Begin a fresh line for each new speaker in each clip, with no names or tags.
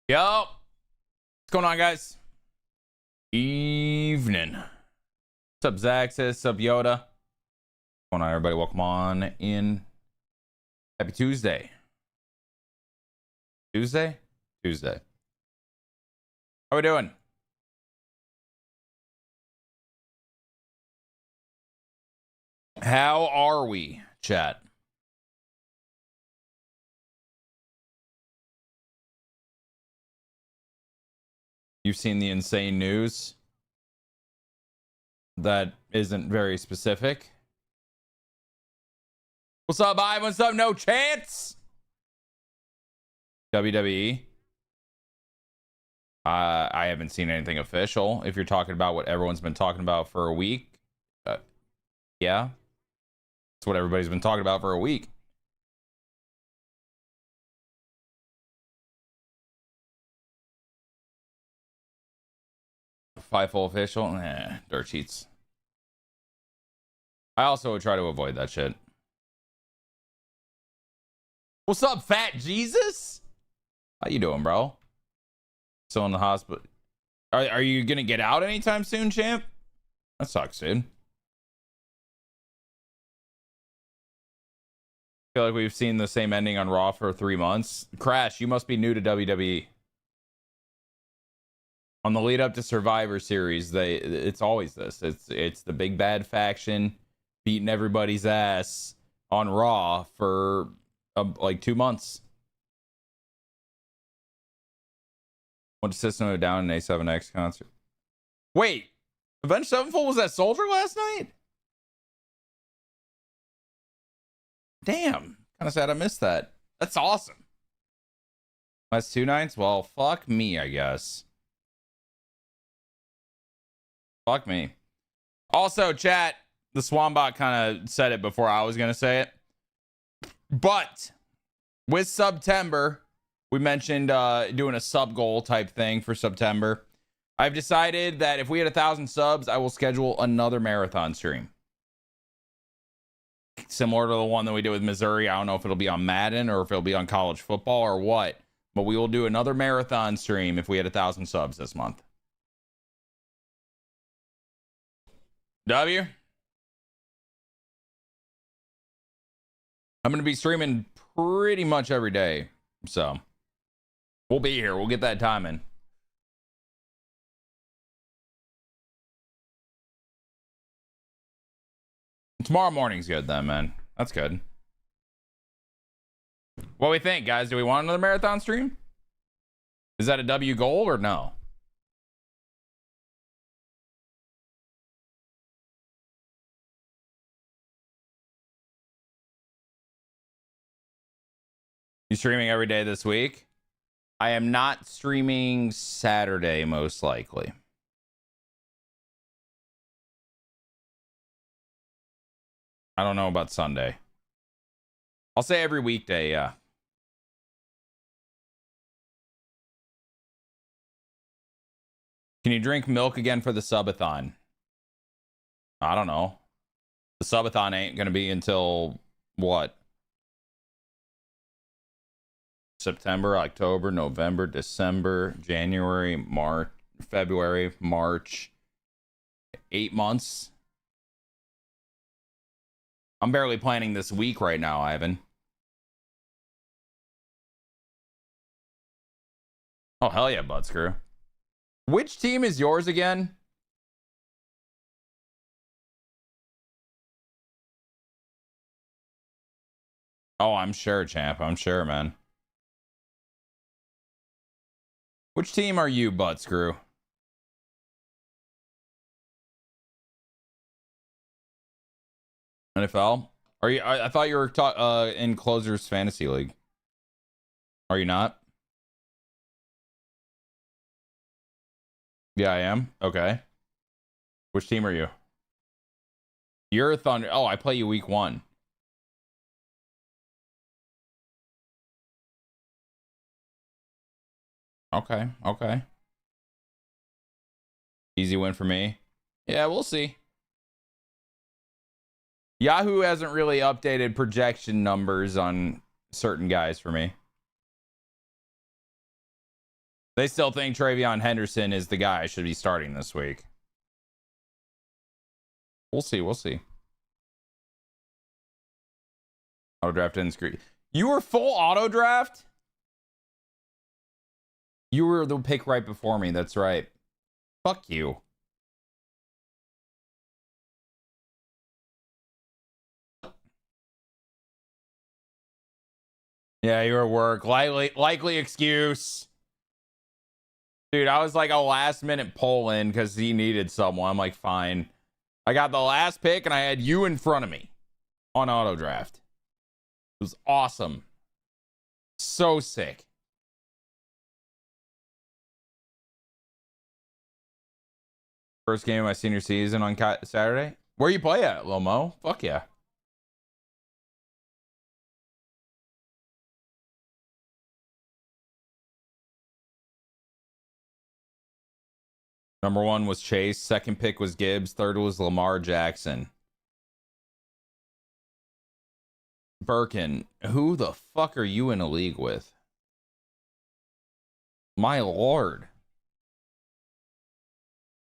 Yo, what's going on, guys? Evening. What's up, Zaxxas? What's up, Yoda? What's going on, everybody? Welcome on in. Happy Tuesday. Tuesday. How we doing? How are we, chat? You've seen the insane news that isn't very specific. What's up, Ivan? What's up? No chance. WWE. I haven't seen anything official. If you're talking about what everyone's been talking about for a week, yeah, that's what everybody's been talking about for a week. Fightful official, dirt sheets. I also would try to avoid that shit. What's up, Fat Jesus? How you doing, bro? Still in the hospital. Are you gonna get out anytime soon, champ? That sucks, dude. I feel like we've seen the same ending on Raw for 3 months. Crash, you must be new to WWE. On the lead up to Survivor Series, it's always this. It's the big bad faction beating everybody's ass on Raw for like 2 months. Went to System of a Down in A7X concert. Wait, Avenged Sevenfold was at Soldier last night? Damn, kind of sad I missed that. That's awesome. That's 2 nights? Well, fuck me, I guess. Fuck me. Also, chat, the Swan bot kind of said it before I was going to say it. But with September, we mentioned doing a sub goal type thing for September. I've decided that if we hit 1,000 subs, I will schedule another marathon stream. Similar to the one that we did with Missouri. I don't know if it'll be on Madden or if it'll be on college football or what. But we will do another marathon stream if we hit 1,000 subs this month. W? I'm going to be streaming pretty much every day. So we'll be here. We'll get that time in. Tomorrow morning's good then, man. That's good. What do we think, guys? Do we want another marathon stream? Is that a W goal or no? You streaming every day this week? I am not streaming Saturday, most likely. I don't know about Sunday. I'll say every weekday, yeah. Can you drink milk again for the subathon? I don't know. The subathon ain't going to be until what? September, October, November, December, January, March, February, March. 8 months. I'm barely planning this week right now, Ivan. Oh, hell yeah, Buttscrew. Which team is yours again? Oh, I'm sure, champ. I'm sure, man. Which team are you, Buttscrew? NFL? Are you? I thought you were in Closers Fantasy League. Are you not? Yeah, I am. Okay. Which team are you? You're Thunder. Oh, I play you week 1. Okay. Okay. Easy win for me. Yeah, we'll see. Yahoo hasn't really updated projection numbers on certain guys for me. They still think Travion Henderson is the guy I should be starting this week. We'll see. We'll see. Auto draft didn't screw. You were full auto draft? You were the pick right before me. That's right. Fuck you. Yeah, you were at work. Likely excuse. Dude, I was like a last minute pull in because he needed someone. I'm like, fine. I got the last pick and I had you in front of me on auto draft. It was awesome. So sick. First game of my senior season on Saturday. Where you play at, Lil Mo? Fuck yeah. Number 1 was Chase. Second pick was Gibbs. Third was Lamar Jackson. Birkin, who the fuck are you in a league with? My lord.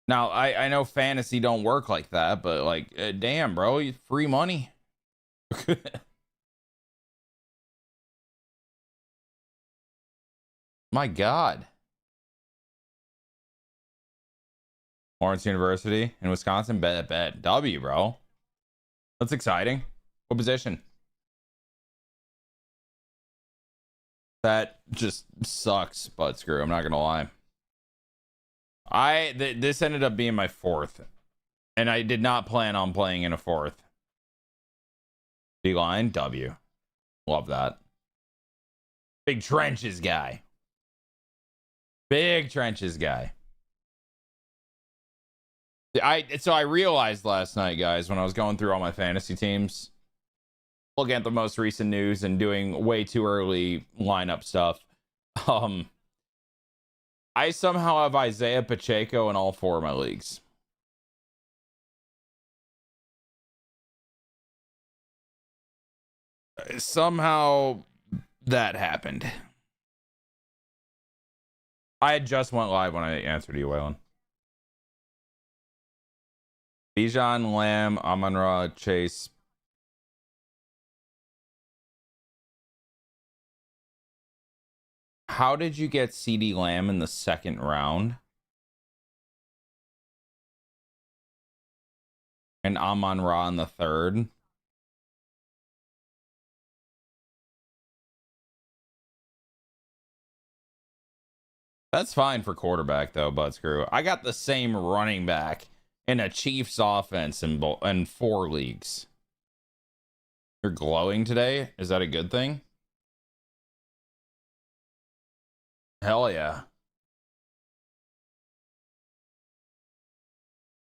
Now, I know fantasy don't work like that, but like, damn, bro, free money. My God. Lawrence University in Wisconsin, bet. W, bro. That's exciting. What position? That just sucks, but screw. I'm not gonna lie. This ended up being my 4th, and I did not plan on playing in a 4th. D-line, W. Love that. Big trenches guy. Big trenches guy. So I realized last night, guys, when I was going through all my fantasy teams, looking at the most recent news and doing way too early lineup stuff, I somehow have Isaiah Pacheco in all 4 of my leagues. Somehow that happened. I had just went live when I answered you, Waylon. Bijan, Lamb, Amon-Ra, Chase. How did you get CD Lamb in the 2nd round? And Amon-Ra in the 3rd? That's fine for quarterback, though, but screw. I got the same running back in a Chiefs offense in 4 leagues. You're glowing today? Is that a good thing? Hell yeah.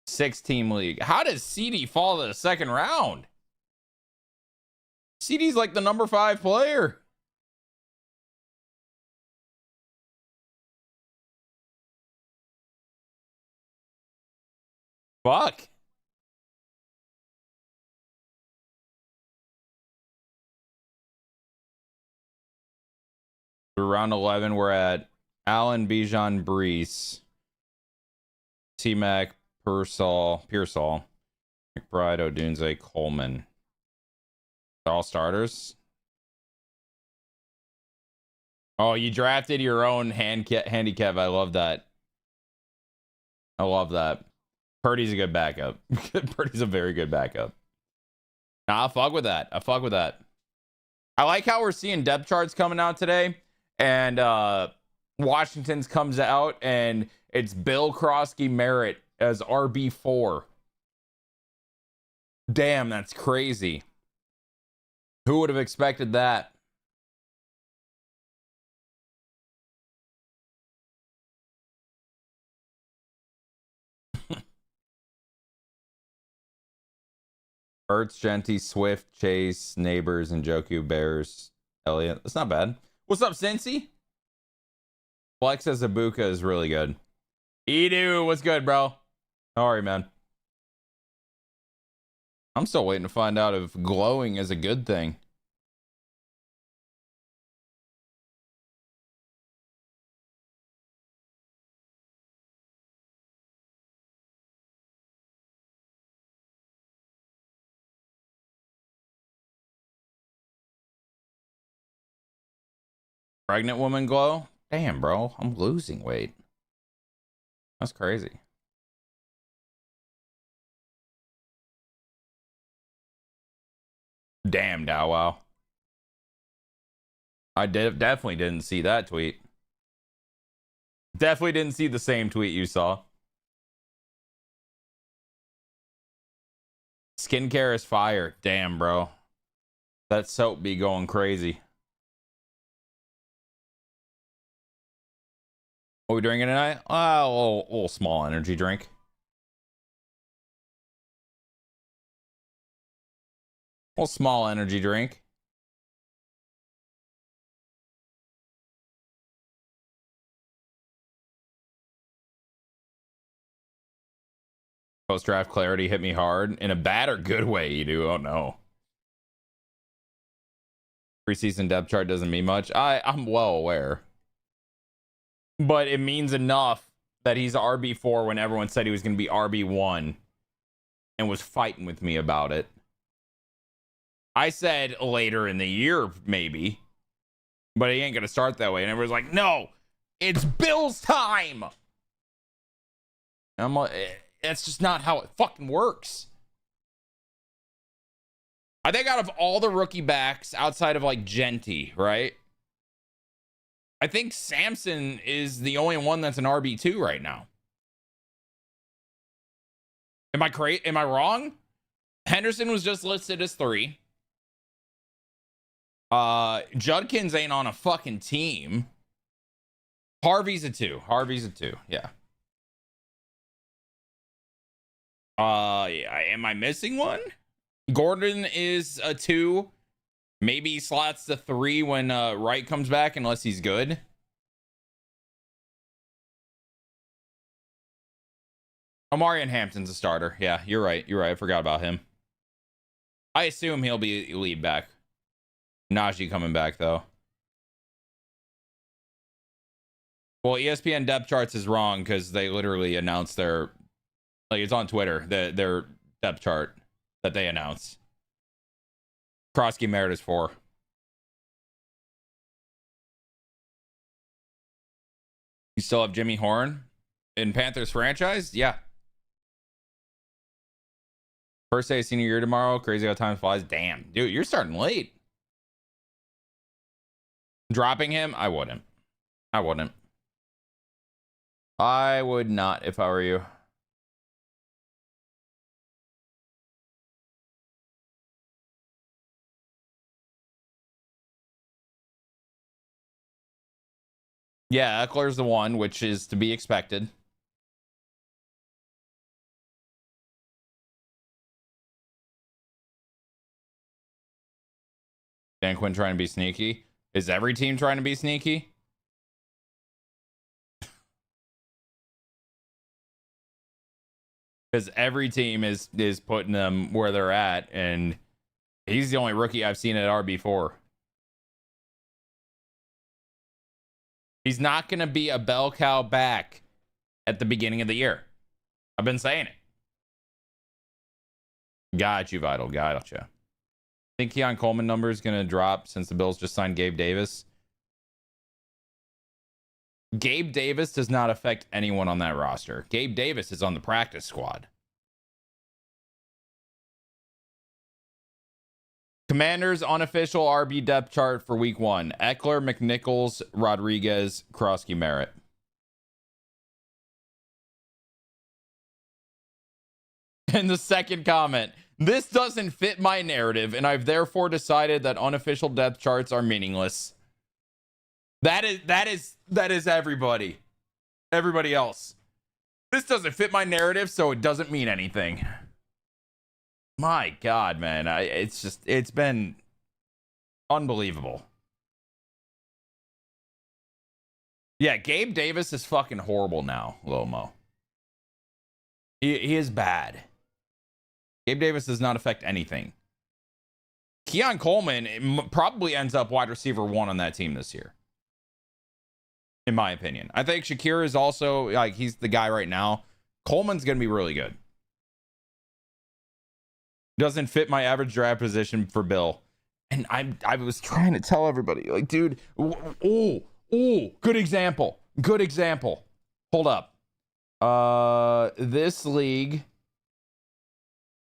6-team league. How does CD fall to the 2nd round? CD's like the number 5 player. Fuck. For round 11, we're at Allen, Bijan, Brees, T-Mac, Pearsall, McBride, Odunze, Coleman. They're all starters. Oh, you drafted your own handicap. I love that. I love that. Purdy's a good backup. Purdy's a very good backup. Nah, I fuck with that. I like how we're seeing depth charts coming out today, and Washington's comes out, and it's Bill Krosky Merritt as RB4. Damn, that's crazy. Who would have expected that? Ertz, Genty, Swift, Chase, Neighbors, and Njoku, Bears, Elliott. That's not bad. What's up, Cincy? Flex as Ibuka is really good. Edu, what's good, bro? How are you, man? I'm still waiting to find out if glowing is a good thing. Pregnant woman glow? Damn, bro. I'm losing weight. That's crazy. Damn, Dow Wow. I definitely didn't see that tweet. Definitely didn't see the same tweet you saw. Skincare is fire. Damn, bro. That soap be going crazy. What are we drinking tonight? A little small energy drink. A little small energy drink. Post-draft clarity hit me hard. In a bad or good way, you do. Oh, no. Preseason depth chart doesn't mean much. I'm well aware. But it means enough that he's RB4 when everyone said he was going to be RB1 and was fighting with me about it. I said later in the year, maybe. But he ain't going to start that way. And everyone's like, no, it's Bill's time. And I'm like, that's just not how it fucking works. I think out of all the rookie backs outside of like Genty, right? I think Samson is the only one that's an RB2 right now. Am I wrong? Henderson was just listed as 3. Judkins ain't on a fucking team. Harvey's a 2. Yeah. Am I missing one? Gordon is a 2. Maybe he slots the 3 when Wright comes back, unless he's good. Omarion Hampton's a starter. Yeah, you're right. I forgot about him. I assume he'll be lead back. Najee coming back, though. Well, ESPN depth charts is wrong because they literally announced their... Like, it's on Twitter, their depth chart that they announced. Krosky Merritt is 4. You still have Jimmy Horn in Panthers franchise? Yeah. First day of senior year tomorrow. Crazy how time flies. Damn. Dude, you're starting late. Dropping him? I wouldn't. I would not if I were you. Yeah, Eckler's the one, which is to be expected. Dan Quinn trying to be sneaky. Is every team trying to be sneaky? Because every team is putting them where they're at, and he's the only rookie I've seen at RB4. He's not going to be a bell cow back at the beginning of the year. I've been saying it. Got you, Vital. Gotcha. Think Keon Coleman number is going to drop since the Bills just signed Gabe Davis? Gabe Davis does not affect anyone on that roster. Gabe Davis is on the practice squad. Commanders unofficial RB depth chart for week 1. Eckler, McNichols, Rodriguez, Krosky Merritt. And the second comment. This doesn't fit my narrative, and I've therefore decided that unofficial depth charts are meaningless. That is everybody. Everybody else. This doesn't fit my narrative, so it doesn't mean anything. My God, man. It's been unbelievable. Yeah, Gabe Davis is fucking horrible now, Lomo. He is bad. Gabe Davis does not affect anything. Keon Coleman probably ends up wide receiver 1 on that team this year. In my opinion. I think Shakir is also, like, he's the guy right now. Coleman's going to be really good. Doesn't fit my average draft position for Bill. And I was trying to tell everybody, like, dude, oh, good example. Good example. Hold up. This league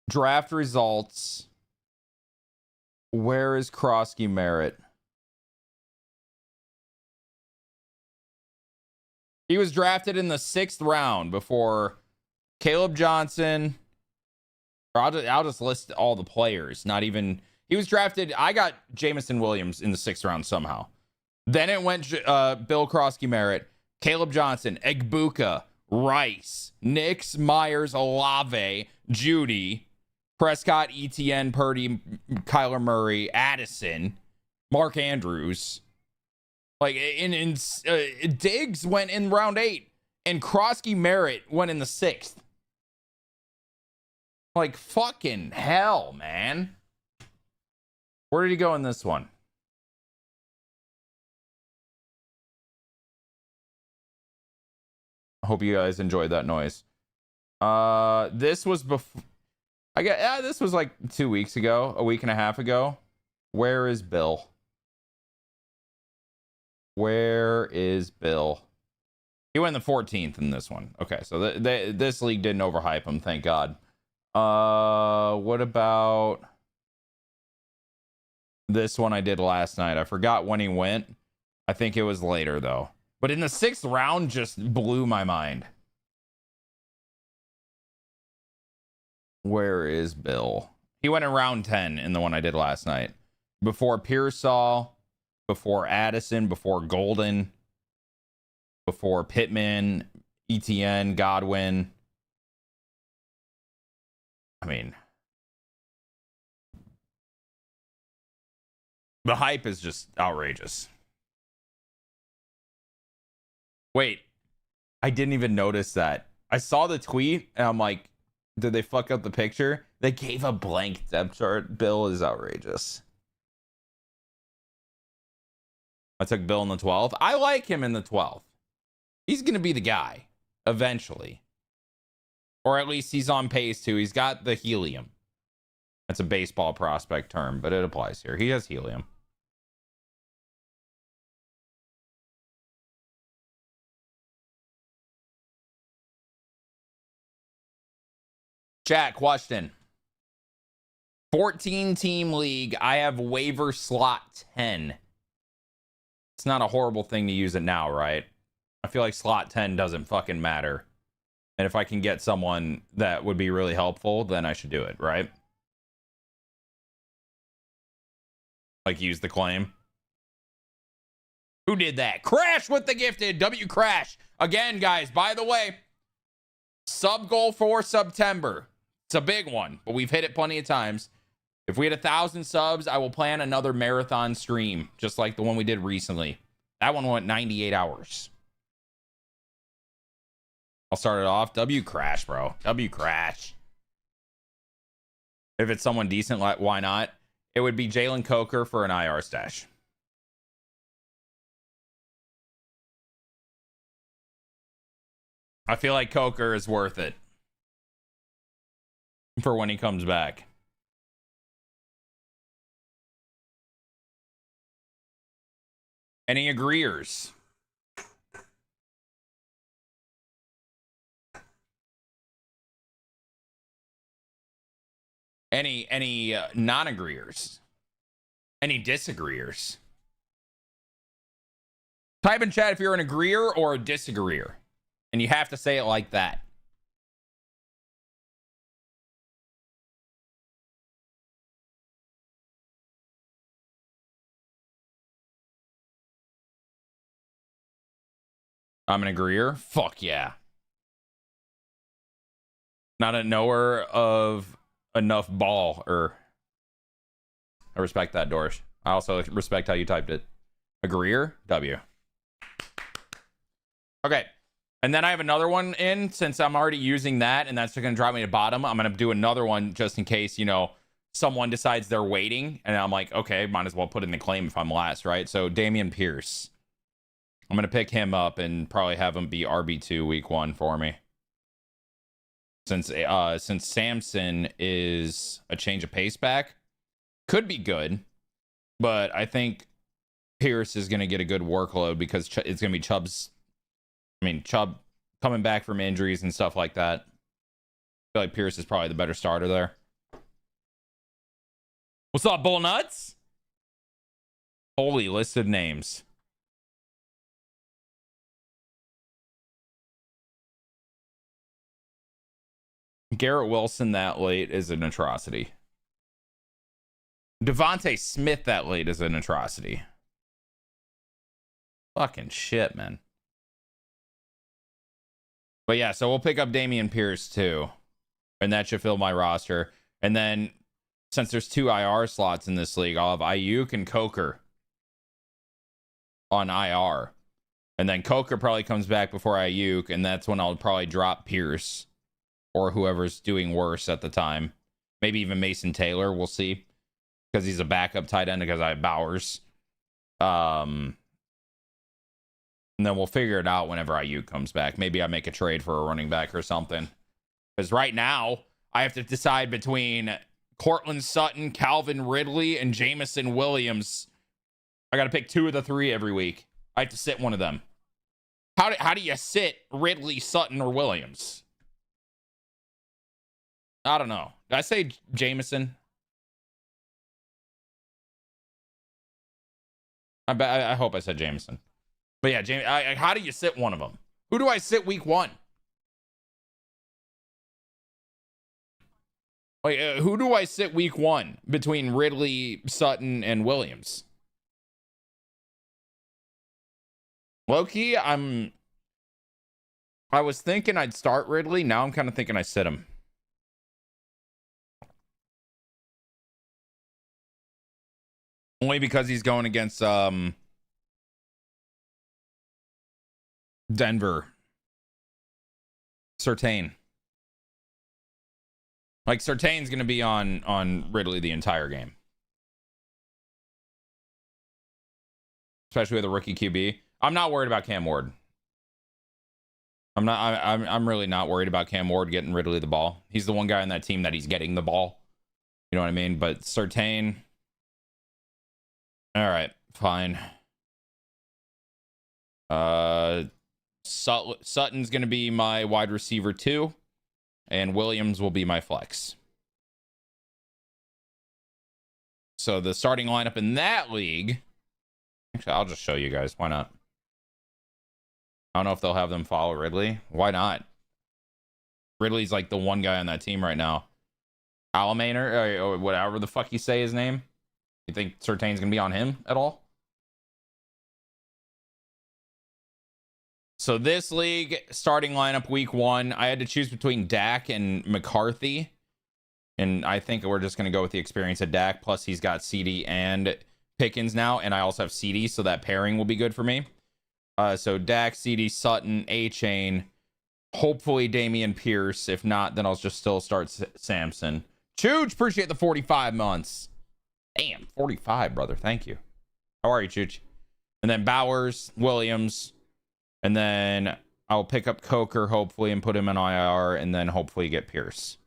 draft results. Where is Krosky Merritt? He was drafted in the 6th round before Caleb Johnson. Or I'll just list all the players. Not even. He was drafted. I got Jamison Williams in the 6th round somehow. Then it went Bill Krosky Merritt, Caleb Johnson, Egbuka, Rice, Nix, Myers, Olave, Judy, Prescott, Etienne, Purdy, Kyler Murray, Addison, Mark Andrews. Like, Diggs went in round 8, and Krosky Merritt went in the 6th. Like, fucking hell, man. Where did he go in this one? I hope you guys enjoyed that noise. This was before. This was like 2 weeks ago, a week and a half ago. Where is Bill? Where is Bill? He went in the 14th in this one. Okay, so this league didn't overhype him, thank God. What about this one I did last night? I forgot when he went. I think it was later, though. But in the 6th round, just blew my mind. Where is Bill? He went in round 10 in the one I did last night. Before Pearsall, before Addison, before Golden, before Pittman, Etienne, Godwin. I mean, the hype is just outrageous. Wait, I didn't even notice that. I saw the tweet and I'm like, did they fuck up the picture? They gave a blank depth chart. Bill is outrageous. I took Bill in the 12th. I like him in the 12th. He's going to be the guy eventually. Or at least he's on pace to. He's got the helium. That's a baseball prospect term, but it applies here. He has helium. Jack, question. 14-team league. I have waiver slot 10. It's not a horrible thing to use it now, right? I feel like slot 10 doesn't fucking matter. And if I can get someone that would be really helpful, then I should do it, right? Like, use the claim. Who did that? Crash with the gifted. W Crash. Again, guys, by the way, sub goal for September. It's a big one, but we've hit it plenty of times. If we hit 1,000 subs, I will plan another marathon stream, just like the one we did recently. That one went 98 hours. I'll start it off. W Crash, bro. W Crash. If it's someone decent, why not? It would be Jalen Coker for an IR stash. I feel like Coker is worth it for when he comes back. Any agreeers? Any non-agreeers? Any disagreeers? Type in chat if you're an agreeer or a disagreeer. And you have to say it like that. I'm an agreeer? Fuck yeah. Not a knower of enough ball, or I respect that, Dorsch. I also respect how you typed it. Agreeer? W. Okay. And then I have another one in, since I'm already using that, and that's going to drop me to bottom. I'm going to do another one just in case, you know, someone decides they're waiting. And I'm like, okay, might as well put in the claim if I'm last, right? So Dameon Pierce. I'm going to pick him up and probably have him be RB2 week 1 for me. Since Samson is a change of pace back. Could be good. but I think Pierce is going to get a good workload because it's going to be Chubb coming back from injuries and stuff like that. I feel like Pierce is probably the better starter there. What's up, Bull Nuts? Holy listed names. Garrett Wilson that late is an atrocity. Devontae Smith that late is an atrocity. Fucking shit, man. But yeah, so we'll pick up Damian Pierce too. And that should fill my roster. And then, since there's 2 IR slots in this league, I'll have Ayuk and Coker on IR. And then Coker probably comes back before Ayuk, and that's when I'll probably drop Pierce or whoever's doing worse at the time. Maybe even Mason Taylor, we'll see. Because he's a backup tight end because I have Bowers. And then we'll figure it out whenever Ayuk comes back. Maybe I make a trade for a running back or something. Because right now, I have to decide between Cortland Sutton, Calvin Ridley, and Jameson Williams. I got to pick 2 of the 3 every week. I have to sit one of them. How do you sit Ridley, Sutton, or Williams? I don't know. Did I say Jameson? I hope I said Jameson. But yeah, how do you sit one of them? Who do I sit week 1? Wait, who do I sit week 1 between Ridley, Sutton, and Williams? Low-key, I was thinking I'd start Ridley. Now I'm kind of thinking I sit him. Only because he's going against Denver. Surtain. Like, Surtain's going to be on Ridley the entire game. Especially with a rookie QB. I'm not worried about Cam Ward. I'm really not worried about Cam Ward getting Ridley the ball. He's the one guy on that team that he's getting the ball. You know what I mean? But Surtain... All right, fine. Sutton's going to be my wide receiver 2, and Williams will be my flex. So the starting lineup in that league, actually, I'll just show you guys. Why not? I don't know if they'll have them follow Ridley. Why not? Ridley's like the one guy on that team right now. Alamainer, or whatever the fuck you say his name. You think Surtain's going to be on him at all? So this league, starting lineup week 1, I had to choose between Dak and McCarthy. And I think we're just going to go with the experience of Dak. Plus, he's got CD and Pickens now. And I also have CD, so that pairing will be good for me. So Dak, CD, Sutton, A-Chain. Hopefully Damian Pierce. If not, then I'll just still start Samson. Chooch, appreciate the 45 months. Damn, 45, brother. Thank you. How are you, Chooch? And then Bowers, Williams. And then I'll pick up Coker, hopefully, and put him in IR. And then hopefully get Pierce.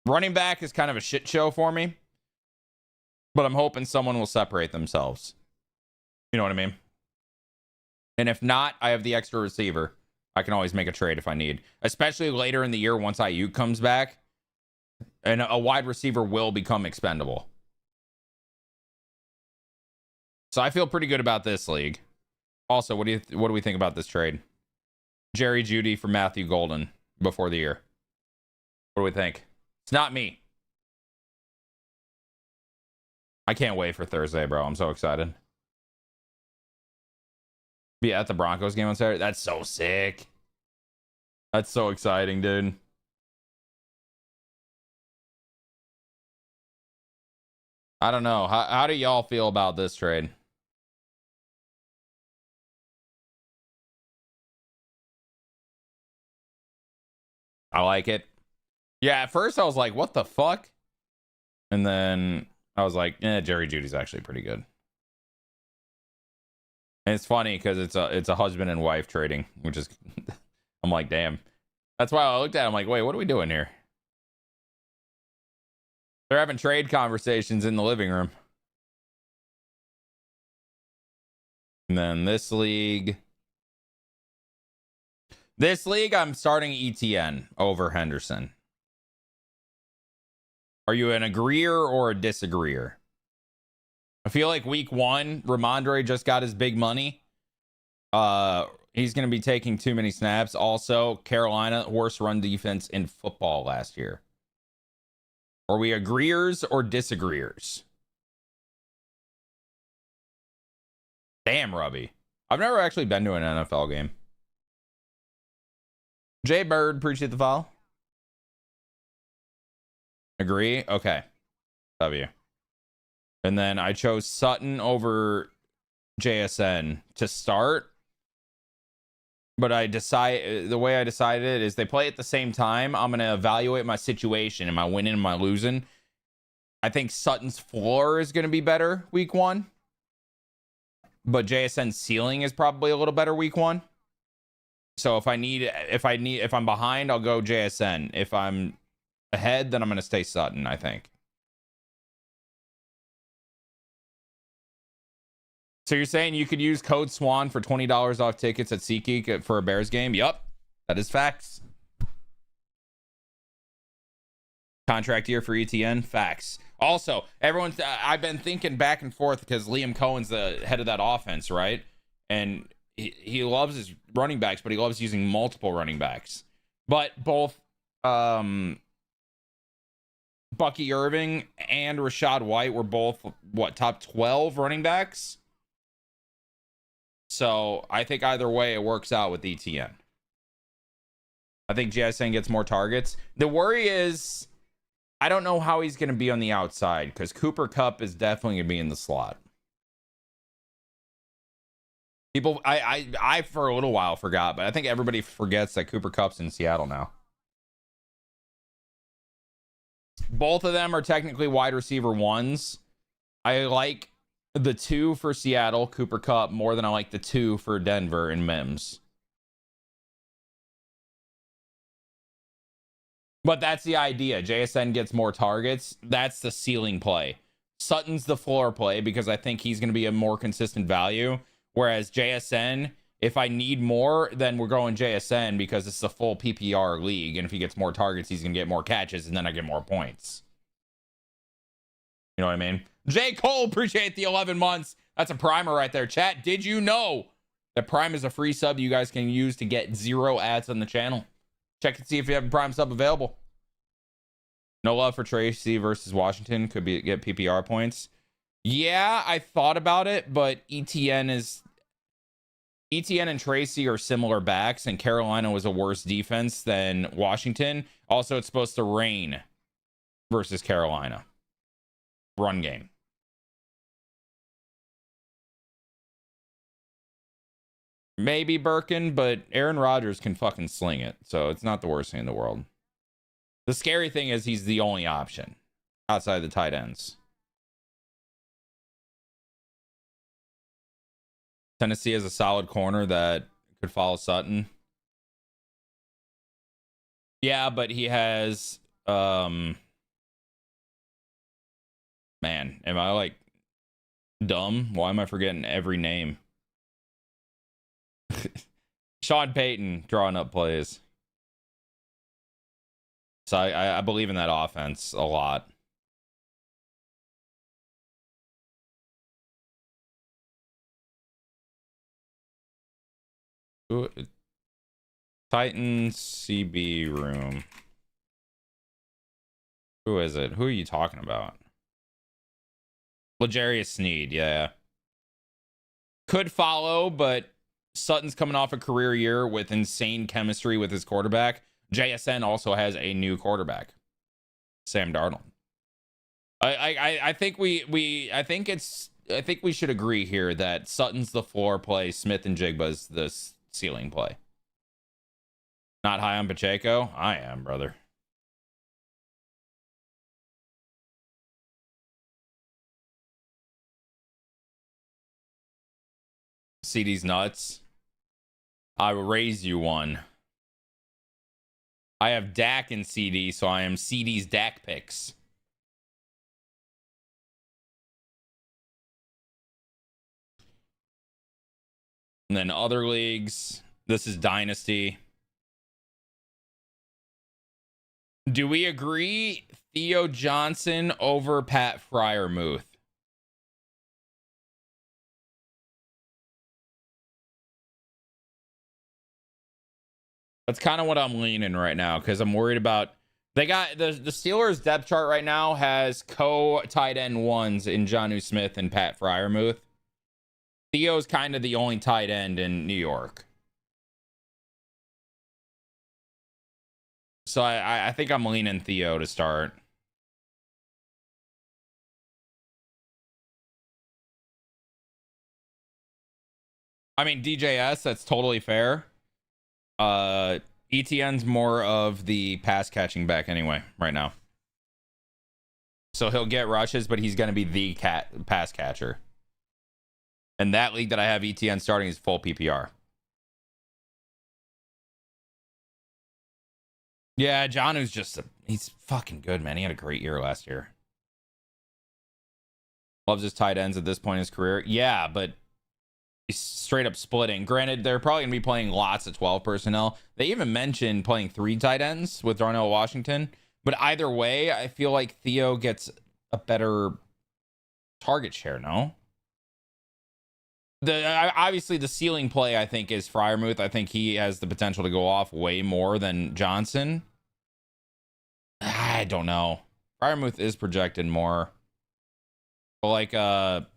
Running back is kind of a shit show for me. But I'm hoping someone will separate themselves. You know what I mean? And if not, I have the extra receiver. I can always make a trade if I need. Especially later in the year once Ayuk comes back. And a wide receiver will become expendable. So I feel pretty good about this league. Also, what do we think about this trade? Jerry Jeudy for Matthew Golden before the year. What do we think? It's not me. I can't wait for Thursday, bro. I'm so excited. Be at the Broncos game on Saturday. That's so sick. That's so exciting, dude. I don't know. How do y'all feel about this trade? I like it. Yeah, at first I was like, what the fuck? And then I was like, Jerry Jeudy's actually pretty good. And it's funny because it's a husband and wife trading, which is I'm like, damn. That's why I looked at it. I'm like, wait, what are we doing here? They're having trade conversations in the living room. And then this league, I'm starting ETN over Henderson. Are you an agreeer or a disagreeer? I feel like week 1, Ramondre just got his big money. He's going to be taking too many snaps. Also, Carolina, worst run defense in football last year. Are we agreeers or disagreeers? Damn, Rubby. I've never actually been to an NFL game. Jay Bird, appreciate the follow. Agree? Okay. W. And then I chose Sutton over JSN to start. But the way I decided it is they play at the same time. I'm going to evaluate my situation. Am I winning? Am I losing? I think Sutton's floor is going to be better week 1. But JSN's ceiling is probably a little better week 1. So if I'm behind, I'll go JSN. If I'm ahead, then I'm going to stay Sutton, I think. So you're saying you could use code Swan for $20 off tickets at SeatGeek for a Bears game? Yup. That is facts. Contract year for ETN? Facts. Also, I've been thinking back and forth because Liam Cohen's the head of that offense, right? And he loves his running backs, but he loves using multiple running backs. But both Bucky Irving and Rachaad White were both, top 12 running backs? So I think either way it works out with ETN. I think JSN gets more targets. The worry is I don't know how he's going to be on the outside because Cooper Kupp is definitely going to be in the slot. People, I for a little while forgot, but I think everybody forgets that Cooper Kupp's in Seattle now. Both of them are technically wide receiver 1s. I like the 2 for Seattle, Cooper Kupp, more than I like the 2 for Denver and Mims. But that's the idea. JSN gets more targets. That's the ceiling play. Sutton's the floor play because I think he's going to be a more consistent value. Whereas JSN, if I need more, then we're going JSN because it's a full PPR league. And if he gets more targets, he's going to get more catches, and then I get more points. You know what I mean? J. Cole, appreciate the 11 months. That's a primer right there. Chat, did you know that Prime is a free sub you guys can use to get 0 ads on the channel? Check and see if you have a Prime sub available. No love for Tracy versus Washington. Could get PPR points. Yeah, I thought about it, but ETN and Tracy are similar backs, and Carolina was a worse defense than Washington. Also, it's supposed to rain versus Carolina. Run game. Maybe Birkin, but Aaron Rodgers can fucking sling it, so it's not the worst thing in the world. The scary thing is he's the only option outside the tight ends. Tennessee has a solid corner that could follow Sutton. Yeah, but he has man, am I like dumb? Why am I forgetting every name? Sean Payton drawing up plays. So I believe in that offense a lot. Titans CB room. Who is it? Who are you talking about? L'Jarius Sneed, yeah. Could follow, but Sutton's coming off a career year with insane chemistry with his quarterback. JSN also has a new quarterback, Sam Darnold. I think I think we should agree here that Sutton's the floor play, Smith and Jigba's the ceiling play. Not high on Pacheco? I am, brother. CD's nuts. I will raise you one. I have Dak and CD, so I am CD's Dak picks. And then other leagues. This is Dynasty. Do we agree Theo Johnson over Pat Freiermuth? That's kind of what I'm leaning right now because I'm worried about. They got the Steelers depth chart right now has co-tight end ones in Jonnu Smith and Pat Freiermuth. Theo's kind of the only tight end in New York. So I think I'm leaning Theo to start. I mean, DJS, that's totally fair. ETN's more of the pass catching back anyway, right now. So he'll get rushes, but he's going to be the pass catcher. And that league that I have ETN starting is full PPR. Yeah, Jonnu's he's fucking good, man. He had a great year last year. Loves his tight ends at this point in his career. Yeah, but he's straight up splitting. Granted, they're probably going to be playing lots of 12 personnel. They even mentioned playing 3 tight ends with Darnell Washington. But either way, I feel like Theo gets a better target share, no? Obviously, the ceiling play, I think, is Freiermuth. I think he has the potential to go off way more than Johnson. I don't know. Freiermuth is projected more. But like, here.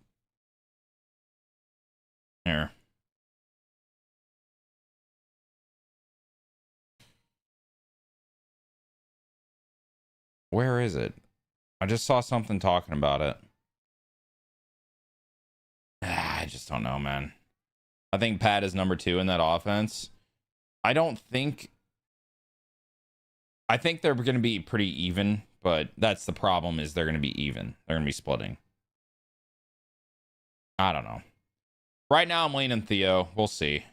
Where is it? I just saw something talking about it. I just don't know, man. I think Pat is number 2 in that offense. I think they're going to be pretty even, but that's the problem is they're going to be even. They're going to be splitting. I don't know. Right now, I'm leaning Theo. We'll see.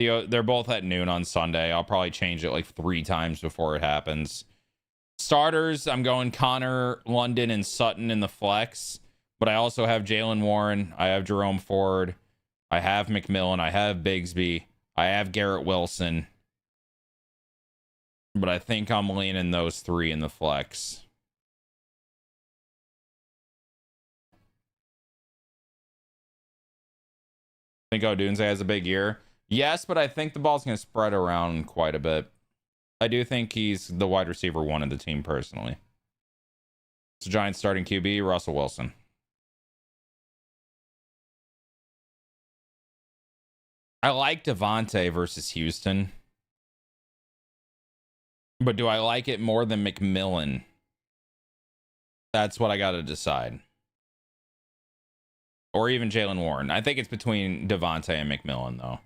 Theo, they're both at noon on Sunday. I'll probably change it like 3 times before it happens. Starters, I'm going Connor, London, and Sutton in the flex. But I also have Jalen Warren. I have Jerome Ford. I have McMillan. I have Bigsby. I have Garrett Wilson. But I think I'm leaning those 3 in the flex. Think Odunze has a big year? Yes, but I think the ball's going to spread around quite a bit. I do think he's the wide receiver 1 of the team personally. It's Giants starting QB, Russell Wilson. I like Devontae versus Houston. But do I like it more than McMillan? That's what I got to decide. Or even Jalen Warren. I think it's between Devontae and McMillan, though.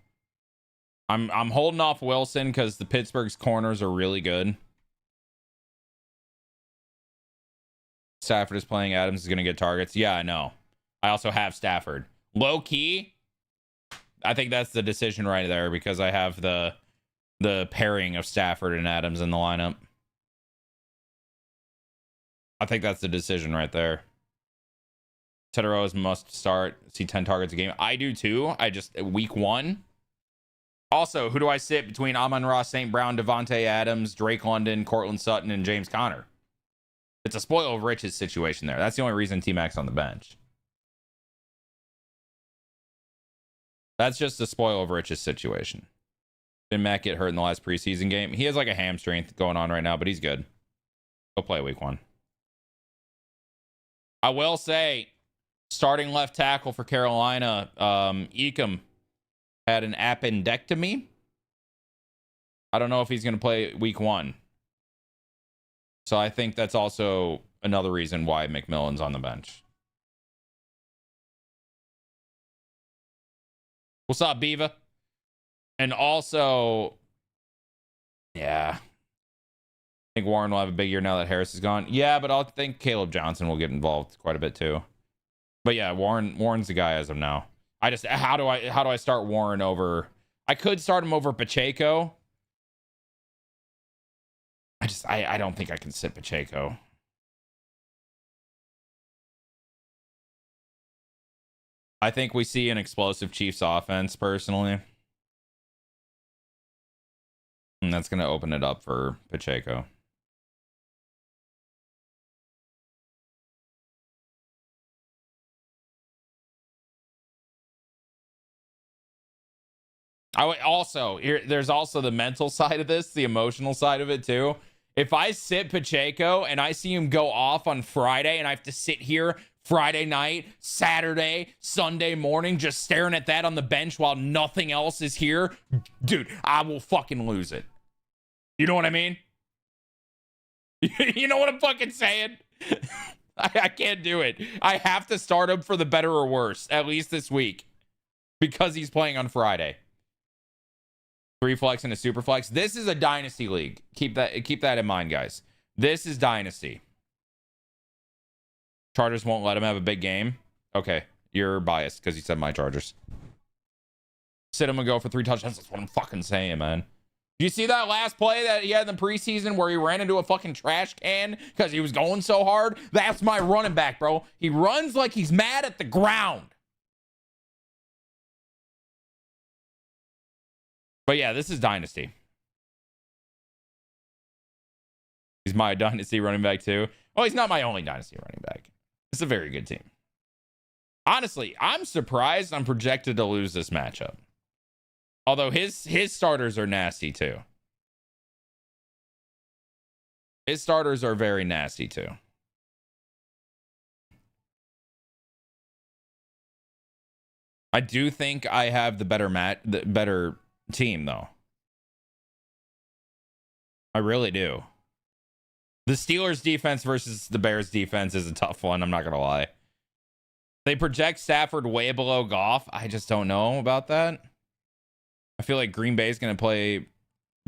I'm holding off Wilson because the Pittsburgh's corners are really good. Stafford is playing. Adams is going to get targets. Yeah, I know. I also have Stafford. Low key, I think that's the decision right there because I have the pairing of Stafford and Adams in the lineup. I think that's the decision right there. Tetero's must start. See 10 targets a game. I do too. Week 1. Also, who do I sit between Amon-Ra St. Brown, Devontae Adams, Drake London, Cortland Sutton, and James Conner? It's a spoil of riches situation there. That's the only reason T-Mac's on the bench. That's just a spoil of riches situation. Did Mac get hurt in the last preseason game? He has like a hamstring going on right now, but he's good. He'll play week 1. I will say, starting left tackle for Carolina, Ecom had an appendectomy. I don't know if he's going to play week 1. So I think that's also another reason why McMillan's on the bench. What's up, Beava? And also, yeah, I think Warren will have a big year now that Harris is gone. Yeah, but I think Caleb Johnson will get involved quite a bit too. But yeah, Warren's the guy as of now. How do I start Warren over? I could start him over Pacheco. I don't think I can sit Pacheco. I think we see an explosive Chiefs offense, personally. And that's going to open it up for Pacheco. There's also the mental side of this, the emotional side of it too. If I sit Pacheco and I see him go off on Friday and I have to sit here Friday night, Saturday, Sunday morning, just staring at that on the bench while nothing else is here, dude, I will fucking lose it. You know what I mean? You know what I'm fucking saying? I can't do it. I have to start him for the better or worse, at least this week, because he's playing on Friday. 3 flex and a super flex. This is a dynasty league. Keep that in mind, guys. This is dynasty. Chargers won't let him have a big game. Okay, you're biased because you said my Chargers. Sit him and go for 3 touchdowns. That's what I'm fucking saying, man. Do you see that last play that he had in the preseason where he ran into a fucking trash can because he was going so hard? That's my running back, bro. He runs like he's mad at the ground. But yeah, this is dynasty. He's my dynasty running back too. Well, he's not my only dynasty running back. It's a very good team. Honestly, I'm surprised I'm projected to lose this matchup. Although his starters are nasty too. His starters are very nasty too. I do think I have the better team though. I really do. The Steelers defense versus the Bears defense is a tough one. I'm not going to lie. They project Stafford way below Goff. I just don't know about that. I feel like Green Bay is going to play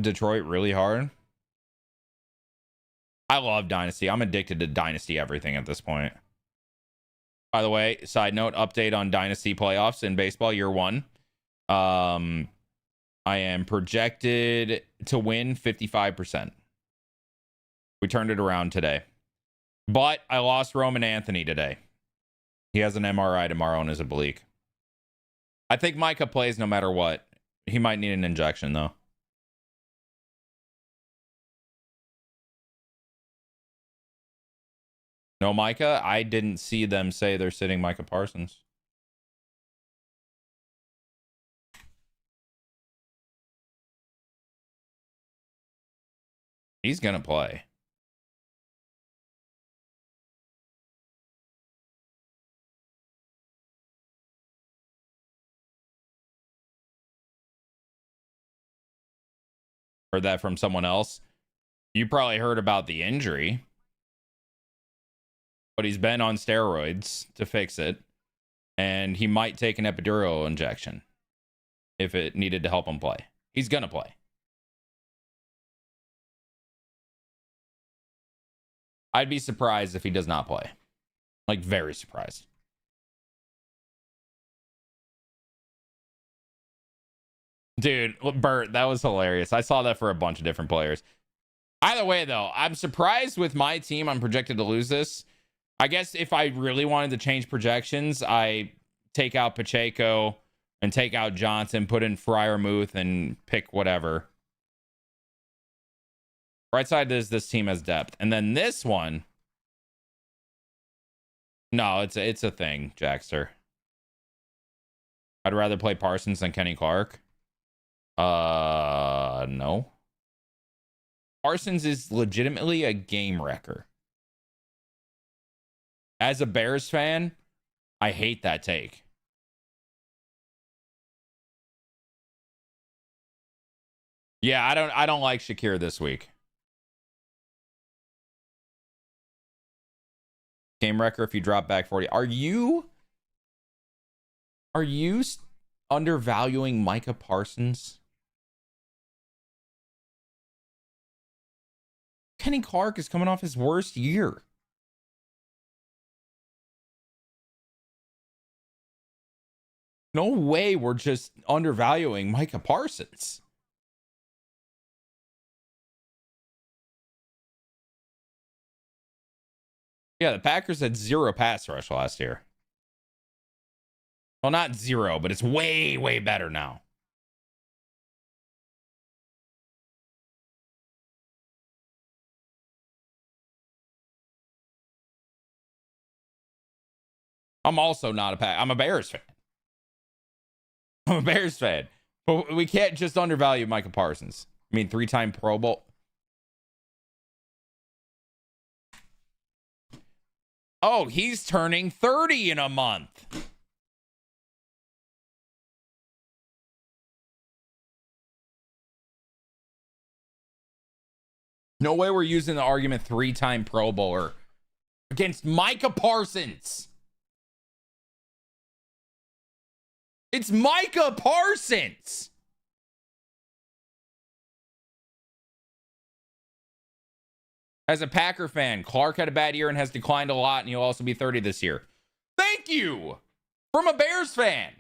Detroit really hard. I love Dynasty. I'm addicted to Dynasty everything at this point. By the way, side note, update on Dynasty playoffs in baseball year 1. I am projected to win 55%. We turned it around today. But I lost Roman Anthony today. He has an MRI tomorrow in his oblique. I think Micah plays no matter what. He might need an injection, though. No Micah? I didn't see them say they're sitting Micah Parsons. He's going to play. Heard that from someone else. You probably heard about the injury. But he's been on steroids to fix it. And he might take an epidural injection if it needed to help him play. He's going to play. I'd be surprised if he does not play. Like, very surprised. Dude, Bert, that was hilarious. I saw that for a bunch of different players. Either way, though, I'm surprised with my team. I'm projected to lose this. I guess if I really wanted to change projections, I take out Pacheco and take out Johnson, put in Freiermuth, and pick whatever. Right side is this team has depth. And then this one. No, it's a thing, Jackster. I'd rather play Parsons than Kenny Clark. No. Parsons is legitimately a game wrecker. As a Bears fan, I hate that take. Yeah, I don't like Shakir this week. Game wrecker if you drop back 40. Are you undervaluing Micah Parsons? Kenny Clark is coming off his worst year. No way we're just undervaluing Micah Parsons. Yeah, the Packers had 0 pass rush last year. Well, not zero, but it's way, way better now. I'm also not a Pack. I'm a Bears fan. I'm a Bears fan. But we can't just undervalue Micah Parsons. I mean, 3-time Pro Bowl. Oh, he's turning 30 in a month. No way we're using the argument 3-time Pro Bowler against Micah Parsons. It's Micah Parsons. As a Packer fan, Clark had a bad year and has declined a lot, and he'll also be 30 this year. Thank you from a Bears fan.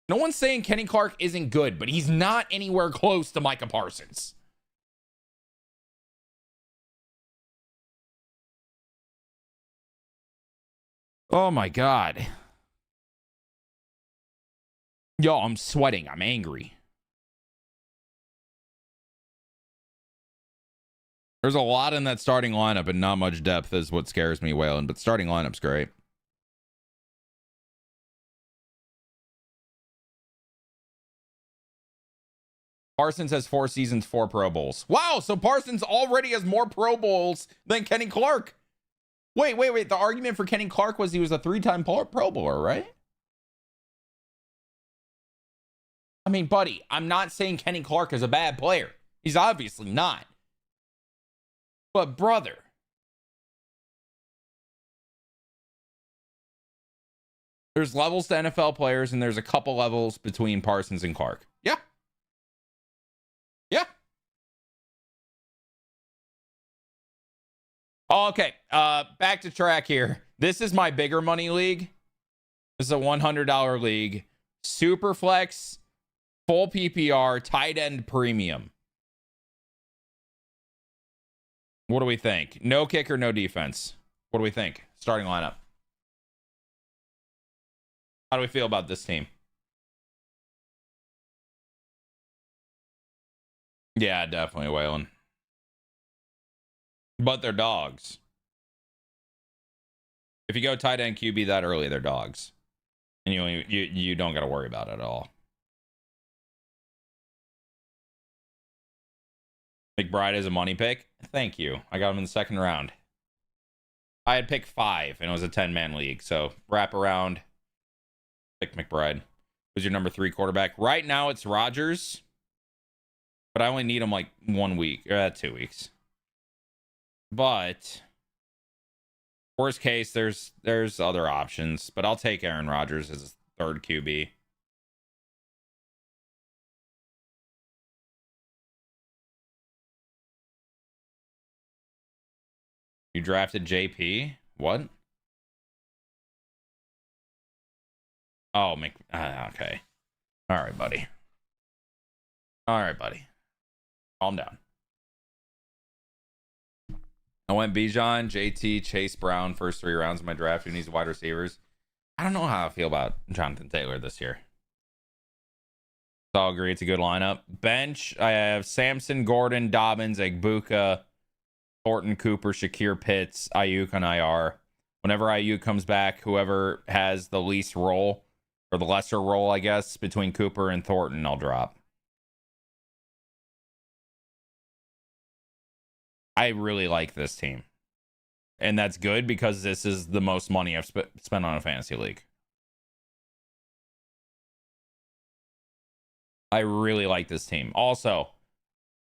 No one's saying Kenny Clark isn't good, but he's not anywhere close to Micah Parsons. Oh my God. Yo, I'm sweating. I'm angry. There's a lot in that starting lineup and not much depth is what scares me, Waylon, but starting lineup's great. Parsons has 4 seasons, 4 Pro Bowls. Wow, so Parsons already has more Pro Bowls than Kenny Clark. Wait. The argument for Kenny Clark was he was a 3-time Pro Bowler, right? I mean, buddy, I'm not saying Kenny Clark is a bad player. He's obviously not. But, brother, there's levels to NFL players, and there's a couple levels between Parsons and Clark. Yeah. Yeah. Oh, okay. Back to track here. This is my bigger money league. This is a $100 league. Super flex, full PPR, tight end premium. What do we think? No kicker, no defense. What do we think? Starting lineup. How do we feel about this team? Yeah, definitely Waylon. But they're dogs. If you go tight end QB that early, they're dogs. And you don't got to worry about it at all. McBride is a money pick. Thank you. I got him in the second round. I had picked 5, and it was a 10-man league. So wrap around. Pick McBride. Who's your number 3 quarterback? Right now, it's Rodgers. But I only need him like 1 week. 2 weeks. But worst case, there's other options. But I'll take Aaron Rodgers as a 3rd QB. You drafted JP? What? Oh, okay. All right, buddy. Calm down. I went Bijan, JT, Chase Brown, first 3 rounds of my draft. Who needs wide receivers? I don't know how I feel about Jonathan Taylor this year. So I'll agree it's a good lineup. Bench, I have Samson, Gordon, Dobbins, Egbuka, Thornton, Cooper, Shakir, Pitts, Ayuk on IR. Whenever Ayuk comes back, whoever has the least role, or the lesser role, I guess, between Cooper and Thornton, I'll drop. I really like this team. And that's good because this is the most money I've spent on a fantasy league. I really like this team. Also,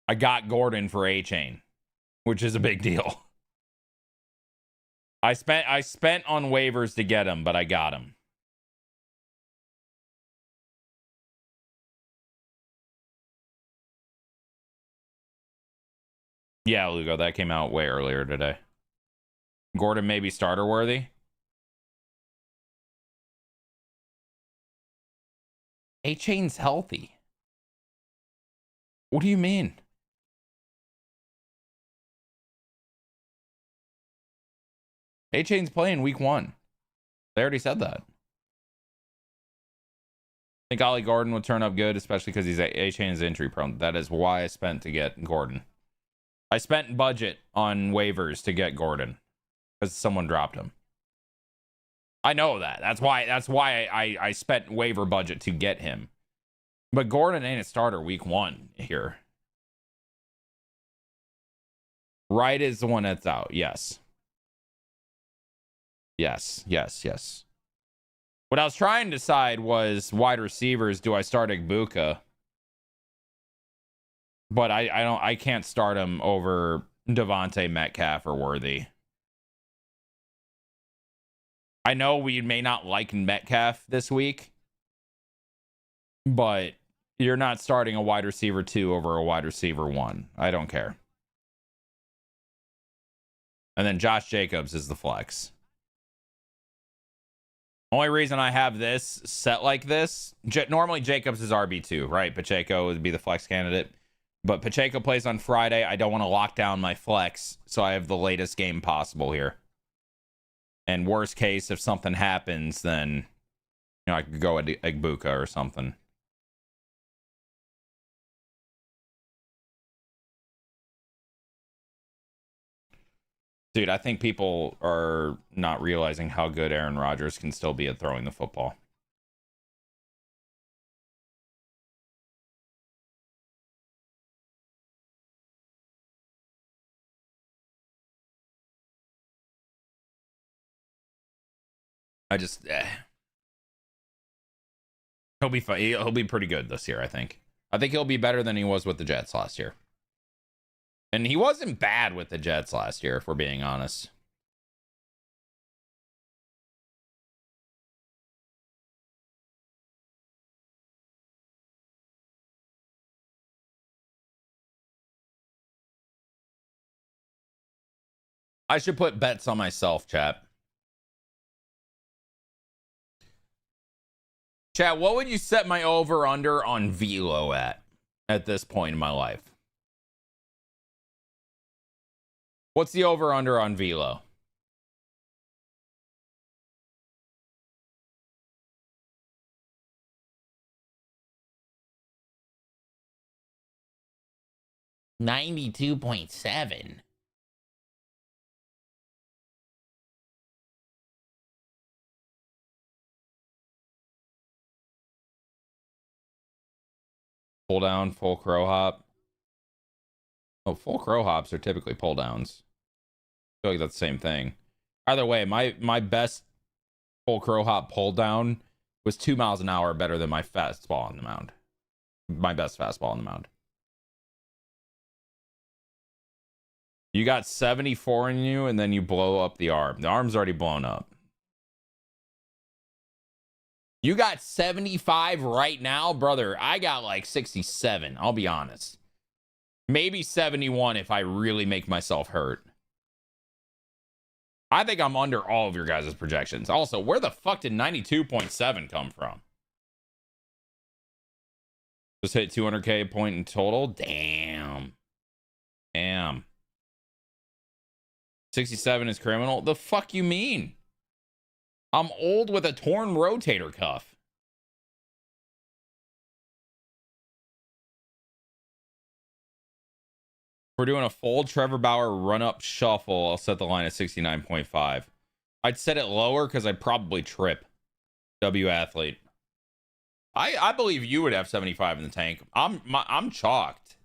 I got Gordon for A-Chain, which is a big deal. I spent on waivers to get him, but I got him. Yeah, Lugo, that came out way earlier today. Gordon may be starter worthy. A-Chain's healthy. What do you mean? A-Chain's playing week 1. They already said that. I think Ollie Gordon would turn up good, especially because he's A-Chain is injury prone. That is why I spent to get Gordon. I spent budget on waivers to get Gordon because someone dropped him. I know that. That's why I spent waiver budget to get him. But Gordon ain't a starter week 1 here. Wright is the one that's out. Yes. Yes. What I was trying to decide was wide receivers. Do I start Igbuka? But I can't start him over Devontae, Metcalf, or Worthy. I know we may not like Metcalf this week, but you're not starting a wide receiver 2 over a wide receiver 1. I don't care. And then Josh Jacobs is the flex. Only reason I have this set like this, normally Jacobs is RB2, right? Pacheco would be the flex candidate. But Pacheco plays on Friday. I don't want to lock down my flex, so I have the latest game possible here. And worst case, if something happens, then I could go at Igbuka or something. Dude, I think people are not realizing how good Aaron Rodgers can still be at throwing the football. He'll be fine. He'll be pretty good this year, I think. I think he'll be better than he was with the Jets last year. And he wasn't bad with the Jets last year, if we're being honest. I should put bets on myself, chat. Chat, what would you set my over-under on velo at this point in my life? What's the over-under on velo? $92.7. Pull down, full crow hop. Oh, full crow hops are typically pull downs. I feel like that's the same thing. Either way, my best full crow hop pull down was 2 miles an hour better than my fastball on the mound. My best fastball on the mound. You got 74 in you, and then you blow up the arm. The arm's already blown up. You got 75 right now, brother. I got like 67. I'll be honest. Maybe 71 if I really make myself hurt. I think I'm under all of your guys' projections. Also, where the fuck did 92.7 come from? Just hit 200K point in total? Damn. 67 is criminal? The fuck you mean? I'm old with a torn rotator cuff. We're doing a full Trevor Bauer run-up shuffle. I'll set the line at 69.5. I'd set it lower because I'd probably trip. W athlete. I believe you would have 75 in the tank. I'm chalked.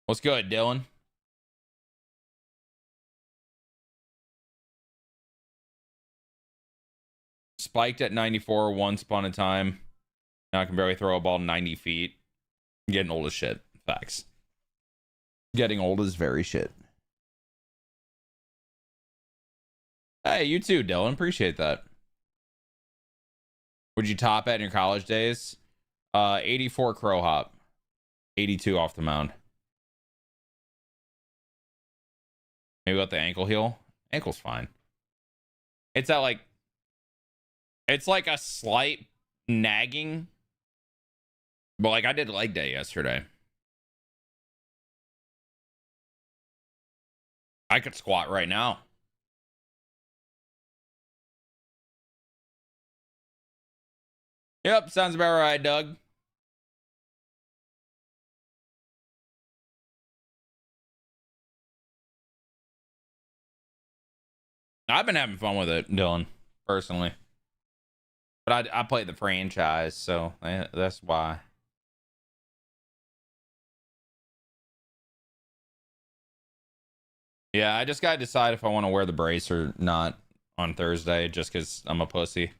What's good, Dylan? Spiked at 94 once upon a time. Now I can barely throw a ball 90 feet. I'm getting old as shit. Facts. Getting old is very shit. Hey, you too, Dylan. Appreciate that. Would you top at in your college days? 84 crow hop. 82 off the mound. Maybe about the ankle heel. Ankle's fine. It's at like, it's like a slight nagging. But like I did leg day yesterday. I could squat right now. Yep, sounds about right, Doug. I've been having fun with it, Dylan, personally. But I played the franchise, so that's why. Yeah, I just gotta decide if I want to wear the brace or not on Thursday, just because I'm a pussy.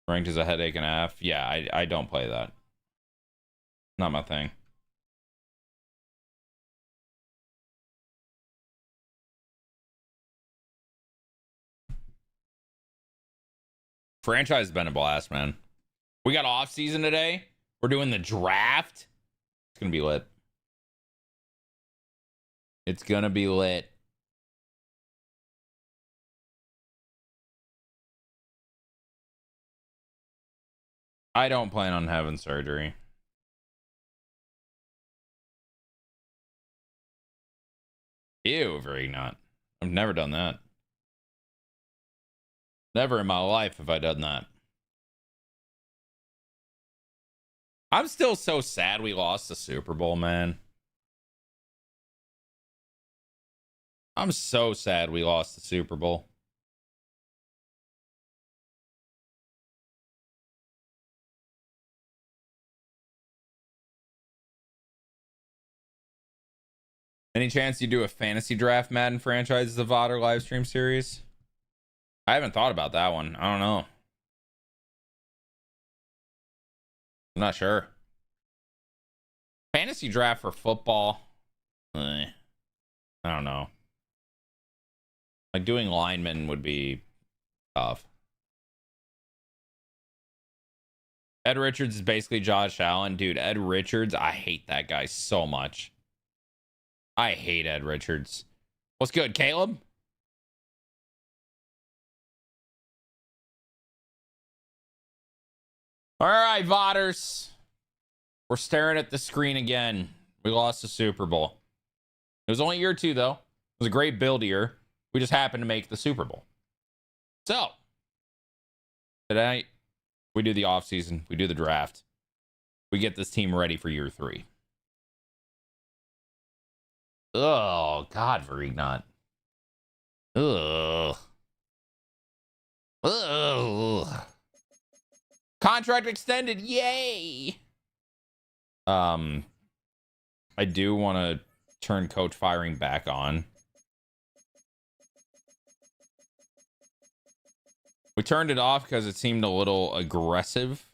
Ranked is a headache and a half. Yeah, I don't play that. Not my thing. Franchise has been a blast, man. We got off season today. We're doing the draft. It's gonna be lit. It's gonna be lit. I don't plan on having surgery. Ew, very not. I've never done that. Never in my life have I done that. I'm still so sad we lost the Super Bowl, man. I'm so sad we lost the Super Bowl. Any chance you do a fantasy draft Madden franchise as a VOD or live stream series? I haven't thought about that one. I don't know. I'm not sure. Fantasy draft for football. I don't know. Like doing linemen would be tough. Ed Richards is basically Josh Allen. Dude, Ed Richards, I hate that guy so much. I hate Ed Richards. What's good, Caleb? All right, Vodders. We're staring at the screen again. We lost the Super Bowl. It was only year 2, though. It was a great build year. We just happened to make the Super Bowl. So, today, we do the offseason. We do the draft. We get this team ready for year 3. Oh, God, Verignot. Ugh. Ugh. Contract extended. Yay. I do want to turn coach firing back on. We turned it off because it seemed a little aggressive.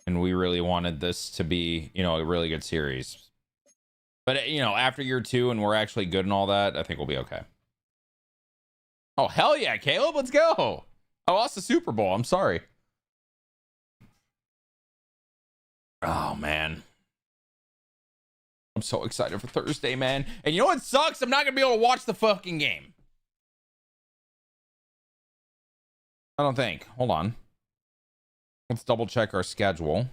And we really wanted this to be, you know, a really good series. But, you know, after year 2 and we're actually good and all that, I think we'll be okay. Oh, hell yeah, Caleb. Let's go. I lost the Super Bowl. I'm sorry. Oh, man. I'm so excited for Thursday, man. And you know what sucks? I'm not going to be able to watch the fucking game. I don't think. Hold on. Let's double check our schedule.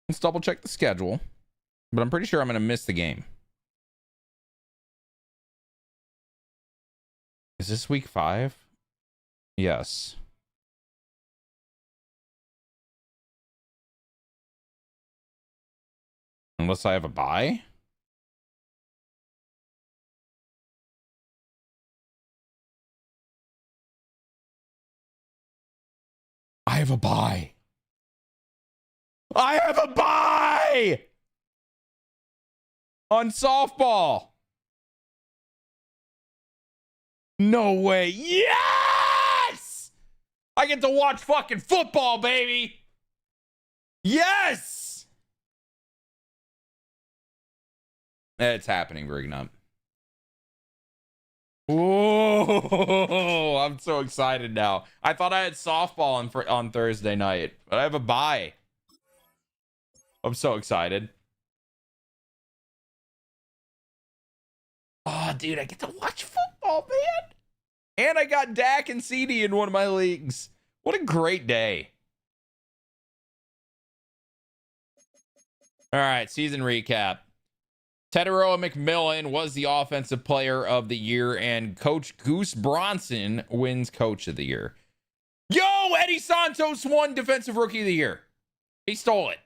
Let's double check the schedule. But I'm pretty sure I'm going to miss the game. Is this week 5? Yes. Unless I have a bye? I have a bye. I have a bye! On softball. No way. Yes! I get to watch fucking football, baby. Yes! It's happening, Brignut. Whoa, I'm so excited now. I thought I had softball on Thursday night, but I have a bye. I'm so excited. Oh, dude, I get to watch football, man. And I got Dak and CD in one of my leagues. What a great day. All right, season recap. Teteroa McMillan was the offensive player of the year, and Coach Goose Bronson wins coach of the year. Yo, Eddie Santos won defensive rookie of the year. He stole it.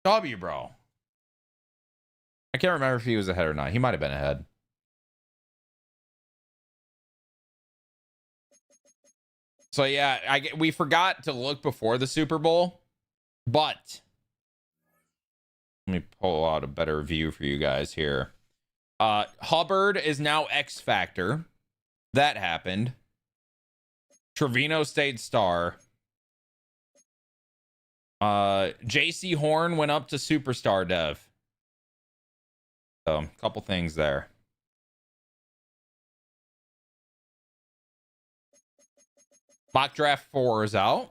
W, bro. I can't remember if he was ahead or not. He might have been ahead. So yeah, we forgot to look before the Super Bowl, but let me pull out a better view for you guys here. Hubbard is now X Factor. That happened. Trevino stayed star. JC Horn went up to superstar dev. So, a couple things there. Mock draft 4 is out.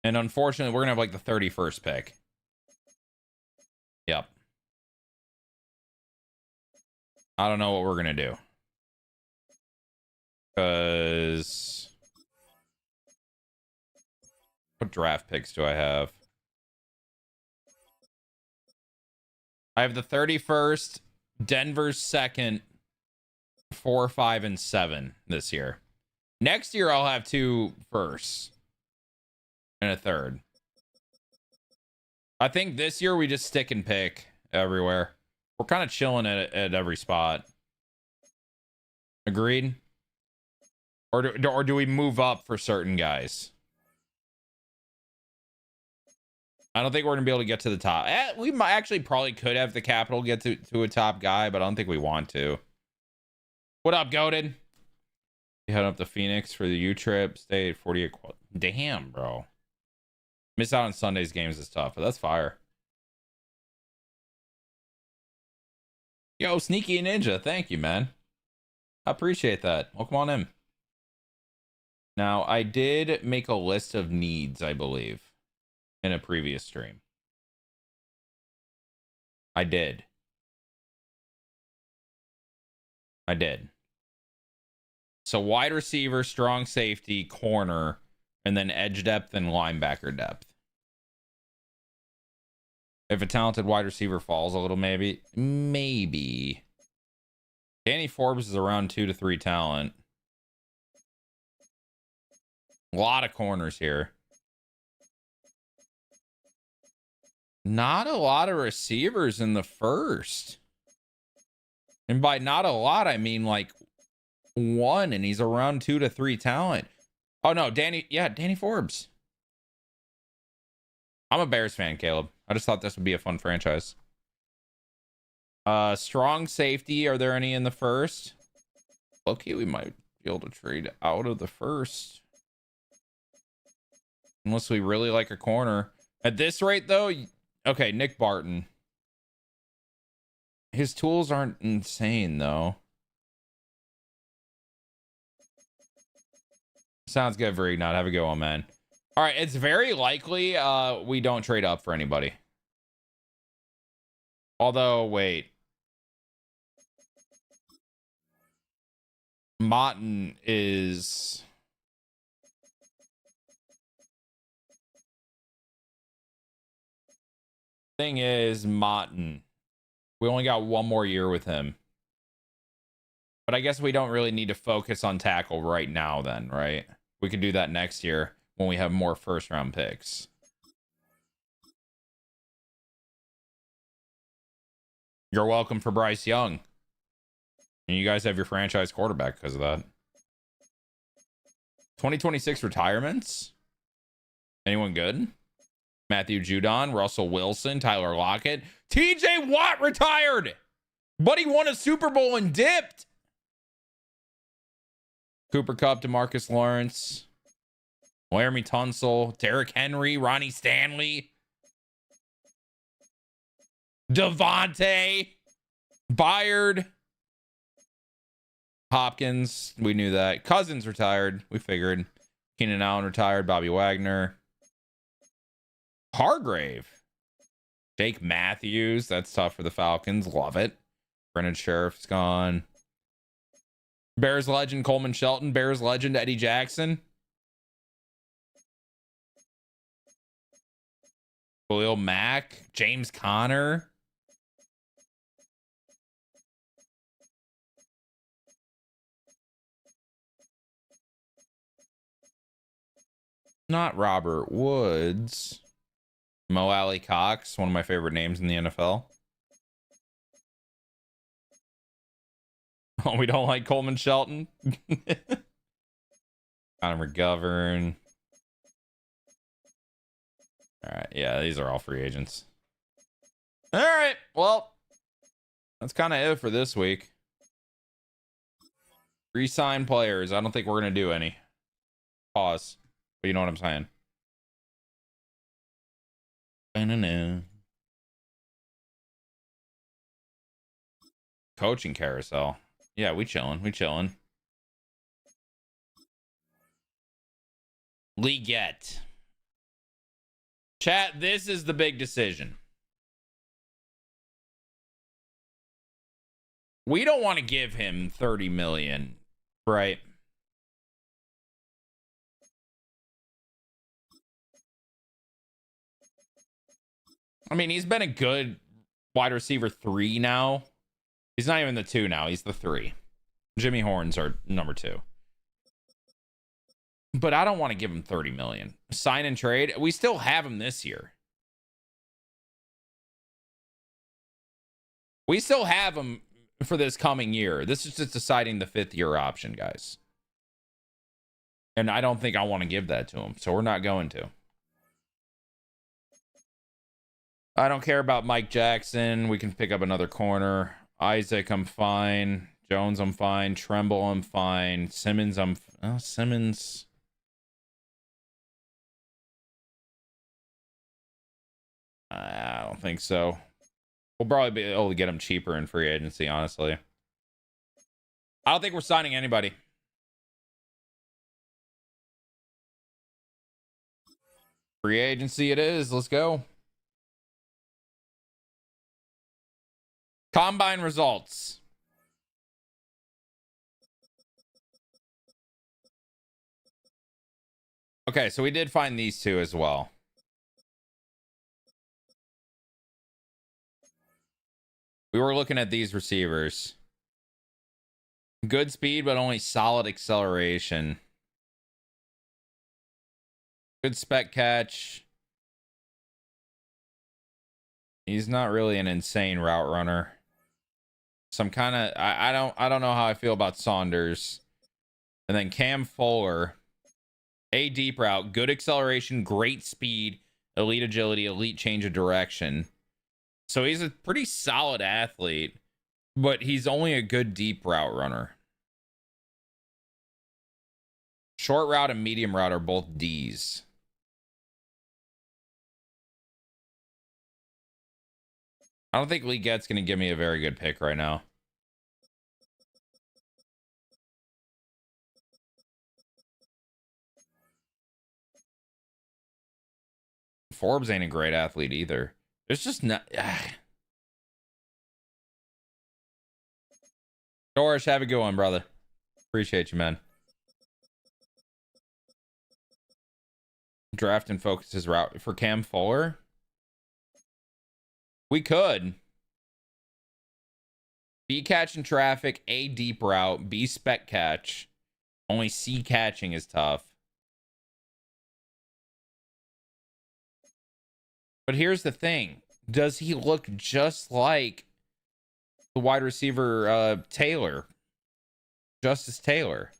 And unfortunately, we're going to have like the 31st pick. Yep. I don't know what we're going to do. Because what draft picks do I have? I have the 31st, Denver's 2nd, 4, 5, and 7 this year. Next year, I'll have 2 firsts and a 3rd. I think this year we just stick and pick everywhere. We're kind of chilling at every spot. Agreed? Or do we move up for certain guys? I don't think we're going to be able to get to the top. We might actually probably could have the capital get to a top guy, but I don't think we want to. What up, Goated? You head up to Phoenix for the U trip. Stay at 48. Damn, bro. Miss out on Sunday's games is tough, but that's fire. Yo, Sneaky Ninja. Thank you, man. I appreciate that. Welcome on in. Now, I did make a list of needs, I believe, in a previous stream. I did. So wide receiver, strong safety, corner, and then edge depth and linebacker depth. If a talented wide receiver falls a little, maybe. Danny Forbes is around 2 to 3 talent. A lot of corners here. Not a lot of receivers in the first. And by not a lot, I mean like 1, and he's around 2 to 3 talent. Oh no, Danny Forbes. I'm a Bears fan, Caleb. I just thought this would be a fun franchise. Strong safety. Are there any in the first? Okay, we might be able to trade out of the first. Unless we really like a corner. At this rate, though, okay, Nick Barton. His tools aren't insane, though. Sounds good, Verignot. Have a good one, man. All right, it's very likely we don't trade up for anybody. Although, wait. MADDEN is... Thing is, MADDEN. We only got 1 more year with him. But I guess we don't really need to focus on tackle right now then, right? We could do that next year when we have more first-round picks. You're welcome for Bryce Young. And you guys have your franchise quarterback because of that. 2026 retirements? Anyone good? Matthew Judon, Russell Wilson, Tyler Lockett. TJ Watt retired! But he won a Super Bowl and dipped! Cooper Kupp, DeMarcus Lawrence, Laramie Tunsil, Derrick Henry, Ronnie Stanley, Devontae, Byard, Hopkins, we knew that. Cousins retired. We figured. Keenan Allen retired. Bobby Wagner. Hargrave. Jake Matthews. That's tough for the Falcons. Love it. Brennan Sheriff's gone. Bears legend Coleman Shelton. Bears legend Eddie Jackson. Khalil Mack. James Conner. Not Robert Woods. Mo Alley Cox, one of my favorite names in the NFL. Oh, we don't like Coleman Shelton. Connor McGovern. All right, yeah, these are all free agents. All right, well, that's kind of it for this week. Re-sign players. I don't think we're gonna do any. Pause. But you know what I'm saying. Coaching carousel. Yeah, we chilling. We chilling. Leaguette. Chat, this is the big decision. We don't want to give him 30 million, right? I mean, he's been a good wide receiver 3 now. He's not even the 2 now. He's the 3. Jimmy Horns are number 2. But I don't want to give him 30 million. Sign and trade. We still have him this year. We still have him for this coming year. This is just deciding the 5th year option, guys. And I don't think I want to give that to him. So we're not going to. I don't care about Mike Jackson. We can pick up another corner. Isaac, I'm fine. Jones, I'm fine. Tremble, I'm fine. Simmons, Simmons. I don't think so. We'll probably be able to get him cheaper in free agency, honestly. I don't think we're signing anybody. Free agency it is. Let's go. Combine results. Okay, so we did find these 2 as well. We were looking at these receivers. Good speed, but only solid acceleration. Good spec catch. He's not really an insane route runner. Some kind of I don't know how I feel about Saunders. And then Cam Fuller. A deep route, good acceleration, great speed, elite agility, elite change of direction. So he's a pretty solid athlete, but he's only a good deep route runner. Short route and medium route are both D's. I don't think Leaguette's going to give me a very good pick right now. Forbes ain't a great athlete either. There's just not... Dorish, have a good one, brother. Appreciate you, man. Draft and focus his route for Cam Fuller. We could. B catch in traffic, A deep route, B spec catch. Only C catching is tough. But here's the thing. Does he look just like the wide receiver Taylor? Justice Taylor.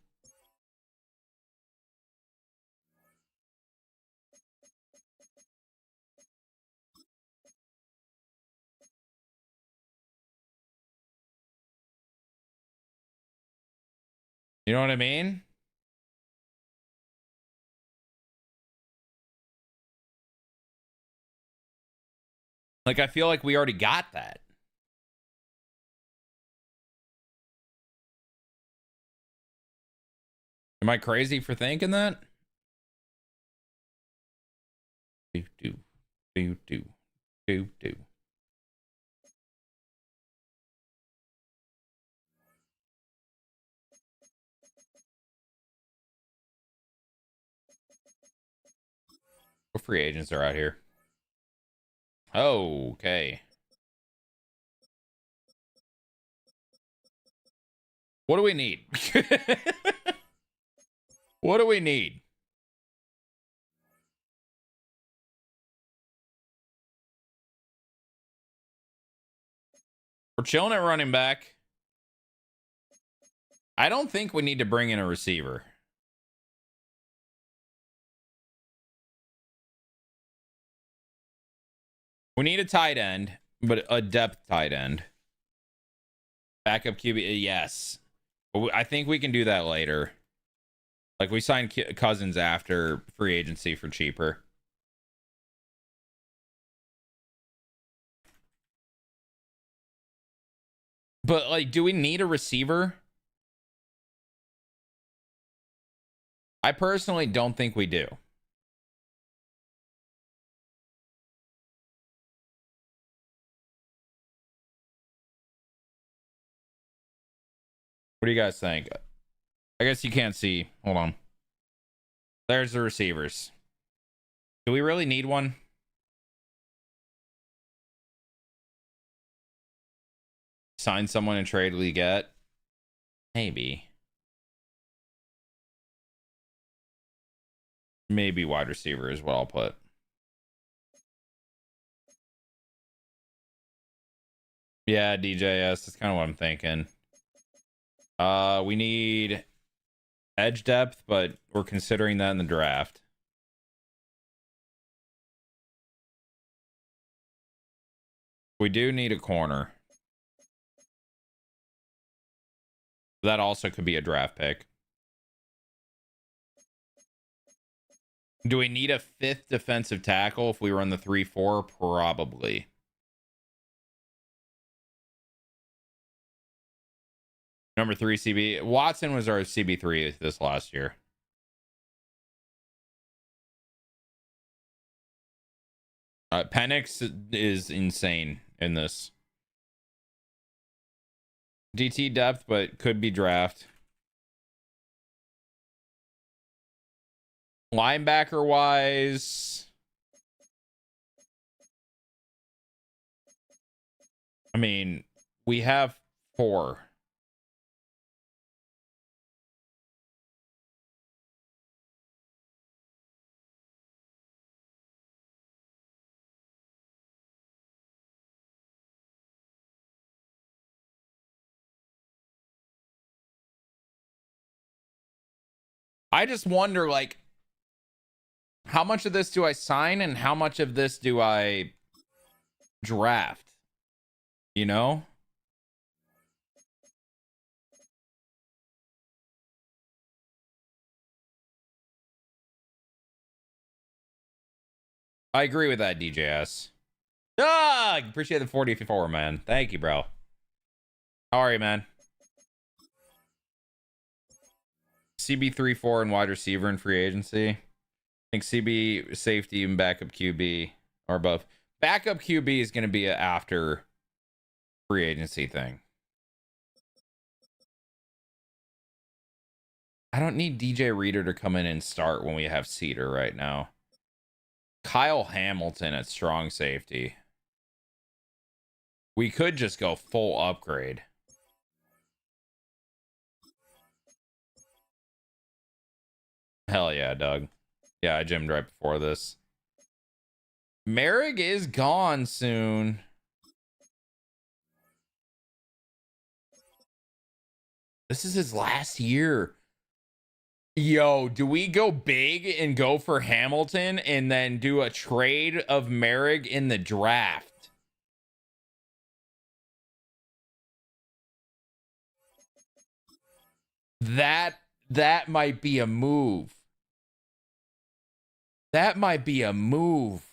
You know what I mean? Like, I feel like we already got that. Am I crazy for thinking that? Do, do, do, do, do, do. What free agents are out here? Oh, okay. What do we need? What do we need? We're chilling at running back. I don't think we need to bring in a receiver. We need a tight end, but a depth tight end. Backup QB, yes. But I think we can do that later. Like, we signed Cousins after free agency for cheaper. But, like, do we need a receiver? I personally don't think we do. What do you guys think? I guess you can't see. Hold on. There's the receivers. Do we really need one? Sign someone and trade we get? Maybe. Maybe wide receiver is what I'll put. Yeah, DJS. That's kind of what I'm thinking. We need edge depth, but we're considering that in the draft. We do need a corner. That also could be a draft pick. Do we need a fifth defensive tackle if we run the 3-4? Probably. Number 3 CB. Watson was our CB3 this last year. Penix is insane in this. DT depth, but could be draft. Linebacker wise, I mean, we have 4. I just wonder, like, how much of this do I sign and how much of this do I draft? You know? I agree with that, DJS. Ah, appreciate the 44, man. Thank you, bro. How are you, man? CB3-4 and wide receiver in free agency. I think CB safety and backup QB are above. Backup QB is going to be an after free agency thing. I don't need DJ Reader to come in and start when we have Cedar right now. Kyle Hamilton at strong safety. We could just go full upgrade. Hell yeah, Doug. Yeah, I gymmed right before this. Merrick is gone soon. This is his last year. Yo, do we go big and go for Hamilton and then do a trade of Merrick in the draft? That might be a move. That might be a move.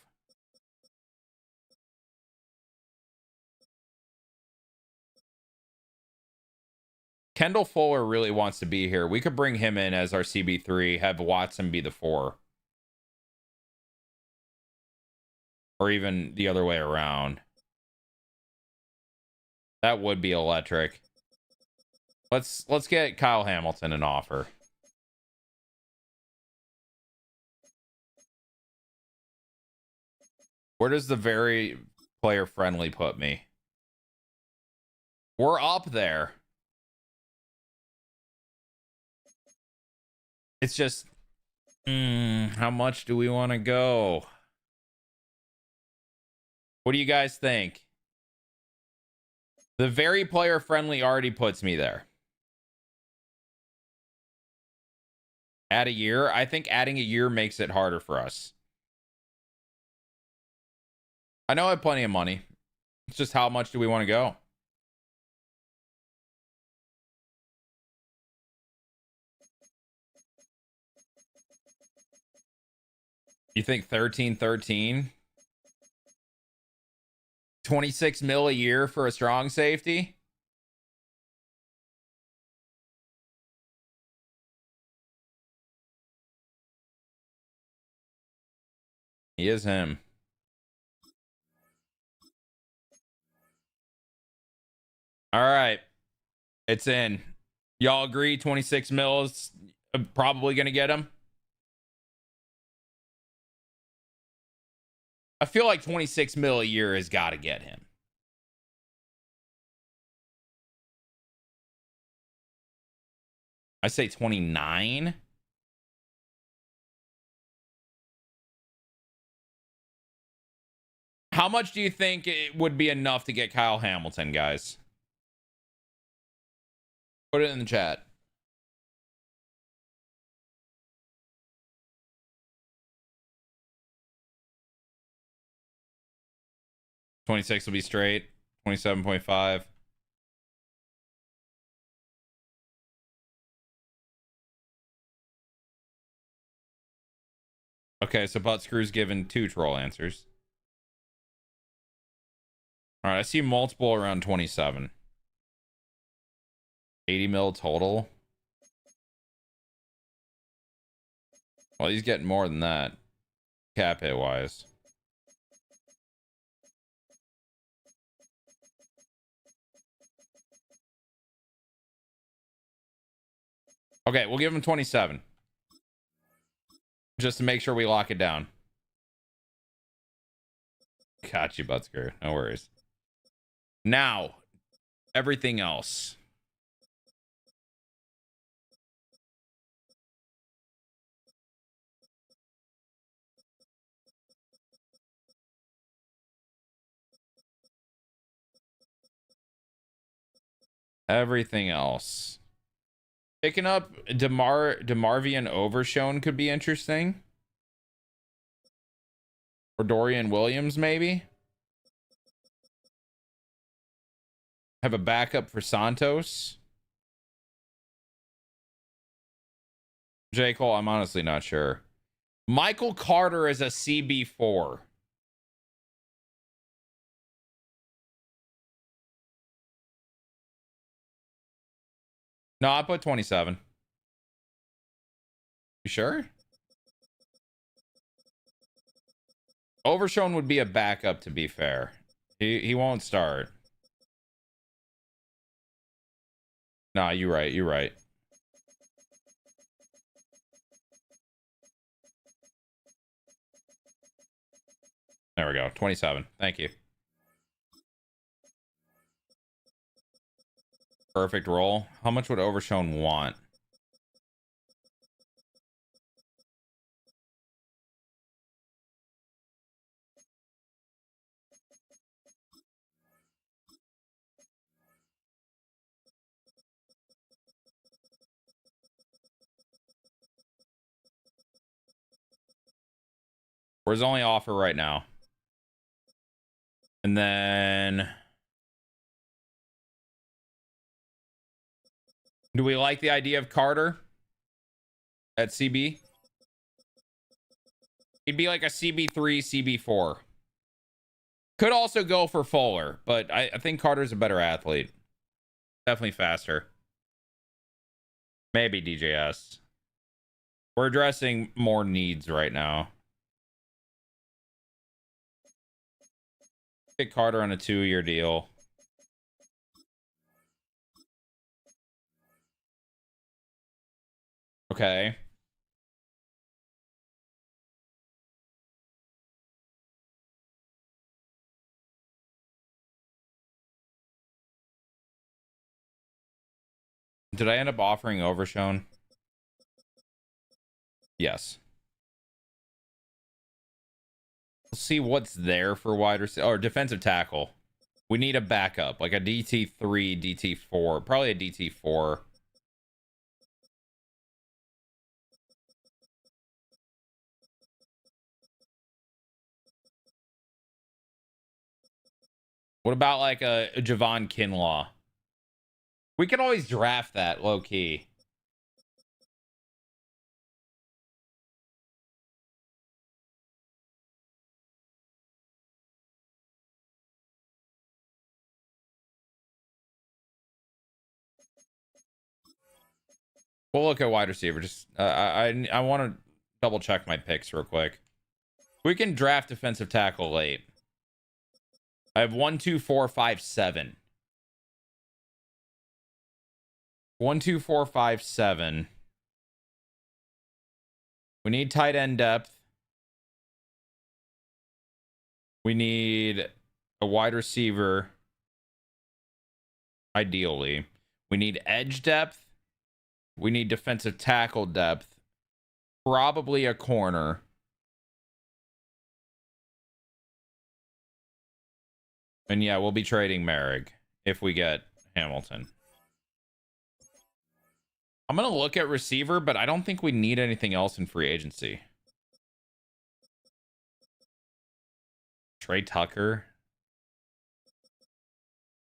Kendall Fuller really wants to be here. We could bring him in as our CB3, have Watson be the 4. Or even the other way around. That would be electric. Let's get Kyle Hamilton an offer. Where does the very player friendly put me? We're up there. It's just, how much do we want to go? What do you guys think? The very player friendly already puts me there. Add a year. I think adding a year makes it harder for us. I know I have plenty of money. It's just how much do we want to go? You think 13-13? 26 mil a year for a strong safety? He is him. All right. It's in. Y'all agree 26 mil is probably going to get him? I feel like 26 mil a year has got to get him. I say 29. How much do you think it would be enough to get Kyle Hamilton, guys? Put it in the chat. $26 will be straight. 27.5. Okay, so Butt Screw's given 2 troll answers. All right, I see multiple around 27. 80 mil total. Well, he's getting more than that, cap hit wise. Okay, we'll give him 27. Just to make sure we lock it down. Got you, Butsker. No worries. Now, everything else. Everything else. Picking up DeMarvian Overshown could be interesting. Or Dorian Williams, maybe. Have a backup for Santos. J. Cole, I'm honestly not sure. Michael Carter is a CB4. No, I put 27. You sure? Overshown would be a backup, to be fair. He won't start. Nah, you're right. You're right. There we go. 27. Thank you. Perfect roll. How much would Overshown want? Where's the only offer right now? And then... do we like the idea of Carter at CB? He'd be like a CB3, CB4. Could also go for Fuller, but I think Carter's a better athlete. Definitely faster. Maybe DJS. We're addressing more needs right now. Get Carter on a 2-year deal. Okay. Did I end up offering Overshown? Yes. Let's see what's there for wide receiver or defensive tackle. We need a backup, like a DT3, DT4, probably a DT4. What about like a Javon Kinlaw? We could always draft that low key. We'll look at wide receiver. Just I want to double check my picks real quick. We can draft defensive tackle late. I have 1, 2, 4, 5, 7. 1, 2, 4, 5, 7. We need tight end depth. We need a wide receiver. Ideally, we need edge depth. We need defensive tackle depth. Probably a corner. And yeah, we'll be trading Merrick if we get Hamilton. I'm going to look at receiver, but I don't think we need anything else in free agency. Trey Tucker.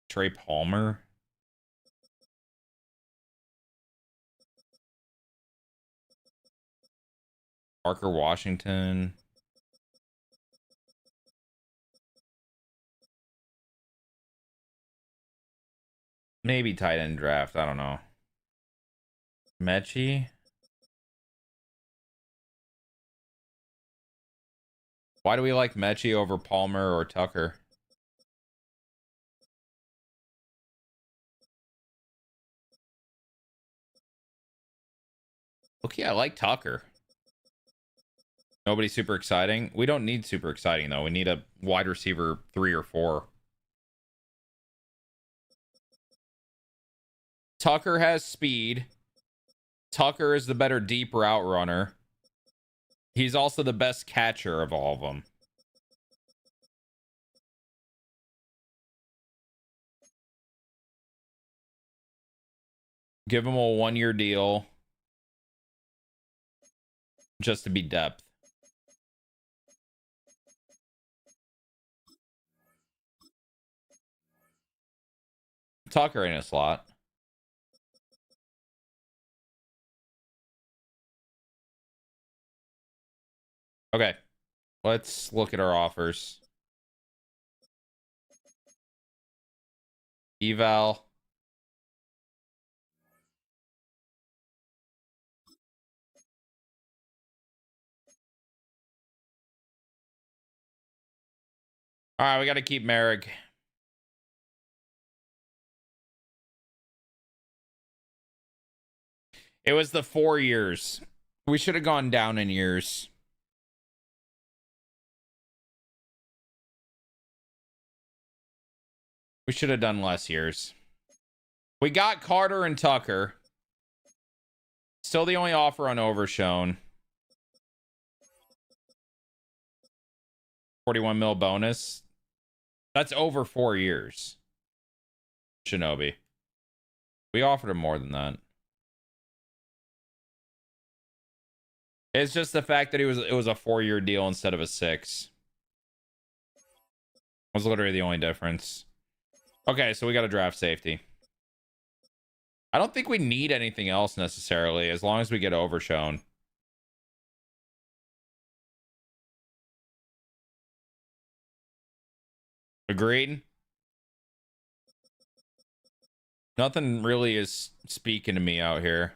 Trey Palmer. Parker Washington. Maybe tight end draft. I don't know. Mechie. Why do we like Mechie over Palmer or Tucker? Okay, I like Tucker. Nobody super exciting. We don't need super exciting, though. We need a wide receiver 3 or 4. Tucker has speed. Tucker is the better deep route runner. He's also the best catcher of all of them. Give him a 1-year deal. Just to be depth. Tucker in a slot. Okay. Let's look at our offers. Eval. All right, we got to keep Merrick. It was the 4 years. We should have gone down in years. We should have done less years. We got Carter and Tucker. Still the only offer on Overshown. 41 mil bonus. That's over 4 years. Shinobi. We offered him more than that. It's just the fact that it was a 4-year deal instead of a 6. Was literally the only difference. Okay, so we got a draft safety. I don't think we need anything else necessarily, as long as we get Overshown. Agreed? Nothing really is speaking to me out here.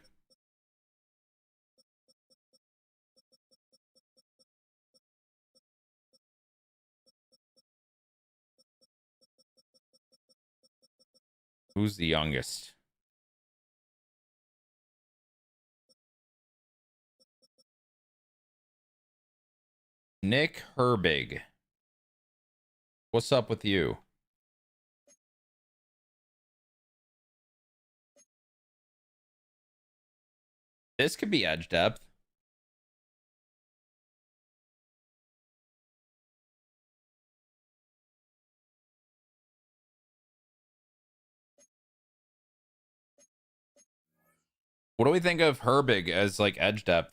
Who's the youngest? Nick Herbig. What's up with you? This could be edge depth. What do we think of Herbig as like edge depth?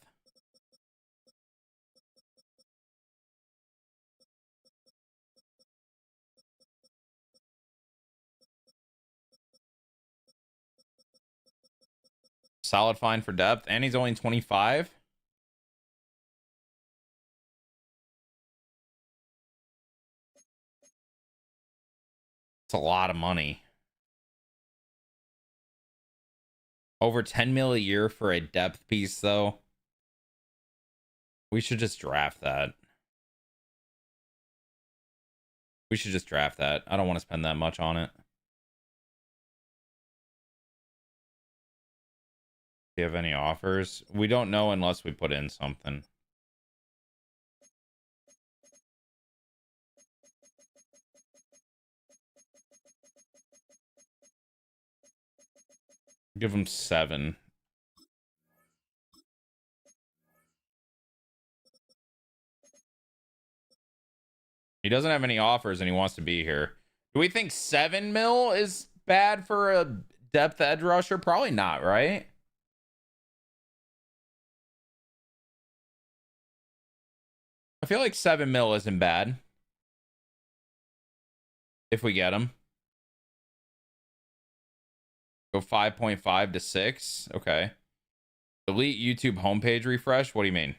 Solid find for depth, and he's only 25. It's a lot of money. Over 10 mil a year for a depth piece, though. We should just draft that. We should just draft that. I don't want to spend that much on it. Do you have any offers? We don't know unless we put in something. Give him 7. He doesn't have any offers and he wants to be here. Do we think 7 mil is bad for a depth edge rusher? Probably not, right? I feel like 7 mil isn't bad. If we get him. Go 5.5 to 6. Okay. Delete YouTube homepage refresh. What do you mean?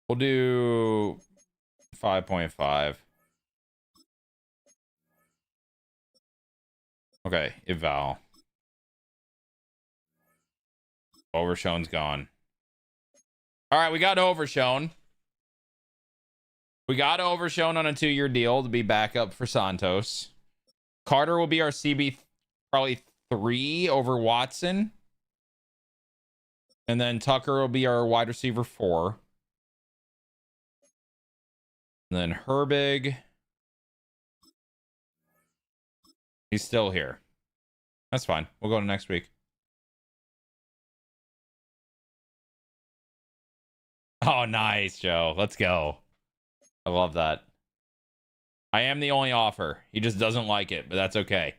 We'll do 5.5. Okay, eval. Overshown's gone. All right, we got Overshown. We got Overshown on a 2-year deal to be backup for Santos. Carter will be our CB probably 3 over Watson. And then Tucker will be our wide receiver 4. And then Herbig. He's still here. That's fine. We'll go to next week. Oh, nice, Joe. Let's go. I love that. I am the only offer. He just doesn't like it, but that's okay.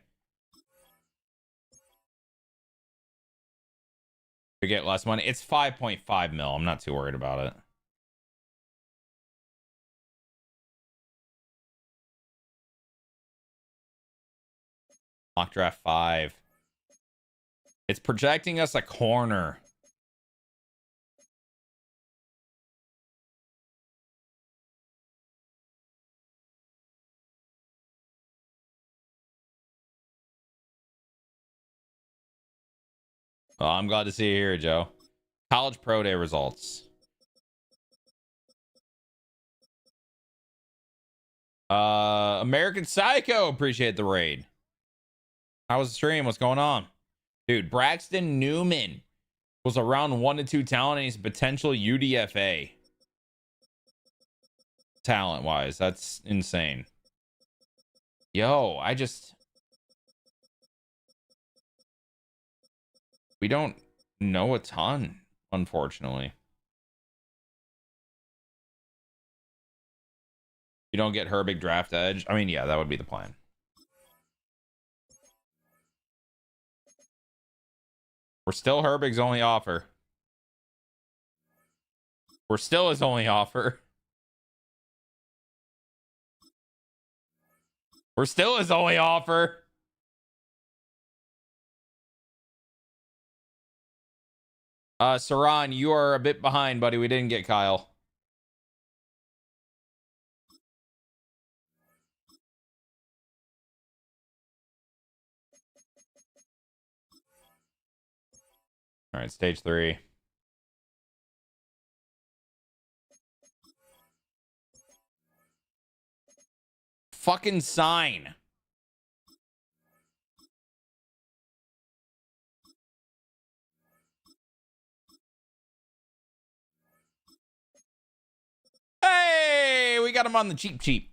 We get less money. It's 5.5 mil. I'm not too worried about it. Mock draft 5. It's projecting us a corner. Oh, I'm glad to see you here, Joe. College Pro Day results. American Psycho, appreciate the raid. How was the stream? What's going on? Dude, Braxton Newman was a round 1 to 2 talent, and he's a potential UDFA. Talent-wise, that's insane. Yo, we don't know a ton, unfortunately. You don't get Herbig draft edge. I mean, yeah, that would be the plan. We're still Herbig's only offer. We're still his only offer. We're still his only offer. Saran, you are a bit behind, buddy. We didn't get Kyle. All right, stage 3. Fucking sign. Hey, we got him on the cheap.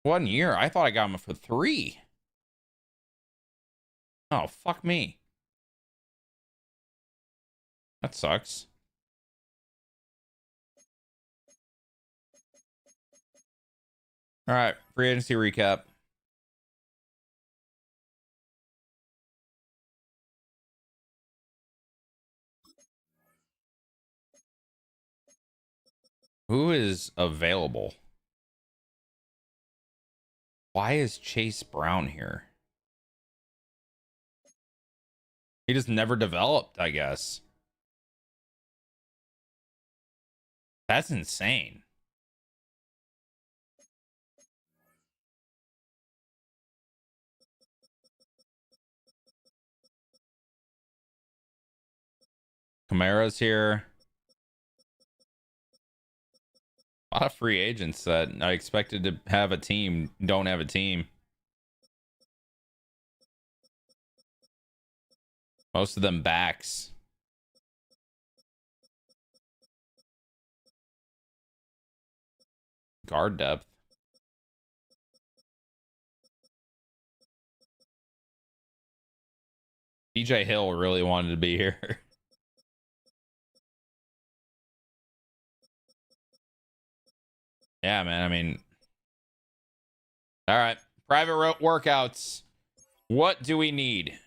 1 year. I thought I got him for 3. Oh, fuck me. That sucks. All right, free agency recap. Who is available? Why is Chase Brown here? He just never developed, I guess. That's insane. Kamara's here. A lot of free agents that I expected to have a team don't have a team. Most of them backs. Guard depth. DJ Hill really wanted to be here. Yeah, man. I mean, all right. Private workouts. What do we need?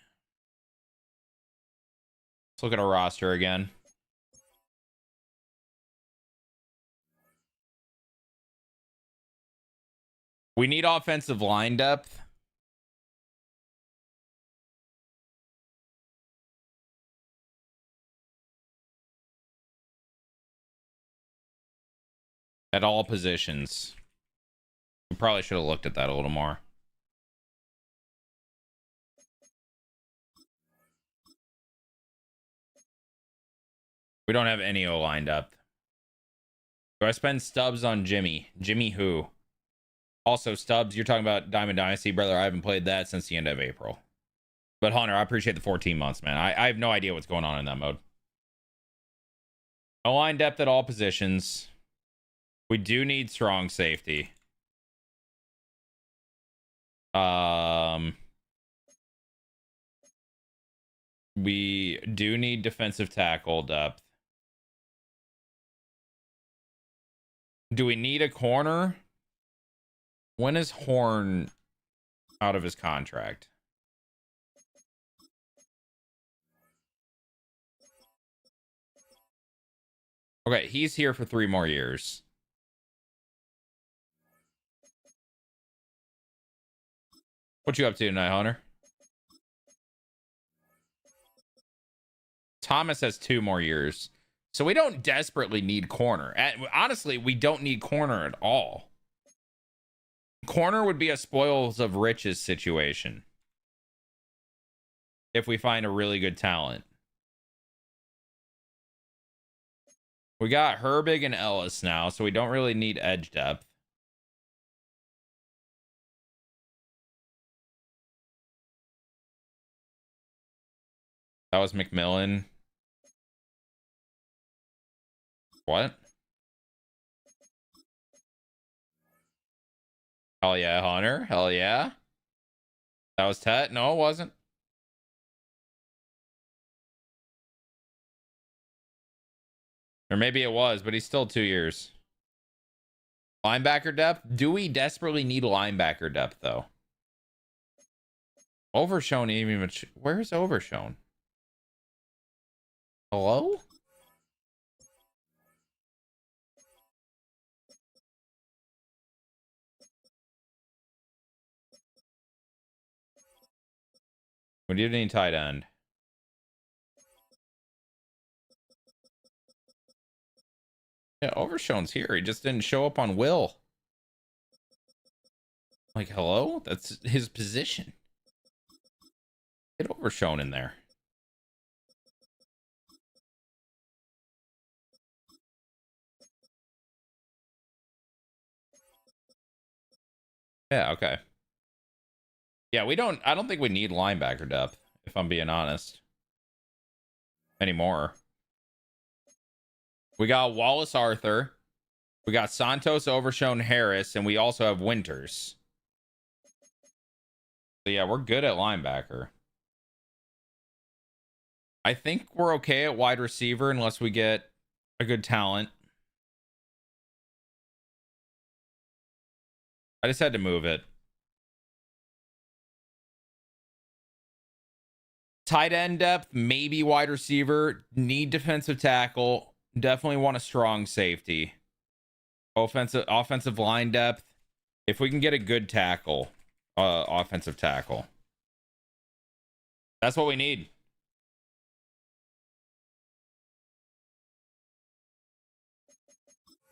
Let's look at our roster again. We need offensive line depth. At all positions. We probably should have looked at that a little more. We don't have any O-line depth. Do I spend Stubbs on Jimmy? Jimmy who? Also, Stubbs, you're talking about Diamond Dynasty, brother. I haven't played that since the end of April. But Hunter, I appreciate the 14 months, man. I have no idea what's going on in that mode. O-line depth at all positions. We do need strong safety. We do need defensive tackle depth. Do we need a corner? When is Horn out of his contract? Okay, he's here for 3 more years. What you up to tonight, Hunter? Thomas has 2 more years. So we don't desperately need corner. Honestly, we don't need corner at all. Corner would be a spoils of riches situation. If we find a really good talent. We got Herbig and Ellis now, so we don't really need edge depth. That was McMillan. What? Hell yeah, Hunter. Hell yeah. That was Tet? No, it wasn't. Or maybe it was, but he's still 2 years. Linebacker depth? Do we desperately need linebacker depth, though? Overshown even... Where's Overshown? Hello? We do need tight end. Yeah, Overshown's here. He just didn't show up on Will. Like, hello? That's his position. Get Overshown in there. Yeah, okay. Yeah, I don't think we need linebacker depth, if I'm being honest, anymore. We got Wallace Arthur. We got Santos, Overshone, Harris, and we also have Winters. So yeah, we're good at linebacker. I think we're okay at wide receiver unless we get a good talent. I just had to move it. Tight end depth, maybe wide receiver. Need defensive tackle. Definitely want a strong safety. Offensive line depth. If we can get a good tackle, offensive tackle. That's what we need.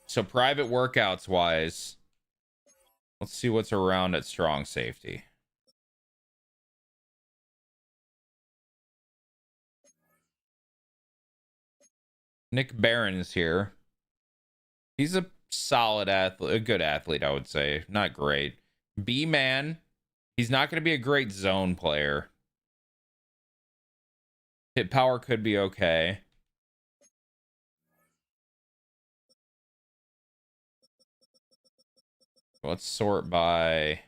So private workouts wise, let's see what's around at strong safety. Nick Barron's here. He's a solid athlete, a good athlete, I would say. Not great. B-man. He's not going to be a great zone player. Hit power could be okay. Let's sort by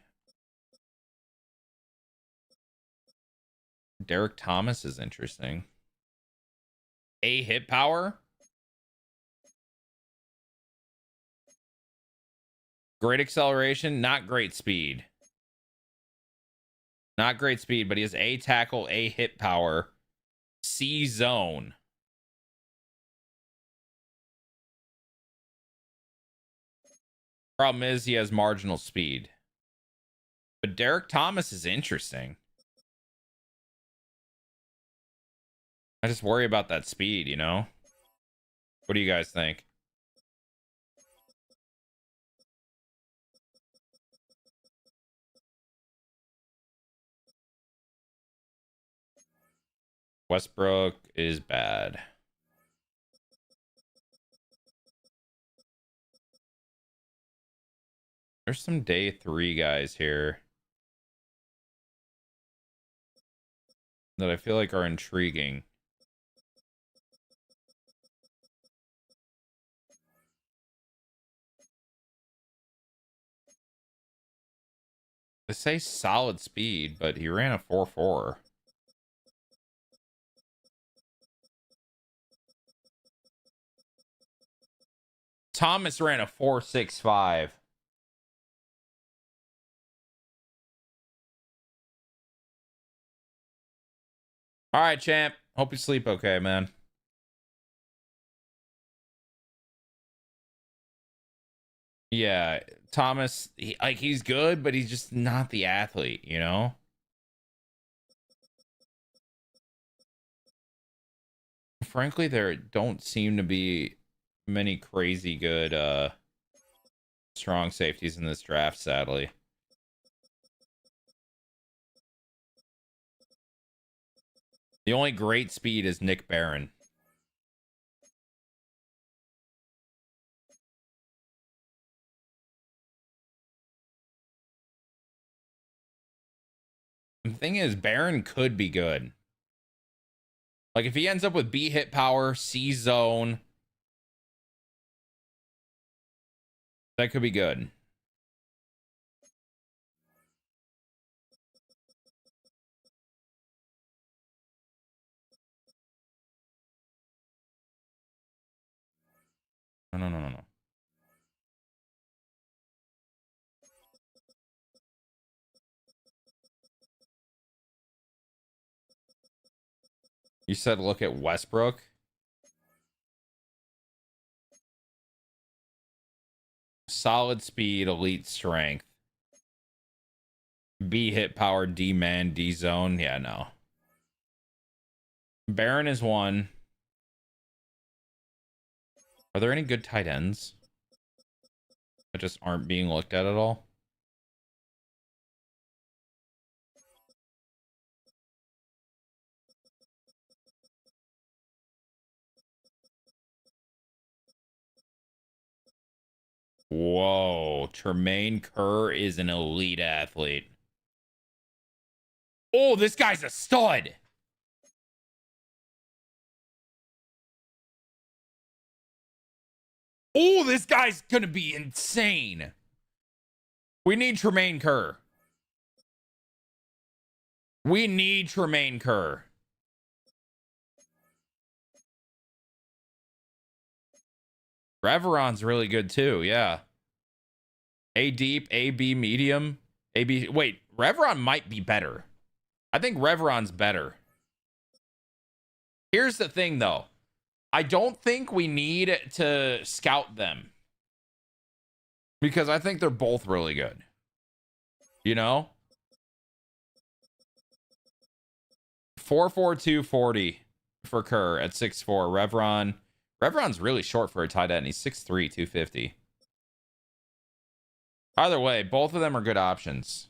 Derek Thomas is interesting. A hit power. Great acceleration, not great speed. Not great speed, but he has A tackle, A hit power, C zone. Problem is he has marginal speed. But Derek Thomas is interesting. I just worry about that speed, you know? What do you guys think? Westbrook is bad. There's some day 3 guys here that I feel like are intriguing. They say solid speed, but he ran a 4.4. Thomas ran a 4.65. All right, champ. Hope you sleep okay, man. Yeah, Thomas, he's good, but he's just not the athlete, you know? Frankly, there don't seem to be many crazy good strong safeties in this draft, sadly. The only great speed is Nick Barron. The thing is, Barron could be good. Like, if he ends up with B hit power, C zone, that could be good. No. You said look at Westbrook. Solid speed, elite strength. B hit power, D man, D zone. Yeah, no. Barron is one. Are there any good tight ends that just aren't being looked at all? Whoa, Tremaine Kerr is an elite athlete. Oh, this guy's a stud. Oh, this guy's gonna be insane. We need Tremaine Kerr. We need Tremaine Kerr. Reveron's really good too, yeah. A deep, A B medium, A B. Wait, Reveron might be better. I think Reveron's better. Here's the thing though. I don't think we need to scout them. Because I think they're both really good. You know? 4.4240 for Kerr at 6'4". Reveron's really short for a tight end. He's 6'3", 250. Either way, both of them are good options.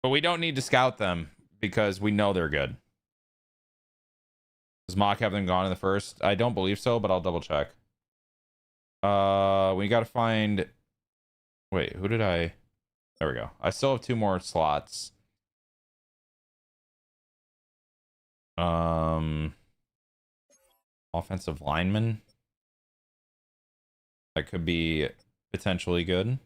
But we don't need to scout them because we know they're good. Does Mock have them gone in the first? I don't believe so, but I'll double check. We got to find... Wait, who did I... There we go. I still have 2 more slots. Offensive lineman. That could be potentially good.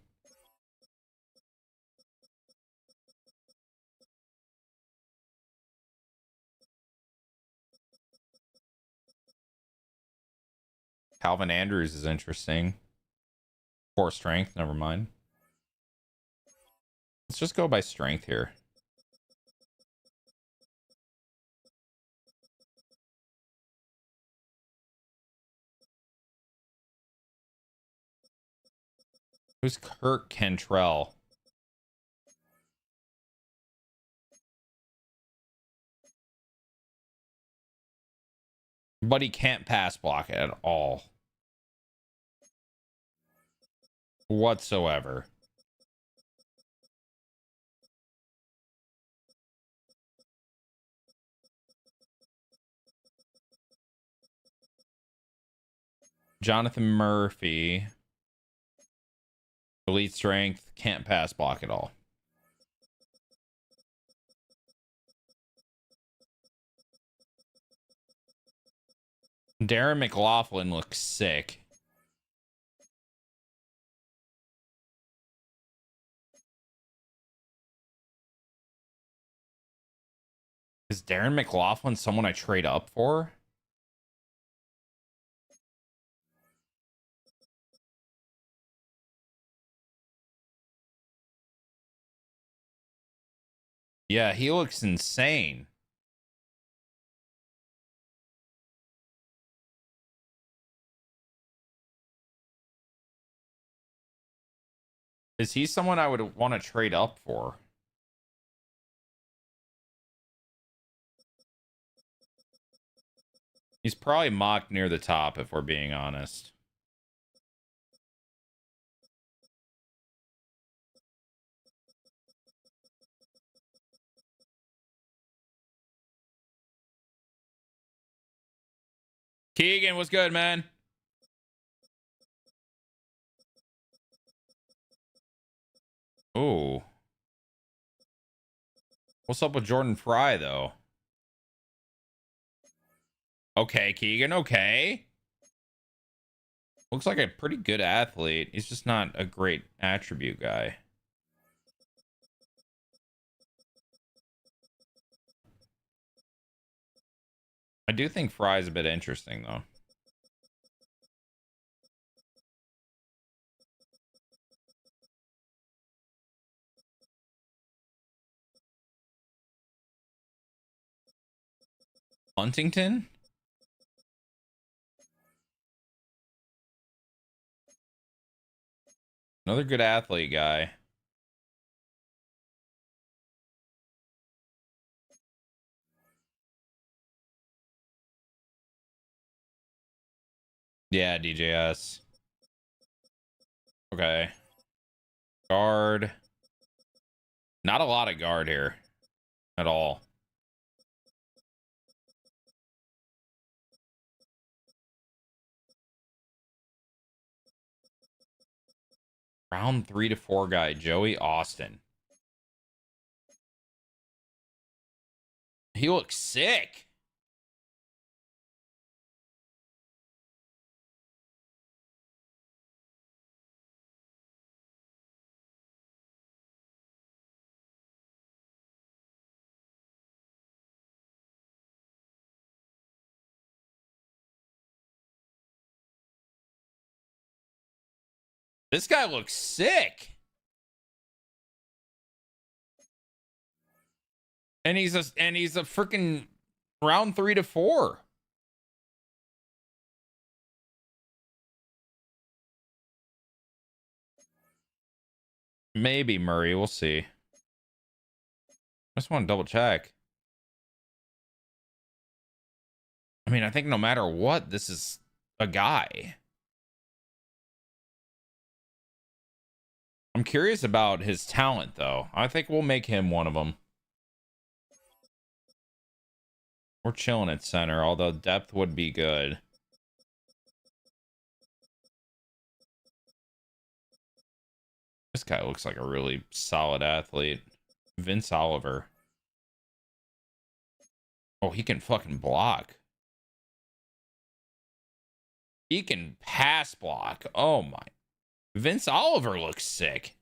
Calvin Andrews is interesting. 4 strength, never mind. Let's just go by strength here. Who's Kirk Cantrell? But he can't pass block it at all. Whatsoever. Jonathan Murphy. Elite strength, can't pass block at all. Darren McLaughlin looks sick. Is Darren McLaughlin someone I trade up for? Yeah, he looks insane. Is he someone I would want to trade up for? He's probably mocked near the top, if we're being honest. Keegan, what's good, man? Oh. What's up with Jordan Fry, though? Okay, Keegan, okay. Looks like a pretty good athlete. He's just not a great attribute guy. I do think Fry's a bit interesting, though. Huntington? Another good athlete guy. Yeah, DJS. Okay. Guard. Not a lot of guard here at all. Round 3 to 4 guy, Joey Austin. He looks sick. This guy looks sick. And he's a freaking round 3 to 4. Maybe Murray. We'll see. I just want to double check. I mean, I think no matter what, this is a guy. I'm curious about his talent, though. I think we'll make him one of them. We're chilling at center, although depth would be good. This guy looks like a really solid athlete. Vince Oliver. Oh, he can fucking block. He can pass block. Oh my. Vince Oliver looks sick.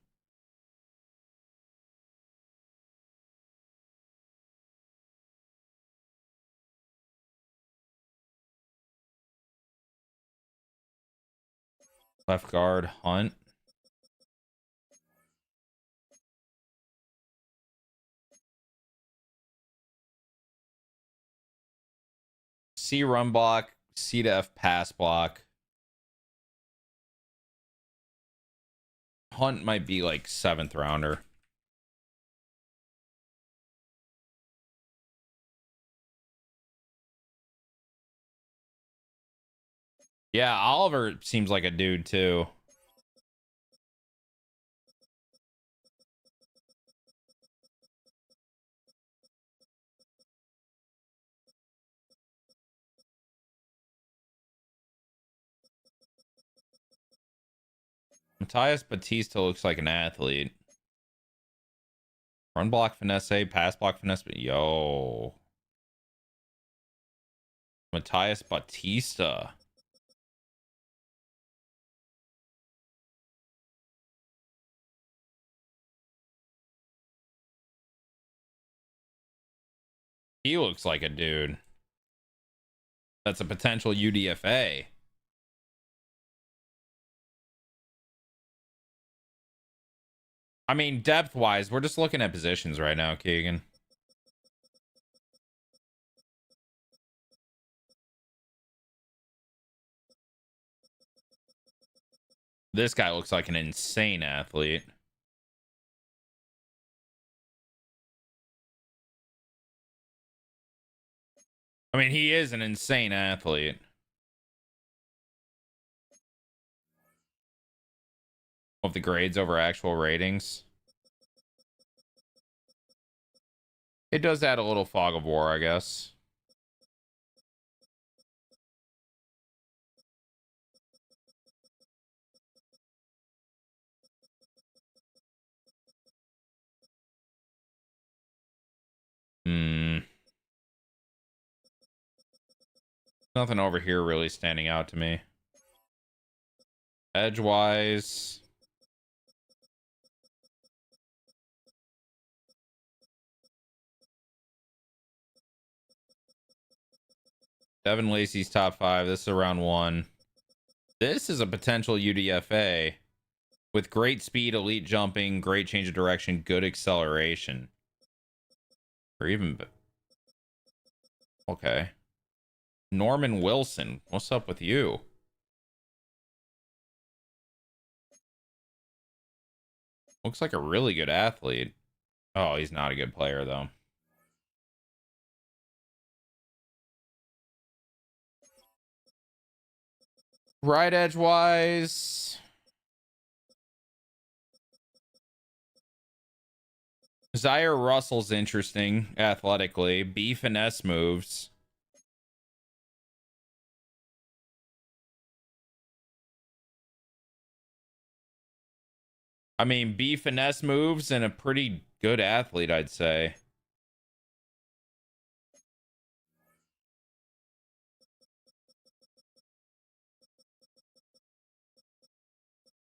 Left guard, Hunt. C run block, C to F pass block. Hunt might be like 7th rounder. Yeah, Oliver seems like a dude too. Matthias Batista looks like an athlete. Run block finesse, pass block finesse. Yo. Matthias Batista. He looks like a dude. That's a potential UDFA. I mean, depth-wise, we're just looking at positions right now, Keegan. This guy looks like an insane athlete. I mean, he is an insane athlete. Of the grades over actual ratings. It does add a little fog of war, I guess. Nothing over here really standing out to me. Edgewise. Devin Lacey's top 5. This is around 1. This is a potential UDFA with great speed, elite jumping, great change of direction, good acceleration. Or even... Okay. Norman Wilson. What's up with you? Looks like a really good athlete. Oh, he's not a good player, though. Right edge wise. Zaire Russell's interesting athletically. B finesse moves. I mean, B finesse moves and a pretty good athlete, I'd say.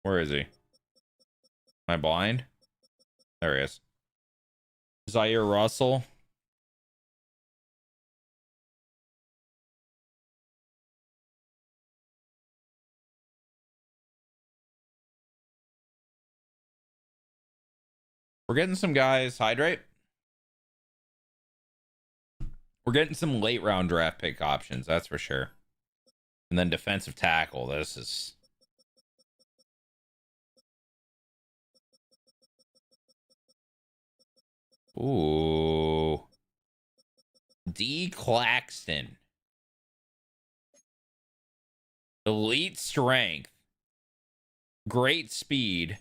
Where is he? Am I blind? There he is. Zaire Russell. We're getting some guys. Hydrate. We're getting some late round draft pick options, that's for sure. And then defensive tackle. This is... Ooh. D. Claxton. Elite strength. Great speed.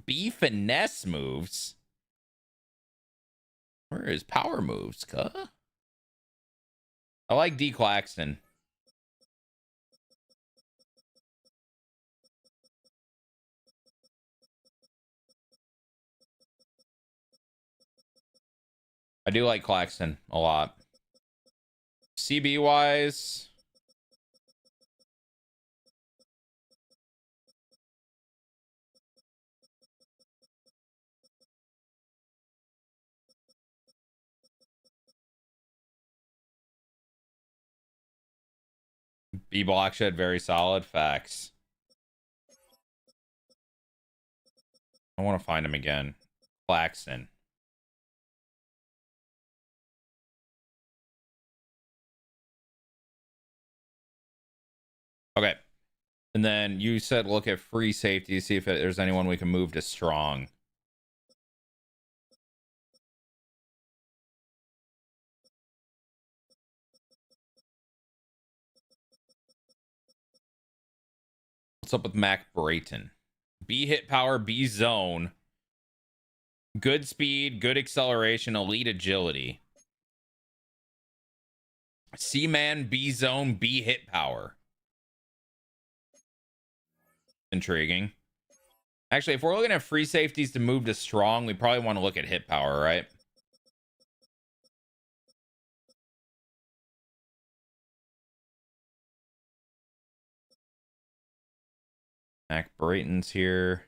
B finesse moves. Where is power moves, cuh? I like D. Claxton. I do like Claxton a lot. CB wise, B block shed, very solid. Facts. I want to find him again. Claxton. Okay. And then you said look at free safety, see if there's anyone we can move to strong. What's up with Mac Brayton? B hit power, B zone. Good speed, good acceleration, elite agility. C man, B zone, B hit power. Intriguing. Actually, if we're looking at free safeties to move to strong, we probably want to look at hit power, right? Mac Brayton's here.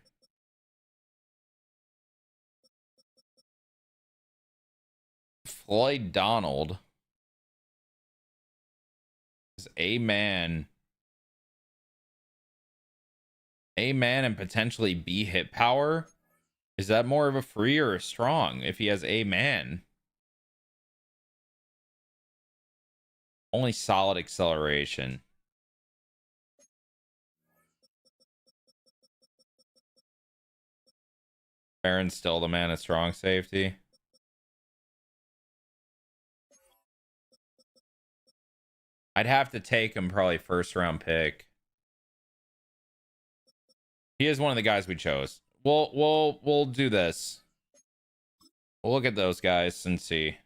Floyd Donald is a man. A man and potentially B hit power. Is that more of a free or a strong if he has a man? Only solid acceleration. Barron's still the man at strong safety. I'd have to take him probably first round pick. He is one of the guys we chose. We'll do this. We'll look at those guys and see.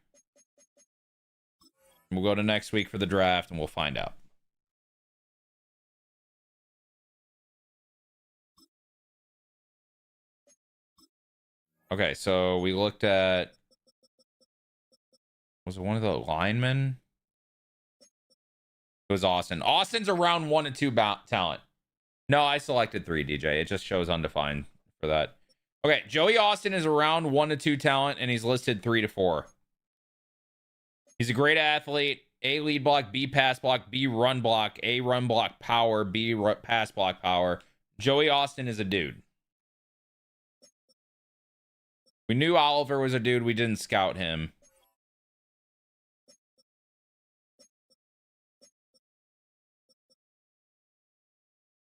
We'll go to next week for the draft and we'll find out. Okay, so we looked at... Was it one of the linemen? It was Austin. Austin's a round 1 and 2 talent. No, I selected 3, DJ. It just shows undefined for that. Okay, Joey Austin is a round 1 to 2 talent, and he's listed 3 to 4. He's a great athlete. A lead block, B pass block, B run block, A run block power, B pass block power. Joey Austin is a dude. We knew Oliver was a dude. We didn't scout him.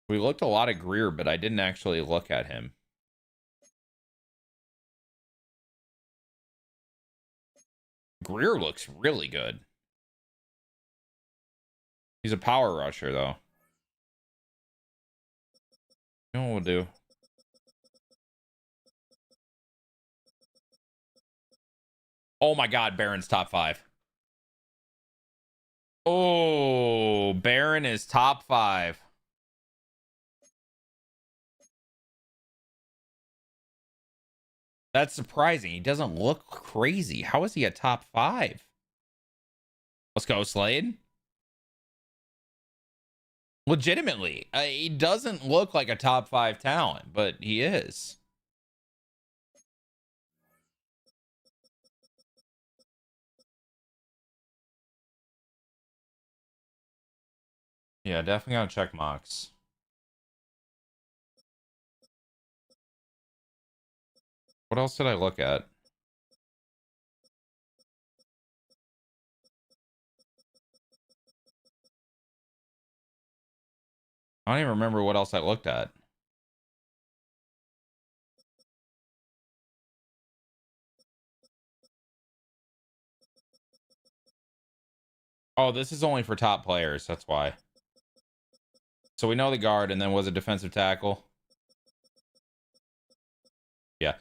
We looked a lot at Greer, but I didn't actually look at him. Greer looks really good. He's a power rusher, though. You know what we'll do? Oh my God, Barron's top 5. Oh, Barron is top 5. That's surprising. He doesn't look crazy. How is he a top 5? Let's go, Slade. Legitimately, he doesn't look like a top 5 talent, but he is. Yeah, definitely gotta check mocks. What else did I look at? I don't even remember what else I looked at. Oh, this is only for top players. That's why. So we know the guard, and then was a defensive tackle. Yeah.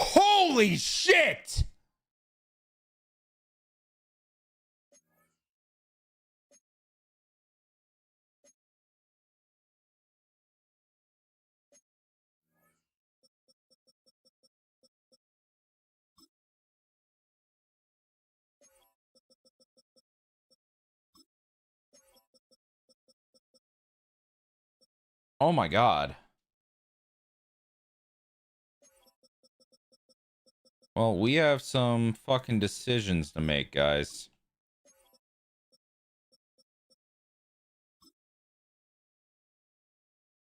Holy shit! Oh my god. Well, we have some fucking decisions to make, guys.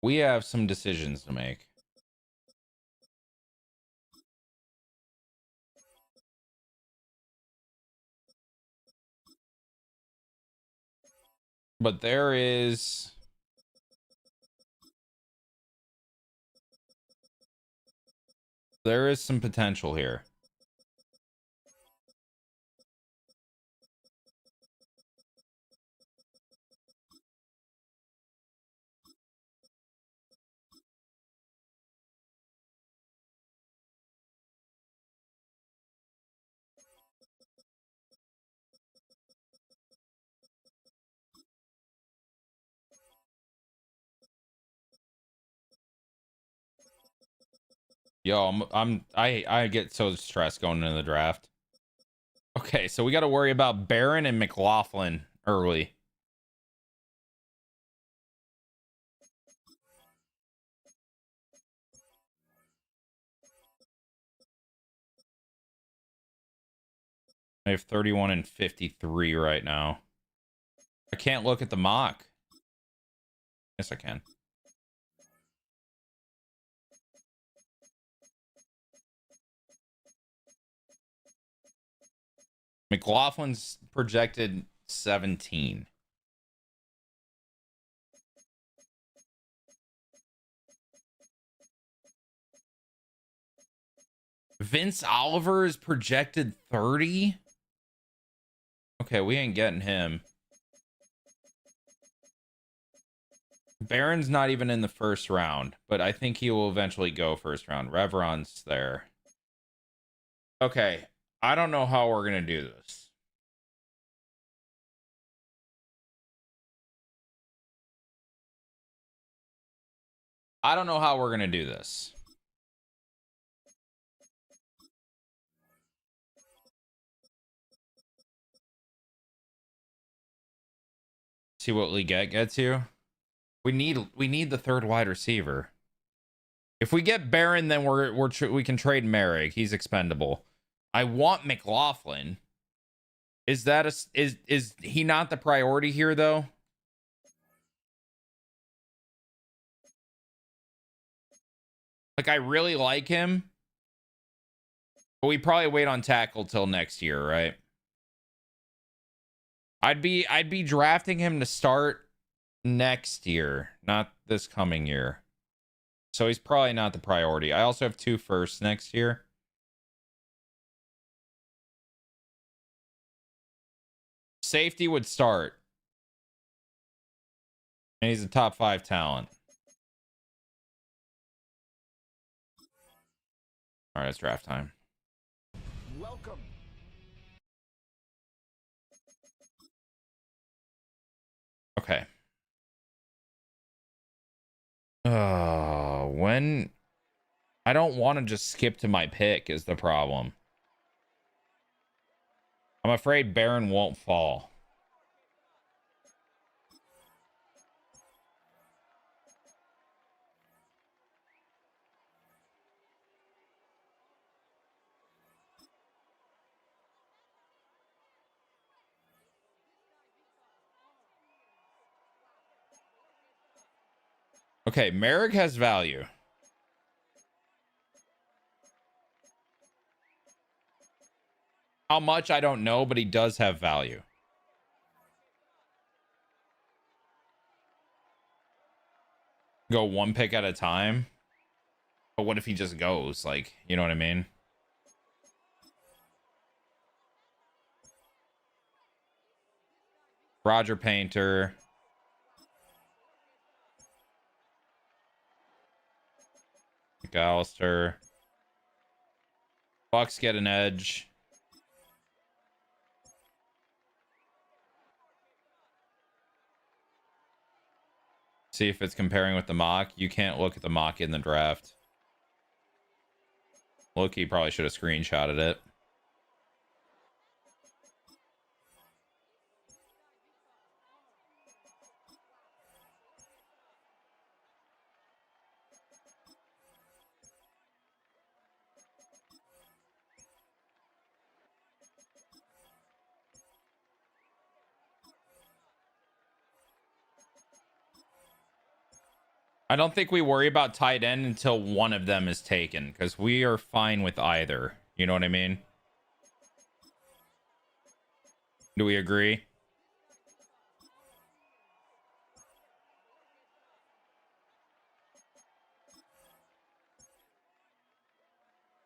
We have some decisions to make. But there is some potential here. Yo, I get so stressed going into the draft. Okay, so we got to worry about Barron and McLaughlin early. I have 31 and 53 right now. I can't look at the mock. Yes, I can. McLaughlin's projected 17. Vince Oliver is projected 30. Okay, we ain't getting him. Barron's not even in the first round, but I think he will eventually go first round. Reveron's there. Okay, I don't know how we're going to do this. I don't know how we're going to do this. See what Leggett gets you. We need the third wide receiver. If we get Barron, then we can trade Merrick. He's expendable. I want McLaughlin. Is that is he not the priority here though? Like, I really like him, but we probably wait on tackle till next year, right? I'd be drafting him to start next year, not this coming year. So he's probably not the priority. I also have 2 firsts next year. Safety would start. And he's a top 5 talent. All right, it's draft time.
Welcome.
Okay. When I don't want to just skip to my pick is the problem. I'm afraid Baron won't fall. Okay, Merrick has value. How much, I don't know, but he does have value. Go one pick at a time. But what if he just goes? Like, you know what I mean? Roger Painter. McAllister. Bucks get an edge. See if it's comparing with the mock. You can't look at the mock in the draft. Loki probably should have screenshotted it. I don't think we worry about tight end until one of them is taken, because we are fine with either. You know what I mean? Do we agree?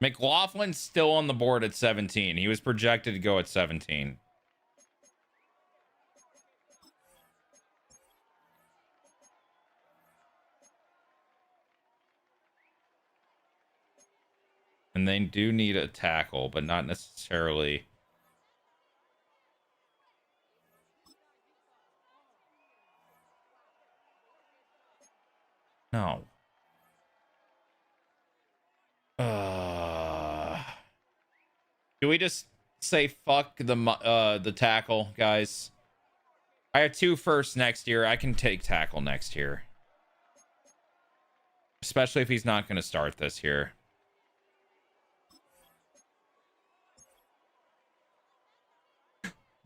McLaughlin's still on the board at 17. He was projected to go at 17. And they do need a tackle, but not necessarily. No. Do we just say fuck the tackle, guys? I have 2 firsts next year. I can take tackle next year. Especially if he's not going to start this year.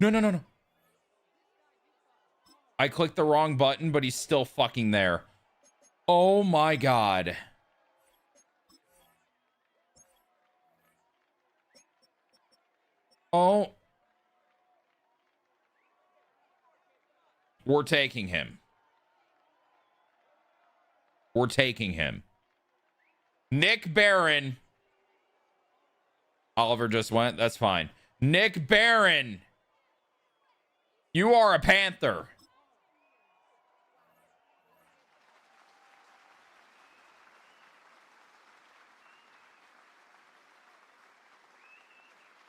No. I clicked the wrong button, but he's still fucking there. Oh my god. Oh. We're taking him. We're taking him. Nick Barron. Oliver just went. That's fine. Nick Barron. You are a Panther.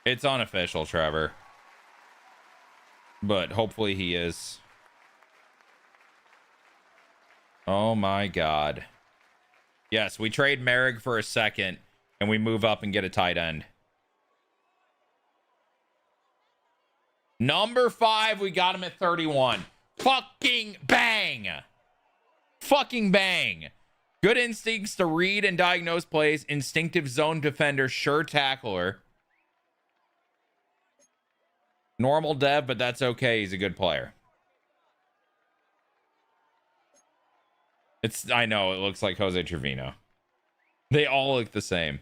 It's unofficial, Trevor. But hopefully he is. Oh my god. Yes, we trade Merrick for a second and we move up and get a tight end. Number 5, we got him at 31. Fucking bang. Fucking bang. Good instincts to read and diagnose plays. Instinctive zone defender. Sure tackler. Normal dev, but that's okay. He's a good player. I know, it looks like Jose Trevino. They all look the same.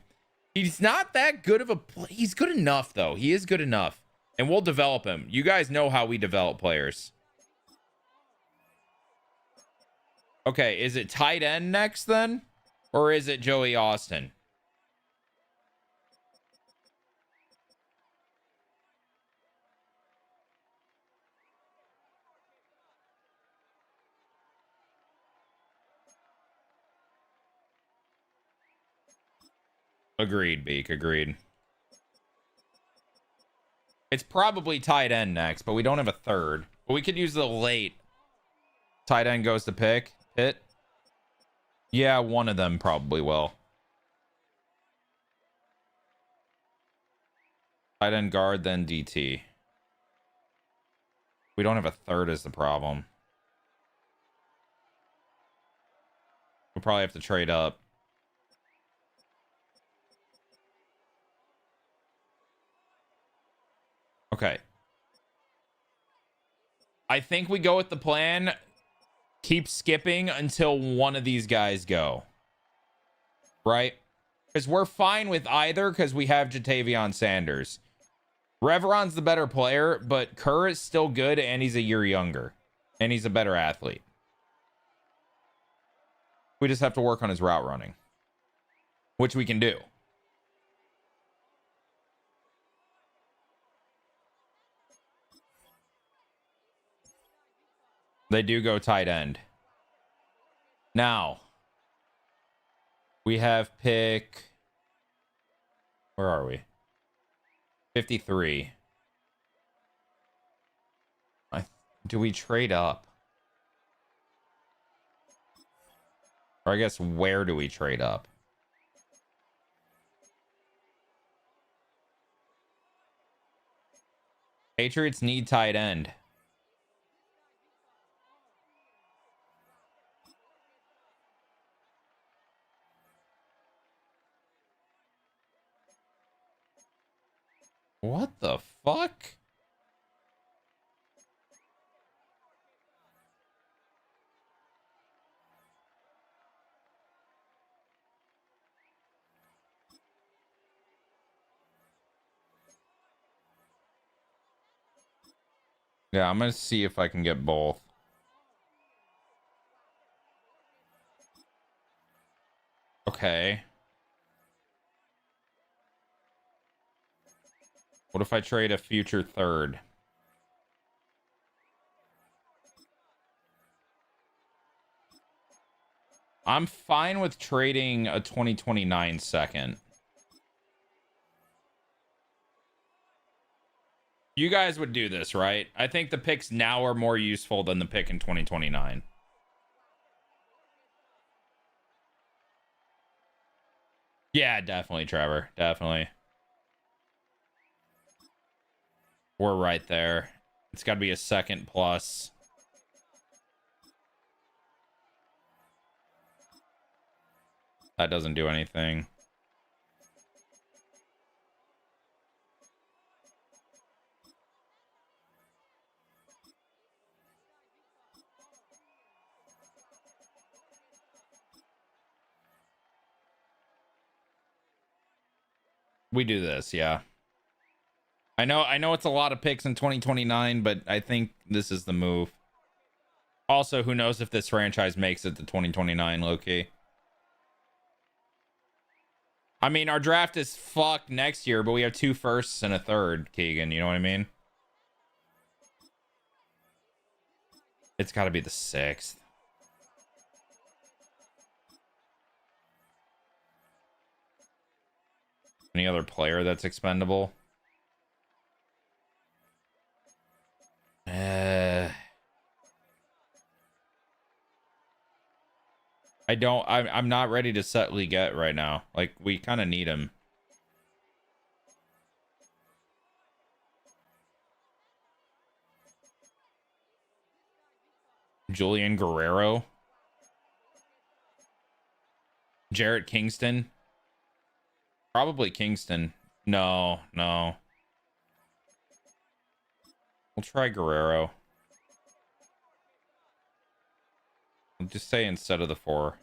He's not that good of a he's good enough, though. He is good enough. And we'll develop him. You guys know how we develop players. Okay, is it tight end next, then? Or is it Joey Austin? Agreed, Beak. Agreed. It's probably tight end next, but we don't have a third. But we could use the late. Tight end goes to Pitt. Yeah, one of them probably will. Tight end guard, then DT. We don't have a third is the problem. We'll probably have to trade up. Okay. I think we go with the plan. Keep skipping until one of these guys go. Right? Because we're fine with either because we have Jatavion Sanders. Reveron's the better player, but Kerr is still good and he's a year younger. And he's a better athlete. We just have to work on his route running. Which we can do. They do go tight end. Now, we have pick... Where are we? 53. Do we trade up? Or I guess, where do we trade up? Patriots need tight end. What the fuck? Yeah, I'm gonna see if I can get both. Okay. What if I trade a future third? I'm fine with trading a 2029 second. You guys would do this, right? I think the picks now are more useful than the pick in 2029. Yeah, definitely, Trevor. Definitely. We're right there. It's got to be a second plus. That doesn't do anything. We do this, yeah. I know it's a lot of picks in 2029, but I think this is the move. Also, who knows if this franchise makes it to 2029, low-key. I mean, our draft is fucked next year, but we have 2 firsts and a third, Keegan. You know what I mean? It's got to be the 6th. Any other player that's expendable? I'm not ready to set Leggett right now. Like, we kind of need him. Julian Guerrero. Jarrett Kingston. Probably Kingston. No. We'll try Guerrero. I'll just say instead of the 4.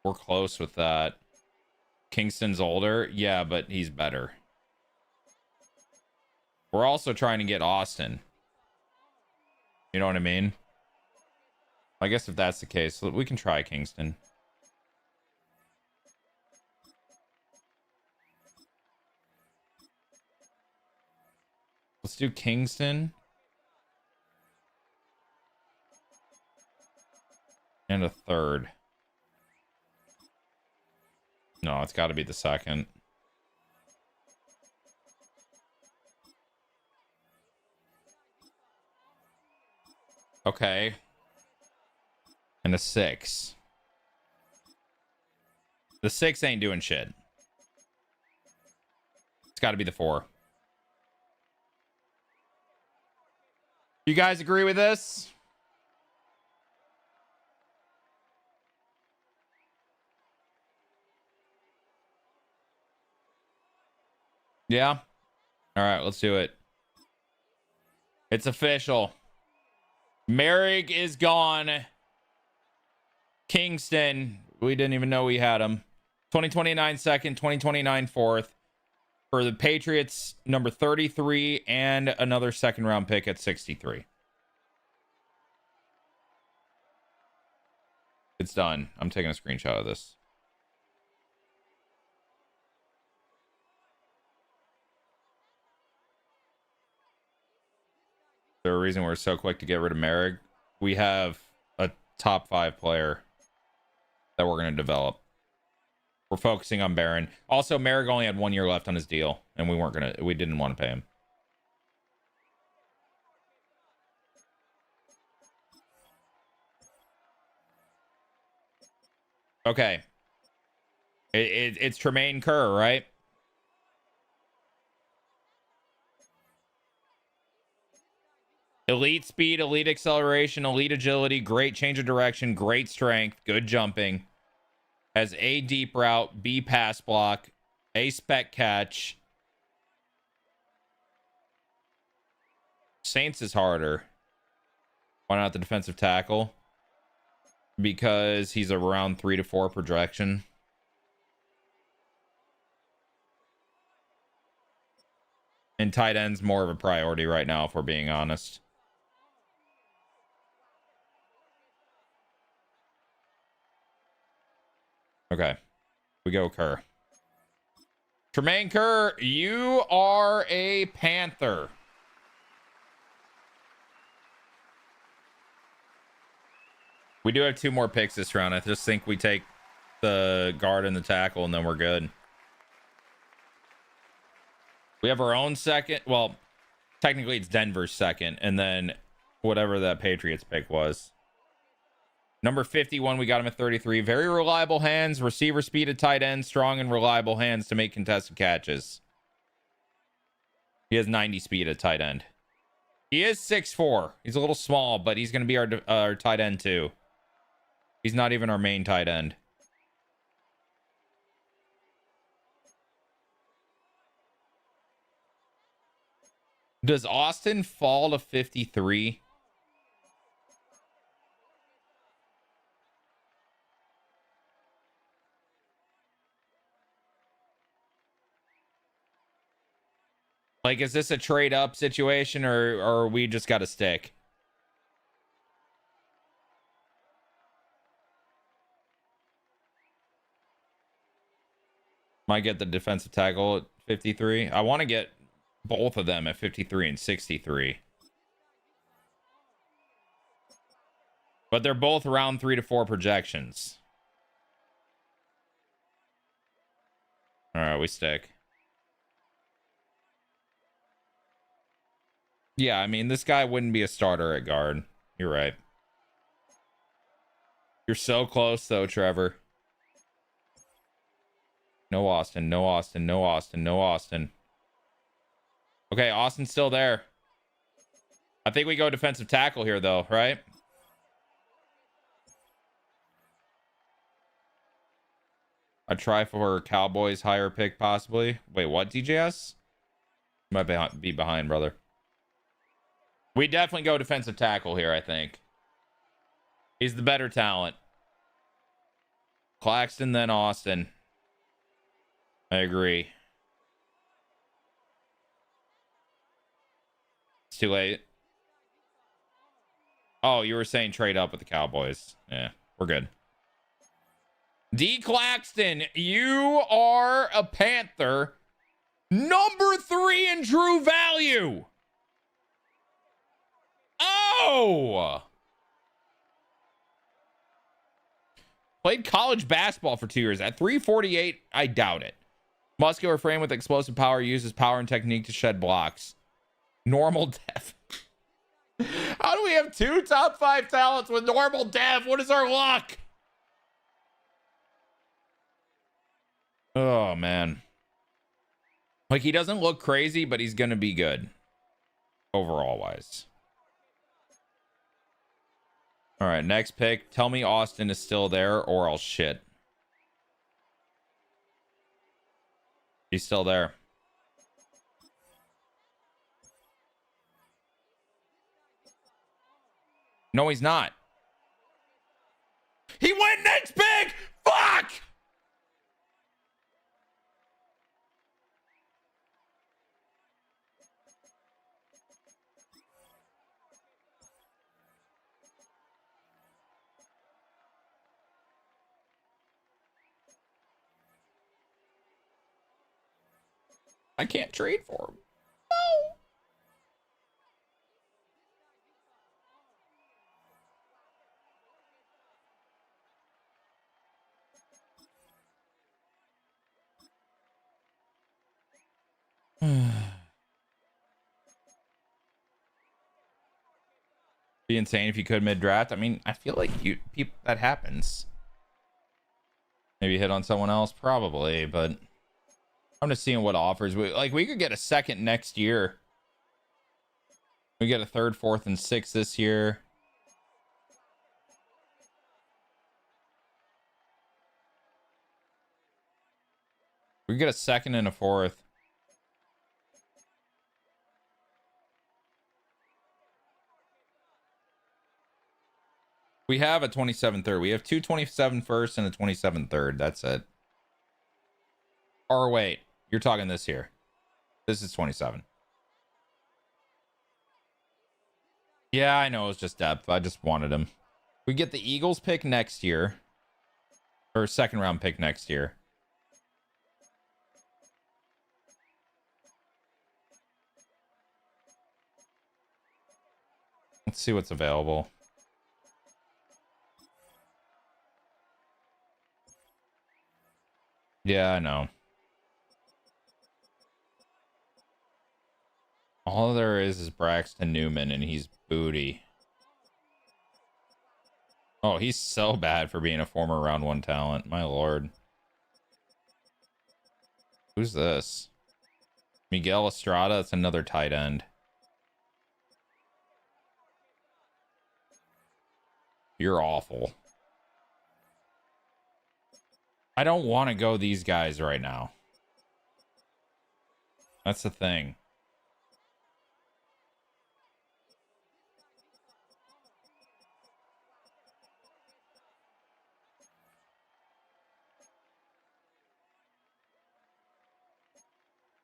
We're close with that. Kingston's older. Yeah, but he's better. We're also trying to get Austin. You know what I mean? I guess if that's the case, we can try Kingston. Let's do Kingston. And a third. No, it's got to be the 2nd. Okay. And a 6. The 6 ain't doing shit. It's got to be the 4. You guys agree with this? Yeah. All right, let's do it. It's official. Merrick is gone. Kingston, we didn't even know we had him. 2029 second, 2029 fourth. For the Patriots, number 33, and another second round pick at 63. It's done. I'm taking a screenshot of this. Is there a reason we're so quick to get rid of Merrick? We have a top 5 player that we're going to develop. We're focusing on Barron. Also, Merrick only had 1 year left on his deal, and we didn't want to pay him. Okay. It's Tremaine Kerr, right? Elite speed, elite acceleration, elite agility, great change of direction, great strength, good jumping. Has A deep route, B pass block, A spec catch. Saints is harder. Why not the defensive tackle? Because he's around 3 to 4 projection. And tight end's more of a priority right now, if we're being honest. Okay. We go Kerr. Tremaine Kerr, you are a Panther. We do have 2 more picks this round. I just think we take the guard and the tackle, and then we're good. We have our own second. Well, technically it's Denver's second, and then whatever that Patriots pick was. Number 51, we got him at 33. Very reliable hands, receiver speed at tight end, strong and reliable hands to make contested catches. He has 90 speed at tight end. He is 6'4". He's a little small, but he's going to be our tight end too. He's not even our main tight end. Does Austin fall to 53? Like, is this a trade up situation, or we just got to stick? Might get the defensive tackle at 53. I want to get both of them at 53 and 63. But they're both around 3 to 4 projections. All right, we stick. Yeah, I mean, this guy wouldn't be a starter at guard. You're right. You're so close, though, Trevor. No Austin, no Austin, no Austin, no Austin. Okay, Austin's still there. I think we go defensive tackle here, though, right? I try for Cowboys higher pick, possibly. Wait, what, DJS? Might be behind, brother. We definitely go defensive tackle here, I think. He's the better talent. Claxton, then Austin. I agree. It's too late. Oh, you were saying trade up with the Cowboys. Yeah, we're good. D. Claxton, you are a Panther. Number 3 in true value. Oh! Played college basketball for 2 years. At 348, I doubt it. Muscular frame with explosive power, uses power and technique to shed blocks. Normal dev. How do we have 2 top 5 talents with normal dev? What is our luck? Oh, man. Like, he doesn't look crazy, but he's going to be good overall wise. All right, next pick. Tell me Austin is still there or I'll shit. He's still there. No, he's not. He went next pick. Fuck. I can't trade for him. No. Be insane if you could mid draft. I mean, I feel like people that happens. Maybe hit on someone else, probably, but I'm just seeing what offers. We could get a second next year. We get a third, fourth, and sixth this year. We get a second and a fourth. We have a 27 third. We have two 27 first and a 27 third. That's it. Or wait, you're talking this here. This is 27. Yeah, I know it was just depth. I just wanted him. We get the Eagles pick next year. Or second round pick next year. Let's see what's available. Yeah, I know. All there is Braxton Newman, and he's booty. Oh, he's so bad for being a former round one talent. My lord. Who's this? Miguel Estrada. That's another tight end. You're awful. I don't want to go these guys right now. That's the thing.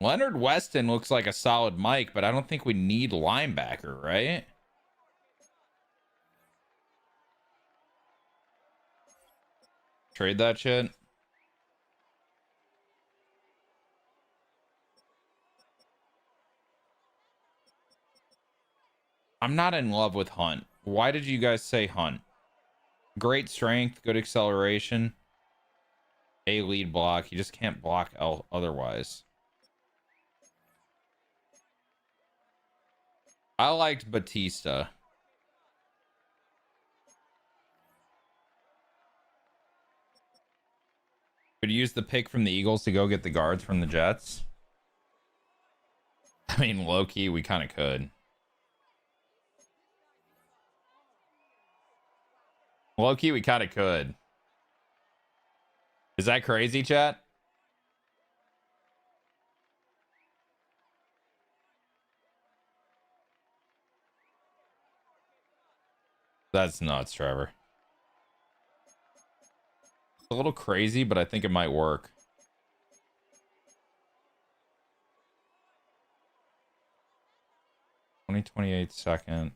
Leonard Weston looks like a solid mic, but I don't think we need linebacker, right? Trade that shit. I'm not in love with Hunt. Why did you guys say Hunt? Great strength, good acceleration, a lead block. You just can't block otherwise. I liked Batista. Could use the pick from the Eagles to go get the guards from the Jets. I mean, low-key, we kind of could. Low-key, we kind of could. Is that crazy, chat? That's nuts, Trevor. It's a little crazy, but I think it might work. $20.28 second.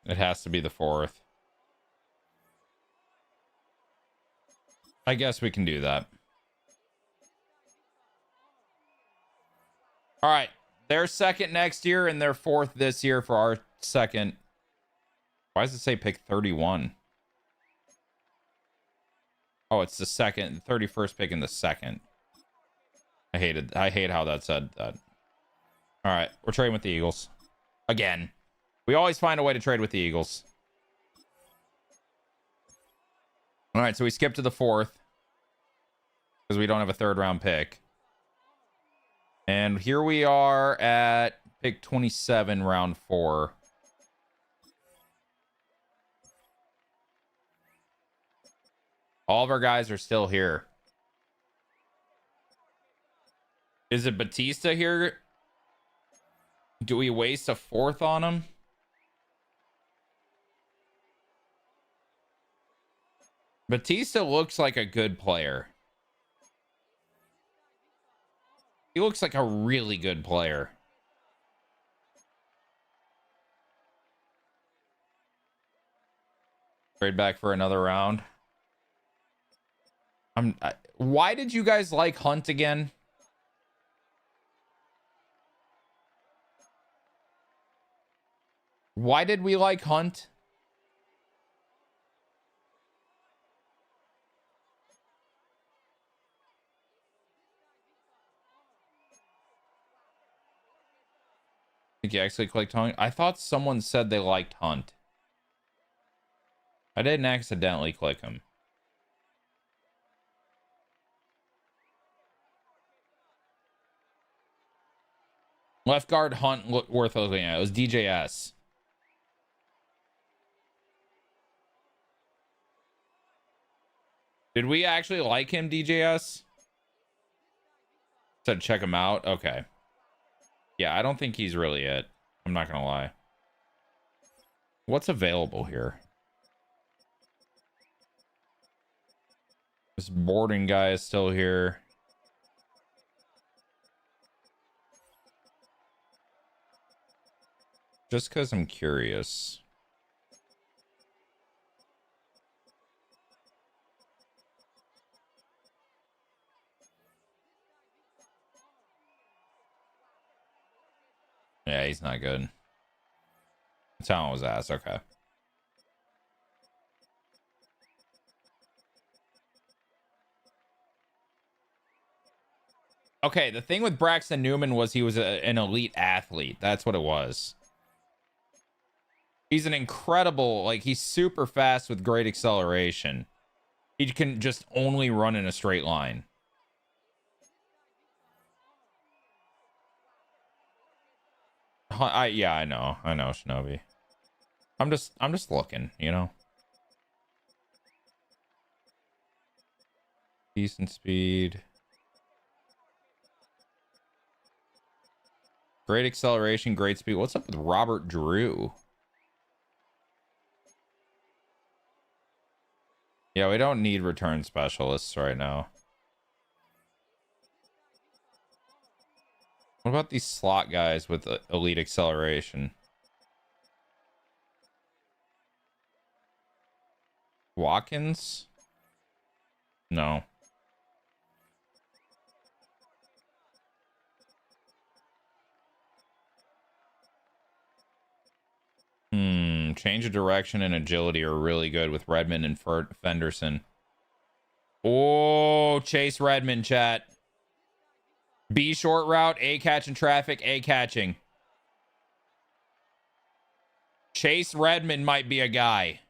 It has to be the fourth. I guess we can do that. All right. They're second next year and they're fourth this year for our second. Why does it say pick 31? Oh, it's the second, 31st pick in the second. I hate how that said that. All right, we're trading with the Eagles. Again. We always find a way to trade with the Eagles. All right, so we skip to the 4th. Because we don't have a 3rd round pick. And here we are at pick 27, round 4. All of our guys are still here. Is it Batista here? Do we waste a 4th on him? Batista looks like a good player. He looks like a really good player. Trade back for another round. Why did you guys like Hunt again? Why did we like Hunt? I think you actually clicked Hunt. I thought someone said they liked Hunt. I didn't accidentally click him. Left guard Hunt looked worth looking at. It was DJS. Did we actually like him, DJS? Said check him out. Okay. Yeah, I don't think he's really it. I'm not gonna lie. What's available here? This boarding guy is still here. Just because I'm curious. Yeah, he's not good. Talent was ass. Okay. Okay, the thing with Braxton Newman was he was an elite athlete. That's what it was. He's an incredible, like, he's super fast with great acceleration. He can just only run in a straight line. Yeah, I know, Shinobi. I'm just looking, you know. Decent speed. Great acceleration, great speed. What's up with Robert Drew? Yeah, we don't need return specialists right now. What about these slot guys with elite acceleration? Watkins? No. Change of direction and agility are really good with Redmond and Fenderson. Oh, Chase Redmond, chat. B short route, A catching traffic, A catching. Chase Redmond might be a guy.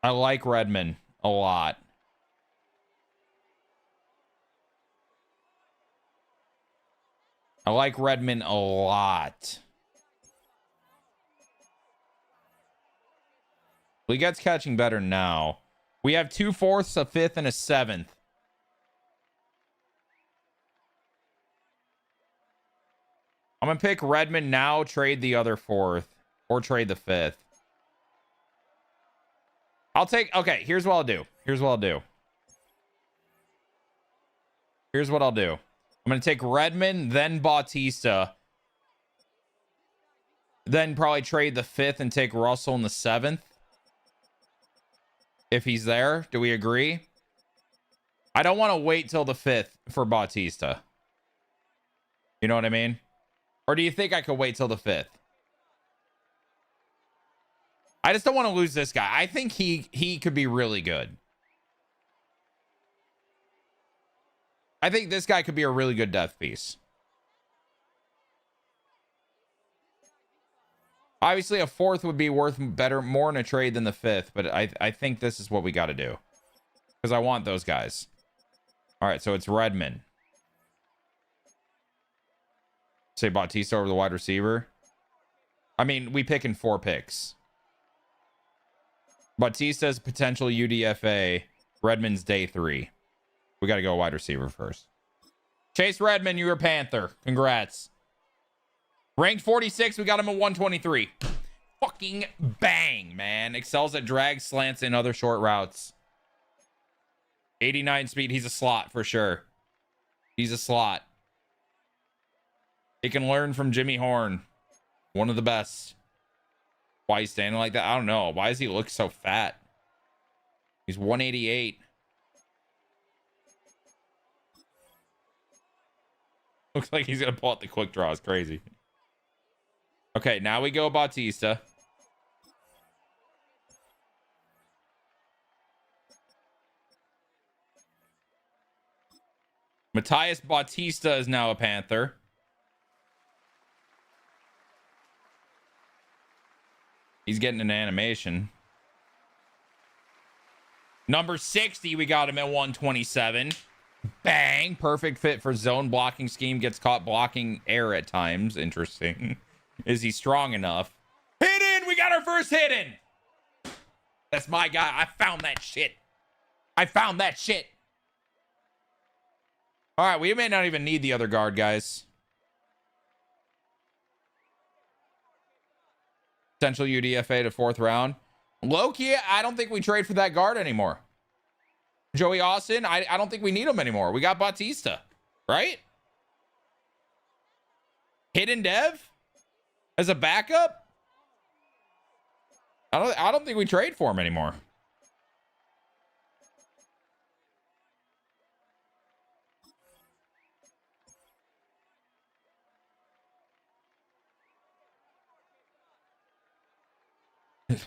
I like Redmond a lot. I like Redmond a lot. Ligette's catching better now. We have 2 4ths, a 5th, and a 7th. I'm going to pick Redmond now, trade the other 4th, or trade the 5th. I'll take... Okay, here's what I'll do. Here's what I'll do. Here's what I'll do. I'm going to take Redmond, then Bautista. Then probably trade the 5th and take Russell in the 7th. If he's there. Do we agree? I don't want to wait till the 5th for Bautista. You know what I mean? Or do you think I could wait till the 5th? I just don't want to lose this guy. I think he could be really good. I think this guy could be a really good death piece. Obviously, a 4th would be worth more in a trade than the 5th, but I think this is what we got to do. Because I want those guys. All right, so it's Redmond. Say Bautista over the wide receiver. I mean, we pick in 4 picks. Bautista's potential UDFA. Redmond's day 3. We got to go wide receiver first. Chase Redmond, you're a Panther. Congrats. Ranked 46. We got him at 123. Fucking bang, man. Excels at drag, slants, and other short routes. 89 speed. He's a slot for sure. He's a slot. He can learn from Jimmy Horn. One of the best. Why he's standing like that? I don't know. Why does he look so fat? He's 188. Looks like he's going to pull out the quick draw. It's crazy. Okay, now we go Bautista. Matthias Bautista is now a Panther. He's getting an animation. Number 60, we got him at 127. Bang. Perfect fit for zone blocking scheme. Gets caught blocking air at times. Interesting. Is he strong enough? Hidden. We got our first hidden. That's my guy. I found that shit. I found that shit. All right. We may not even need the other guard, guys. Potential UDFA to 4th round. Low-key, I don't think we trade for that guard anymore. Joey Austin, I don't think we need him anymore. We got Bautista, right? Hidden Dev as a backup? I don't think we trade for him anymore.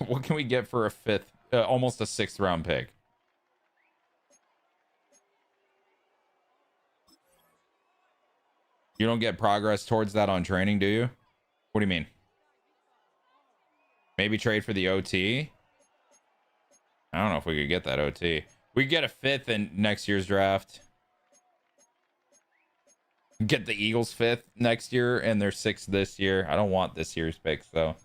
What can we get for a 5th, almost a 6th round pick? You don't get progress towards that on training, do you? What do you mean? Maybe trade for the OT? I don't know if we could get that OT. We could get a 5th in next year's draft. Get the Eagles 5th next year and their 6th this year. I don't want this year's picks, though.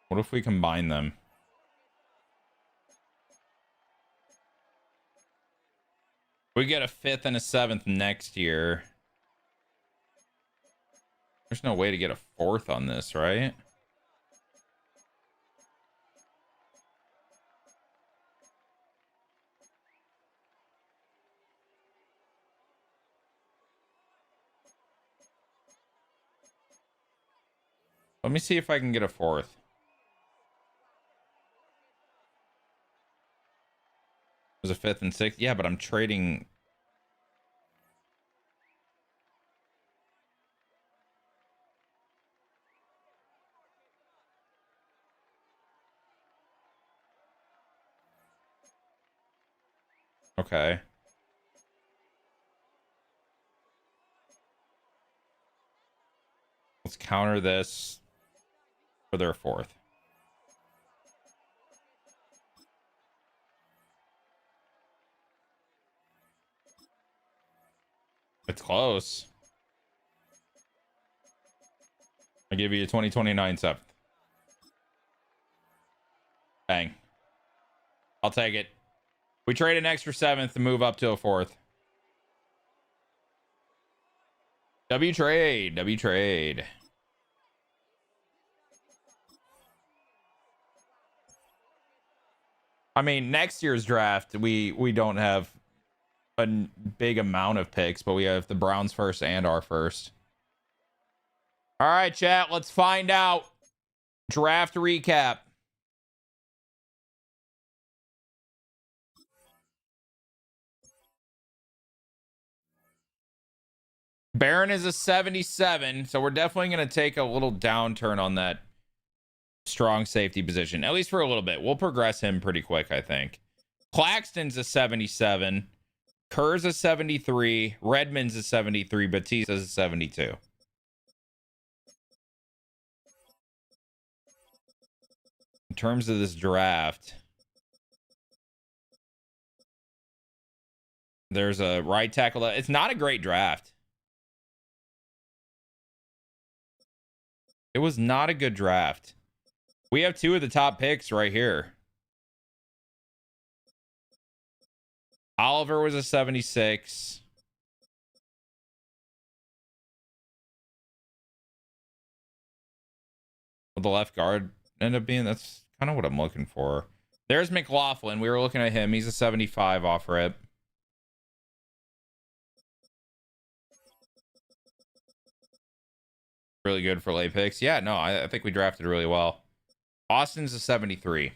What if we combine them? We get a 5th and a 7th next year. There's no way to get a 4th on this, right? Let me see if I can get a 4th. There's a 5th and 6th. Yeah, but I'm trading. Okay. Let's counter this for their 4th. It's close. I give you a 2029 7th. Bang. I'll take it. We trade an extra 7th to move up to a 4th. W trade. W trade. I mean, next year's draft, we don't have a big amount of picks, but we have the Browns first and our first. All right, chat. Let's find out. Draft recap. Baron is a 77, so we're definitely going to take a little downturn on that strong safety position, at least for a little bit. We'll progress him pretty quick, I think. Claxton's a 77. Kerr's a 73. Redmond's a 73. Batista's a 72. In terms of this draft, there's a right tackle. It's not a great draft. It was not a good draft. We have two of the top picks right here. Oliver was a 76. Will the left guard end up being? That's kind of what I'm looking for. There's McLaughlin. We were looking at him. He's a 75 off rip. Really good for late picks. Yeah, no, I think we drafted really well. Austin's a 73.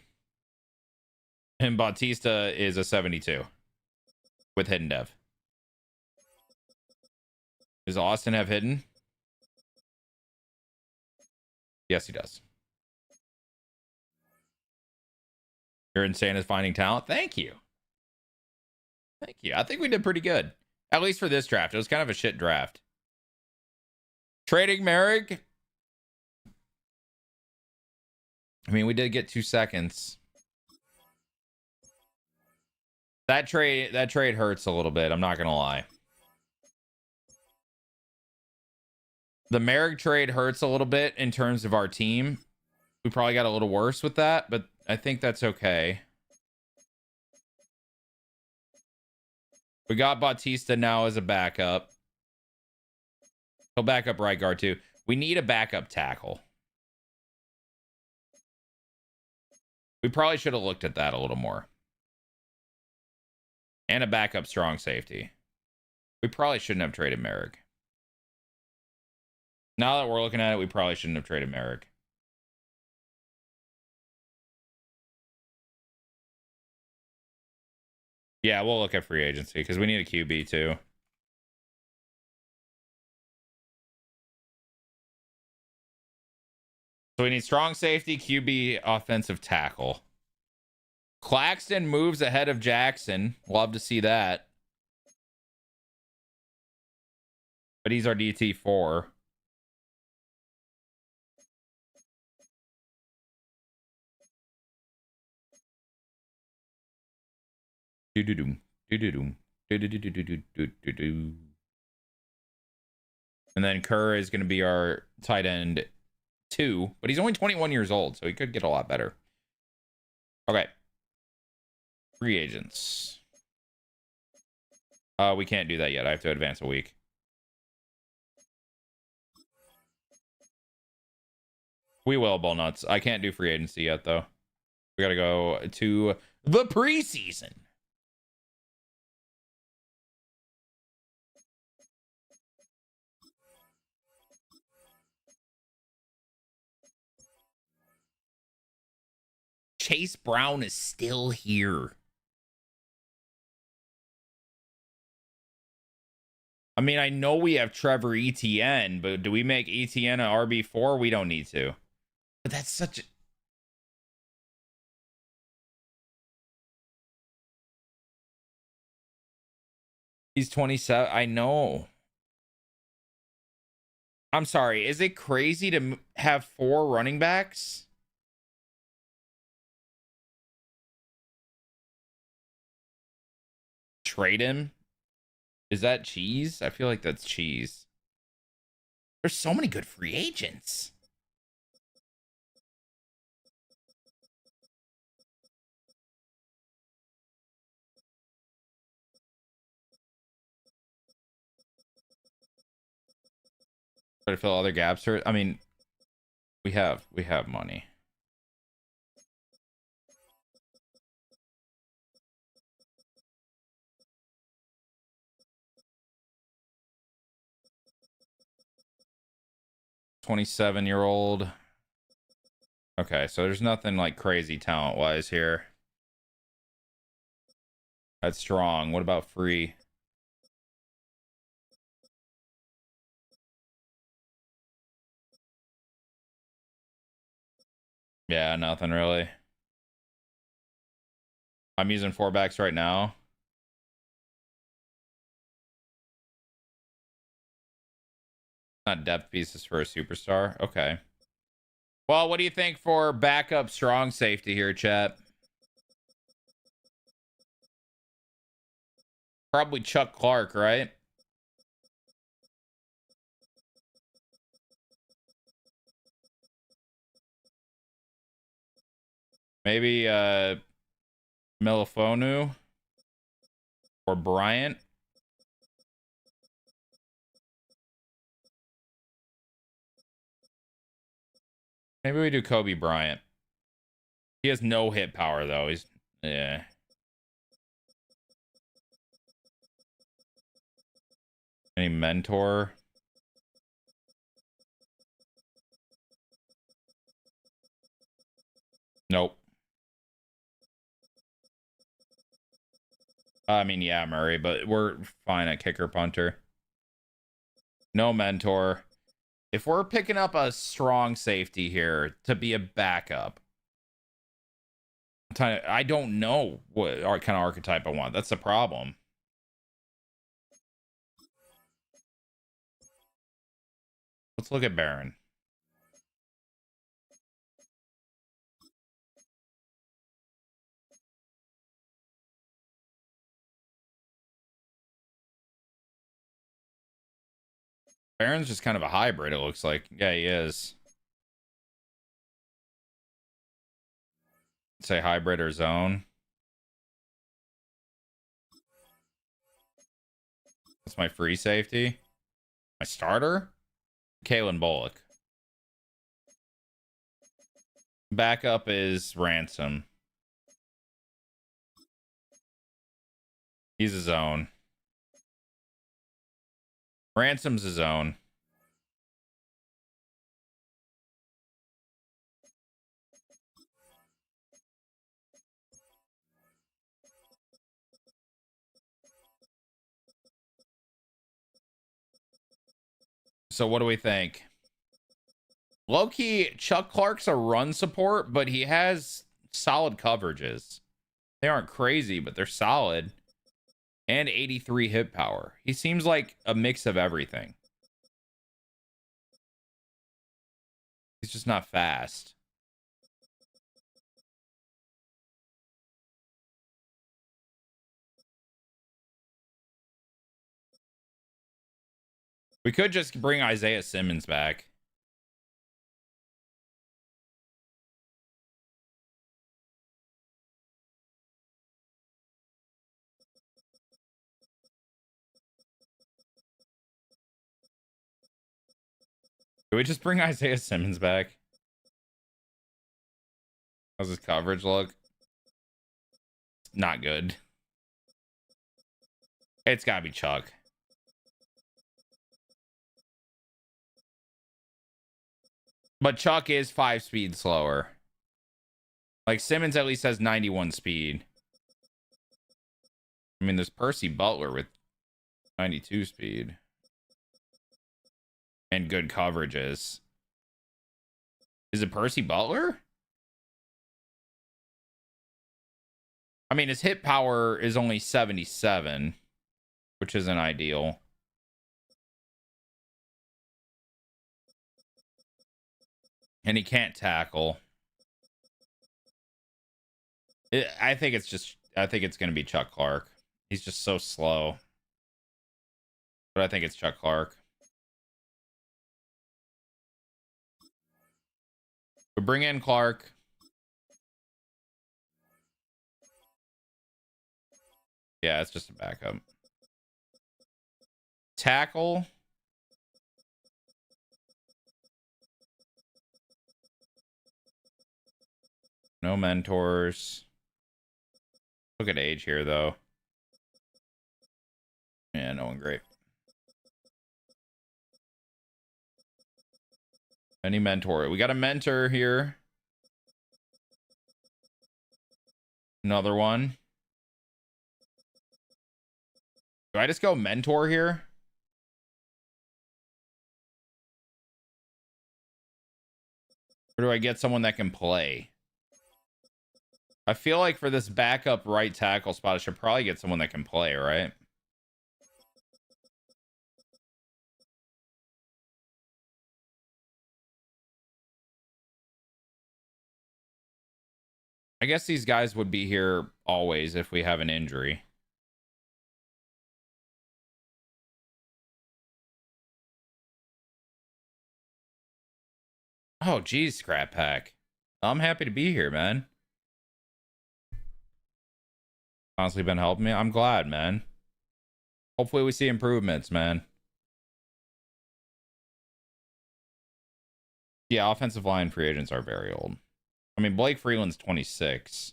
And Bautista is a 72 with hidden dev. Does Austin have hidden? Yes, he does. You're insane at finding talent. Thank you. Thank you. I think we did pretty good. At least for this draft. It was kind of a shit draft. Trading Merrick. I mean, we did get 2 seconds. That trade hurts a little bit. I'm not going to lie. The Merrick trade hurts a little bit in terms of our team. We probably got a little worse with that, but I think that's okay. We got Bautista now as a backup. He'll back up right guard too. We need a backup tackle. We probably should have looked at that a little more. And a backup strong safety. We probably shouldn't have traded Merrick. Now that we're looking at it, we probably shouldn't have traded Merrick. Yeah, we'll look at free agency because we need a QB too. So we need strong safety, QB, offensive tackle. Claxton moves ahead of Jackson. Love to see that. But he's our DT4. And then Kerr is going to be our tight end 2, but he's only 21 years old, so he could get a lot better. Okay. Free agents. We can't do that yet. I have to advance a week. We will, Bull Nuts. I can't do free agency yet, though. We got to go to the preseason. Chase Brown is still here. I mean, I know we have Trevor Etienne, but do we make Etienne an RB4? We don't need to. But that's such a... He's 27. I know. I'm sorry. Is it crazy to have 4 running backs? Trade him? Is that cheese? I feel like that's cheese. There's so many good free agents. Try to fill other gaps. I mean, we have money. 27-year-old. Okay, so there's nothing like crazy talent-wise here. That's strong. What about free? Yeah, nothing really. I'm using 4-backs right now. Not depth pieces for a superstar. Okay. Well, what do you think for backup strong safety here, chat? Probably Chuck Clark, right? Maybe Melifonu or Bryant. Maybe we do Kobe Bryant. He has no hit power though. He's yeah. Any mentor? Nope. I mean, yeah, Murray, but we're fine at kicker punter. No mentor. If we're picking up a strong safety here to be a backup, I don't know what kind of archetype I want. That's the problem. Let's look at Baron. Baron's just kind of a hybrid, it looks like. Yeah, he is. Say hybrid or zone. That's my free safety. My starter? Kalen Bullock. Backup is Ransom. He's a zone. Ransom's a zone. So what do we think? Low-key, Chuck Clark's a run support, but he has solid coverages. They aren't crazy, but they're solid. And 83 hit power. He seems like a mix of everything. He's just not fast. We could just bring Isaiah Simmons back. Could we just bring Isaiah Simmons back? How's his coverage look? Not good. It's gotta be Chuck. But Chuck is 5 speed slower. Like Simmons at least has 91 speed. I mean, there's Percy Butler with 92 speed. And good coverages. Is it Percy Butler? I mean, his hit power is only 77, which isn't ideal. And he can't tackle. I think it's going to be Chuck Clark. He's just so slow. But I think it's Chuck Clark. We bring in Clark. Yeah, it's just a backup. Tackle. No mentors. Look at age here, though. Yeah, no one great. Any mentor? We got a mentor here. Another one. Do I just go mentor here? Or do I get someone that can play? I feel like for this backup right tackle spot, I should probably get someone that can play, right? I guess these guys would be here always if we have an injury. Oh, geez, Scrap Pack. I'm happy to be here, man. Honestly, been helping me. I'm glad, man. Hopefully we see improvements, man. Yeah, offensive line free agents are very old. I mean, Blake Freeland's 26.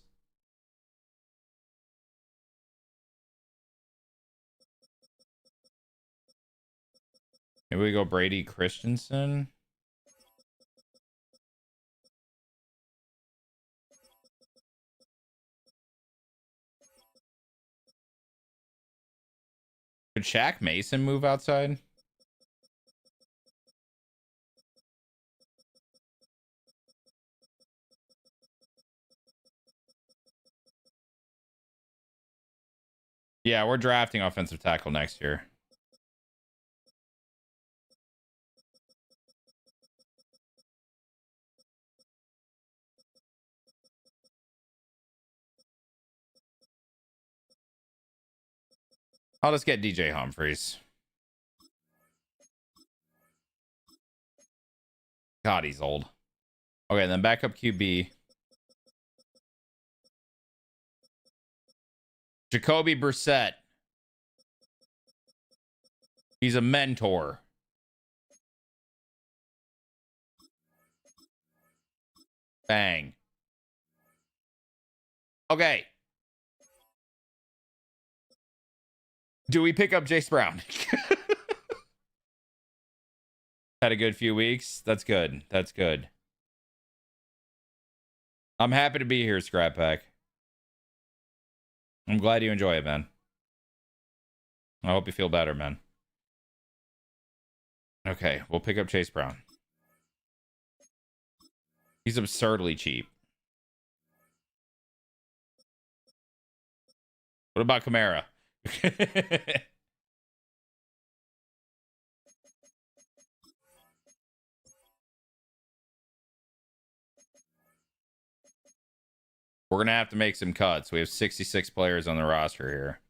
Maybe we go Brady Christensen. Could Shaq Mason move outside? Yeah, we're drafting offensive tackle next year. I'll just get DJ Humphries. God, he's old. Okay, then backup QB. Jacoby Brissett. He's a mentor. Bang. Okay. Do we pick up Jace Brown? Had a good few weeks. That's good. That's good. I'm happy to be here, Scrap Pack. I'm glad you enjoy it, man. I hope you feel better, man. Okay, we'll pick up Chase Brown. He's absurdly cheap. What about Kamara? We're going to have to make some cuts. We have 66 players on the roster here.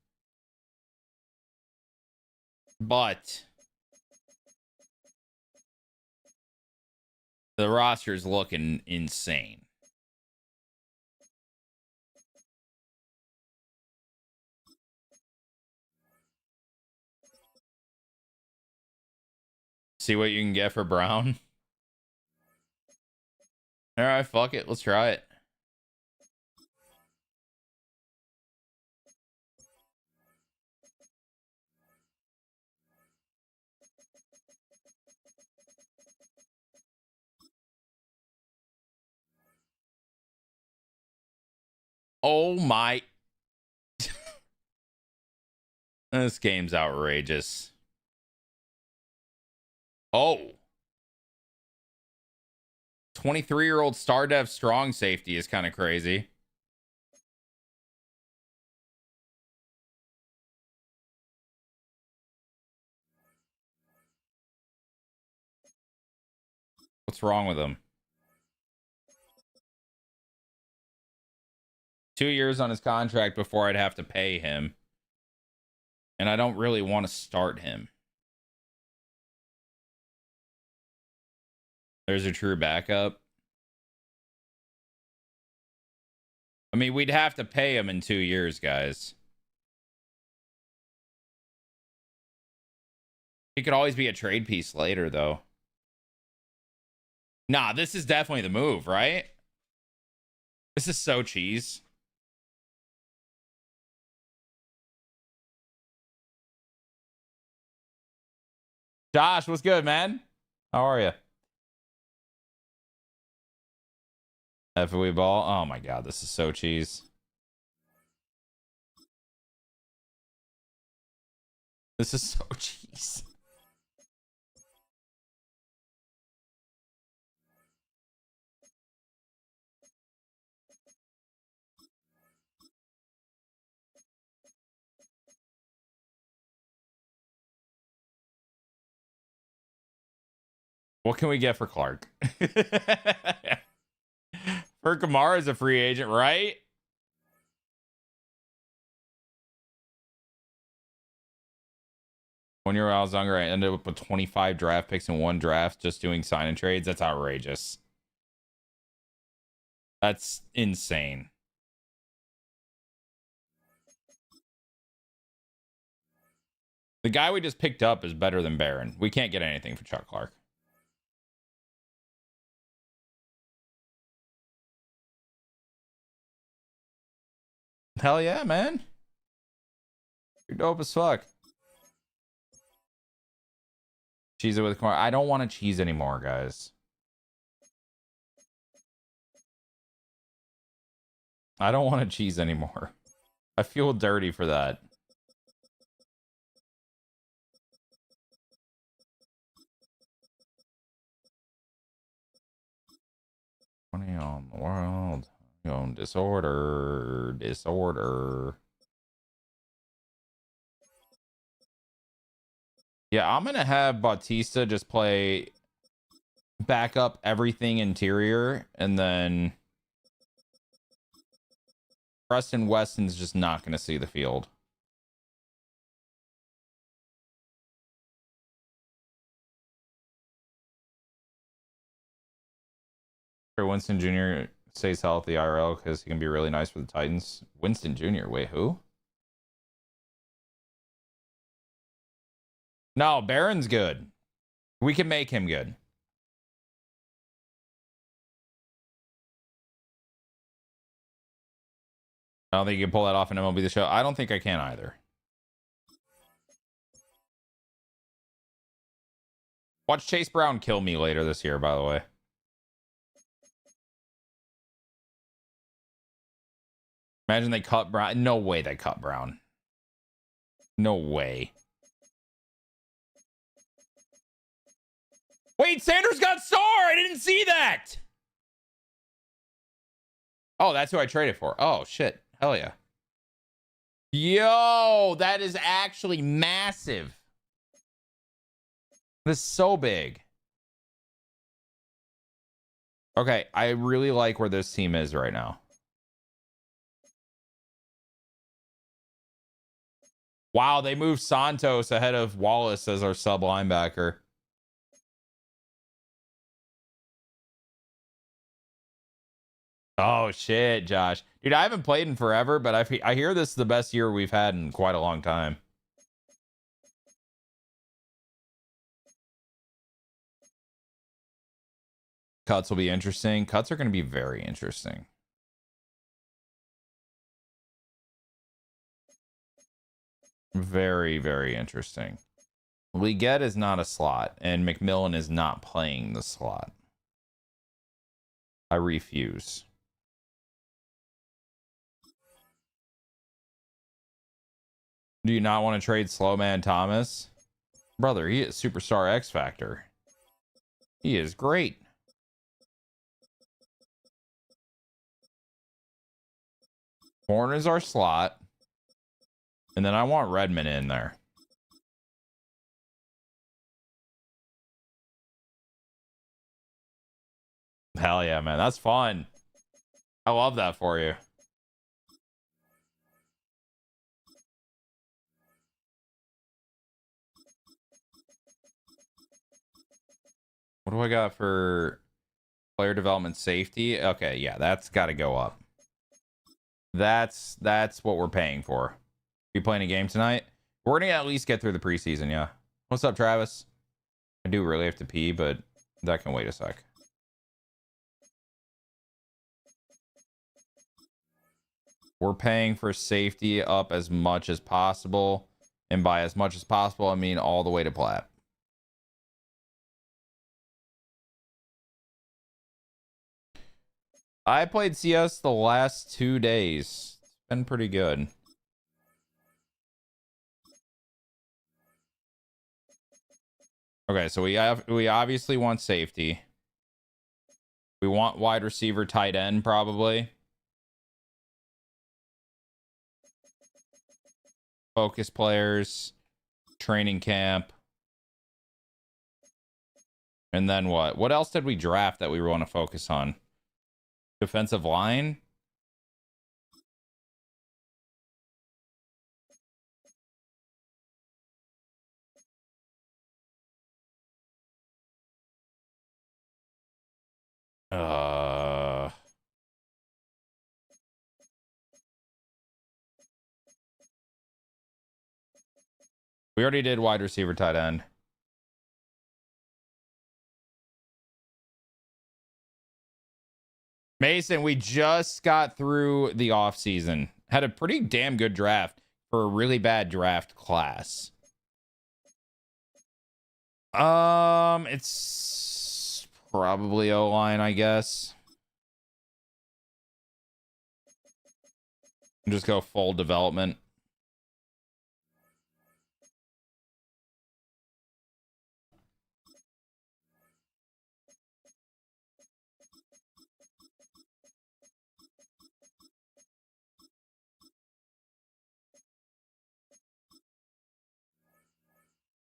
But the roster is looking insane. See what you can get for Brown. All right, fuck it. Let's try it. Oh my. This game's outrageous. Oh. 23-year-old star dev strong safety is kind of crazy. What's wrong with him? 2 years on his contract before I'd have to pay him. And I don't really want to start him. There's a true backup. I mean, we'd have to pay him in 2 years, guys. He could always be a trade piece later, though. Nah, this is definitely the move, right? This is so cheese. Josh, what's good, man? How are you? FOE ball. Oh my god, this is so cheese. This is so cheese. What can we get for Clark? For Kamara is a free agent, right? When I was younger, I ended up with 25 draft picks in one draft just doing sign and trades. That's outrageous. That's insane. The guy we just picked up is better than Barron. We can't get anything for Chuck Clark. Hell yeah, man. You're dope as fuck. Cheese it with corn. I don't want to cheese anymore, guys. I don't want to cheese anymore. I feel dirty for that. Money on the world. On disorder. Disorder. Yeah, I'm going to have Bautista just play back up everything interior, and then Preston Weston's just not going to see the field. Winston Jr. stays healthy IRL because he can be really nice for the Titans. Winston Jr. Wait, who? No, Barron's good. We can make him good. I don't think you can pull that off in MLB The Show. I don't think I can either. Watch Chase Brown kill me later this year, by the way. Imagine they cut Brown. No way they cut Brown. No way. Wait, Sanders got sore. I didn't see that. Oh, that's who I traded for. Oh, shit. Hell yeah. Yo, that is actually massive. This is so big. Okay, I really like where this team is right now. Wow, they moved Santos ahead of Wallace as our sub linebacker. Oh, shit, Josh. Dude, I haven't played in forever, but I hear this is the best year we've had in quite a long time. Cuts will be interesting. Cuts are going to be very interesting. Very, very interesting. Leggett is not a slot, and McMillan is not playing the slot. I refuse. Do you not want to trade Slowman Thomas? Brother, he is superstar X Factor. He is great. Horn is our slot. And then I want Redmond in there. Hell yeah, man. That's fun. I love that for you. What do I got for player development safety? Okay, yeah, that's got to go up. That's what we're paying for. You playing a game tonight? We're gonna at least get through the preseason, yeah. What's up, Travis? I do really have to pee, but that can wait a sec. We're paying for safety up as much as possible. And by as much as possible, I mean all the way to plat. I played CS the last 2 days. It's been pretty good. Okay, so we obviously want safety. We want wide receiver, tight end, probably. Focus players, training camp. And then what? What else did we draft that we want to focus on? Defensive line? We already did wide receiver, tight end. Mason, we just got through the offseason. Had a pretty damn good draft for a really bad draft class. It's probably O-line, I guess. Just go full development.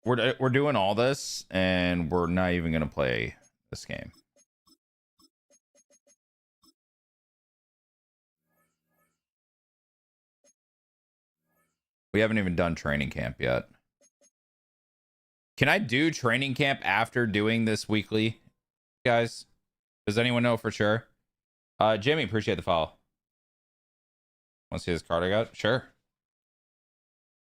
We're doing all this, and we're not even gonna play this game. We haven't even done training camp yet. Can I do training camp after doing this weekly, guys? Does anyone know for sure? Jimmy, appreciate the follow. Want to see this card I got? Sure.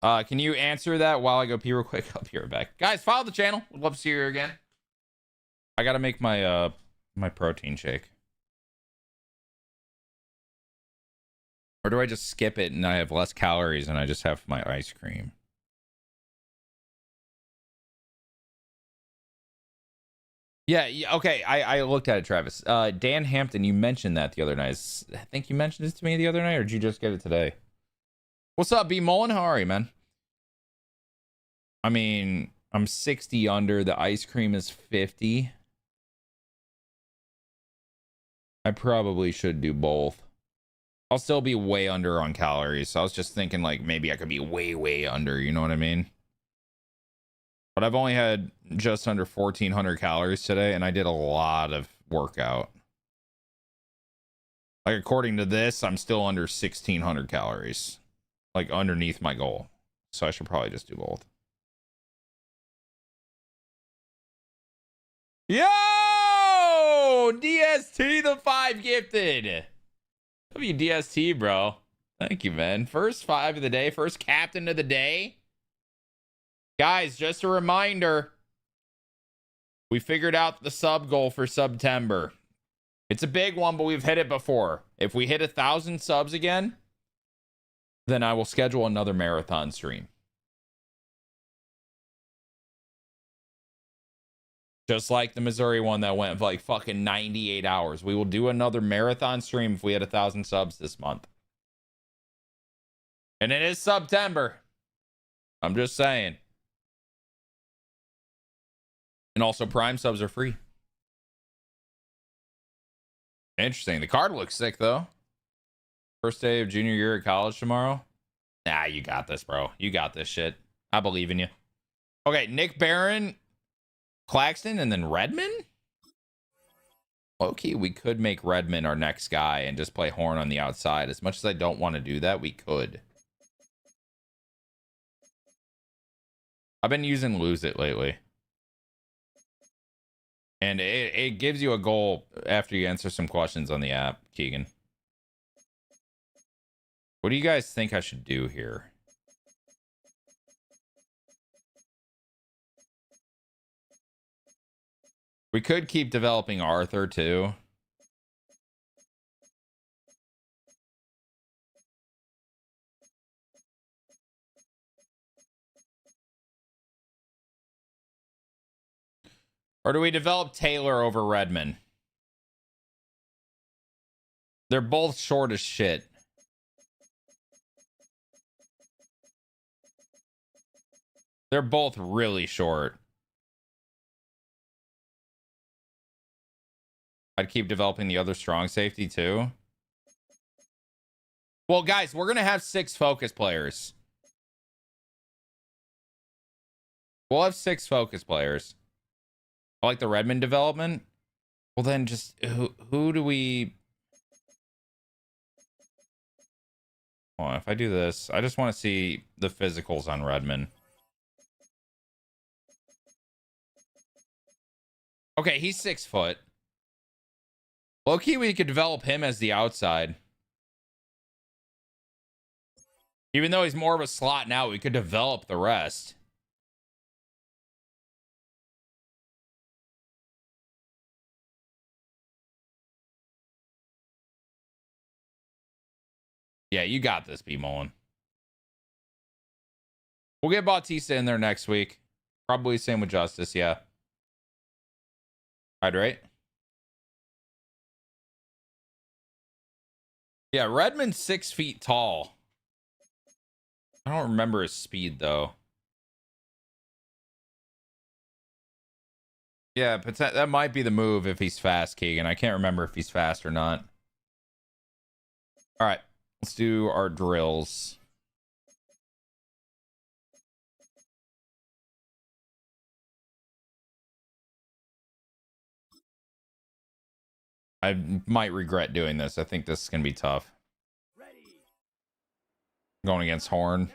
Can you answer that while I go pee real quick? I'll be right back. Guys, follow the channel. Would love to see you here again. I gotta make my my protein shake. Or do I just skip it and I have less calories and I just have my ice cream? Yeah, okay. I looked at it, Travis. Dan Hampton, you mentioned that the other night. I think you mentioned it to me the other night, or did you just get it today? What's up, B Mullen? How are you, man? I mean, I'm 60 under. The ice cream is 50. I probably should do both. I'll still be way under on calories. So I was just thinking, like, maybe I could be way under. You know what I mean? But I've only had just under 1,400 calories today, and I did a lot of workout. Like, according to this, I'm still under 1,600 calories. Like, underneath my goal. So I should probably just do both. Yo! DST the 5 gifted. WDST, bro. Thank you, man. First 5 of the day. First captain of the day. Guys, just a reminder. We figured out the sub goal for September. It's a big one, but we've hit it before. If we hit 1,000 subs again, then I will schedule another marathon stream. Just like the Missouri one that went for like fucking 98 hours. We will do another marathon stream if we hit 1,000 subs this month. And it is September. I'm just saying. And also, Prime subs are free. Interesting. The card looks sick, though. First day of junior year at college tomorrow. Nah, you got this, bro. You got this shit. I believe in you. Okay, Nick Barron, Claxton, and then Redmond? Okay, we could make Redmond our next guy and just play Horn on the outside. As much as I don't want to do that, we could. I've been using Lose It lately. And it gives you a goal after you answer some questions on the app, Keegan. What do you guys think I should do here? We could keep developing Arthur, too. Or do we develop Taylor over Redmond? They're both short as shit. They're both really short. I'd keep developing the other strong safety too. Well, guys, we're going to have 6 focus players. We'll have 6 focus players. I like the Redmond development. Well, then just who do we... Oh, if I do this, I just want to see the physicals on Redmond. Okay, he's 6 foot. Low-key, we could develop him as the outside. Even though he's more of a slot now, we could develop the rest. Yeah, you got this, B. Mullen. We'll get Bautista in there next week. Probably same with Justice, yeah. Hydrate. Yeah, Redmond's 6 feet tall. I don't remember his speed, though. Yeah, but that might be the move if he's fast, Keegan. I can't remember if he's fast or not. All right, let's do our drills. I might regret doing this. I think this is going to be tough. Going against Horn.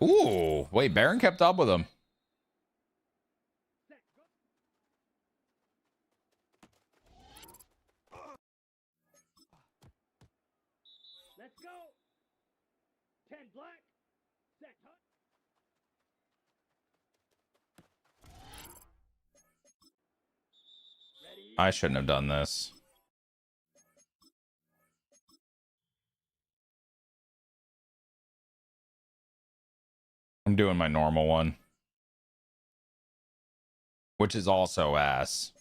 Ooh, wait, Baron kept up with him.
Let's go. 10 black. Set hut. Ready.
I shouldn't have done this. I'm doing my normal one, which is also ass.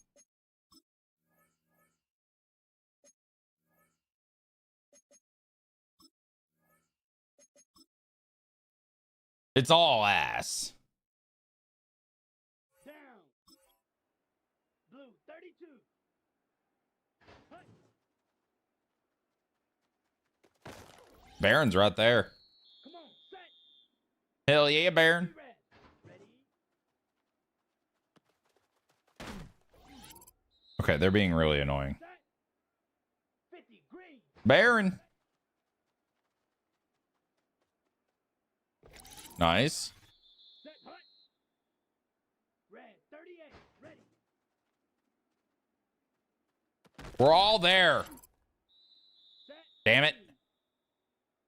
It's all ass.
Down. Blue 32. Hut.
Baron's right there.
Come on, set.
Hell yeah, Baron.
Red. Ready.
Okay, they're being really annoying.
Set. 50 green.
Baron. Nice.
Set hut. Red 38. Ready.
We're all there.
Set.
Damn it.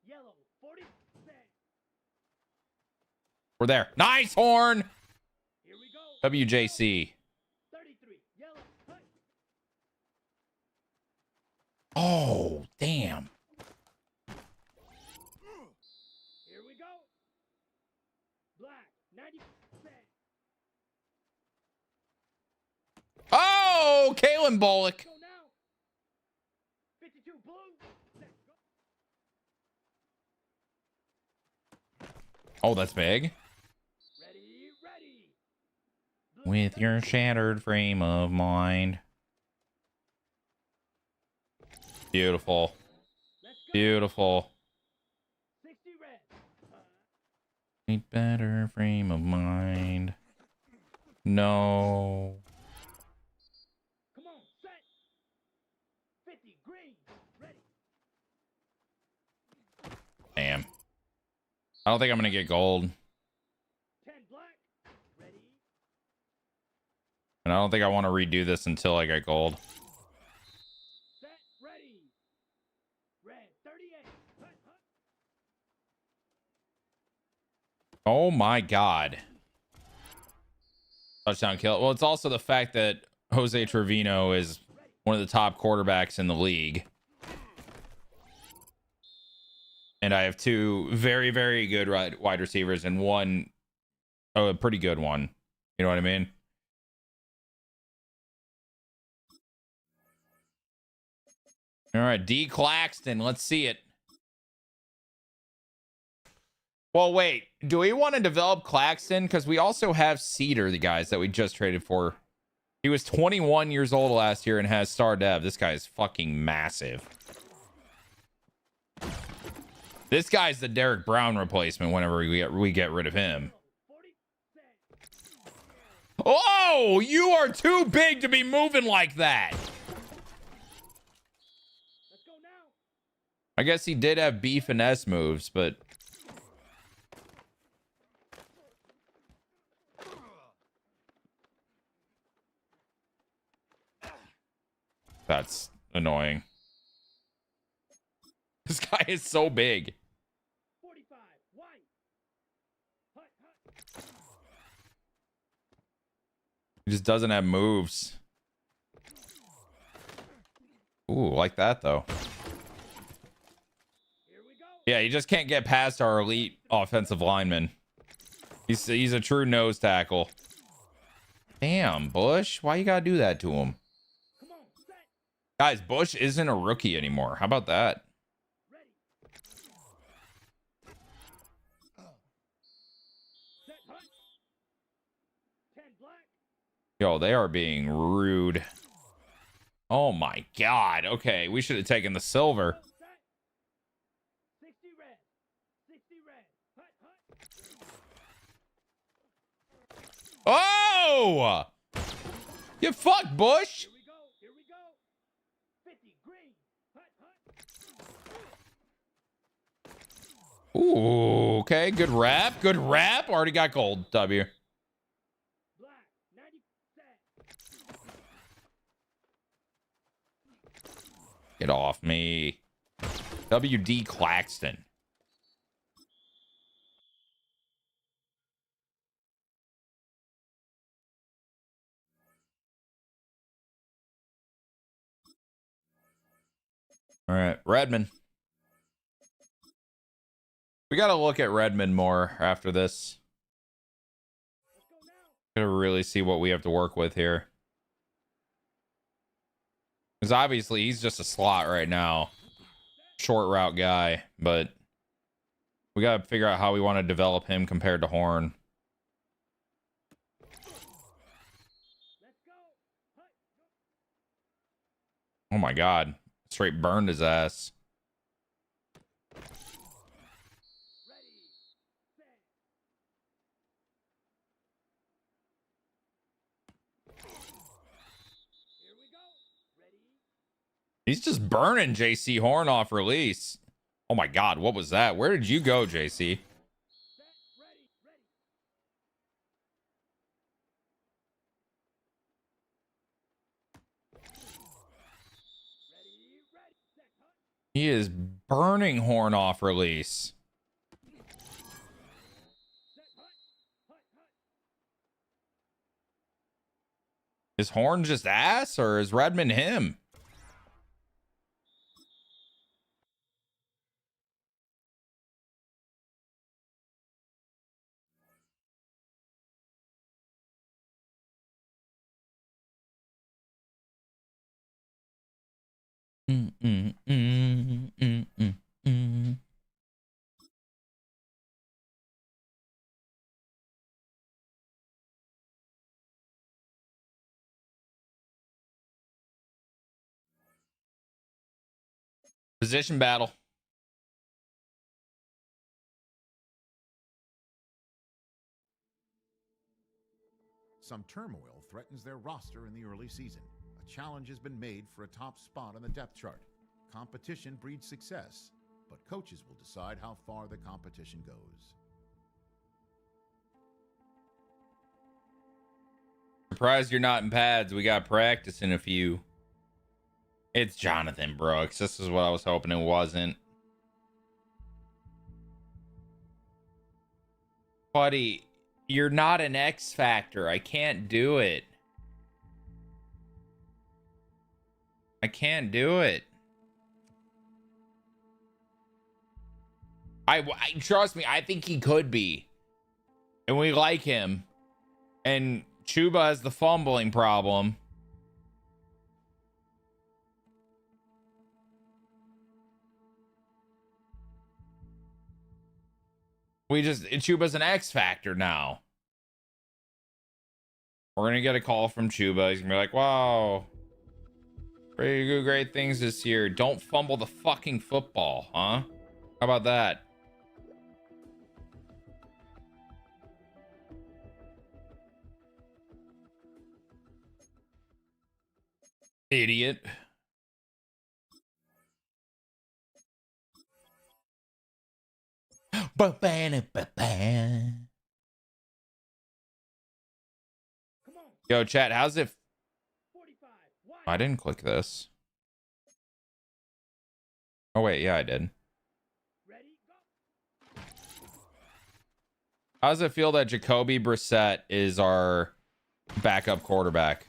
Yellow 40. Set.
We're there. Nice, Horn.
Here we go.
WJC.
33. Yellow. Hut.
Oh, damn.
Here we go. Black 90. Set.
Oh, Kalen Bullock.
Go now. 52 blue. Set. Go.
Oh, that's big.
Ready, ready. Blue
With your shattered frame of mind. Beautiful.
Let's go.
Beautiful.
60 red.
A better frame of mind. No.
Come on, set. 50 green. Ready.
Damn. I don't think I'm going to get gold.
10 black. Ready.
And I don't think I want to redo this until I get gold.
Set. Ready. Red 38. Hut, hut.
Oh my God. Touchdown kill. Well, it's also the fact that Jose Trevino is one of the top quarterbacks in the league. And I have 2 very, very good wide receivers and one, a pretty good one. You know what I mean? All right, D. Claxton. Let's see it. Well, wait. Do we want to develop Claxton? Because we also have Cedar, the guys that we just traded for. He was 21 years old last year and has star dev. This guy is fucking massive. This guy's the Derek Brown replacement whenever we get rid of him. Oh, you are too big to be moving like that.
Let's go now.
I guess he did have B finesse moves, but that's annoying. This guy is so big.
45. White. Hut, hut.
He just doesn't have moves. Ooh, like that though.
Here we go.
Yeah, you just can't get past our elite offensive lineman. He's a true nose tackle. Damn, Bush, why you gotta do that to him?
Come on, set.
Guys, Bush isn't a rookie anymore. How about that?
Ready. Set, hut. 10 black.
Yo, they are being rude. Oh my god. Okay, we should have taken the silver.
Set. 60 red. 60 red. Hut, hut.
Oh! You fuck, Bush!
Here we go. Here we go. 50 green. Hut, hut.
Ooh, okay, good rap. Good rap. Already got gold. W.
Black. 90 set.
Get off me. WD Claxton. All right, Redmond. We got to look at Redmond more after this.
Let's go now.
Gotta really see what we have to work with here. Because obviously he's just a slot right now. Short route guy, but we got to figure out how we want to develop him compared to Horn.
Let's go. Hut.
Oh my god. Straight burned his ass.
Ready. Set. Here we go. Ready.
He's just burning JC Horn off release. Oh my god, what was that? Where did you go, JC?
Set. Ready. Ready. Ready. Ready. Set. Hut.
He is burning Horn off release.
Set. Hut. Hut. Hut.
Is Horn just ass or is Redmond him? Position battle.
Some turmoil threatens their roster in the early season. A challenge has been made for a top spot on the depth chart. Competition breeds success, but coaches will decide how far the competition goes.
Surprised you're not in pads. We got practice in a few. It's Jonathan Brooks. This is what I was hoping it wasn't. Buddy, you're not an X Factor. I can't do it. I can't do it. I trust me, I think he could be. And we like him. And Chuba has the fumbling problem. Chuba's an X factor now. We're gonna get a call from Chuba. He's gonna be like, wow, ready to do great things this year. Don't fumble the fucking football, huh? How about that? Idiot. Yo, chat, how's it?
45. Wide.
I didn't click this. Oh, wait, yeah, I did.
Ready? Go.
How does it feel that Jacoby Brissett is our backup quarterback?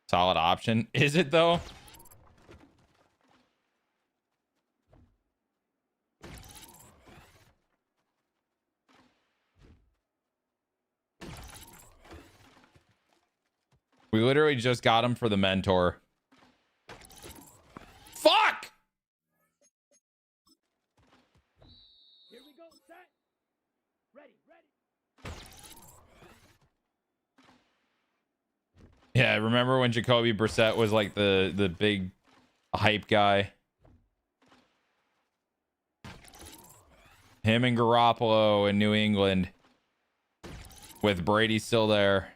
Solid option. Is it though? We literally just got him for the mentor. Fuck!
Here we go. Set. Ready. Ready.
Yeah, remember when Jacoby Brissett was like the big hype guy? Him and Garoppolo in New England with Brady still there.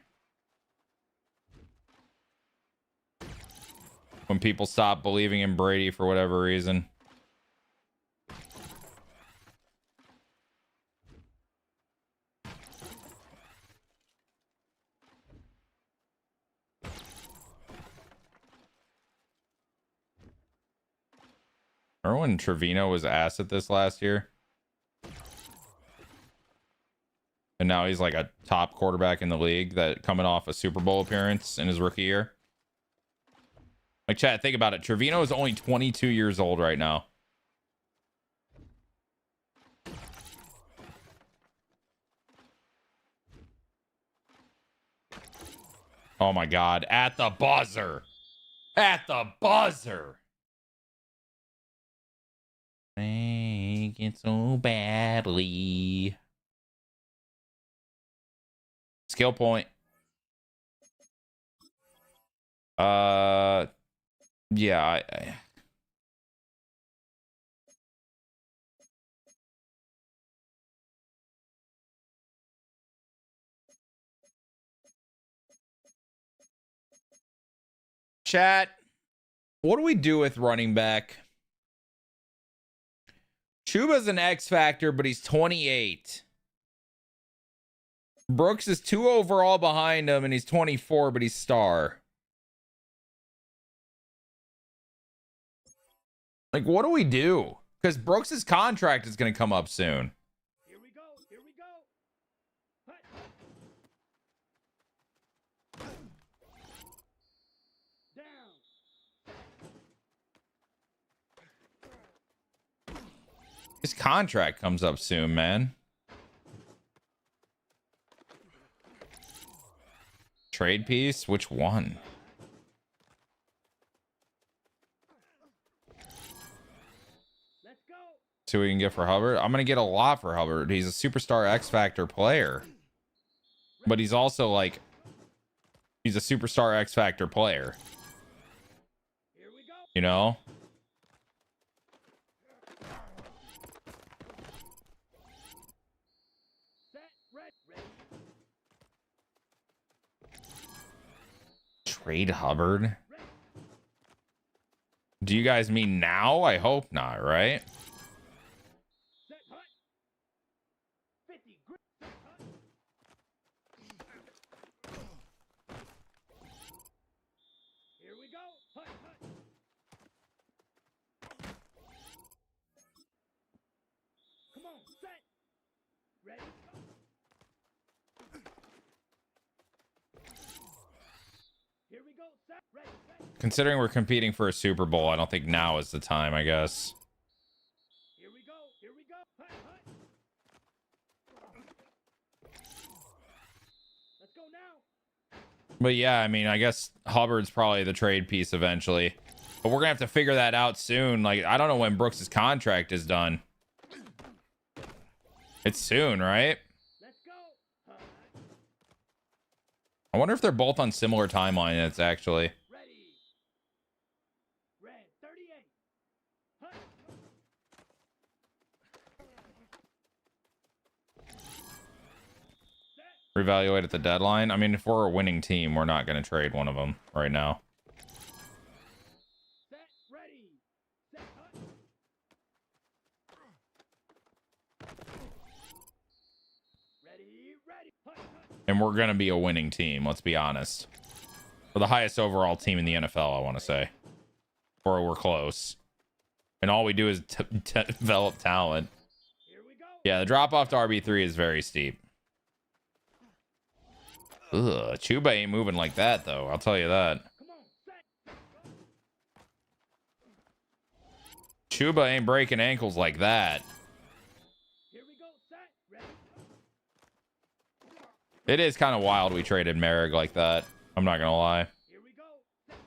When people stopped believing in Brady for whatever reason. Remember when Trevino was ass at this last year? And now he's like a top quarterback in the league that coming off a Super Bowl appearance in his rookie year. Like, chat, think about it. Trevino is only 22 years old right now. Oh my God. At the buzzer. At the buzzer. Make it so badly. Skill point. Yeah. Chat. What do we do with running back? Chuba's an X factor, but he's 28. Brooks is 2 overall behind him, and he's 24, but he's star. Like, what do we do? Because Brooks's contract is going to come up soon.
Here we go. Here we go. Hut. Down.
His contract comes up soon, man. Trade piece? Which one?
Let's go.
See what we can get for Hubbard. I'm going to get a lot for Hubbard. He's a superstar X Factor player. But he's also like, he's a superstar X Factor player.
Here we go.
You know?
Set. Ready.
Trade Hubbard? Do you guys mean now? I hope not, right?
Set. Hut. 50. Set. Hut. Here we go. Hut. Hut. Come on. Set. Ready. Go. Here we go. Set. Ready. Ready.
Considering we're competing for a Super Bowl, I don't think now is the time, I guess.
Here we go. Here we go. Hut. Hut. now.
But yeah, I mean, I guess Hubbard's probably the trade piece eventually. But we're gonna have to figure that out soon. Like, I don't know when Brooks's contract is done. It's soon, right?
Let's go.
I wonder if they're both on similar timelines, actually.
Ready. Red 38. Hut.
Reevaluate at the deadline. I mean, if we're a winning team, we're not going to trade one of them right now.
Set. Ready. Set. Hut. Ready. Ready. Hut. Hut.
And we're going to be a winning team, let's be honest. We're the highest overall team in the NFL, I want to say. Or we're close. And all we do is develop talent.
Here we go.
Yeah, the drop off to RB3 is very steep. Ugh, Chuba ain't moving like that, though. I'll tell you that.
Come on. Set.
Chuba ain't breaking ankles like that.
Here we go. Set. Ready.
It is kind of wild we traded Merrick like that. I'm not going to lie.
Here we go. Set.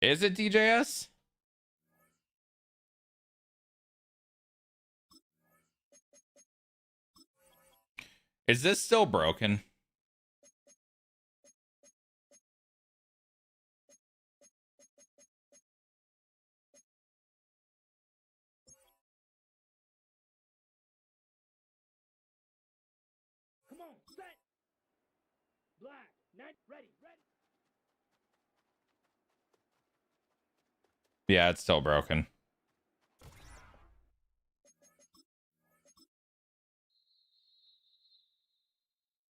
Is it DJS? Is this still broken?
Come on. Set. Black. Net. Ready. Ready.
Yeah, it's still broken.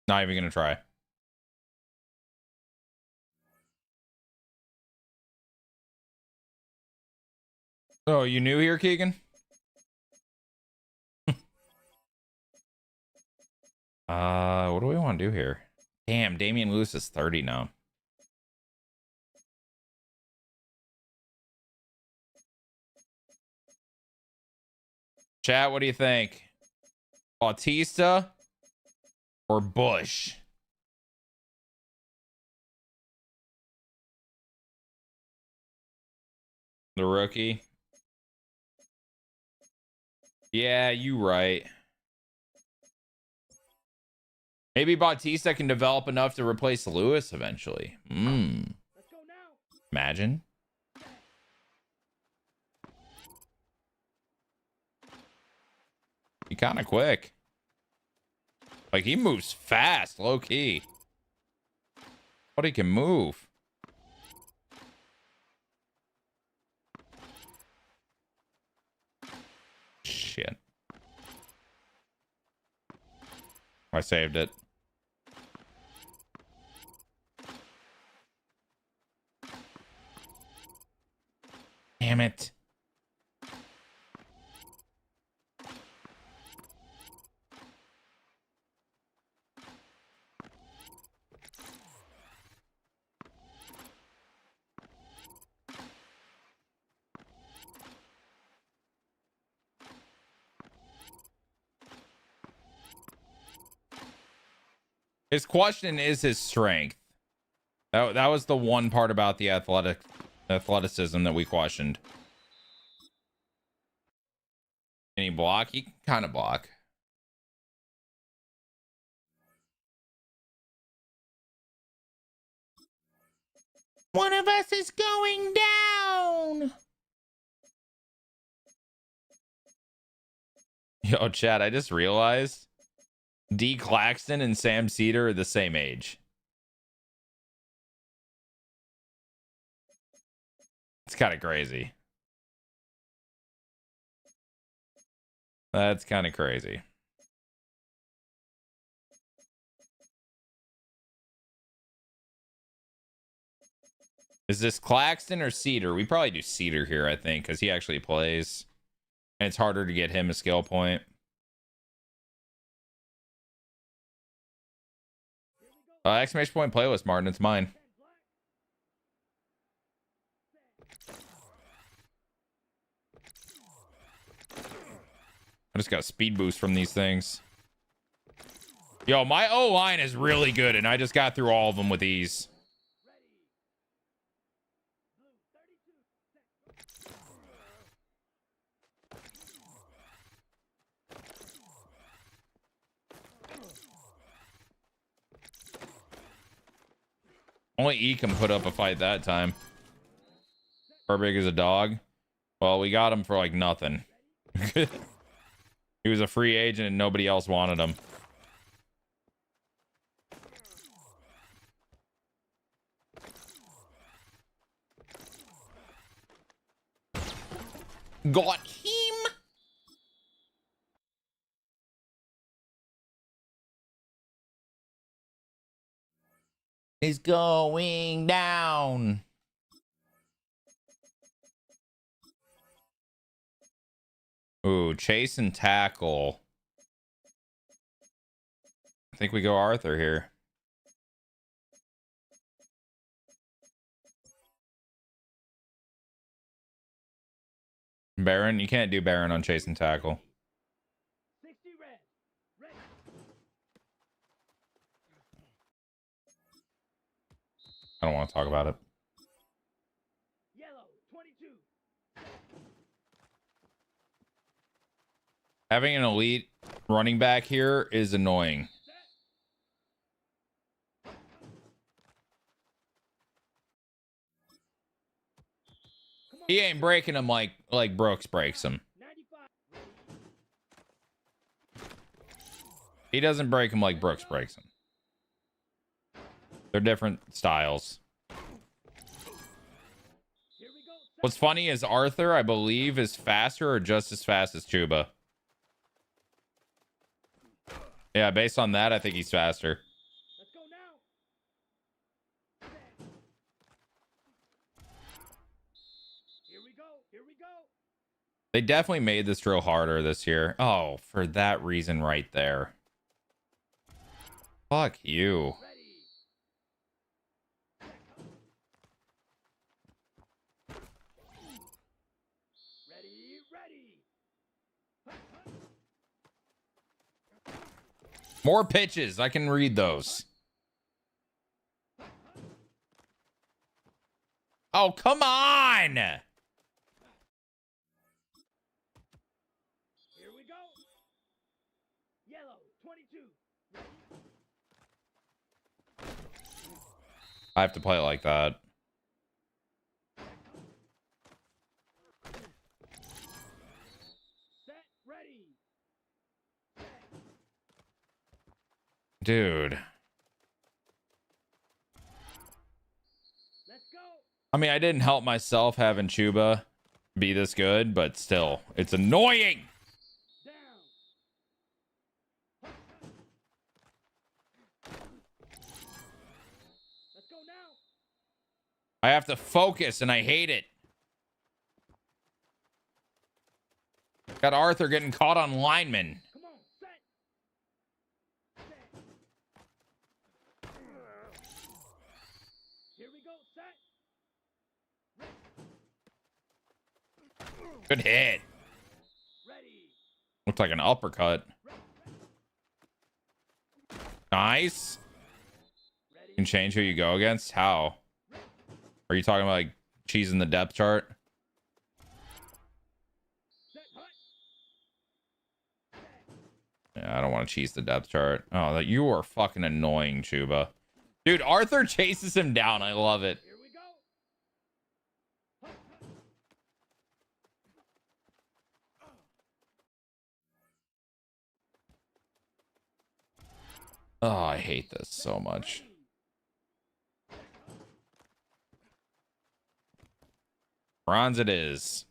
Not even gonna try. Oh, you new here, Keegan? What do we want to do here? Damn, Damian Lewis is 30 now. Chat, what do you think? Bautista or Bush? The rookie? Yeah, you right. Maybe Bautista can develop enough to replace Lewis eventually.
Let's go now.
Imagine. He kind of quick. Like, he moves fast, low key. But he can move. Shit. I saved it. Damn it. His question is his strength. That was the one part about the athleticism that we questioned. Can he block? He can kind of block. One of us is going down. Yo, Chad, I just realized D. Claxton and Sam Cedar are the same age. It's kind of crazy. That's kind of crazy. Is this Claxton or Cedar? We probably do Cedar here, I think, because he actually plays. And it's harder to get him a skill point. Exclamation point playlist, Martin. It's mine. I just got a speed boost from these things. Yo, my O-line is really good, and I just got through all of them with ease. Only E can put up a fight that time. How big is a dog? Well, we got him for like nothing. He was a free agent and nobody else wanted him. Got him. He's going down. Ooh, chase and tackle. I think we go Arthur here. Baron, you can't do Baron on chase and tackle.
60 red. Ready.
I don't want to talk about it.
Yellow 22.
Having an elite running back here is annoying. He ain't breaking him like Brooks breaks him.
95.
He doesn't break him like Brooks breaks him. They're different styles.
Here we go.
What's funny is Arthur, I believe, is faster or just as fast as Chuba. Yeah, based on that, I think he's faster.
Let's go now. Here we go. Here we go.
They definitely made this drill harder this year. Oh, for that reason right there. Fuck you.
Ready. Ready. Ready.
More pitches. I can read those. Oh, come on.
Here we go. Yellow 22.
I have to play it like that.
Set. Ready.
Dude.
Let's go.
I mean, I didn't help myself having Chuba be this good, but still, it's annoying.
Down. Let's go now.
I have to focus, and I hate it. Got Arthur getting caught on linemen.
Come on. Set. Set. Here we go. Set.
Good hit.
Ready.
Looked like an uppercut. Nice.
Ready.
You can change who you go against. How? Are you talking about like cheesing the depth chart?
Set. Hut.
Yeah, I don't want to cheese the depth chart. Oh, that you are fucking annoying, Chuba. Dude, Arthur chases him down. I love it.
Here we go.
Oh, I hate this so much. Bronze it is.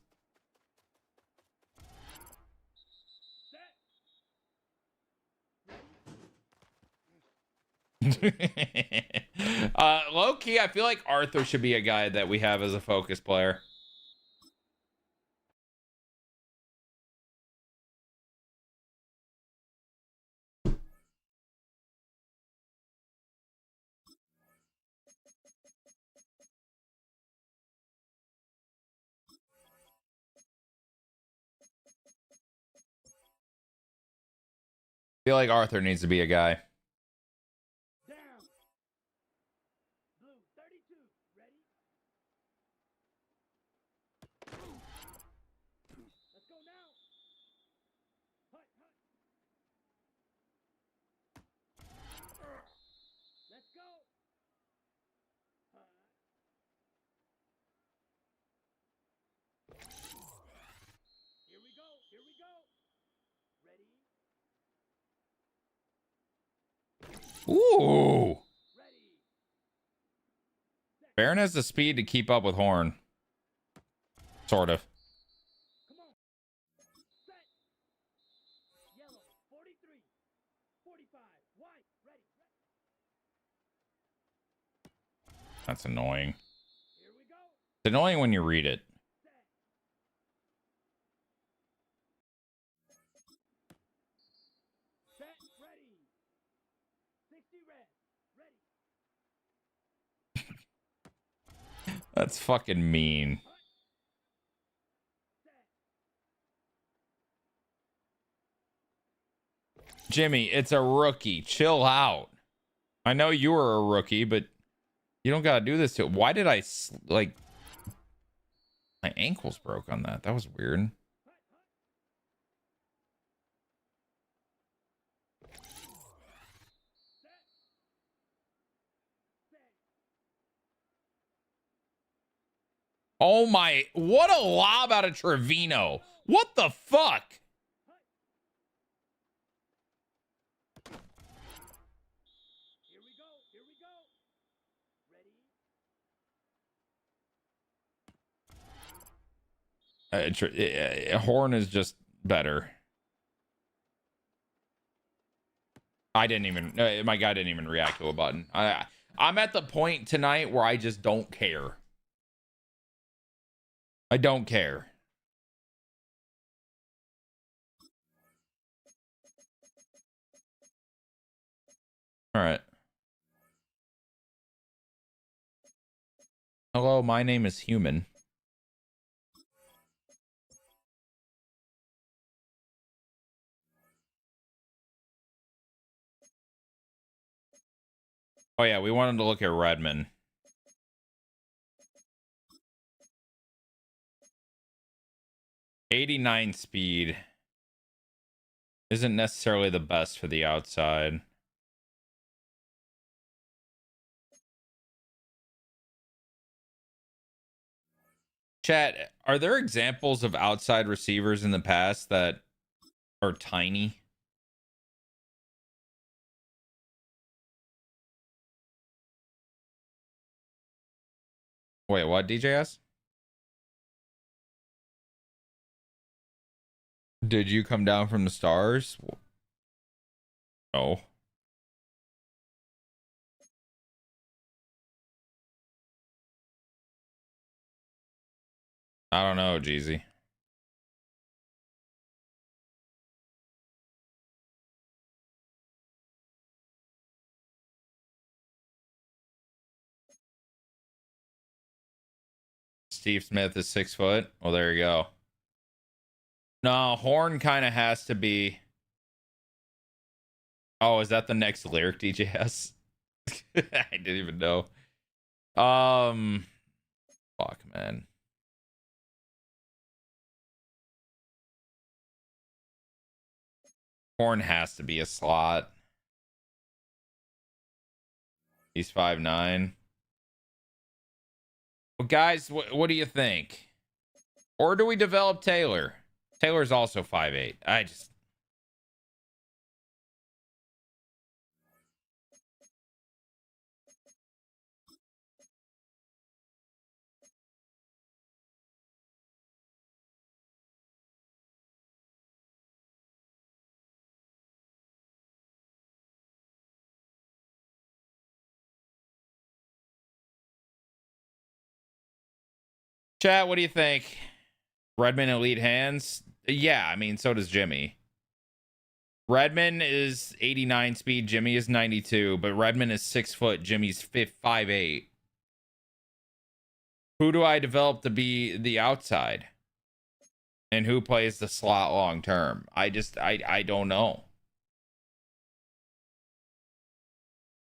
Low key, I feel like Arthur should be a guy that we have as a focus player. Feel like Arthur needs to be a guy.
Down. Blue 32. Ready? Let's go now. Hut, hut. Let's go. Hut. Here we go. Here we go. Ready?
Ooh.
Ready.
Baron has the speed to keep up with Horn. Sort of.
Come on. Set. Yellow 43. 45. White. Ready.
That's annoying.
Here we go.
It's annoying when you read it.
Set. Set. Ready. 60 red. Ready.
That's fucking mean.
Set.
Jimmy, it's a rookie. Chill out. I know you were a rookie, but you don't gotta do this to it. Why did I like my ankles broke on that? That was weird. Oh my, what a lob out of Trevino. What the fuck?
Here we go. Here we go. Ready.
Horn is just better. I didn't even, my guy didn't even react to a button. I'm at the point tonight where I just don't care. I don't care. All right. Hello, my name is Human. Oh yeah, we wanted to look at Redmond. '89 speed isn't necessarily the best for the outside. Chat, are there examples of outside receivers in the past that are tiny? Wait, what, DJS? Did you come down from the stars? No. I don't know, Jeezy. Steve Smith is 6 foot. Well, there you go. No, Horn kind of has to be. Oh, is that the next lyric, DJS? I didn't even know. Fuck, man. Horn has to be a slot. He's 5'9". Well, guys, what do you think? Or do we develop Taylor? Taylor's also 5'8". I just... Chat, what do you think? Redmond elite hands? Yeah, I mean, so does Jimmy. Redmond is 89 speed, Jimmy is 92, but Redmond is 6 foot, Jimmy's 5'8". Who do I develop to be the outside? And who plays the slot long term? I don't know.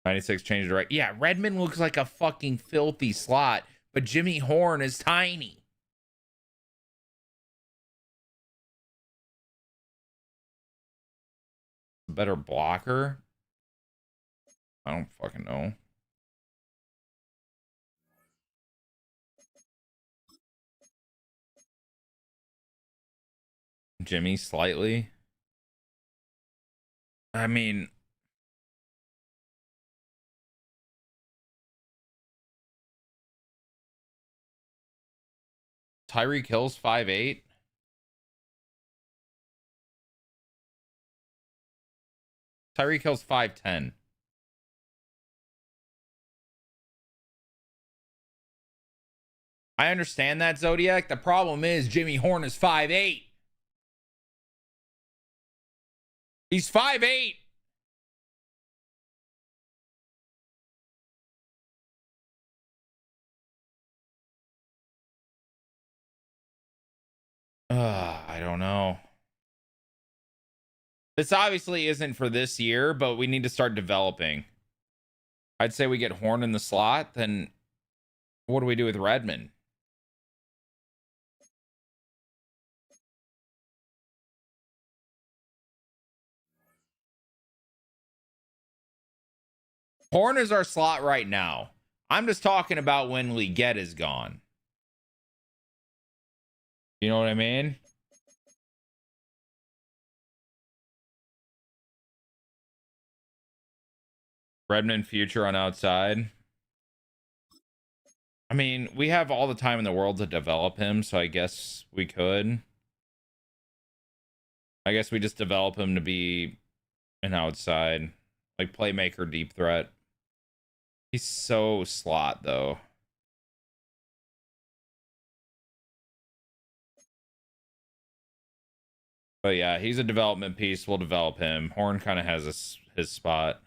96 changed it right. Yeah, Redmond looks like a fucking filthy slot, but Jimmy Horn is tiny. Better blocker? I don't fucking know. Jimmy slightly. I mean, Tyreek Hill's 5'8". Tyreek Hill's 5'10". I understand that, Zodiac. The problem is Jimmy Horn is 5'8". He's 5'8". I don't know. This obviously isn't for this year, but we need to start developing. I'd say we get Horn in the slot, then what do we do with Redmond? Horn is our slot right now. I'm just talking about when Leggett is gone. You know what I mean? Redmond future on outside. I mean, we have all the time in the world to develop him, so I guess we could. I guess we just develop him to be an outside, like playmaker, deep threat. He's so slot, though. But yeah, he's a development piece. We'll develop him. Horn kind of has his spot.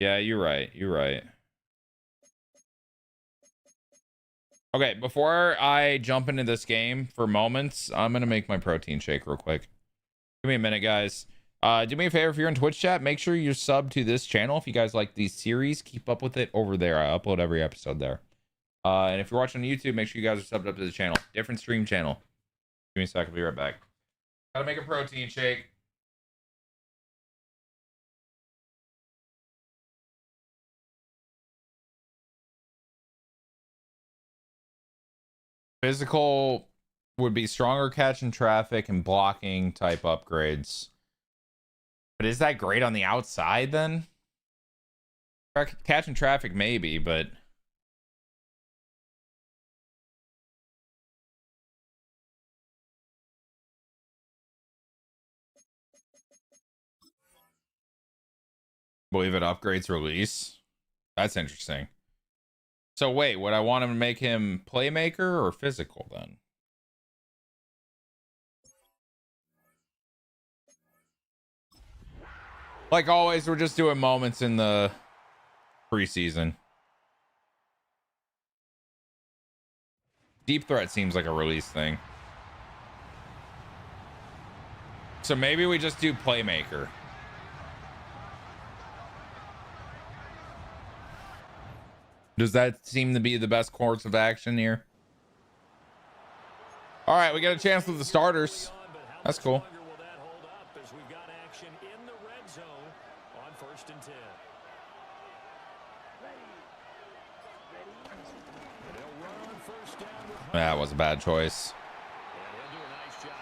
Yeah, you're right. You're right. Okay, before I jump into this game for moments, I'm going to make my protein shake real quick. Give me a minute, guys. Do me a favor, if you're in Twitch chat, make sure you're subbed to this channel. If you guys like these series, keep up with it over there. I upload every episode there. And if you're watching on YouTube, make sure you guys are subbed up to the channel. Different stream channel. Give me a sec, I'll be right back. Gotta make a protein shake. Physical would be stronger catching traffic and blocking type upgrades. But is that great on the outside then? Catching traffic maybe, but believe it upgrades release. That's interesting. So wait, would I want him to make him playmaker or physical then? Like always, we're just doing moments in the preseason. Deep threat seems like a release thing. So maybe we just do playmaker. Does that seem to be the best course of action here? All right, we got a chance with the starters. That's cool. That was a bad choice.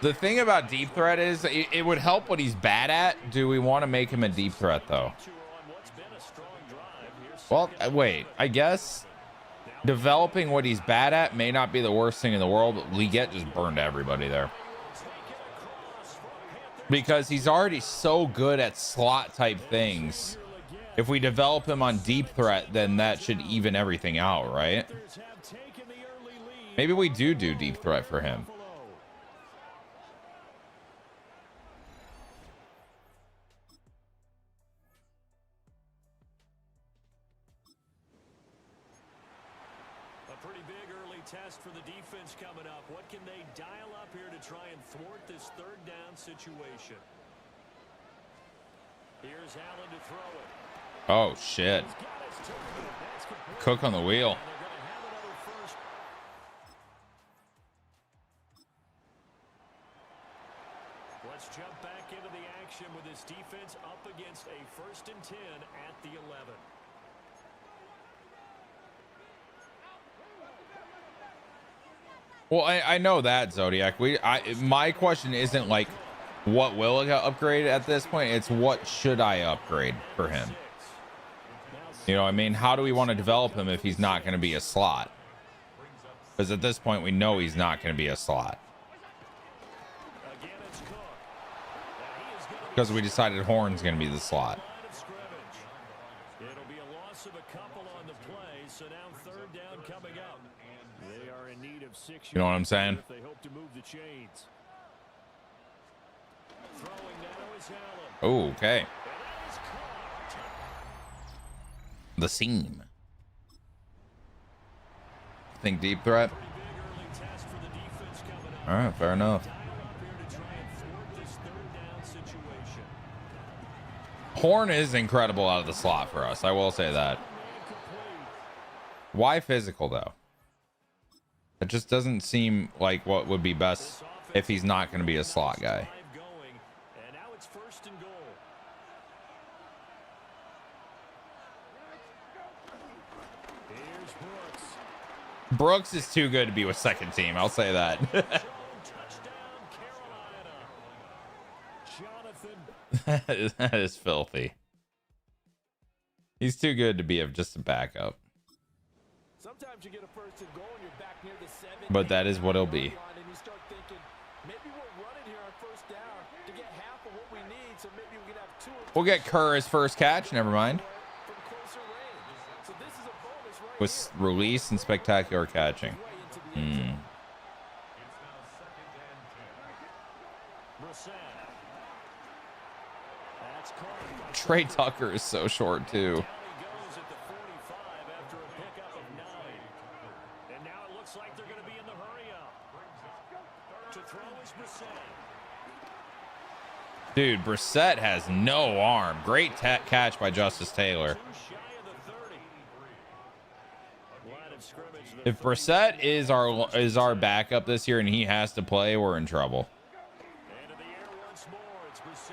The thing about deep threat is it would help what he's bad at. Do we want to make him a deep threat though? Well, wait, I guess developing what he's bad at may not be the worst thing in the world, but Leggett just burned everybody there. Because he's already so good at slot type things. If we develop him on deep threat, then that should even everything out, right? Maybe we do deep threat for him.
A pretty big early test for the defense coming up. What can they dial up here to try and thwart this third down situation? Here's Allen to throw it.
Oh shit.
He's got his target. That's complete.
Cook on the wheel.
And they're going to have another first. Let's jump back into the action with this defense up against a 1st and 10 at the 11.
Well, I know that, Zodiac. My question isn't like what will I upgrade at this point. It's what should I upgrade for him? You know what I mean? How do we want to develop him if he's not going to be a slot? Because at this point, we know he's not going to be a slot. Because we decided Horn's going to be the slot.
It'll be a loss of a couple on the play, so now 3rd down coming up. They are in need of 6.
You know what I'm saying?
If they hope to move the chains. Throwing now is Allen.
Oh, okay.
And that is caught.
The seam. Think deep threat.
Pretty big early test for the defense coming up.
All right, fair enough.
Dial up here to try and thwart this 3rd down situation.
Horn is incredible out of the slot for us. I will say that. Why physical though? It just doesn't seem like what would be best if he's not going to be a slot guy.
Going, and now it's 1st and goal. Here's Brooks.
Brooks is too good to be with 2nd team. I'll say that.
Touchdown, Carolina. Jonathan.
That is filthy. He's too good to be just a backup.
Sometimes you get a 1st and goal and you're back near the 7.
But that is what it'll be.
And you start thinking, maybe we're running here on 1st down to get half of what we need, so maybe we can have 2 or 3
We'll get Kerr's first catch. Never mind.
from closer range. So this is a bonus right
With release and spectacular catching.
way into the end zone.
Brissett. That's caught.
Trey Tucker is so short too.
Down he goes at the 45 after a pickup of 9. And now it looks like they're going to be in the hurry up. To throw is Brissett.
Dude, Brissett has no arm. Great catch by Justice Taylor.
Too shy of the 30. Line of scrimmage.
If Brissett is our backup this year and he has to play, we're in trouble.
Into the air once more. It's Brissett.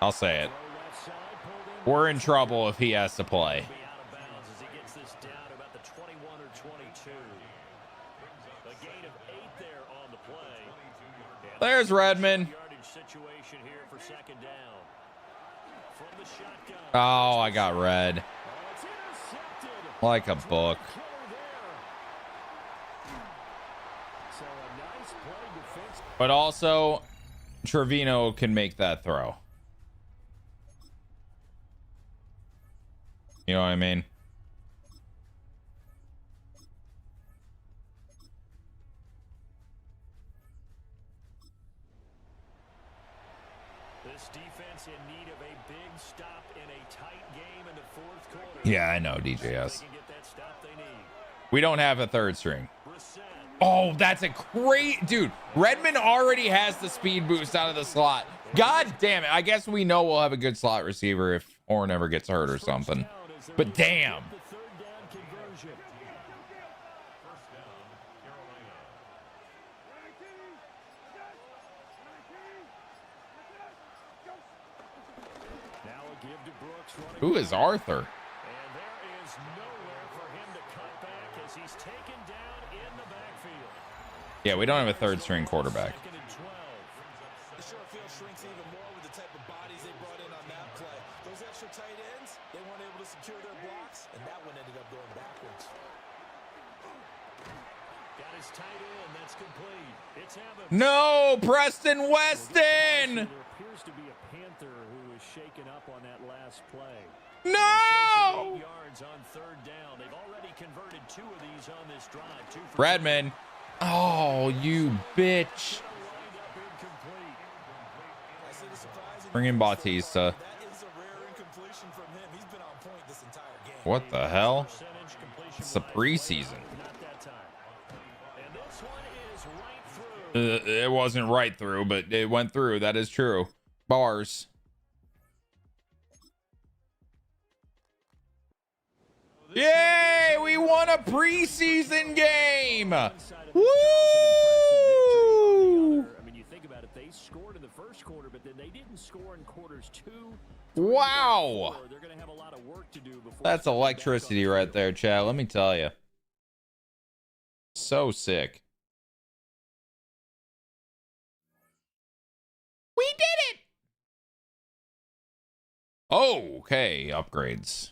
I'll say it.
Throw left side, pulled in.
We're in trouble if he has to play.
Be out of bounds as he gets this down to about the 21 or 22. A gain of 8 there on the play. And
There's Redmond.
yardage situation here for 2nd down. From the shotgun.
Oh, I got red.
It's intercepted.
Like a book.
Killer there. So a nice play defense.
But also, Trevino can make that throw. You know what I mean?
This defense in need of a big stop in a tight game in the 4th quarter.
Yeah, I know,
If
DJS.
they can get that stop they need.
We don't have a 3rd string.
Brissett.
Oh, that's a great dude. Redmond already has the speed boost out of the slot. God damn it. I guess we know we'll have a good slot receiver if Horn ever gets hurt or something. But damn.
The 3rd down conversion. Now a give to Brooks running.
Who is Arthur?
And there is nowhere for him to cut back as he's taken down in the backfield.
Yeah, we don't have a 3rd string quarterback.
2nd and 12.
The short field shrinks even more with the type of bodies they brought in on that play. Those extra tight ends, they weren't able to secure their blocks, and that one ended up going backwards.
Got his tight end. That's complete. It's Evans.
No, Preston Weston.
There appears to be a Panther who is shaken up on that last play.
No.
8 yards on 3rd down. They've already converted 2 of these on this drive. 2 for
Redmond. Oh, you bitch.
Wind up incomplete.
I see the surprising
Bring in Bautista.
that is a rare incompletion from him. He's been on point this entire game.
What the hell?
Percentage completion
It's the
wise,
preseason.
not that time. And this one is right through.
It wasn't right through, but it went through. That is true. Bars. Yay! We won a preseason game. Woo!
I mean, you think about it, they scored in the first quarter, but then they didn't score in quarters 2.
Wow.
They're going to have a lot of work to do before.
That's electricity right there, Chad. Let me tell you. So sick. We did it. Oh, okay. Upgrades.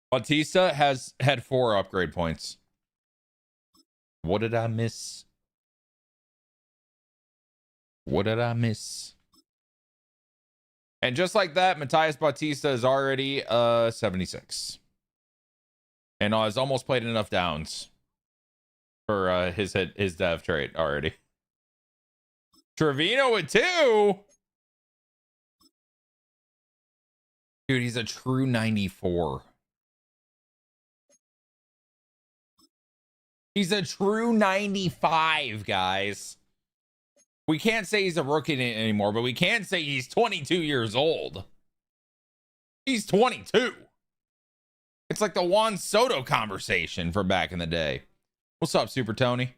Bautista has had 4 upgrade points. What did I miss? What did I miss? And just like that, Matthias Bautista is already 76. And has almost played enough downs for his dev trait already. Trevino with 2. Dude, he's a true 94. He's a true 95, guys. We can't say he's a rookie anymore, but we can say he's 22 years old. He's 22. It's like the Juan Soto conversation from back in the day. What's up, Super Tony?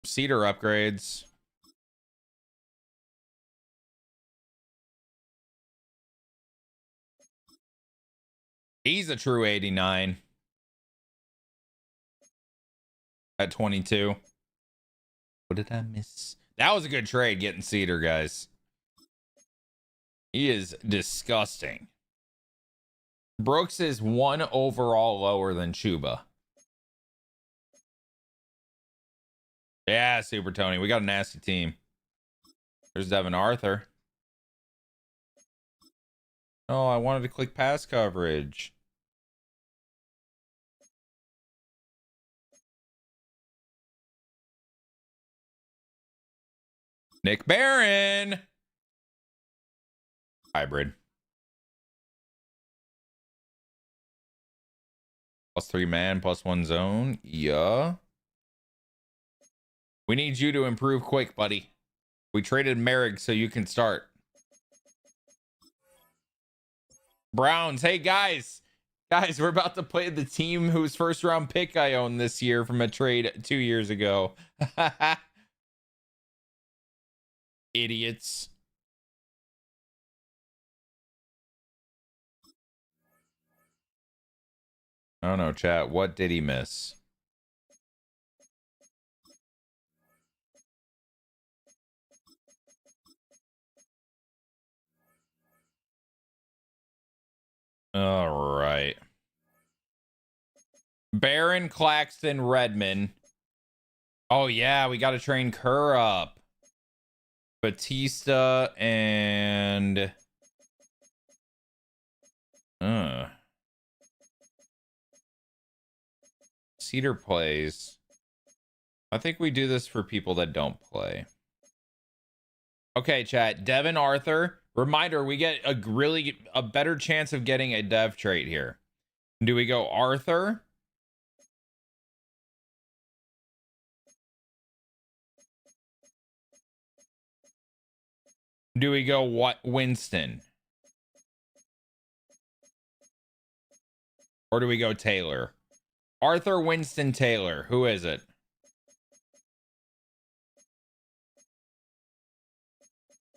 Cedar upgrades. He's a true 89 at 22. What did I miss? That was a good trade getting Cedar, guys. He is disgusting. Brooks is 1 overall lower than Chuba. Yeah, Super Tony. We got a nasty team. There's Devin Arthur. Oh, I wanted to click pass coverage. Nick Barron. Hybrid. +3 man, +1 zone. Yeah. We need you to improve quick, buddy. We traded Merrick so you can start. Browns. Hey, guys. Guys, we're about to play the team whose first round pick I own this year from a trade 2 years ago. Idiots. I don't know, chat. What did he miss? All right. Barron, Claxton, Redmond. Oh, yeah. We got to train Kerr up. Batista and... Cedar plays. I think we do this for people that don't play. Okay, chat. Devin Arthur. Reminder, we get a better chance of getting a dev trait here. Do we go Arthur? Do we go what Winston? Or do we go Taylor? Arthur, Winston, Taylor. Who is it?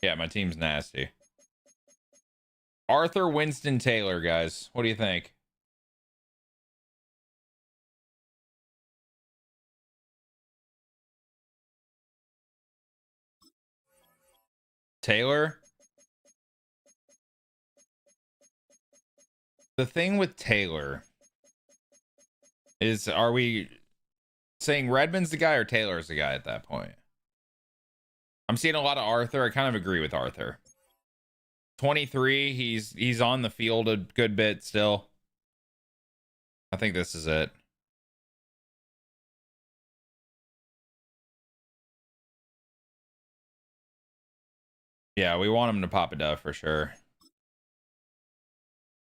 Yeah, my team's nasty. Arthur, Winston, Taylor, guys. What do you think? Taylor? The thing with Taylor is, are we saying Redmond's the guy or Taylor's the guy at that point? I'm seeing a lot of Arthur. I kind of agree with Arthur. 23, he's on the field a good bit still. I think this is it. Yeah, we want him to pop a dove for sure.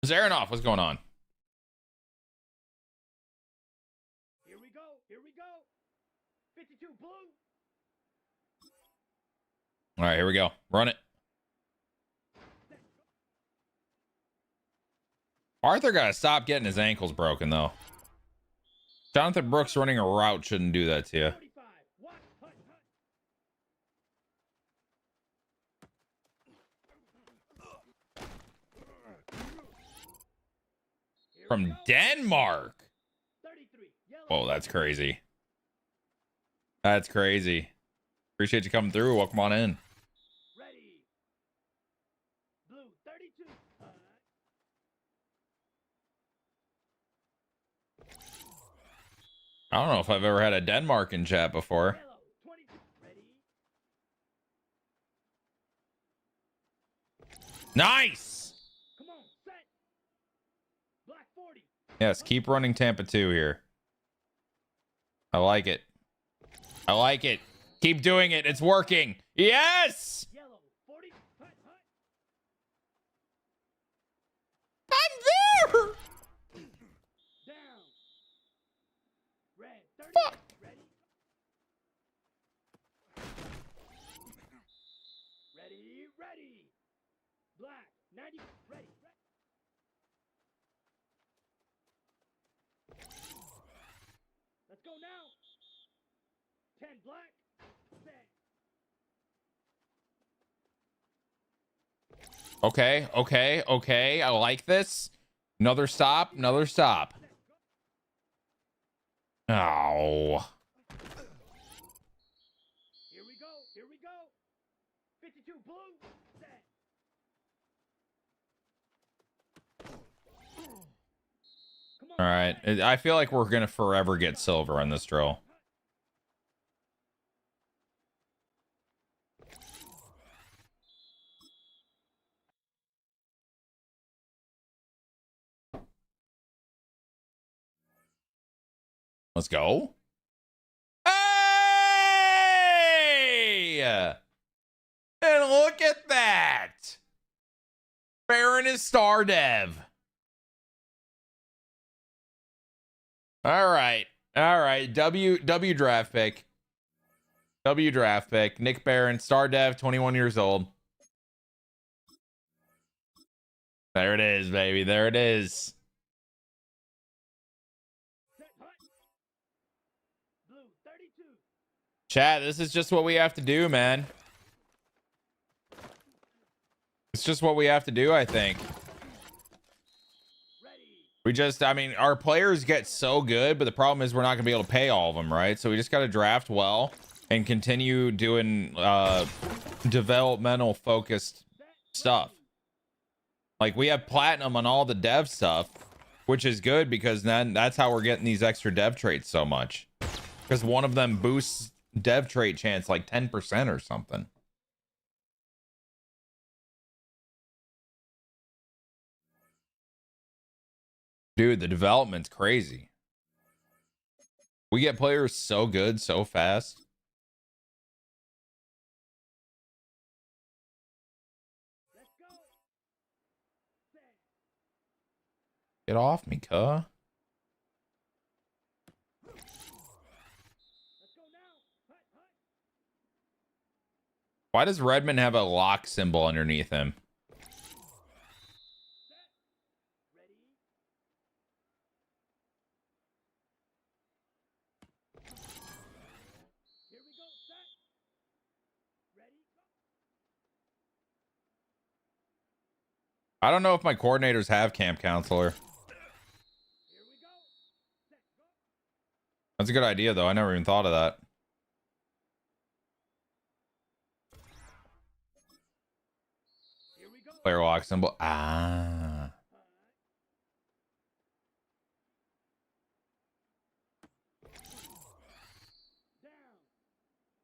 Zaranov, what's going on?
Here we go. Here
All right, here we go. Run it. Arthur got to stop getting his ankles broken, though. Jonathan Brooks running a route shouldn't do that to you. From Denmark. Whoa, that's crazy. That's crazy. Appreciate you coming through. Welcome on in.
Ready. Blue 32.
I don't know if I've ever had a Denmark in chat before.
Yellow 22. Ready.
Nice.
Come on, set. Black 40.
Yes, keep running Tampa 2 here. I like it. I like it. Keep doing it. It's working. Yes.
Yellow 40. Hut, hut.
I'm there.
Down. Red 30.
Fuck.
Ready. Ready, ready. Black 90. Ready. Let's go now. 10 black. Set.
Okay, okay, okay. I like this. Another stop, another stop. Oh.
Here we go. Here we go. 52 blue. Set. Come on.
All right. I feel like we're going to forever get silver on this drill. Let's go. Hey! And look at that. Baron is star dev. All right. All right. W draft pick. W draft pick. Nick Barron, star dev, 21 years old. There it is, baby. There it is.
Set hut. Blue 32.
Chat, this is just what we have to do, man. It's just what we have to do, I think.
Ready.
We just, I mean, our players get so good, but the problem is we're not going to be able to pay all of them, right? So we just got to draft well and continue doing developmental focused stuff. Like, we have platinum on all the dev stuff, which is good because then that's how we're getting these extra dev traits so much. Because one of them boosts dev trait chance like 10% or something. Dude, the development's crazy. We get players so good so fast.
Let's go. Set.
Get off me, cuh.
Let's go now. Hut, hut.
Why does Redmond have a lock symbol underneath him?
Ready. Here we go. Set. Ready. Go.
I don't know if my coordinators have camp counselor.
Here we go. Set. Go.
That's a good idea, though. I never even thought of that.
Here we go.
Player lock symbol. Ah.
Down.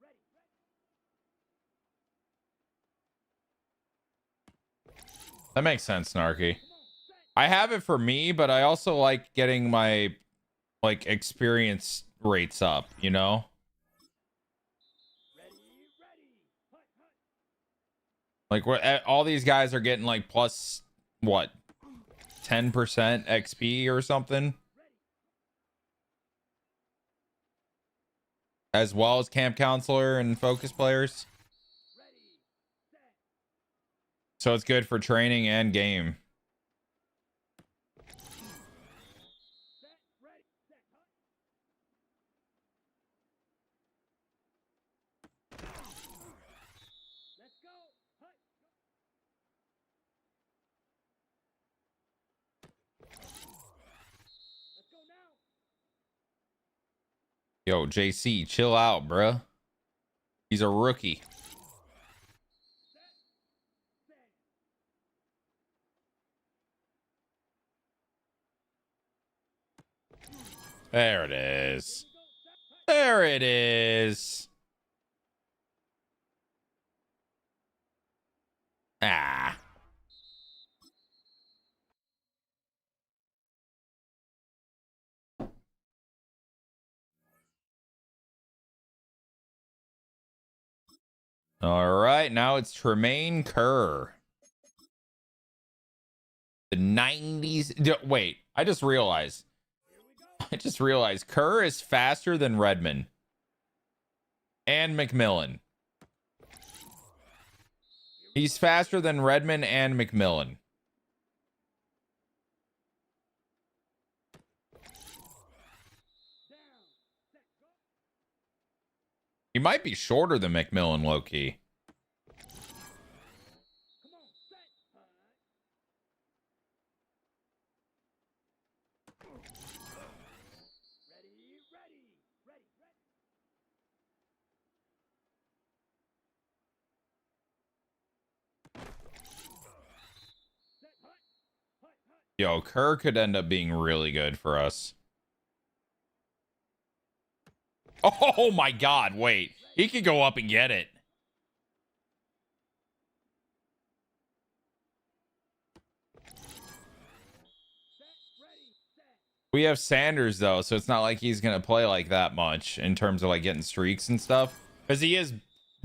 Ready.
That makes sense, Snarky.
Come on. Set.
I have it for me, but I also like getting my like experience rates up, you know?
Ready. Ready. Hut, hut.
Like all these guys are getting like plus what? 10% XP or something. as well as camp counselor and focus players. So it's good for training and game. Yo, JC, chill out, bruh. He's a rookie. There it is. There it is. Ah. All right, now it's Tremaine Kerr. The 90s. Wait, I just realized Kerr is faster than Redmond and McMillan. He's faster than Redmond and McMillan. He might be shorter than McMillan, low-key. Yo, Kerr could end up being really good for us. Oh my God, wait. He could go up and get it. We have Sanders, though, so it's not like he's going to play like that much in terms of like getting streaks and stuff. Because he is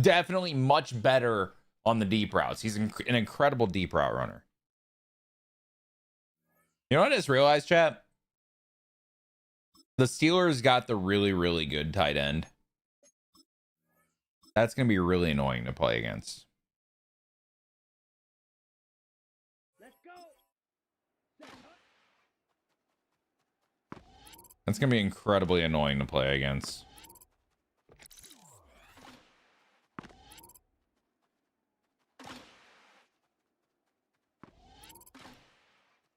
definitely much better on the deep routes. He's an incredible deep route runner. You know what I just realized, chat? The Steelers got the really, really good tight end. That's going to be really annoying to play against. That's going to be incredibly annoying to play against.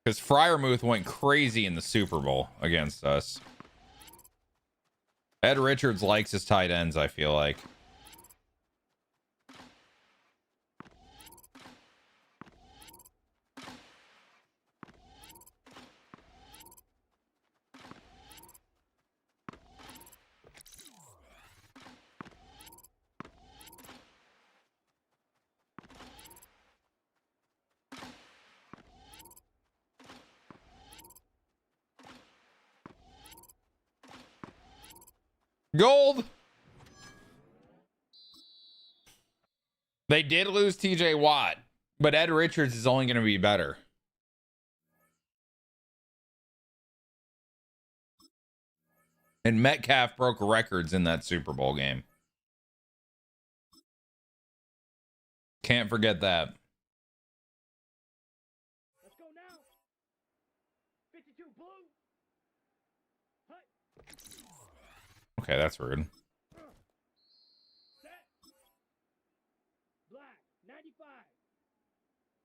Because Freiermuth went crazy in the Super Bowl against us. Ed Richards likes his tight ends, I feel like. Gold. They did lose TJ Watt, but Ed Richards is only going to be better. And Metcalf broke records in that Super Bowl game. Can't forget that.
Let's go now. 52 blue.
Okay, that's rude.
Set. Black 95.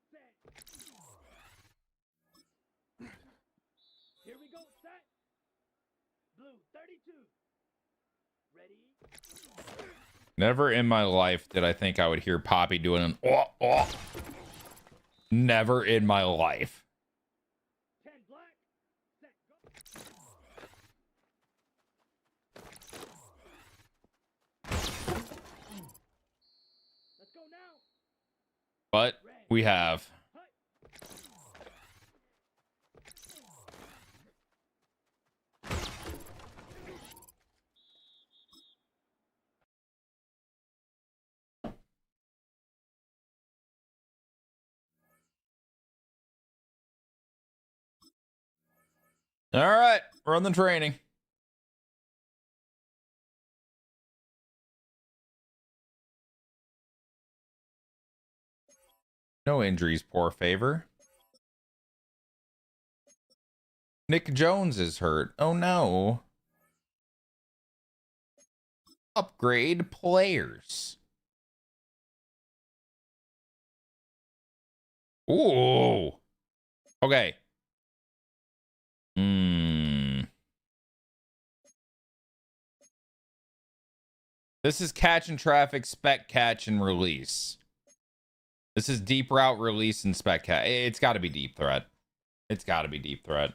Set. Here we go. Set. Blue 32. Ready.
Never in my life did I think I would hear Poppy doing an oh, oh. Never in my life.
10 black. Set. Go. Let's go now.
But we have. All right, we're on the training. No injuries, poor favor. Nick Jones is hurt. Oh no. Upgrade players. Ooh. Okay. This is catch and traffic, spec catch and release. This is deep route, release, and spec catch. It's got to be deep threat. It's got to be deep threat.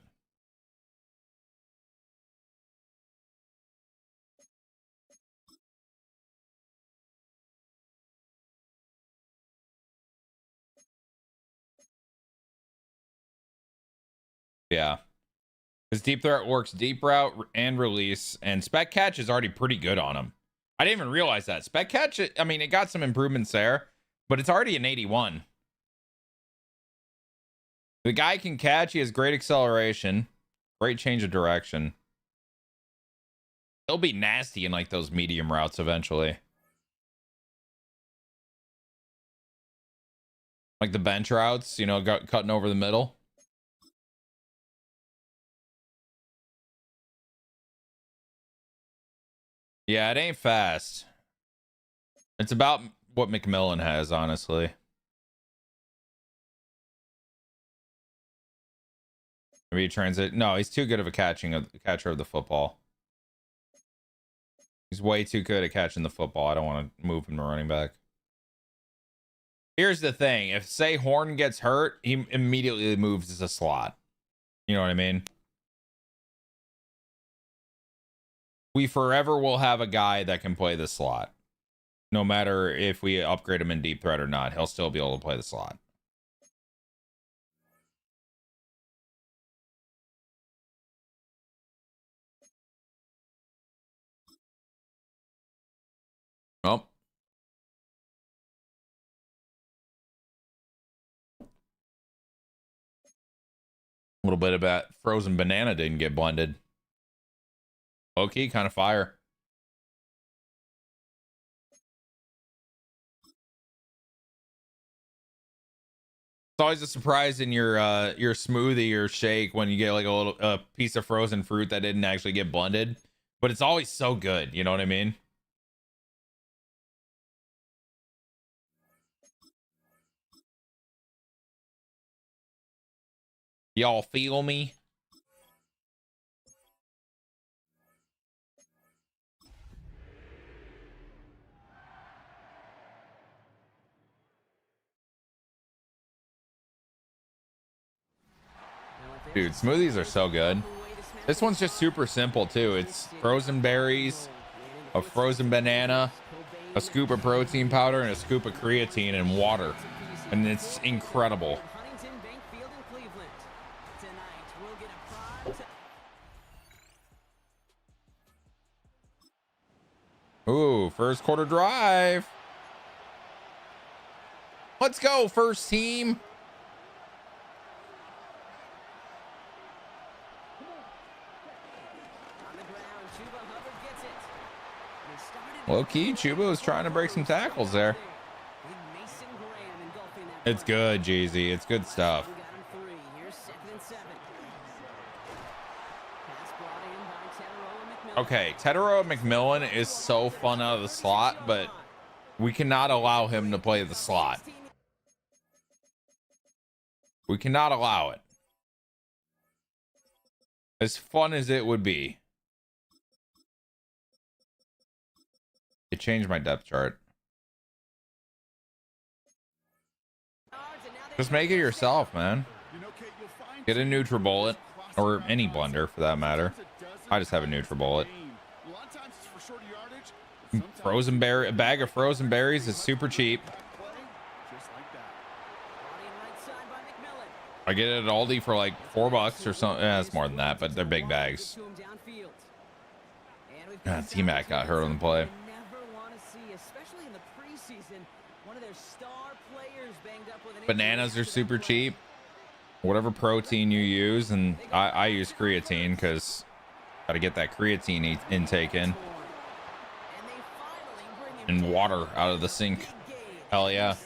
Yeah. Because deep threat works deep route and release, and spec catch is already pretty good on him. I didn't even realize that. Spec catch, I mean, it got some improvements there, but it's already an 81. The guy can catch. He has great acceleration, great change of direction. He'll be nasty in like those medium routes eventually. Like the bench routes, you know, cutting over the middle. Yeah, it ain't fast. It's about what McMillan has, honestly. Maybe transit. No, he's too good of a catcher of the football. He's way too good at catching the football. I don't want to move him to running back. Here's the thing. If, say, Horn gets hurt, he immediately moves to the slot. You know what I mean? We forever will have a guy that can play the slot. No matter if we upgrade him in deep threat or not, he'll still be able to play the slot. Oh. A little bit of that frozen banana didn't get blended. Okay, kind of fire. It's always a surprise in your smoothie or shake when you get like a piece of frozen fruit that didn't actually get blended, but it's always so good. You know what I mean? Y'all feel me? Dude, smoothies are so good. This one's just super simple too. It's frozen berries, a frozen banana, a scoop of protein powder, and a scoop of creatine and water. And it's incredible. Ooh, first quarter drive. Let's go, first team. Low key, Chuba was trying to break some tackles there. It's good, Jeezy. It's good stuff. Okay, Tedero McMillan is so fun out of the slot, but we cannot allow him to play the slot. We cannot allow it. As fun as it would be. It changed my depth chart. Just make it yourself, man. Get a NutriBullet, or any blender for that matter. I just have a NutriBullet. Frozen berry, a bag of frozen berries is super cheap. I get it at Aldi for like $4 or something. Yeah, it's more than that, but they're big bags. T-Mac got hurt on the play. Bananas are super cheap. Whatever protein you use, and I use creatine because got to get that creatine intake in. And water out of the sink. Hell yeah.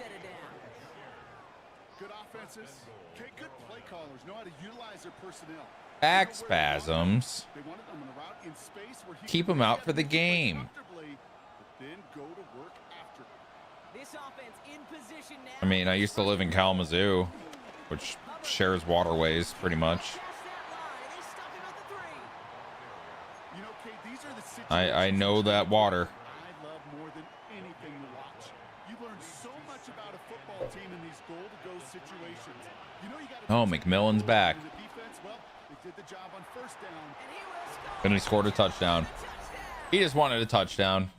analysis. Okay, good play callers know how to utilize their personnel.
Back spasms.
They wanted them on a route in space where he
Keep
could
him out
reset
for the
and play
game.
comfortably, but then go to work after.
This offense in position now.
I mean, I used to live in Kalamazoo, which shares waterways pretty much.
Past that line, they stop him at the three.
You know, Kate, these are the
I
situations
know that water.
I love more than anything to watch. You learn so much about a football team in these goal-to-go situations. You know you gotta
Oh, McMillan's back.
the defense, well, they did the job on first down.
And he will score.
And he scored a touchdown.
Touchdown.
He just wanted a touchdown.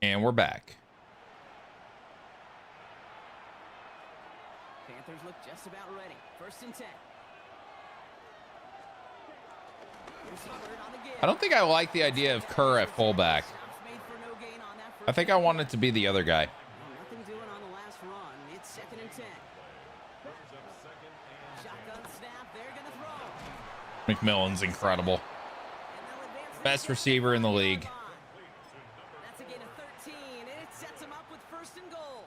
And we're back.
Panthers look just about ready. 1st and 10. Here's Hubbard on the give.
I don't think I like the idea of Kerr at fullback.
Stops made for no gain on that
I think I want it to be the other guy.
Nothing doing on the last run. It's 2nd and 10. Shotgun snap. They're going to throw.
McMillan's incredible.
And they'll advance this
Best
drive
receiver in the
to
league.
line. That's a gain of 13, and it sets him up with 1st and goal.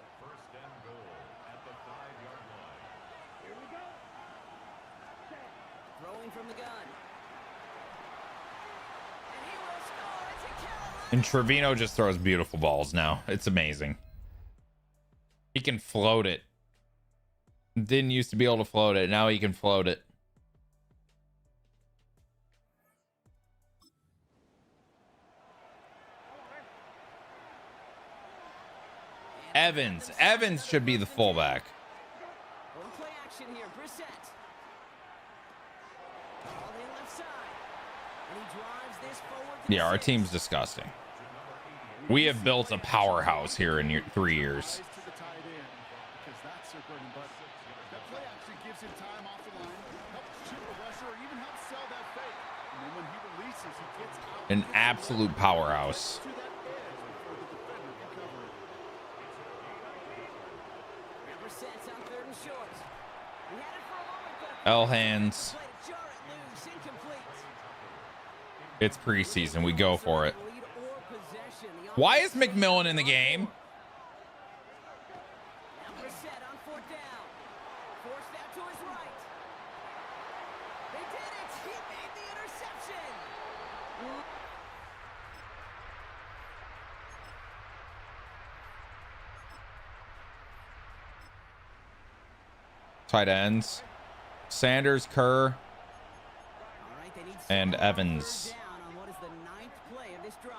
Here we go. Throwing from the gun. And he will score. It's a Carolina.
And Trevino just throws beautiful balls now. It's amazing. He can float it. Didn't used to be able to float it. Now he can float it. Evans should be the fullback.
Little play action here. Brissett. Ball in left side. And he drives this forward to the
Yeah, our
6.
team's disgusting. We have built a powerhouse here in 3 years.
To the tight end, because that's their bread and butter. That play actually gives him time off the line, helps chip a rusher, or even helps sell that fake. And then when he releases, he gets out
An absolute powerhouse.
to that edge before the defender can cover it.
And Brissett's on 3rd and short. He had it for a moment, but
L hands.
played it jar it loose, incomplete.
It's preseason. We go for it.
Lead or possession. The
Why is
offense-
McMillan in the game?
Now Brissett on 4th down. Forced out to his right. They did it. He made the interception.
Tight ends. Sanders, Kerr,
All right, they need
and
seven on
Evans.
3rd down on what is the 9th play of this drive.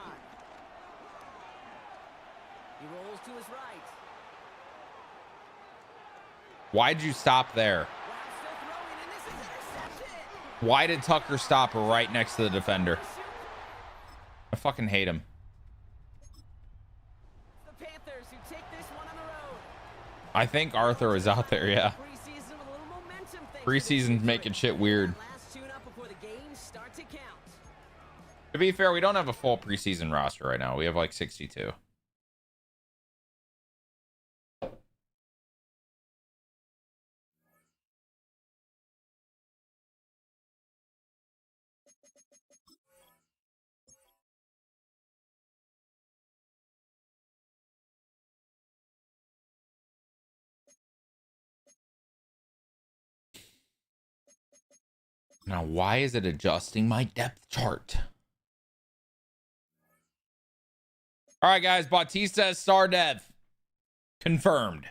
He rolls to his right.
Why'd you stop there?
Wow, still throwing, and this is intercepted.
Why did Tucker stop right next to the defender? I fucking hate him.
The Panthers who take this one on the road.
I think Arthur is out there, yeah.
Preseason with a little momentum. thanks to
Preseason's
the
making shit weird.
last tune up before the games start to count.
To be fair, we don't have a full preseason roster right now. We have like 62. Now, why is it adjusting my depth chart? All right, guys. Bautista as star dev. Confirmed.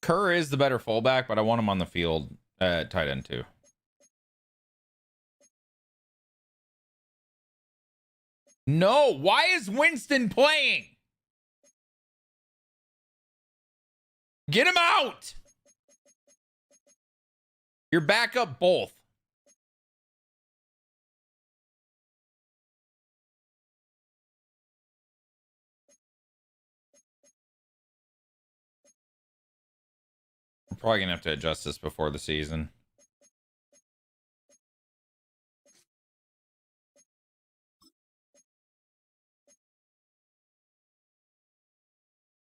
Kerr is the better fullback, but I want him on the field at tight end too. No, why is Winston playing? Get him out. You're back up both. We're probably gonna have to adjust this before the season.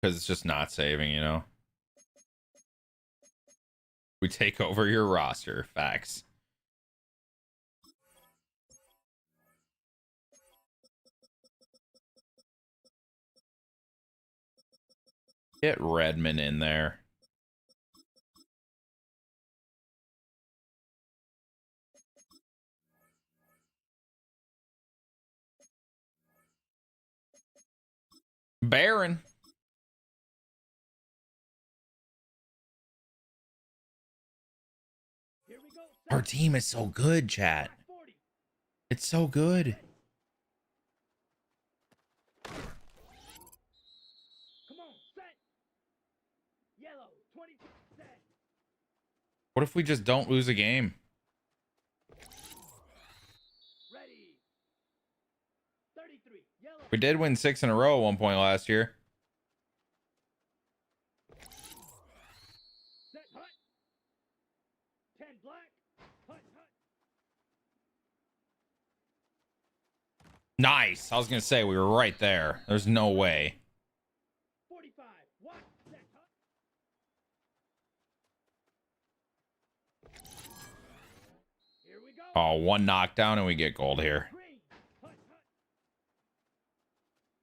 Because it's just not saving, you know? We take over your roster. Facts. Get Redmond in there. Baron. Our team is so good, chat. It's so good.
Come on, set. Yellow, 22, set.
What if we just don't lose a game?
Ready. 33, yellow.
We did win 6 in a row at one point last year.
Set, hut. 10 black. Hut, hut.
Nice. I was going to say we were right there. There's no way.
45, what? Set, hut. Here we go.
Oh, one knockdown and we get gold here.
Green. Hut, hut.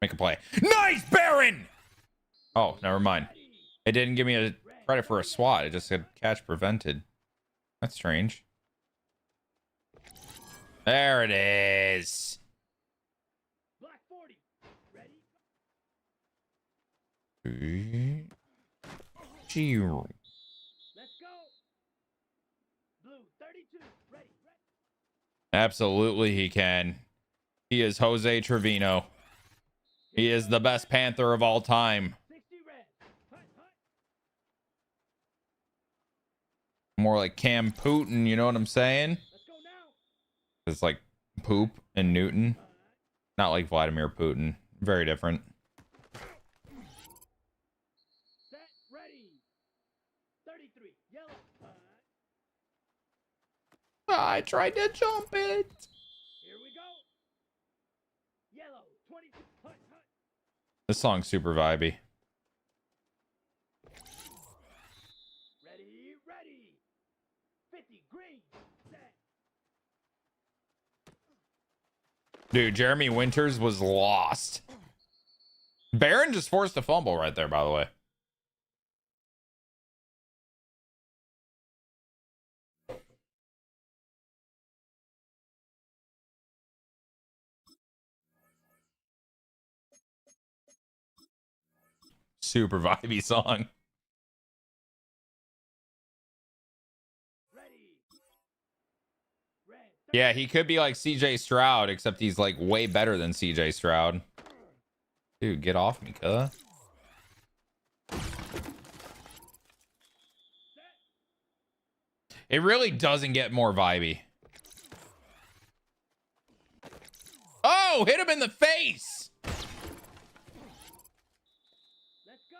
Make a play. Nice, Baron! Oh, never mind. It didn't give me a credit for a swat. It just said catch prevented. That's strange. There it is.
Black 40. Ready.
Gee.
Let's go. Blue 32. Ready.
Absolutely he can. He is Jose Trevino. He is the best Panther of all time.
60 red. Hut, hut.
More like Cam Putin, you know what I'm saying?
Let's go now.
It's like poop and Newton. Not like Vladimir Putin. Very different.
Set. Ready. 33. Yellow.
I tried to jump it.
Here we go. Yellow. 22. Hut, hut.
This song's super vibey.
Ready. Ready. 50. Green. Set.
Dude, Jeremy Winters was lost. Baron just forced a fumble right there, by the way. Super vibey song.
Ready. Red.
Yeah, he could be like CJ Stroud, except he's like way better than CJ Stroud. Dude, get off me, cuh. It really doesn't get more vibey. Oh, hit him in the face.
Let's go.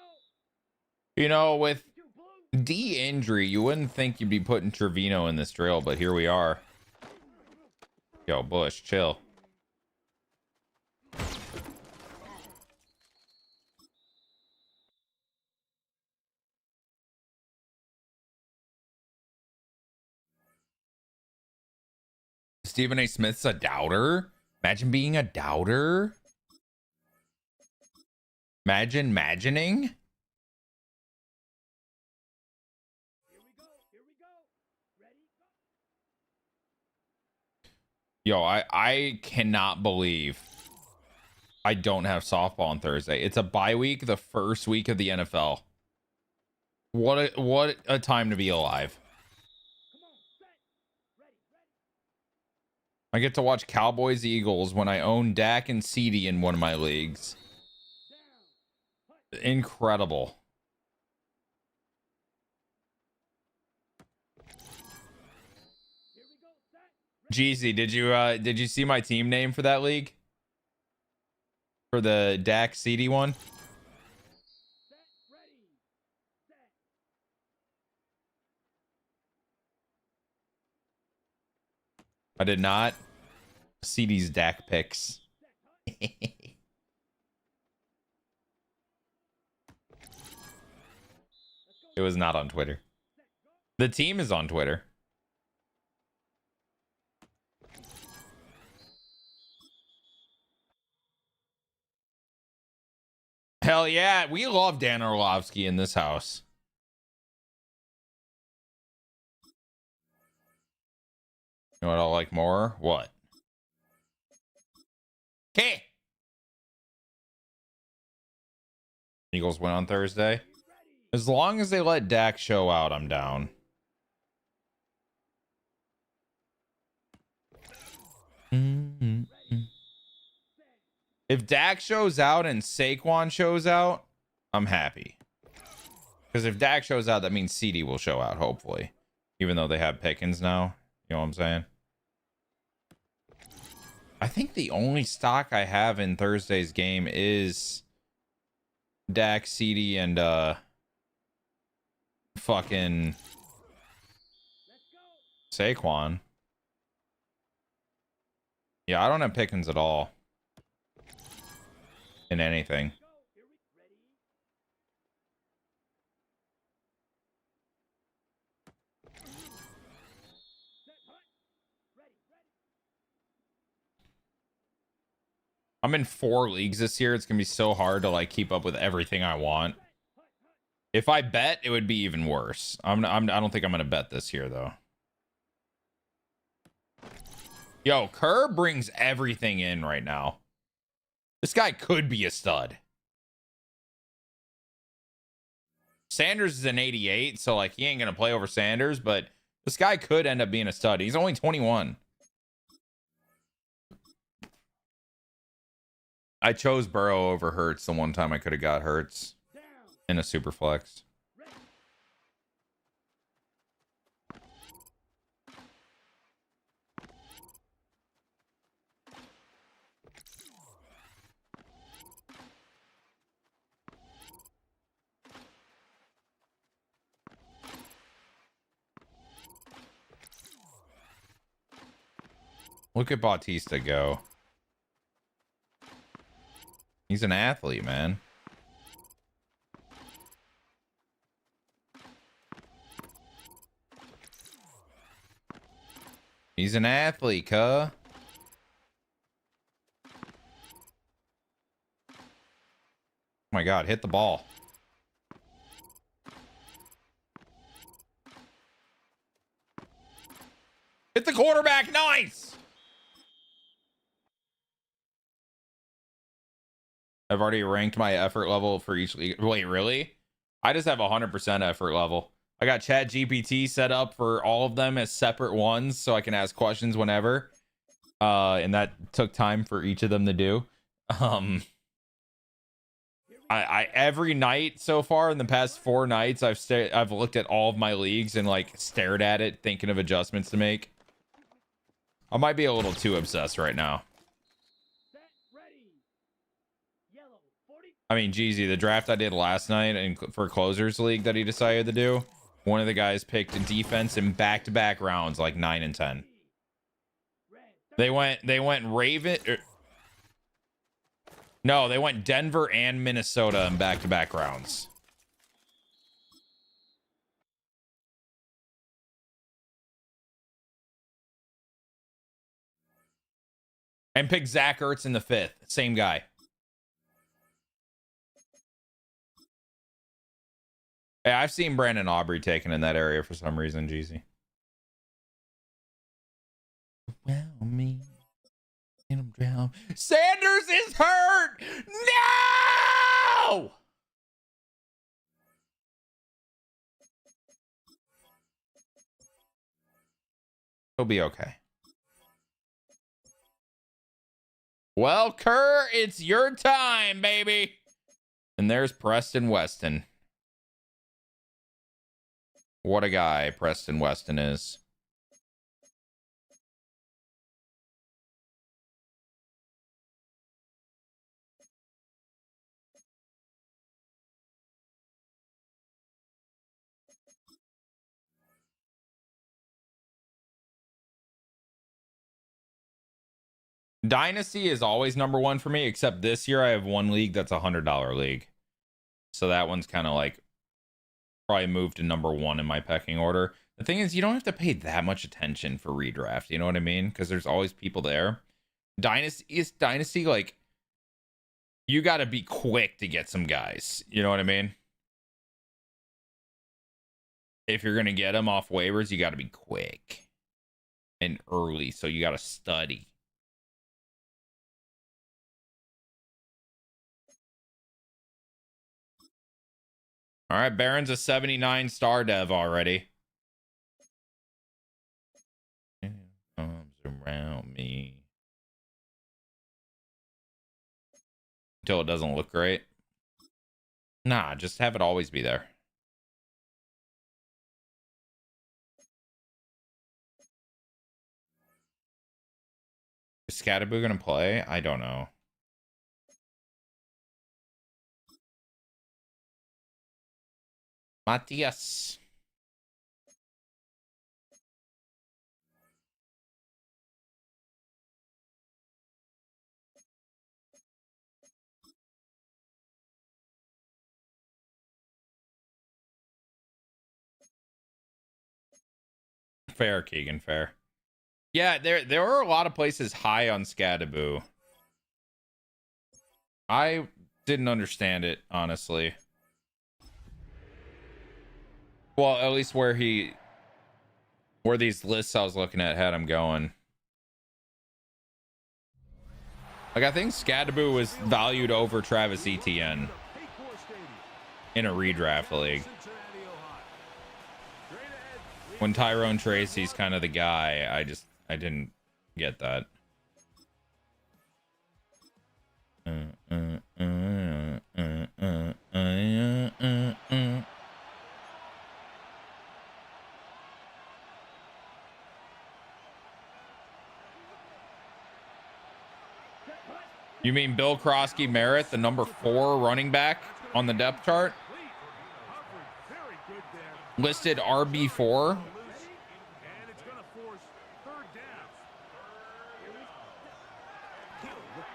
You know, with
Two blue.
D injury, you wouldn't think you'd be putting Trevino in this drill, but here we are. Yo, Bush, chill. Stephen A. Smith's a doubter. Imagine being a doubter. Imagine imagining.
Here we go. Here we go. Ready. Go.
Yo, I cannot believe I don't have softball on Thursday. It's a bye week, the first week of the NFL. What a time to be alive.
Come on. Set. Ready. Ready.
I get to watch Cowboys Eagles when I own Dak and CD in one of my leagues.
Down.
Incredible.
Here we go. Set.
Jeezy, did you see my team name for that league? For the Dak CD one?
Set. Ready. Set.
I did not. CD's Dak picks. It was not on Twitter. The team is on Twitter. Hell yeah, we love Dan Orlovsky in this house. You know what I like more? What? Okay. Eagles win on Thursday. As long as they let Dak show out, I'm down. If Dak shows out and Saquon shows out, I'm happy. Because if Dak shows out, that means CD will show out, hopefully. Even though they have Pickens now. You know what I'm saying? I think the only stock I have in Thursday's game is Dak, CD, and fucking Saquon. Yeah, I don't have Pickens at all in anything. I'm in 4 leagues this year. It's gonna be so hard to like keep up with everything I want. If I bet, it would be even worse. I don't think I'm gonna bet this year though. Yo, Kerr brings everything in right now. This guy could be a stud. Sanders is an 88, so like he ain't gonna play over Sanders, but this guy could end up being a stud. He's only 21. I chose Burrow over Hurts the one time I could have got Hurts in a super flex. Look at Bautista go. He's an athlete, man. He's an athlete, cuh. Oh my God, hit the ball. Hit the quarterback, nice! I've already ranked my effort level for each league. Wait, really? I just have 100% effort level. I got Chat GPT set up for all of them as separate ones so I can ask questions whenever. And that took time for each of them to do. I every night so far in the past 4 nights, I've looked at all of my leagues and like stared at it, thinking of adjustments to make. I might be a little too obsessed right now. I mean, Jeezy, the draft I did last night and for Closers League that he decided to do, one of the guys picked a defense in back-to-back rounds, like 9 and 10. They went Raven. No, they went Denver and Minnesota in back-to-back rounds. And picked Zach Ertz in the 5th. Same guy. Hey, I've seen Brandon Aubrey taken in that area for some reason, Jeezy. Well, me. Sanders is hurt! No! He'll be okay. Well, Kerr, it's your time, baby. And there's Preston Weston. What a guy Preston Weston is. Dynasty is always #1 for me, except this year I have one league that's a $100 league. So that one's kind of like probably moved to #1 in my pecking order. The thing is, you don't have to pay that much attention for redraft. You know what I mean? Because there's always people there. Dynasty, like, you got to be quick to get some guys. You know what I mean? If you're going to get them off waivers, you got to be quick and early. So you got to study. All right, Barron's a 79 star dev already. Arms around me. Until it doesn't look great. Nah, just have it always be there. Is Scatterboo gonna play? I don't know. Matias. Fair, Keegan, fair. Yeah, there are a lot of places high on Scatterboo. I didn't understand it, honestly. Well, at least where these lists I was looking at had him going. Like, I think Scatterboo was valued over Travis Etienne in a redraft league. When Tyrone Tracy's kind of the guy, I didn't get that. You mean Bill Krosky Merritt, the number 4 running back on the depth chart? Listed RB4.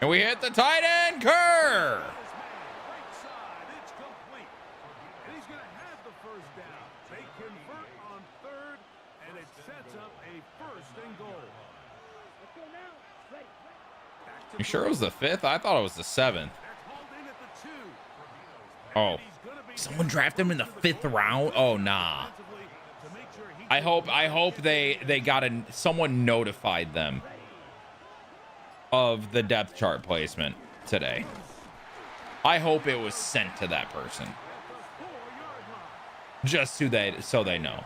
And we hit the tight end, Kerr. You sure it was the 5th? I thought it was the 7th. Oh, someone drafted him in the 5th round. Oh, nah. I hope they got someone notified them of the depth chart placement today. I hope it was sent to that person, just so they know.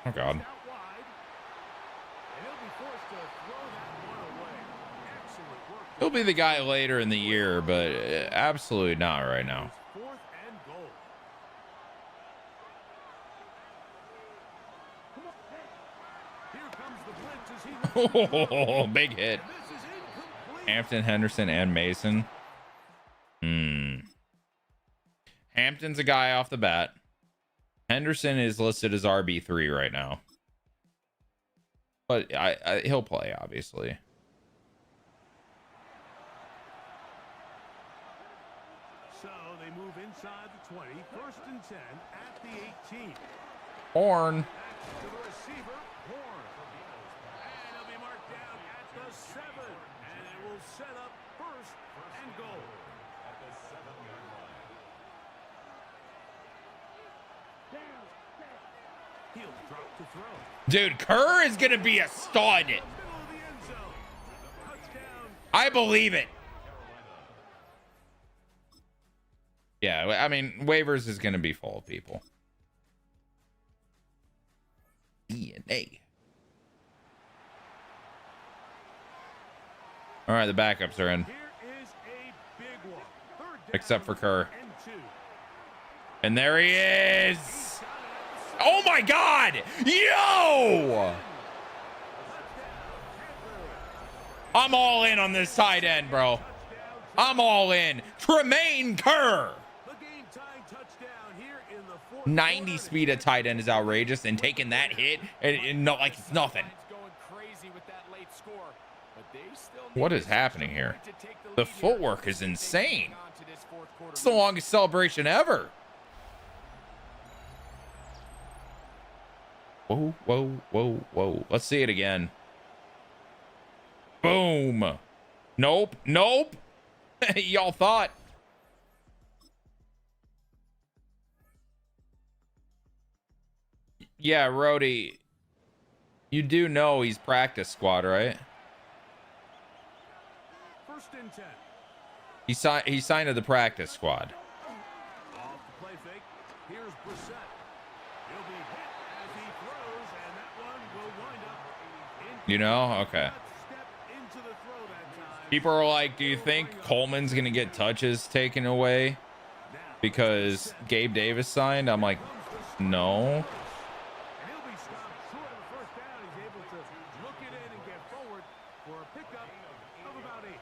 Oh God. He'll be the guy later in the year, but absolutely not right now. Oh, big hit. Hampton, Henderson, and Mason. Hampton's a guy off the bat. Henderson is listed as RB3 right now. But he'll play, obviously.
So they move inside the 20, 1st and 10 at the 18.
Horn.
To the receiver, Horn. And he'll be marked down at the 7. And it will set up 1st and goal. At the 7-yard line. He'll drop to throw.
Dude, Kerr is going to be a stud. I believe it. Yeah, I mean, waivers is going to be full of people. DNA. All right, the backups are in. Except for Kerr. And there he is. Oh my God. Yo. I'm all in on this tight end, bro. I'm all in. Tremaine Kerr. 90 speed at tight end is outrageous, and taking that hit and not like it's nothing. What is happening here? The footwork is insane. It's the longest celebration ever. Whoa, whoa, whoa, whoa. Let's see it again. Boom. Nope, nope. Y'all thought. Yeah, Rhodey. You do know he's practice squad, right?
First and 10.
He signed to the practice squad.
Off the play fake. Here's Brissett. He'll be hit as he throws, and that one will wind up.
You know? Okay.
Step into the throw that time.
People are like, do you think Coleman's going to get touches taken away because Gabe Davis signed? I'm like, no.
And he'll be stopped short of the first down. He's able to look it in and get forward for a pickup of about 8.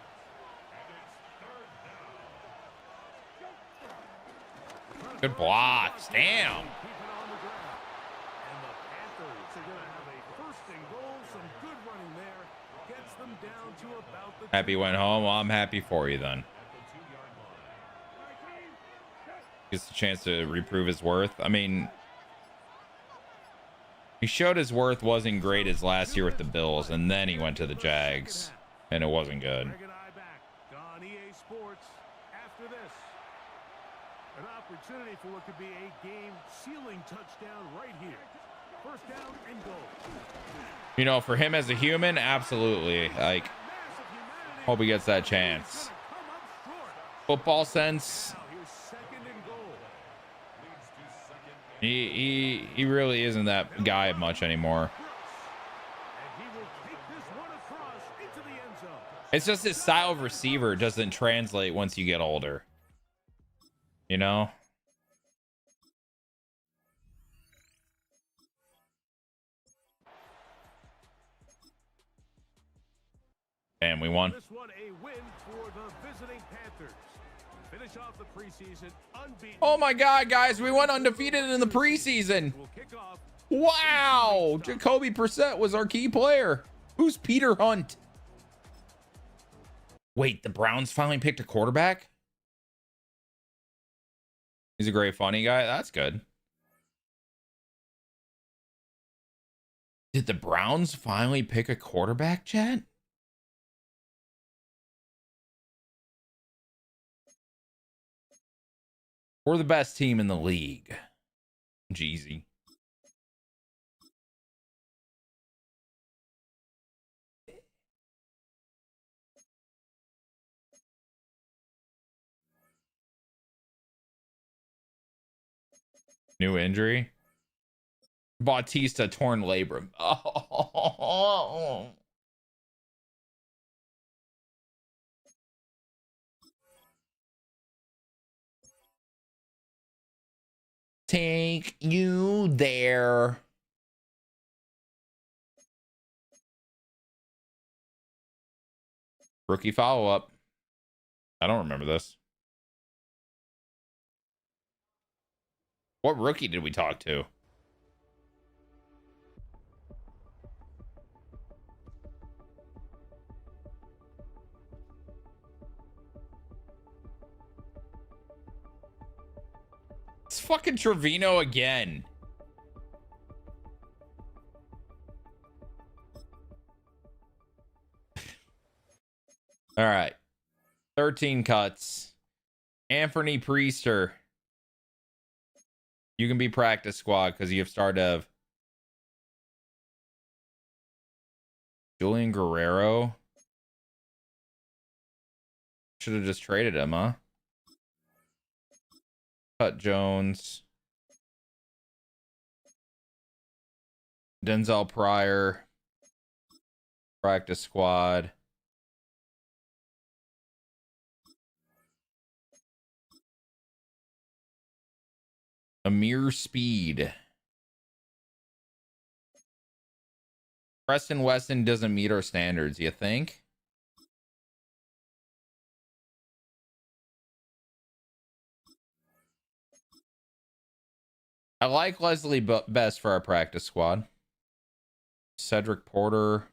Good blocks. Damn.
Keep it on the ground. And the Panthers are going to have a first and goal. Some good running there. Gets them down to about the
Happy went home. Well, I'm happy for you then. Gets a chance to reprove his worth. I mean, he showed his worth wasn't great as last year with the Bills, and then he went to the Jags, and it wasn't good.
Greg and I back on EA Sports after this. An opportunity for what could be a game-sealing touchdown right here. First down and goal.
You know, for him as a human, absolutely. Like,
Massive humanity.
hope he gets that chance.
Come up short.
Football sense,
Now here's second and goal.
he really isn't that guy much anymore.
And he will take this one across into the end zone.
It's just his style of receiver doesn't translate once you get older. You know? And we won.
This one a win for the visiting Panthers. Finish off the preseason unbeaten.
Oh my God, guys, we went undefeated in the preseason.
Will kick off.
Wow, Jacoby Brissett was our key player. Who's Peter Hunt? Wait, the Browns finally picked a quarterback? He's a great funny guy. That's good. Did the Browns finally pick a quarterback, Chad? We're the best team in the league. Jeezy. New injury. Bautista torn labrum. Oh. Take you there. Rookie follow-up. I don't remember this. What rookie did we talk to? It's fucking Trevino again. All right. 13 cuts. Anthony Priester. You can be practice squad because you have started of Julian Guerrero. Should have just traded him, huh? Cut Jones. Denzel Pryor. Practice squad. Amir Speed. Preston Weston doesn't meet our standards, you think? I like Leslie Best for our practice squad. Cedric Porter.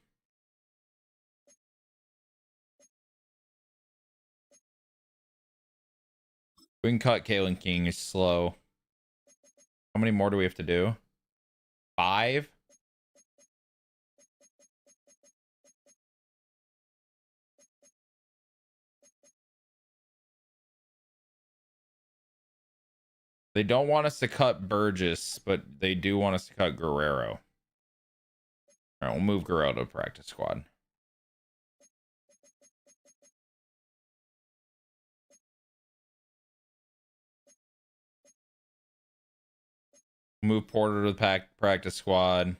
We can cut Kalen King. He's slow. How many more do we have to do? 5? They don't want us to cut Burgess, but they do want us to cut Guerrero. All right, we'll move Guerrero to practice squad. Move Porter to the practice squad.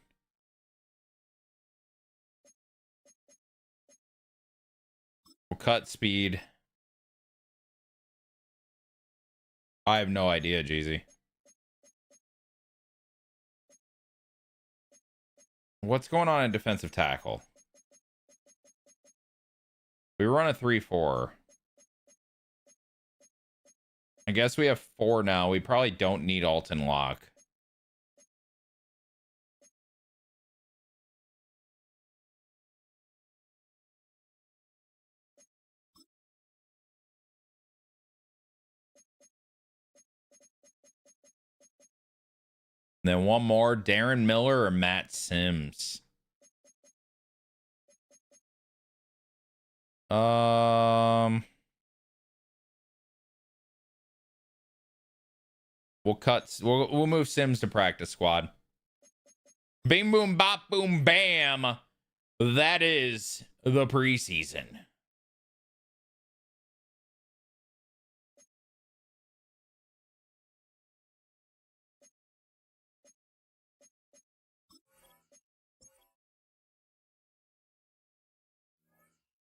We'll cut speed. I have no idea, Jeezy. What's going on in defensive tackle? We run a 3-4. I guess we have 4 now. We probably don't need Alton Lock. Then one more, Darren Miller or Matt Sims. We'll move Sims to practice squad. Bing boom bop boom bam. That is the preseason.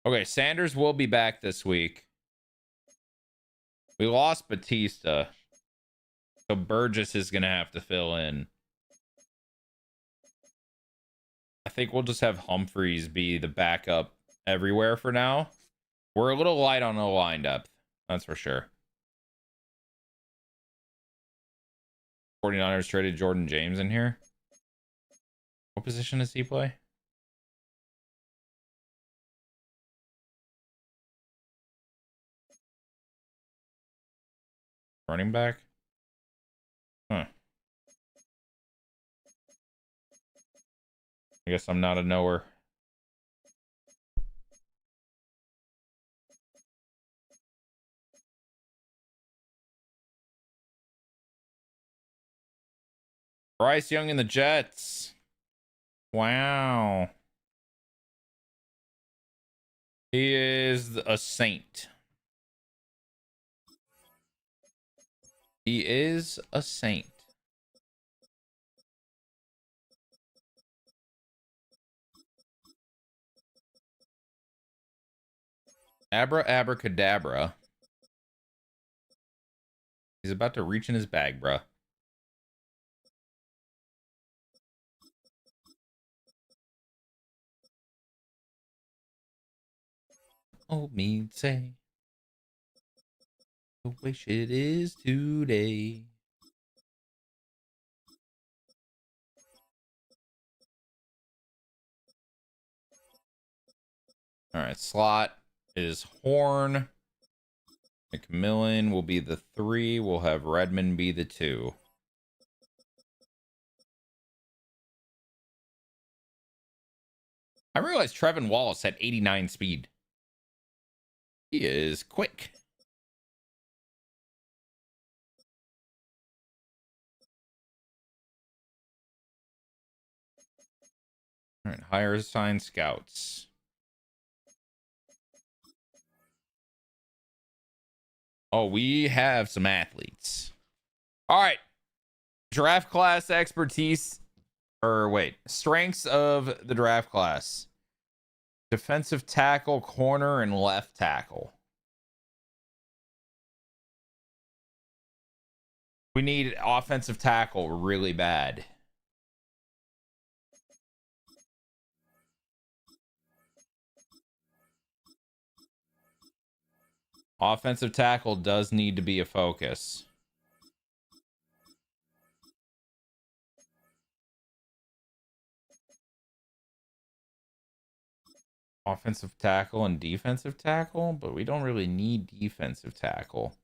Okay, Sanders will be back this week. We lost Batista. So Burgess is going to have to fill in. I think we'll just have Humphreys be the backup everywhere for now. We're a little light on the line depth. That's for sure. 49ers traded Jordan James in here. What position does he play? Running back? Huh. I guess I'm not a knower. Bryce Young and the Jets. Wow. He is a saint. He is a saint. Abracadabra. He's about to reach in his bag, bruh. Old me say the wish it is today. All right, slot is Horn. McMillan will be the 3. We'll have Redmond be the 2. I realized Trevin Wallace had 89 speed. He is quick. All right, hire assigned scouts. Oh, we have some athletes. All right. Draft class expertise. Or wait, strengths of the draft class. Defensive tackle, corner, and left tackle. We need offensive tackle really bad. Offensive tackle does need to be a focus. Offensive tackle and defensive tackle, but we don't really need defensive tackle.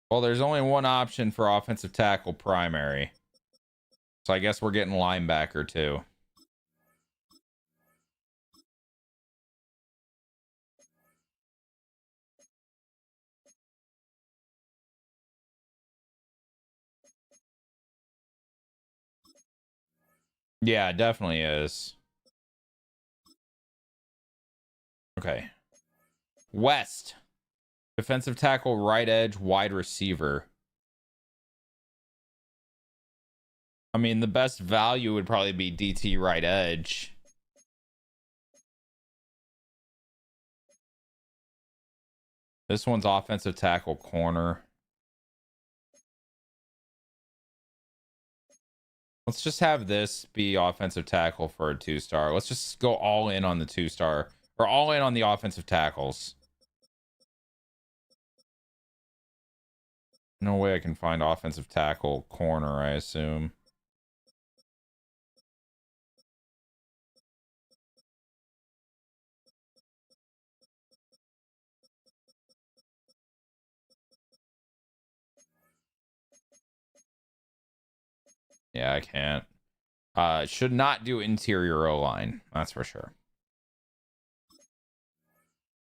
Well, there's only one option for offensive tackle primary. So I guess we're getting linebacker too. Yeah, it definitely is. Okay. West. Defensive tackle, right edge, wide receiver. I mean, the best value would probably be DT right edge. This one's offensive tackle corner. Let's just have this be offensive tackle for a 2-star. Let's just go all in on the 2-star. Or all in on the offensive tackles. No way I can find offensive tackle corner, I assume. Yeah, I can't. Should not do interior O-line. That's for sure.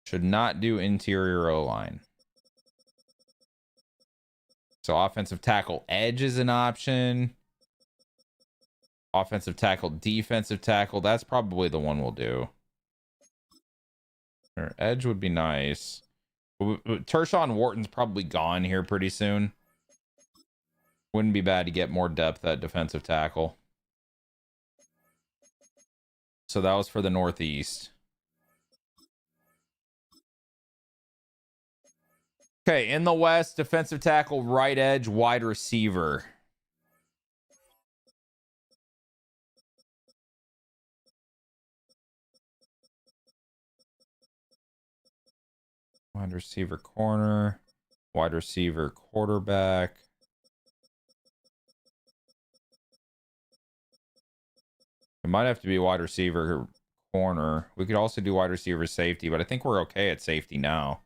Should not do interior O-line. So offensive tackle edge is an option. Offensive tackle, defensive tackle. That's probably the one we'll do. Or edge would be nice. Tershawn Wharton's probably gone here pretty soon. Wouldn't be bad to get more depth at defensive tackle. So that was for the Northeast. Okay, in the West, defensive tackle, right edge, wide receiver. Wide receiver corner, wide receiver quarterback. It might have to be wide receiver corner. We could also do wide receiver safety, but I think we're okay at safety now.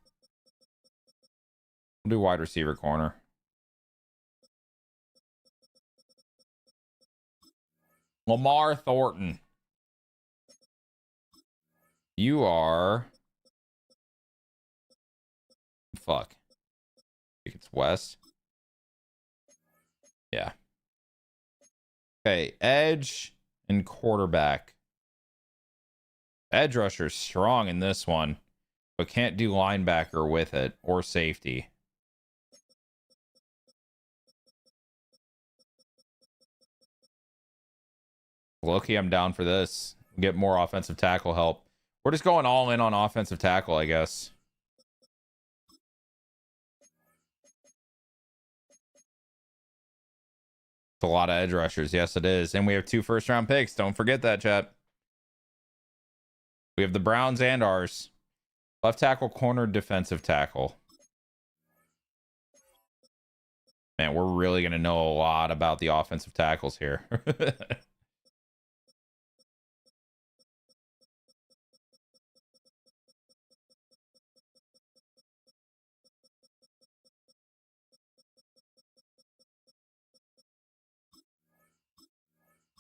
We'll do wide receiver corner. Lamar Thornton. You are... Fuck. I think it's West. Yeah. Okay, edge and quarterback. Edge rusher is strong in this one, but can't do linebacker with it or safety. Loki, I'm down for this. Get more offensive tackle help. We're just going all in on offensive tackle, I guess. It's a lot of edge rushers. Yes, it is. And we have 2 first-round picks. Don't forget that, chat. We have the Browns and ours. Left tackle, corner, defensive tackle. Man, we're really going to know a lot about the offensive tackles here.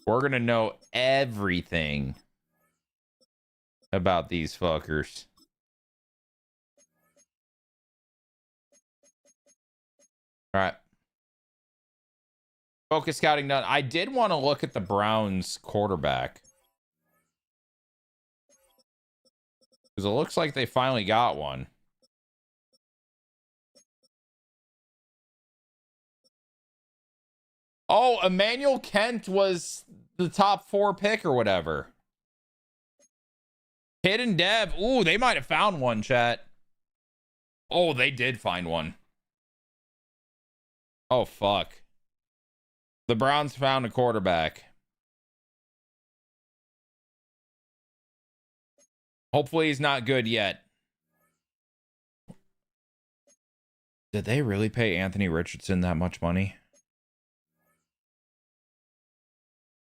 We're going to know everything about these fuckers. All right. Focus scouting done. I did want to look at the Browns quarterback. Because it looks like they finally got one. Oh, Emmanuel Kent was the top 4 pick or whatever. Hidden Dev. Ooh, they might have found one, chat. Oh, they did find one. Oh, fuck. The Browns found a quarterback. Hopefully he's not good yet. Did they really pay Anthony Richardson that much money?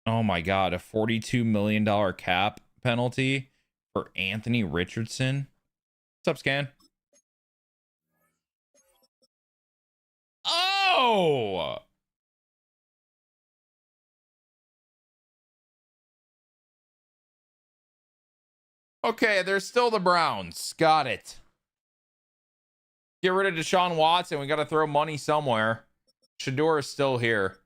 Oh my God, a $42 million cap penalty for Anthony Richardson. What's up, Scan? Oh! Okay, there's still the Browns. Got it. Get rid of Deshaun Watson. We got to throw money somewhere. Shador is still here.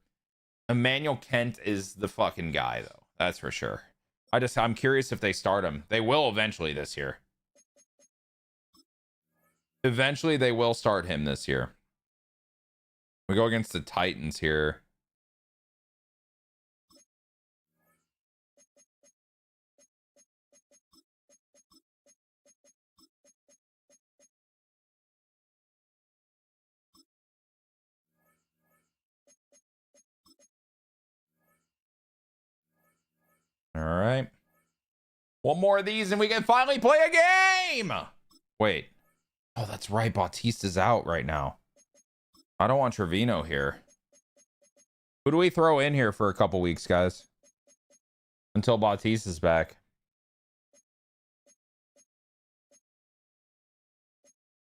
Emmanuel Kent is the fucking guy, though. That's for sure. I'm curious if they start him. They will eventually this year. Eventually, they will start him this year. We go against the Titans here. All right. One more of these and we can finally play a game. Wait. Oh, that's right. Bautista's out right now. I don't want Trevino here. Who do we throw in here for a couple weeks, guys? Until Bautista's back.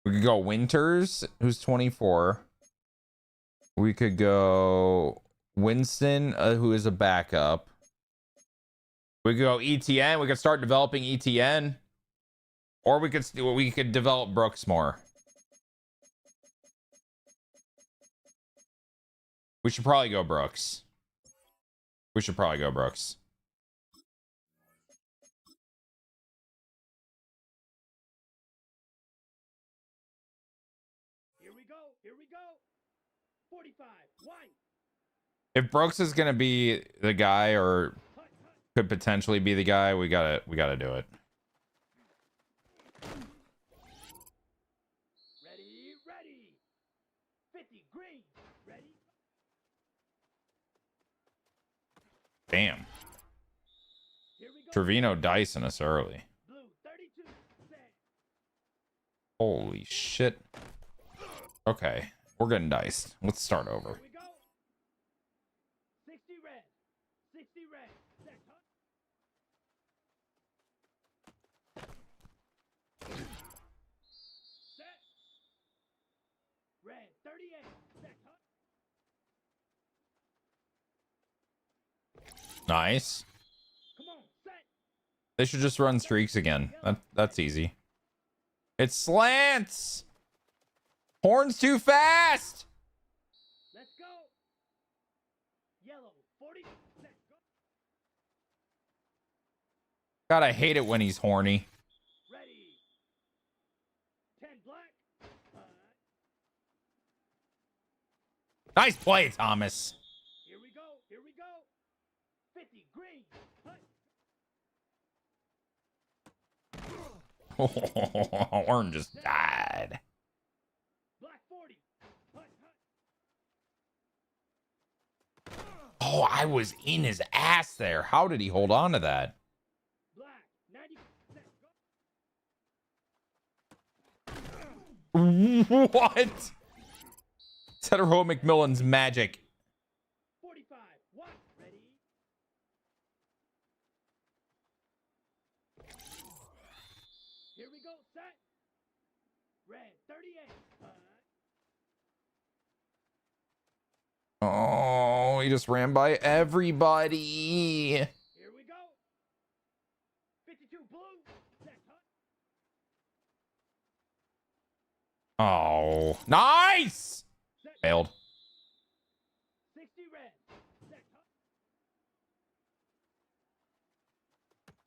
We could go Winters, who's 24. We could go Winston, who is a backup. We could go ETN. We could start developing ETN. Or we could develop Brooks more. We should probably go Brooks. We should probably go Brooks.
Here we go. Here we go. 45. White.
If Brooks is gonna be the guy, or could potentially be the guy, we gotta do it.
Ready, ready. 50 green. Ready.
Damn.
Here we go.
Trevino dicing us early.
Blue 32. Set.
Holy shit. Okay, we're getting diced. Let's start over.
Here we go. 60 red. 60 red. Set. Set. Red 38. Set.
Nice.
Come on. Set.
They should just run streaks again. That's easy. It slants. Horns too fast.
Let's go. Yellow 40. Set. Go.
God, I hate it when he's horny.
Ready. 10 black.
Nice play, Thomas.
Here we go. Here we go. 50 green.
Horn just died.
Black 40.
Oh, I was in his ass there. How did he hold on to that?
Black 90.
What? Tedero McMillan's magic.
45. White. Ready. Here we go. Set. Red 38.
Oh, he just ran by everybody.
Here we go. 52 blue. Set.
Oh, nice.
Set.
Failed.
60 red. Set.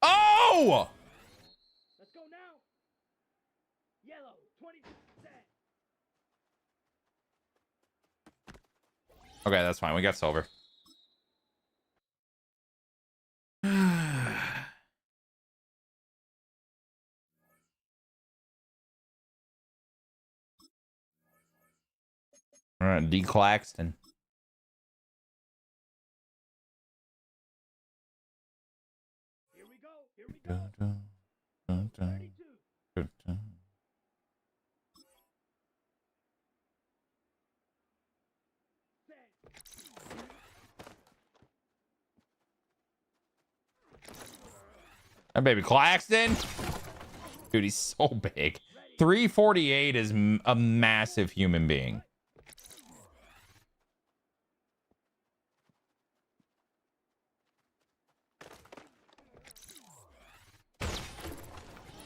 Oh!
Let's go now. Yellow 20. Set.
Okay, that's fine. We got silver. All right, D. Claxton.
Here we go. Here we go. 32.
That baby Claxton. Dude, he's so big. 348 is a massive human being.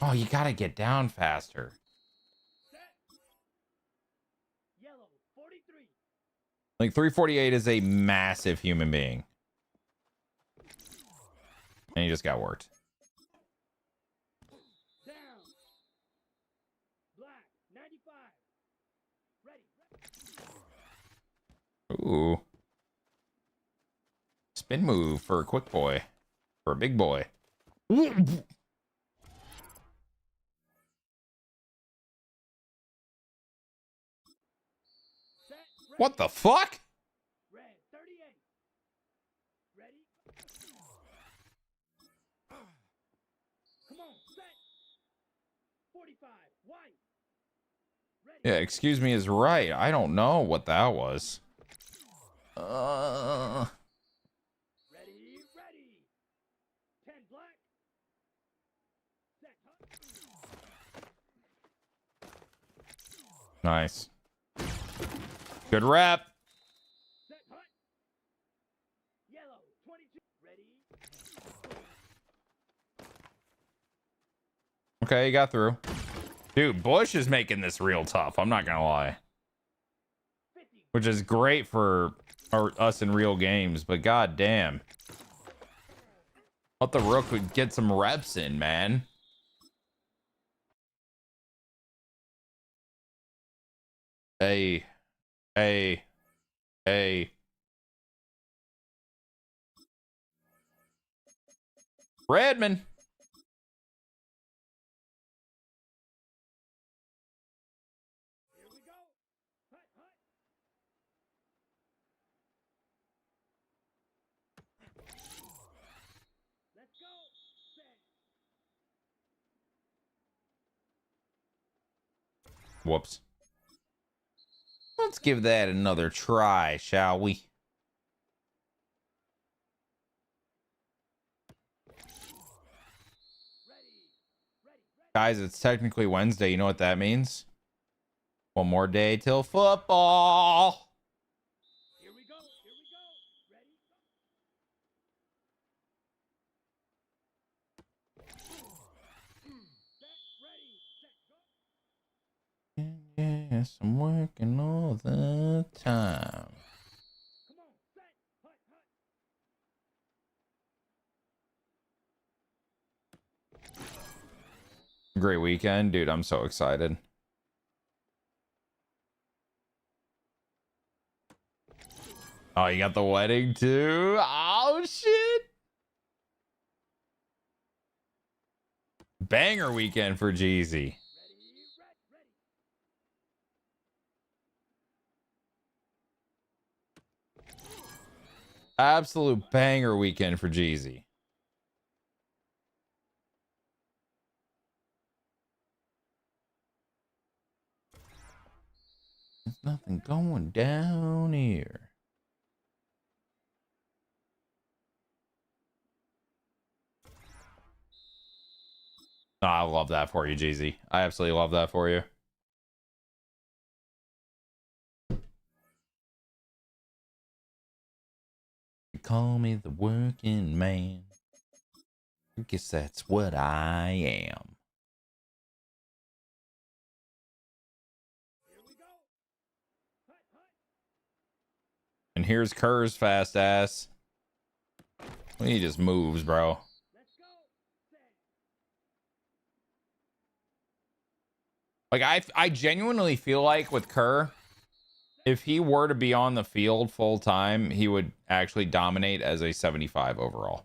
Oh, you gotta get down faster.
Yellow, 43.
Like 348 is a massive human being. And he just got worked.
Down. Black, 95. Ready.
Ooh. Spin move for a quick boy. For a big boy.
Set.
What the fuck?
Red, 38. Ready. Come on, set. 45. White. Ready.
Yeah, excuse me is right. I don't know what that was.
Ready, ready. 10 black. Set.
Nice. Good rep.
Set. Hut. Yellow, 22. Ready.
Okay, you got through. Dude, Bush is making this real tough. I'm not gonna lie.
50.
Which is great for us in real games, but god damn. Let the Rook would get some reps in, man. Hey. Hey. Hey. Redman.
Here we go. Hut, hut. Let's go. Set.
Whoops. Let's give that another try, shall we?
Ready. Ready. Ready.
Guys, it's technically Wednesday. You know what that means? One more day till football.
Here we go. Here we go. Ready. Set. Ready. Set. Go.
Yes, I'm working all the time.
Come on. Set. Hut, hut.
Great weekend, dude. I'm so excited. Oh, you got the wedding too? Oh, shit. Banger weekend for Jeezy.
Ready. Ready.
Absolute banger weekend for Jeezy. There's nothing going down here. Oh, I love that for you, Jeezy. I absolutely love that for you. You call me the working man. I guess that's what I am.
Here we go. Hut, hut.
And here's Kerr's fast ass. He just moves, bro.
Let's go. Set.
Like I genuinely feel like with Kerr, if he were to be on the field full time, he would actually dominate as a 75 overall.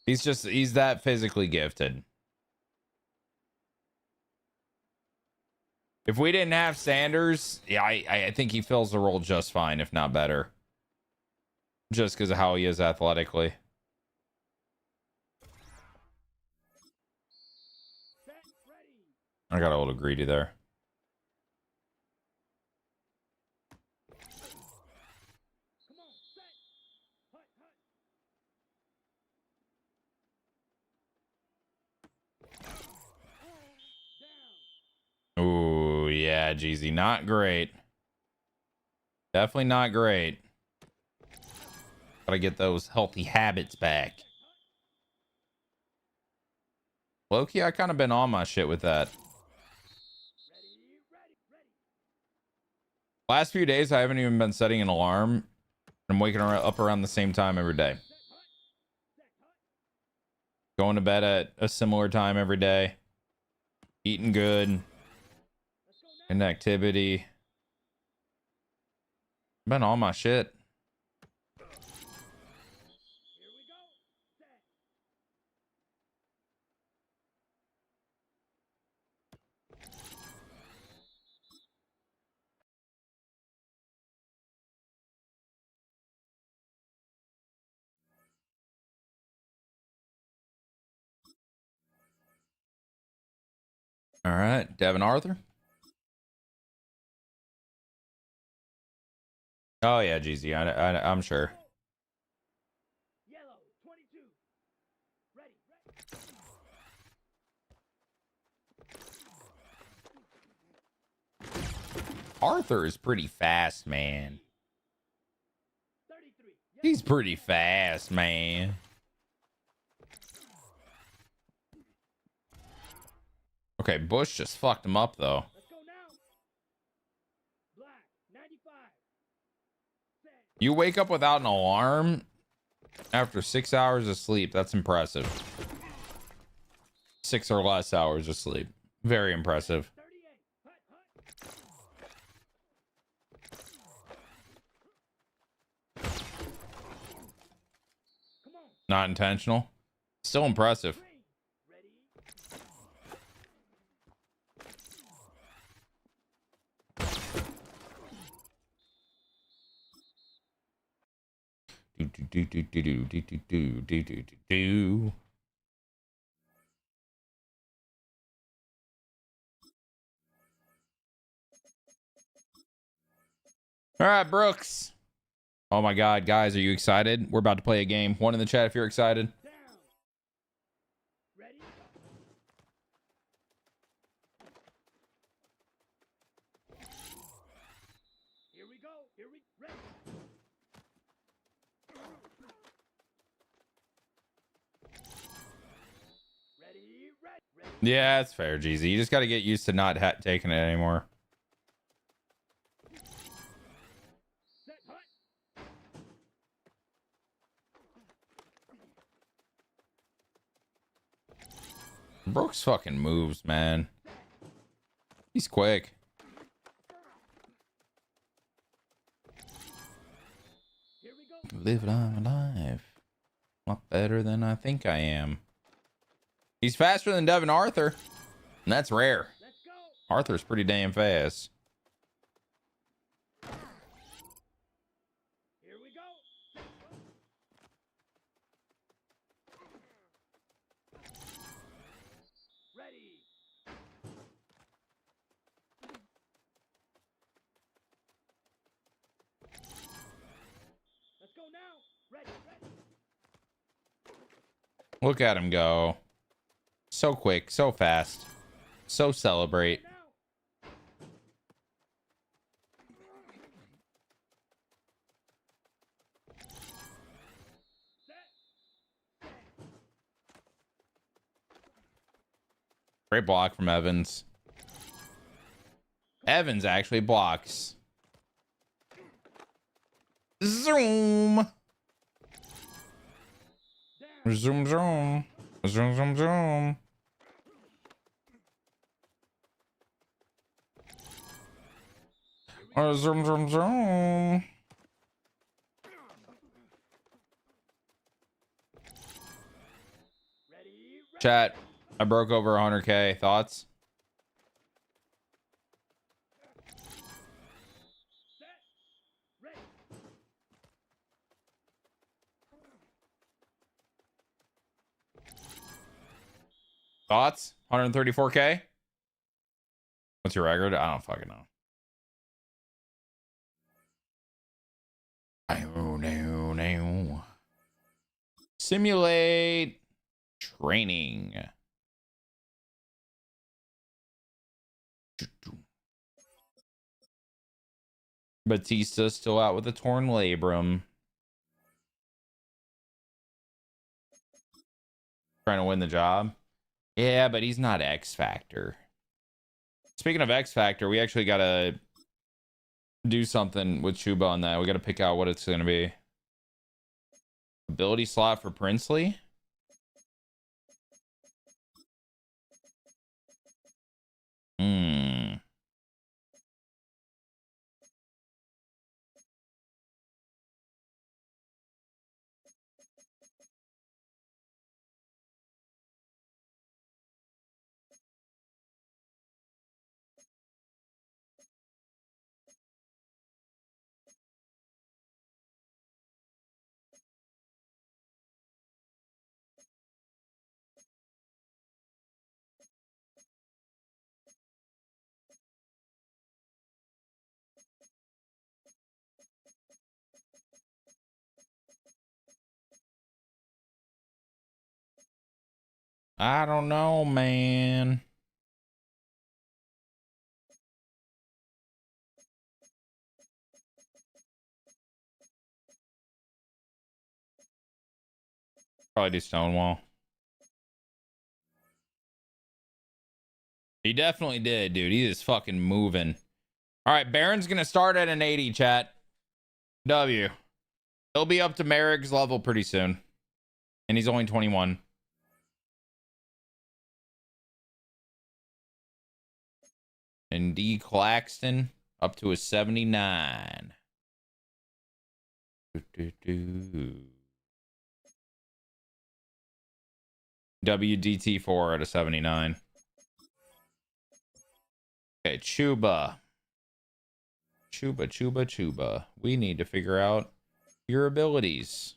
He's that physically gifted. If we didn't have Sanders, yeah, I think he fills the role just fine, if not better. Just because of how he is athletically.
Set. Ready.
I got a little greedy there.
Come on. Set. Hut, hut. Down.
Ooh, yeah, Jeezy, not great. Definitely not great. Gotta get those healthy habits back. Low-key, I kind of been on my shit with that. Last few days, I haven't even been setting an alarm. I'm waking up around the same time every day. Going to bed at a similar time every day. Eating good. Inactivity. Been on my shit. All right, Devin Arthur. Oh yeah, GZ. I'm sure.
Yellow, 22. Ready.
Arthur is pretty fast, man.
33.
He's pretty fast, man. Okay, Bush just fucked him up though.
Let's go now. Black, 95.
You wake up without an alarm after 6 hours of sleep. That's impressive. 6 or less hours of sleep. Very impressive.
38. Hut. Come on.
Not intentional. Still impressive.
Green. Ready.
Do. All right, Brooks. Oh my God, guys, are you excited? We're about to play a game. One in the chat if you're excited.
Down. Ready. Here we go. Ready. Ready.
Yeah, that's fair, GZ. You just got to get used to not taking it anymore.
Set. Hut.
Brooks fucking moves, man. He's quick.
Here we go.
Live it on alive. A lot better than I think I am. He's faster than Devin Arthur. And that's rare.
Let's go.
Arthur's pretty damn fast.
Here we go. Ready. Let's go now. Ready.
Look at him go. So quick, so fast. So celebrate.
Now.
Great block from Evans. Evans actually blocks. Zoom. Zoom, zoom. Zoom, zoom, zoom. Zoom, zoom, zoom.
Ready.
Chat, I broke over 100K. Thoughts?
Set. Ready.
Thoughts? 134K? What's your record? I don't fucking know. No. Simulate training. Batista's still out with a torn labrum. Trying to win the job. Yeah, but he's not X Factor. Speaking of X Factor, we actually got to do something with Chuba on that. We got to pick out what it's going to be. Ability slot for Princely. I don't know, man. Probably do Stonewall. He definitely did, dude. He is fucking moving. All right, Baron's gonna start at an 80, chat. W. He'll be up to Merrick's level pretty soon. And he's only 21. And D. Claxton up to a 79. WDT4 at a 79. Okay, Chuba. Chuba. We need to figure out your abilities.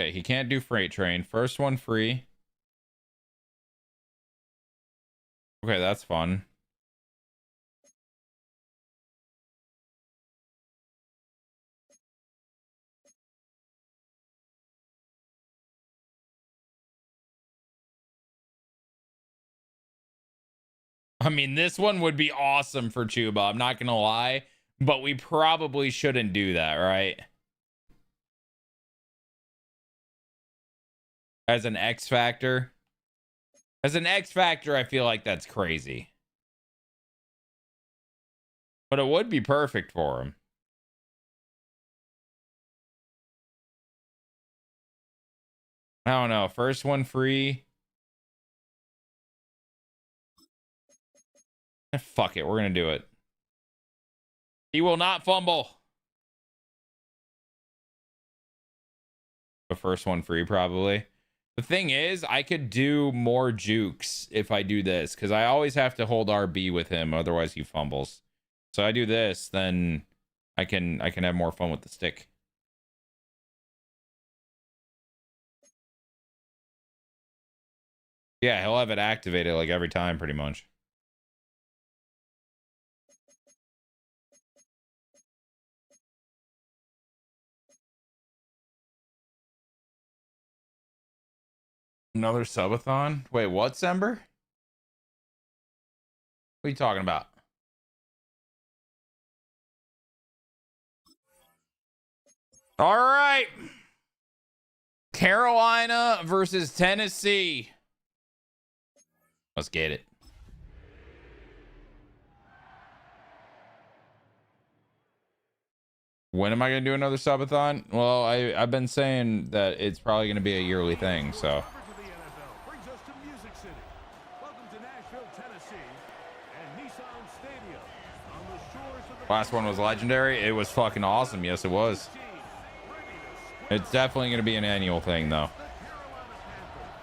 Okay, he can't do freight train. First one free. Okay, that's fun. I mean, this one would be awesome for Chuba. I'm not going to lie, but we probably shouldn't do that, right? As an X Factor. As an X Factor, I feel like that's crazy. But it would be perfect for him. I don't know. First one free. Fuck it. We're going to do it. He will not fumble. The first one free, probably. The thing is, I could do more jukes if I do this, because I always have to hold RB with him, otherwise he fumbles. So I do this, then I can have more fun with the stick. Yeah, he'll have it activated like every time, pretty much. Another subathon? Wait, what, Sember? What are you talking about? All right. Carolina versus Tennessee. Let's get it. When am I going to do another subathon? Well, I've been saying that it's probably going to be a yearly thing, so. Last one was legendary. It was fucking awesome. Yes, it was. It's definitely going to be an annual thing, though.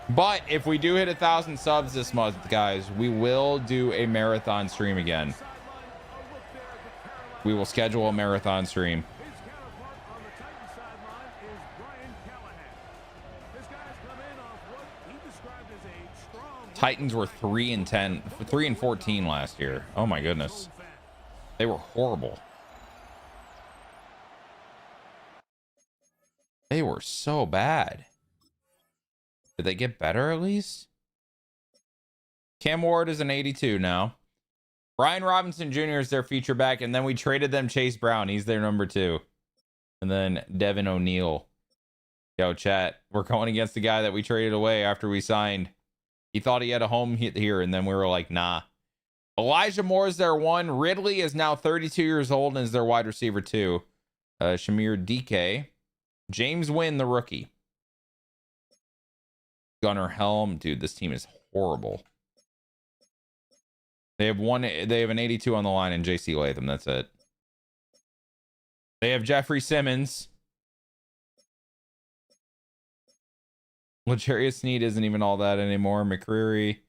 But if we do hit 1,000 subs this month, guys, we will do a marathon stream again. We will schedule a marathon stream. Titans were 3-10, 3-14 last year. Oh my goodness. They were horrible. They were so bad. Did they get better at least? Cam Ward is an 82 now. Brian Robinson Jr. is their feature back, and then we traded them Chase Brown. He's their number 2. And then Devin O'Neal. Yo, chat. We're going against the guy that we traded away after we signed. He thought he had a home hit here, and then we were like, nah. Elijah Moore is their 1. Ridley is now 32 years old and is their wide receiver 2. Shamir DK. James Wynn, the rookie. Gunnar Helm. Dude, this team is horrible. They have an 82 on the line and JC Latham. That's it. They have Jeffrey Simmons. L'Jarius Sneed isn't even all that anymore. McCreary.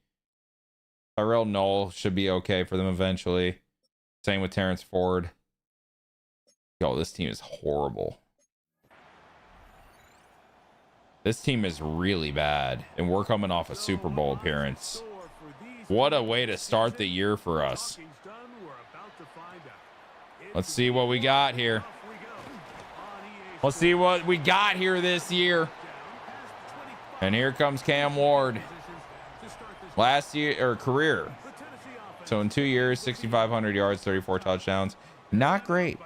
Tyrell Knoll should be okay for them eventually. Same with Terrence Ford. Yo, this team is horrible. This team is really bad. And we're coming off a Super Bowl appearance. What a way to start the year for us. Let's see what we got here. Let's see what we got here this year. And here comes Cam Ward. Last year, or career. So in 2 years, 6,500 yards, 34 touchdowns. Not great.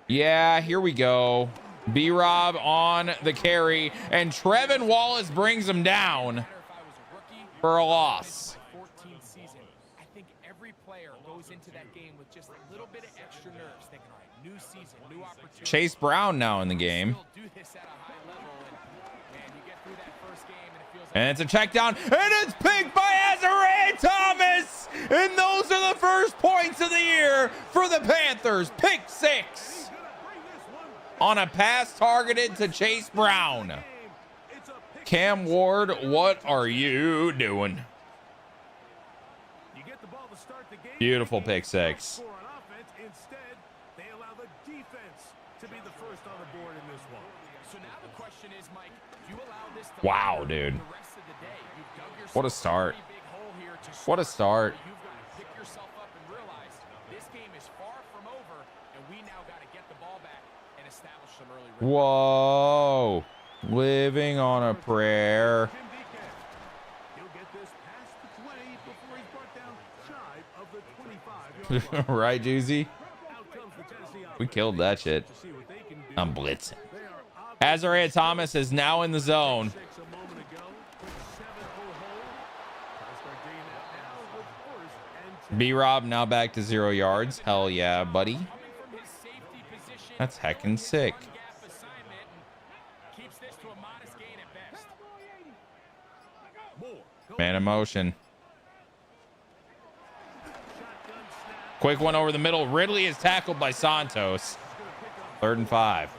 Yeah, here we go. B-Rob on the carry. And Trevin Wallace brings him down for a loss.
I think every player goes into that game with just a little bit of extra nerves, thinking, all right, new season, new opportunity.
Chase Brown now in the game. And it's a check down, and it's picked by Azariah Thomas. And those are the first points of the year for the Panthers. Pick 6 on a pass targeted to Chase Brown. Cam Ward, what are you doing? Beautiful pick 6. Wow, dude. What a start. What a start. Whoa. Living on a prayer. Right, Juicy? We killed that shit. I'm blitzing. Azariah Thomas is now in the zone. B-Rob now back to 0 yards. Hell yeah, buddy. That's heckin' sick. Man in motion. Quick one over the middle. Ridley is tackled by Santos. 3rd and 5.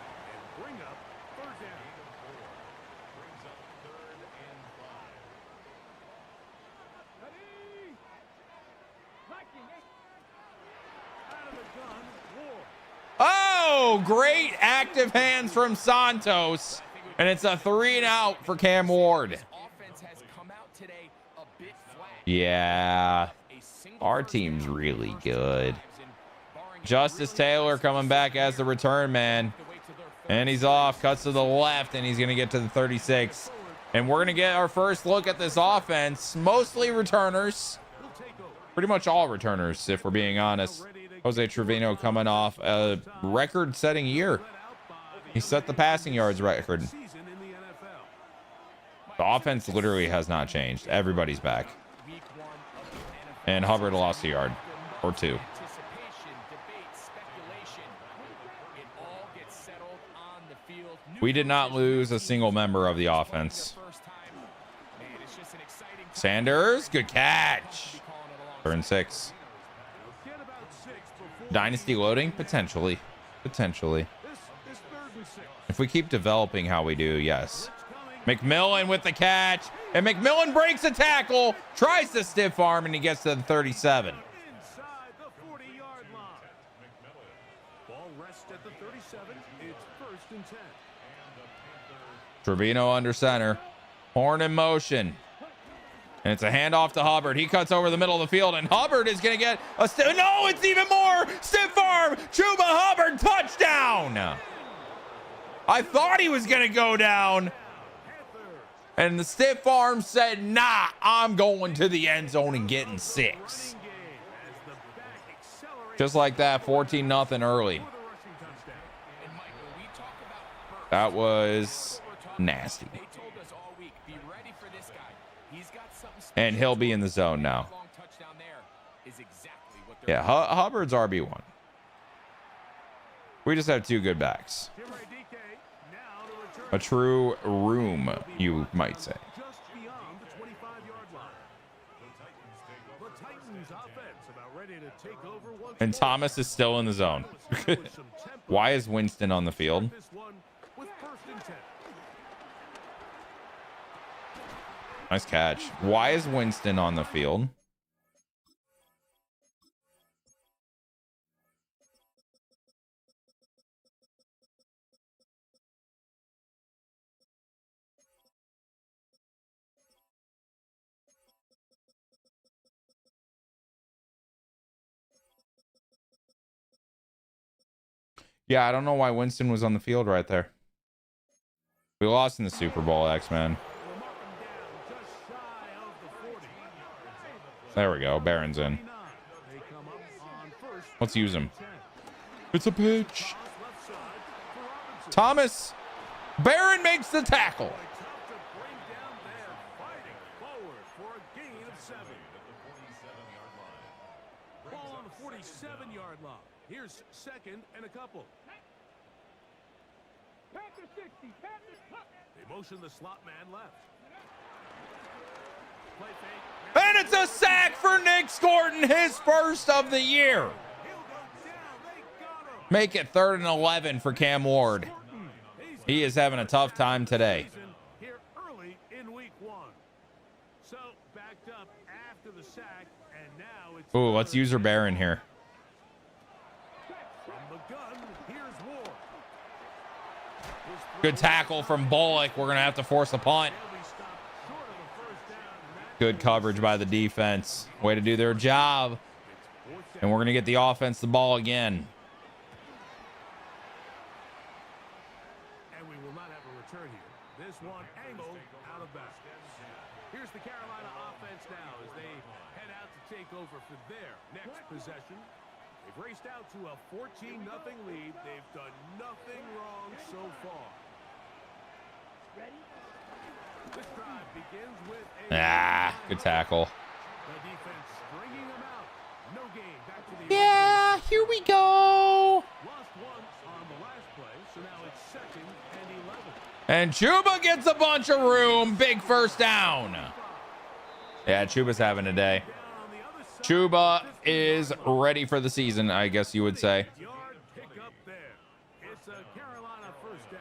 Oh, great active hands from Santos. And it's a 3 and out for Cam Ward. Yeah. Our team's really good. Justice Taylor coming back as the return man. And he's off, cuts to the left, and he's going to get to the 36. And we're going to get our first look at this offense. Mostly returners. Pretty much all returners, if we're being honest. Jose Trevino coming off a record-setting year. He set the passing yards record. The offense literally has not changed. Everybody's back. And Hubbard lost a yard or 2. We did not lose a single member of the offense. Sanders, good catch. 3rd and 6. Dynasty loading? Potentially. Potentially. If we keep developing how we do, yes. McMillan with the catch. And McMillan breaks a tackle. Tries to stiff arm, and he gets to the 37. Trevino under center. Horn in motion. And it's a handoff to Hubbard. He cuts over the middle of the field, and Hubbard is going to get a no, it's even more. Stiff arm. Chuba Hubbard, touchdown. I thought he was going to go down. And the stiff arm said, nah, I'm going to the end zone and getting 6. Just like that, 14-0 early. That was nasty. And he'll be in the zone now. Yeah, Hubbard's RB1. We just have 2 good backs. A true room, you might say.
Just beyond the 25-yard line. The Titans offense about ready to take over once
And
more.
Thomas is still in the zone. Why is Winston on the field?
This one with 1st and 10.
Nice catch. Why is Winston on the field? Yeah, I don't know why Winston was on the field right there. We lost in the Super Bowl, X-Men. There we go. Barron's in. Let's use him. It's a pitch. Thomas. Barron makes the tackle.
Ball on the 47-yard line. Here's 2nd and a couple. They motion the slot man left. Play fake.
And it's a sack for Nick Scorton, his 1st of the year. Make it 3rd and 11 for Cam Ward. He is having a tough time today.
Here early in week 1. So backed up after the sack, and now it's
Ooh, let's use our Barron here.
from the gun. Here's Ward.
Good tackle from Bullock. We're going to have to force a punt.
They'll be stopped short of a 1st down, and that
Good coverage by the defense. Way to do their job. And we're going to get the offense the ball again.
and we will not have a return here. This one angled out of bounds. Here's the Carolina offense now as they head out to take over for their next possession. They've raced out to a 14-0 lead. They've done nothing wrong so far. This drive begins with a
Good tackle.
The defense stringing them out. No gain. Back to the
Yeah, here we go.
lost one on the last play, so now it's 2nd and 11.
And Chuba gets a bunch of room. Big 1st down. Yeah, Chuba's having a day.
Down on the other side.
Chuba is ready for the season, I guess you would say.
Yard pickup there. It's a Carolina 1st down.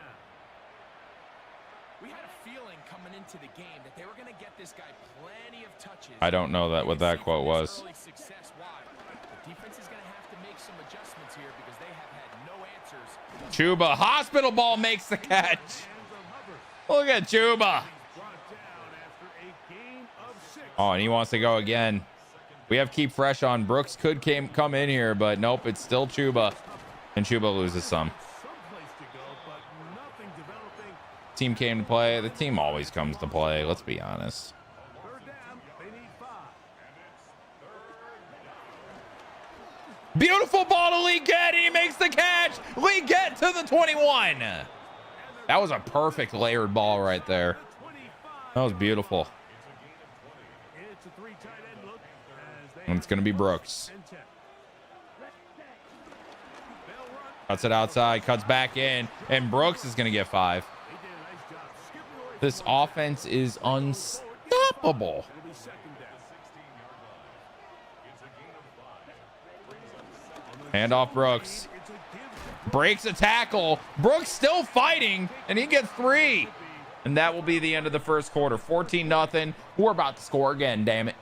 We had a feeling coming into the game that they were going to get this guy plenty of touches.
I don't know what that quote was.
Early success. Why? The defense is going to have to make some adjustments here because they have had no answers.
Chuba, hospital ball makes the catch. Look at Chuba.
Brought down after a gain of 6.
Oh, and he wants to go again. We have keep fresh on. Brooks could come in here, but nope, it's still Chuba. And Chuba loses some.
Someplace to go, but nothing developing.
Team came to play. The team always comes to play. Let's be honest.
3rd down. They need 5.
Beautiful ball to Lee Gett, and he makes the catch. Lee Gett to the 21. That was a perfect layered ball right there.
25.
That was beautiful.
It's a 3 tight end look as they
And it's going to be Brooks.
and 10. They'll run.
Cuts it outside, cuts back in, and Brooks is going to get 5.
They did a nice job skipping away.
This offense is unstoppable.
It'll be 2nd down.
Hand off Brooks.
It's a give.
Breaks a tackle. Brooks still fighting, and he gets 3. And that will be the end of the 1st quarter. 14-0. We're about to score again, damn it.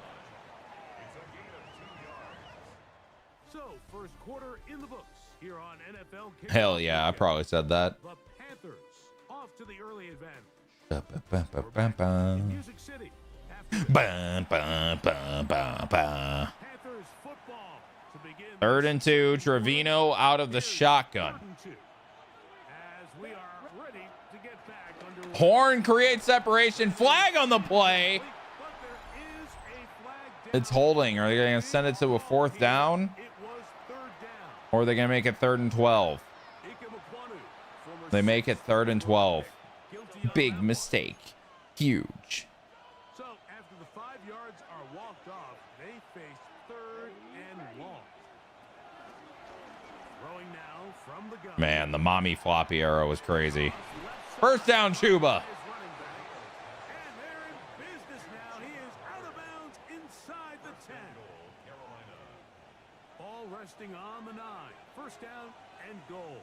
So, 1st quarter in the books here on NFL Kickoff.
Hell yeah, I probably said that.
The Panthers off to the early advantage. Music City. After Panthers football to begin.
3rd and 2. Trevino out of the shotgun.
3rd and 2. As we are ready to get back underway.
Horn creates separation. Flag on the play. It's holding. Are they going to send it to a 4th down? Or are they going to make it 3rd and 12? They make it 3rd and 12. Big mistake. Huge.
So after the 5 yards are walked off, they face 3rd and long. Throwing now from the gun.
Man, the mommy floppy arrow was crazy. First down, Chuba.
And they're in business now. He is out of bounds inside the 10. Ball resting on the 9. First down and goal.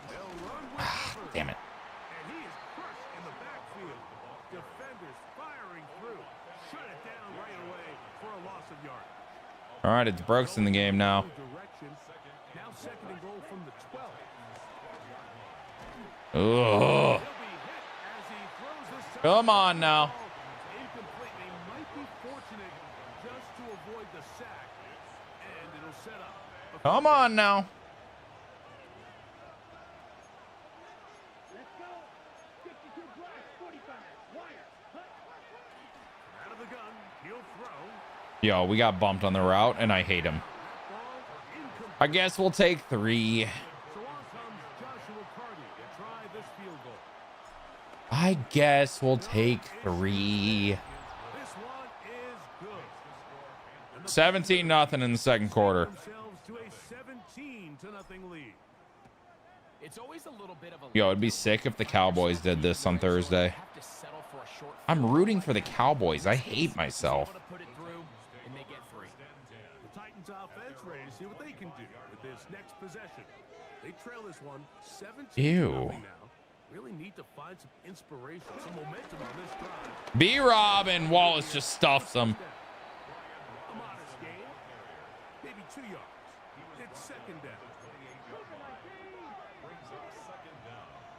They'll run with cover.
Damn it.
And he is crushed in the backfield. Defenders firing through. Shut it down right away for a loss of yard.
All right, it's Brooks in the game now.
Direction. Now 2nd and goal from the 12.
Ugh.
He'll be hit as he throws this time.
Come on now.
Incomplete. They might be fortunate just to avoid the sack. And it'll set up.
Come on now.
Out of the gun. He'll throw.
Yo, we got bumped on the route, and I hate him. I guess we'll take 3.
So on comes Joshua Carty to try this field goal.
I guess we'll take 3.
This one is good.
17-0 in the 2nd quarter.
Themselves to a 17-0 lead.
It's always a little bit of a
Yo, it'd be sick if the Cowboys did this on Thursday.
have to settle for a short
I'm rooting for the Cowboys. I hate myself.
put it through and they get 3.
The Titans offense ready to see what they can do with this next possession. They trail this one 17-0
Ew.
now. Really need to find some inspiration, some momentum on this drive.
B-Rob and Wallace just stuffs them.
A modest game, maybe 2 yards. It's 2nd down.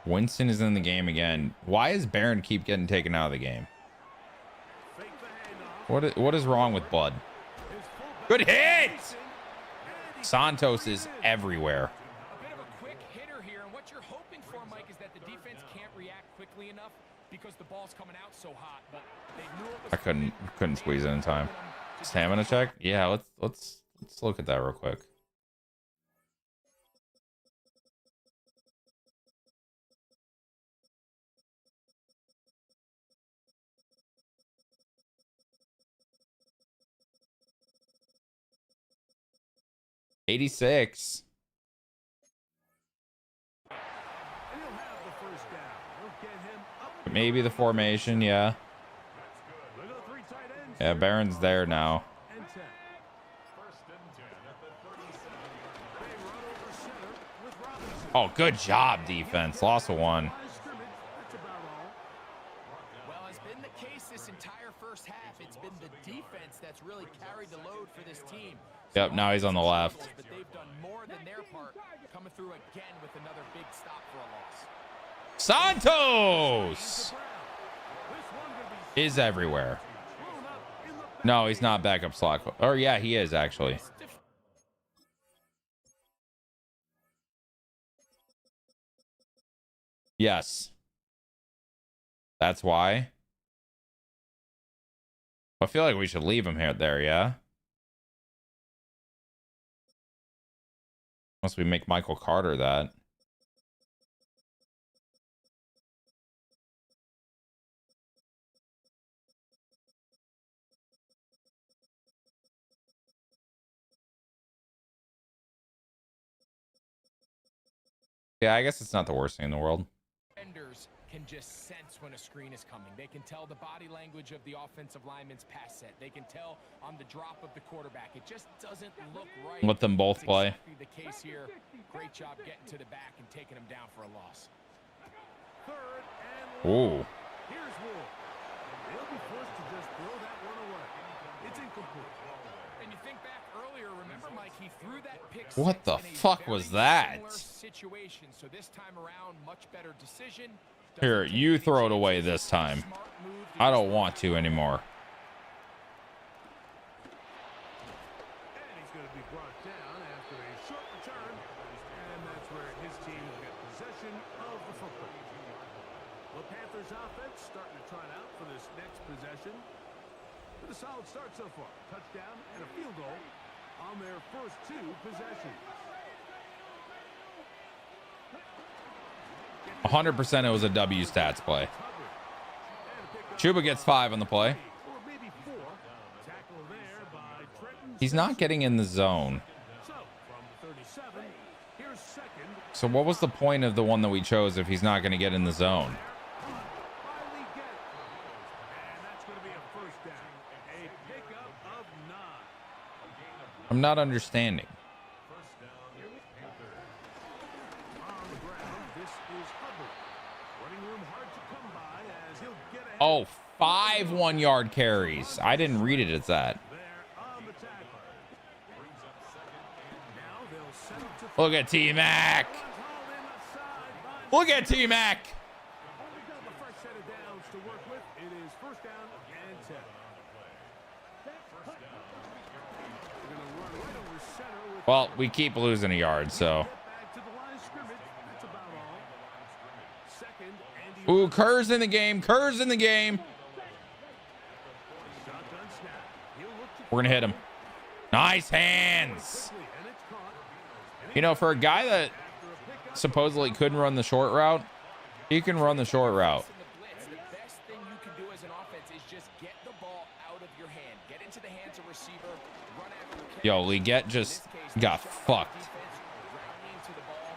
Winston is in the game again. Why is Barron keep getting taken out of the game?
Fake the handoff.
What is wrong with Bud?
His fullback
Good hit!
and he
Santos is everywhere.
A bit of a quick hitter here, and what you're hoping for, Mike, is that the defense can't react quickly enough because the ball's coming out so hot. But they knew it was
I couldn't squeeze it in time. Stamina check? Yeah, let's look at that real quick. '86.
And he'll have the first down. They'll get him up.
Maybe the formation, yeah.
Look at the 3 tight ends.
Yeah, Barron's there now.
And 10. First and 10 at the 37. They run over center with Robinson.
Oh, good job, defense. Loss of 1.
Line of scrimmage, that's about all.
Well, has been the case this entire first half. It's been the defense that's really carried the load for this team.
Yep, now he's on the left.
But they've done more than their part, coming through again with another big stop for a loss.
Santos
This one gonna be
is everywhere.
thrown up in the back.
No, he's not backup slot. Or yeah, he is actually. Yes. That's why. I feel like we should leave him here there, yeah? Unless we make Michael Carter that. Yeah, I guess it's not the worst thing in the world.
Defenders can just sense when a screen is coming. They can tell the body language of the offensive lineman's pass set. They can tell on the drop of the quarterback. It just doesn't look right.
Let them both
That's
play.
exactly the case here. Great job getting to the back and taking him down for a loss.
3rd and
Ooh.
here's Wood. They'll be forced to just throw that one away. It's incomplete.
And you think back earlier, remember, Mike, he threw that pick
What
six
the
in a
fuck
very
was that?
similar situation. So this time around, much better decision.
Here,
Doesn't take
you
any
throw it away
chances.
this time.
Smart move to
I
just
don't want to anymore.
And he's going to be brought down after a short return. And that's where his team will get possession Panthers offense starting to trot out for this next possession. With a solid start so far. Touchdown and a field goal on their first 2 possessions.
100% it was a W stats play. Chuba gets 5 on the play. He's not getting in the zone. So what was the point of the one that we chose if he's not going to get in the zone? I'm not understanding. Oh, 5 1-yard carries. I didn't read it as that. Look at T-Mac. Look at T-Mac. Well, we keep losing a yard, so. Ooh, Kerr's in the game. Kerr's in the game. We're going to hit him. Nice hands. You know, for a guy that supposedly couldn't run the short route, he can run the short route.
The best thing you can do as an offense is just get the ball out of your hand. Get into the hands of receiver. Run after.
Yo, Leggett just got fucked.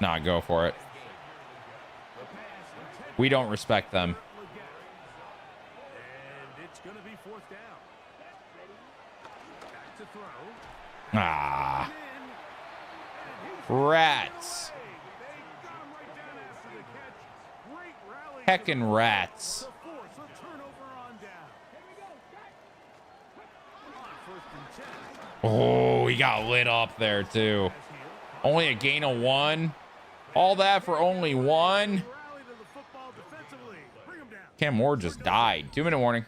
Nah, go for it. We don't respect them.
And it's going to be 4th down. Back to throw.
Ah. Rats. Heckin' rats. Oh, he got lit up there too. Only a gain of 1. All that for only 1. Cam Moore just died. 2-minute warning.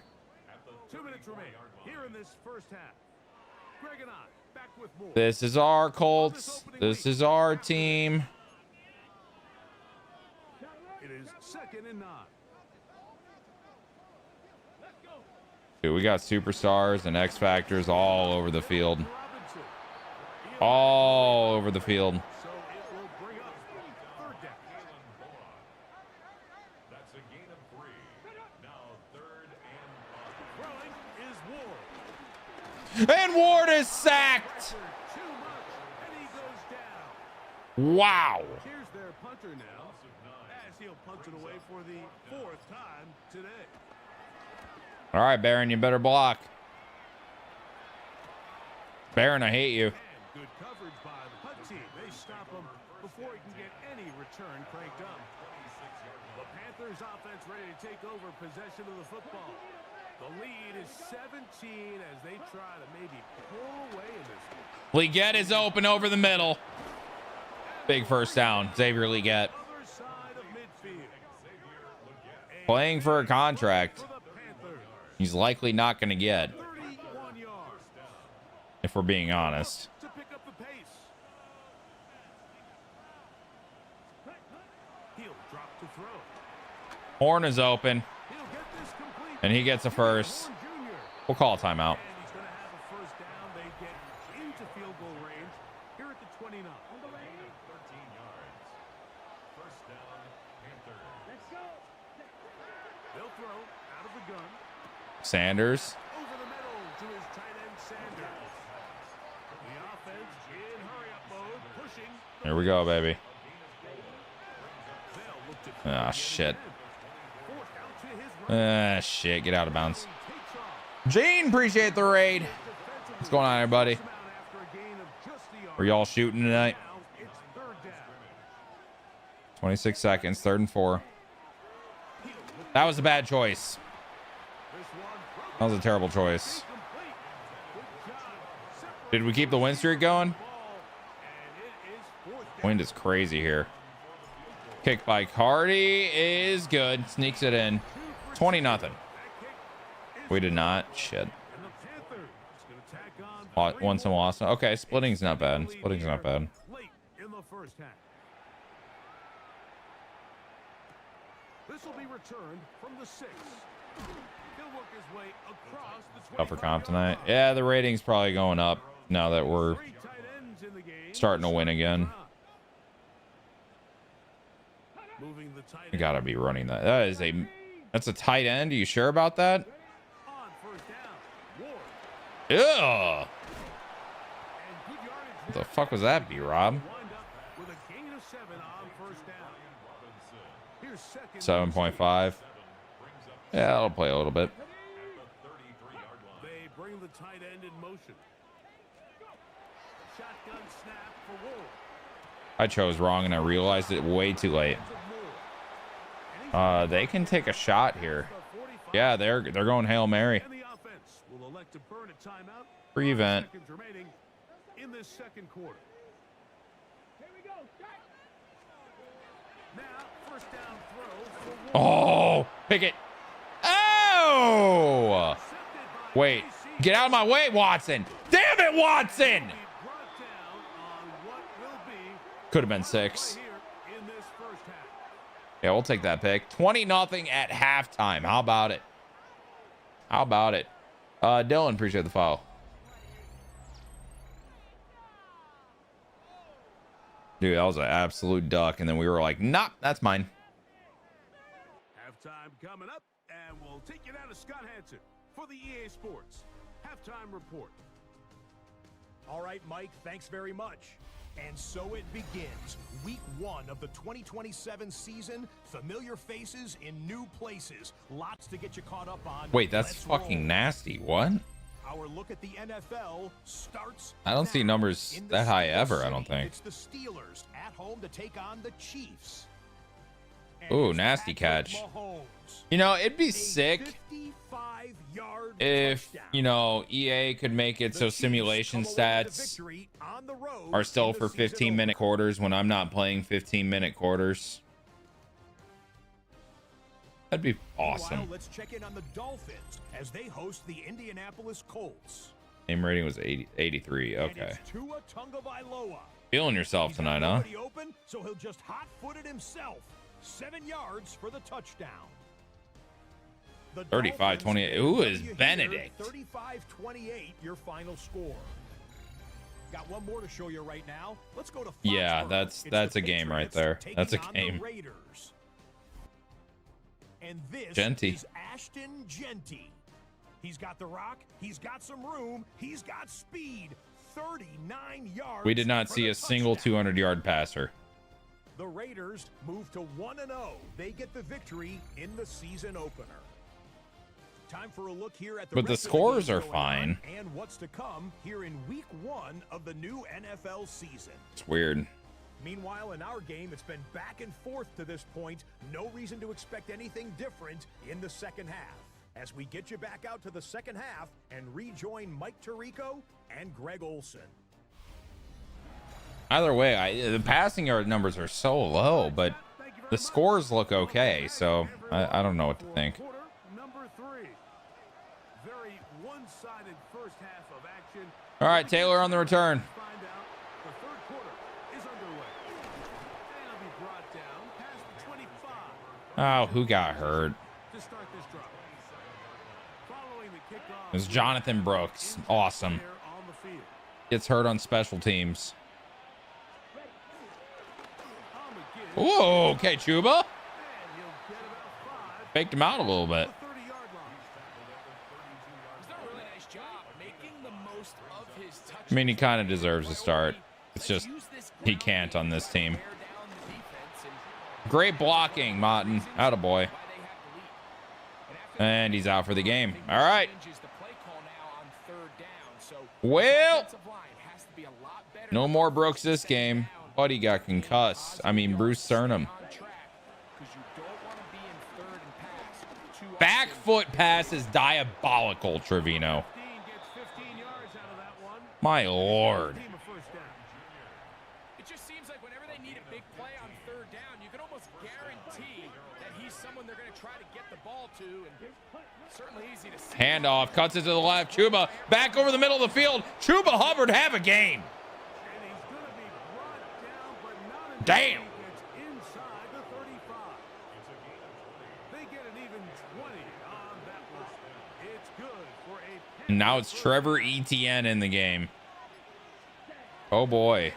2 minutes remain here in this first half. Greg and I back with more.
This is our Colts. This is our team.
It is 2nd and 9.
Dude, we got superstars and X Factors all over the field. All over the field.
So it will bring up 3rd down.
That's a gain of 3. Now 3rd and 5.
Throwing is Ward.
And Ward is sacked.
Too much, and he goes down.
Wow.
Here's their punter now, as he'll punt it away for the 4th time today.
All right, Barron, you better block. Barron, I hate you.
And good coverage by the punt team. They stop him before he can get any return cranked up. The Panthers offense ready to take over possession of the football. The lead is 17 as they try to maybe pull away in this one.
Leggett is open over the middle. Big first down. Xavier Leggett.
Other side of midfield.
Playing for a contract
For the Panthers,
he's likely not going to get,
31 yards
if we're being honest.
to pick up the pace. He'll drop to throw.
Horn is open,
He'll get this complete.
and he gets a first.
Horn Jr.
We'll call a timeout.
And he's going to have a first down. They get into field goal range here at the 29.
13 yards. First down, Panthers. Let's go.
They'll throw out of the gun.
Sanders.
Over the middle to his tight end, Sanders. The offense in hurry-up mode, pushing.
Here we go, baby.
They'll look to
Ah, shit.
fourth out to his right.
Ah, shit. Get out of bounds.
Takes off.
Gene, appreciate the raid. What's going on, everybody?
Out after a gain of just the yard.
Are y'all shooting tonight?
Now it's 3rd down.
26 seconds, 3rd and 4. That was a bad choice.
This one
That was a terrible choice.
complete. Good job. Separate
Did we keep the win streak going?
ball, and it is 4th down.
Wind is crazy here. Kick by Cardi is good. Sneaks it in. 20-0. We did not. Shit.
And the Panthers gonna tack on
Won some, lost some. Okay, splitting's not bad. Splitting's not bad.
late in the first half. This will be returned from the 6. He'll work his way across the
Up for comp tonight. Yeah, the rating's probably going up now that we're starting to win again. You gotta be running that. That's a tight end. Are you sure about that? Ugh. What the fuck was that, B-Rob? 7.5. Yeah, I'll play a little bit.
They bring the tight end in motion. Shotgun snap for Wolf.
I chose wrong and I realized it way too late. They can take a shot here. Yeah, they're going Hail Mary.
And the offense will elect to burn a timeout.
Prevent.
5 seconds remaining in this second quarter. Here we go. Now, first down throw for Wolf.
Oh, pick it. Oh! Wait, get out of my way, Watson. Damn it, Watson! Could have been 6. Yeah, we'll take that pick. 20-0 at halftime. How about it? How about it? Dylan, appreciate the follow. Dude, that was an absolute duck. And then we were like, nah, that's mine.
Halftime coming up, and we'll take you down to Scott Hansen for the EA Sports Halftime Report.
All right, Mike, thanks very much. And so it begins. Week 1 of the 2027 season. Familiar faces in new places. Lots to get you caught up on.
Wait, that's
Let's
fucking
roll.
nasty. What?
Our look at the NFL starts.
I don't see
now.
numbers
In the
that high
Steel
ever, I
City,
don't think.
It's the Steelers at home to take on the Chiefs. And
Ooh,
it's
nasty
Patrick
catch.
Mahomes.
You know, it'd be
A
sick
55-yard
if,
touchdown.
you know, EA could make it
The
so
Chiefs
simulation
come away with
stats
a victory on the road
are still
in the
for
season
15-minute quarters when I'm not playing 15-minute quarters. That'd be awesome.
Meanwhile, let's check in on the Dolphins as they host the Indianapolis Colts.
Aim rating was 83.
And
Okay.
it's Tua Tagovailoa.
Feeling yourself
He's
tonight,
got
huh?
nobody open, so he'll just hot-foot it himself. 7 yards for the touchdown. The
35-28.
Dolphins
Ooh,
lead
is
you here,
Benedict.
35-28, your final score. Got one more to show you right now. Let's go to Foxborough.
Yeah,
It's
that's
the
a game right
Patriots
there.
taking
That's a
on
game.
the Raiders. And this
Genty.
is Ashton Genty. He's got the rock. He's got some room. He's got speed. 39 yards.
We did not
for
see
the
a single
touchdown.
200-yard passer.
The Raiders move to 1-0. They get the victory in the season opener. Time for a look here at the
But the
rest of
scores
games
are
going
fine.
on and what's to come here in week 1 of the new NFL season.
It's weird.
Meanwhile, in our game, it's been back and forth to this point. No reason to expect anything different in the second half. As we get you back out to the second half and rejoin Mike Tirico and Greg Olson.
Either way, the passing yard numbers are so low, but the scores look okay, so I don't know what to think.
Quarter number 3. Very one-sided first half of action.
All right, Taylor on the return.
Find out the third quarter is underway. And it'll be brought down past the 25
Oh, who got hurt?
to start this drive. Following the kickoff,
It was Jonathan Brooks. Awesome.
player on the field.
Gets hurt on special teams.
I'll begin,
Whoa, okay, Chuba.
and he'll get about 5
Faked him out a little bit.
to the 30-yard line.
He's done a really nice job making the most of his touches.
I mean, he kind of deserves a start. It's just he can't on this team. Great blocking, Martin. Attaboy. And he's out for the game. All right. Well, no more Brooks this game. Buddy got concussed. I mean, Bruce Cernum. Back foot pass is diabolical, Trevino.
15 gets 15 yards out of that one.
My lord.
Team a first down.
It just seems like whenever they need a big play on third down, you can almost guarantee that he's someone they're going to try to get the ball to, and certainly easy to see.
Handoff, cuts it to the left. Chuba back over the middle of the field. Chuba Hubbard have a game.
And he's going to be brought down, but not until
Damn.
he gets inside the 35.
And now it's Trevor Etienne in the game. Oh boy.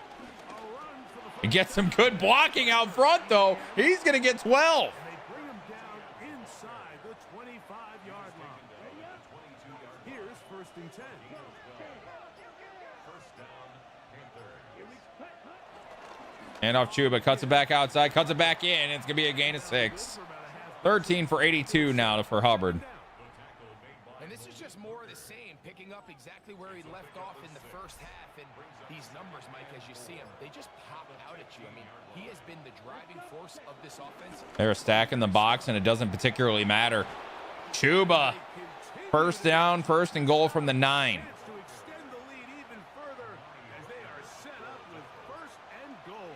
He gets some good blocking out front though. He's gonna get 12.
They bring him down inside the 25-yard line. Here's 1st and 10.
And off Chuba, cuts it back outside, cuts it back in. It's gonna be a gain of 6. 13 for 82 now for Hubbard.
And this is just more of the same, picking up exactly where he left off in the first half. And these numbers, Mike, as you see them, they just pop out at you. I mean, he has been the driving force of this offense.
They're stacking the box, and it doesn't particularly matter. Chuba, 1st down, 1st and goal from the 9.
To extend the lead even further as they are set up with 1st and goal.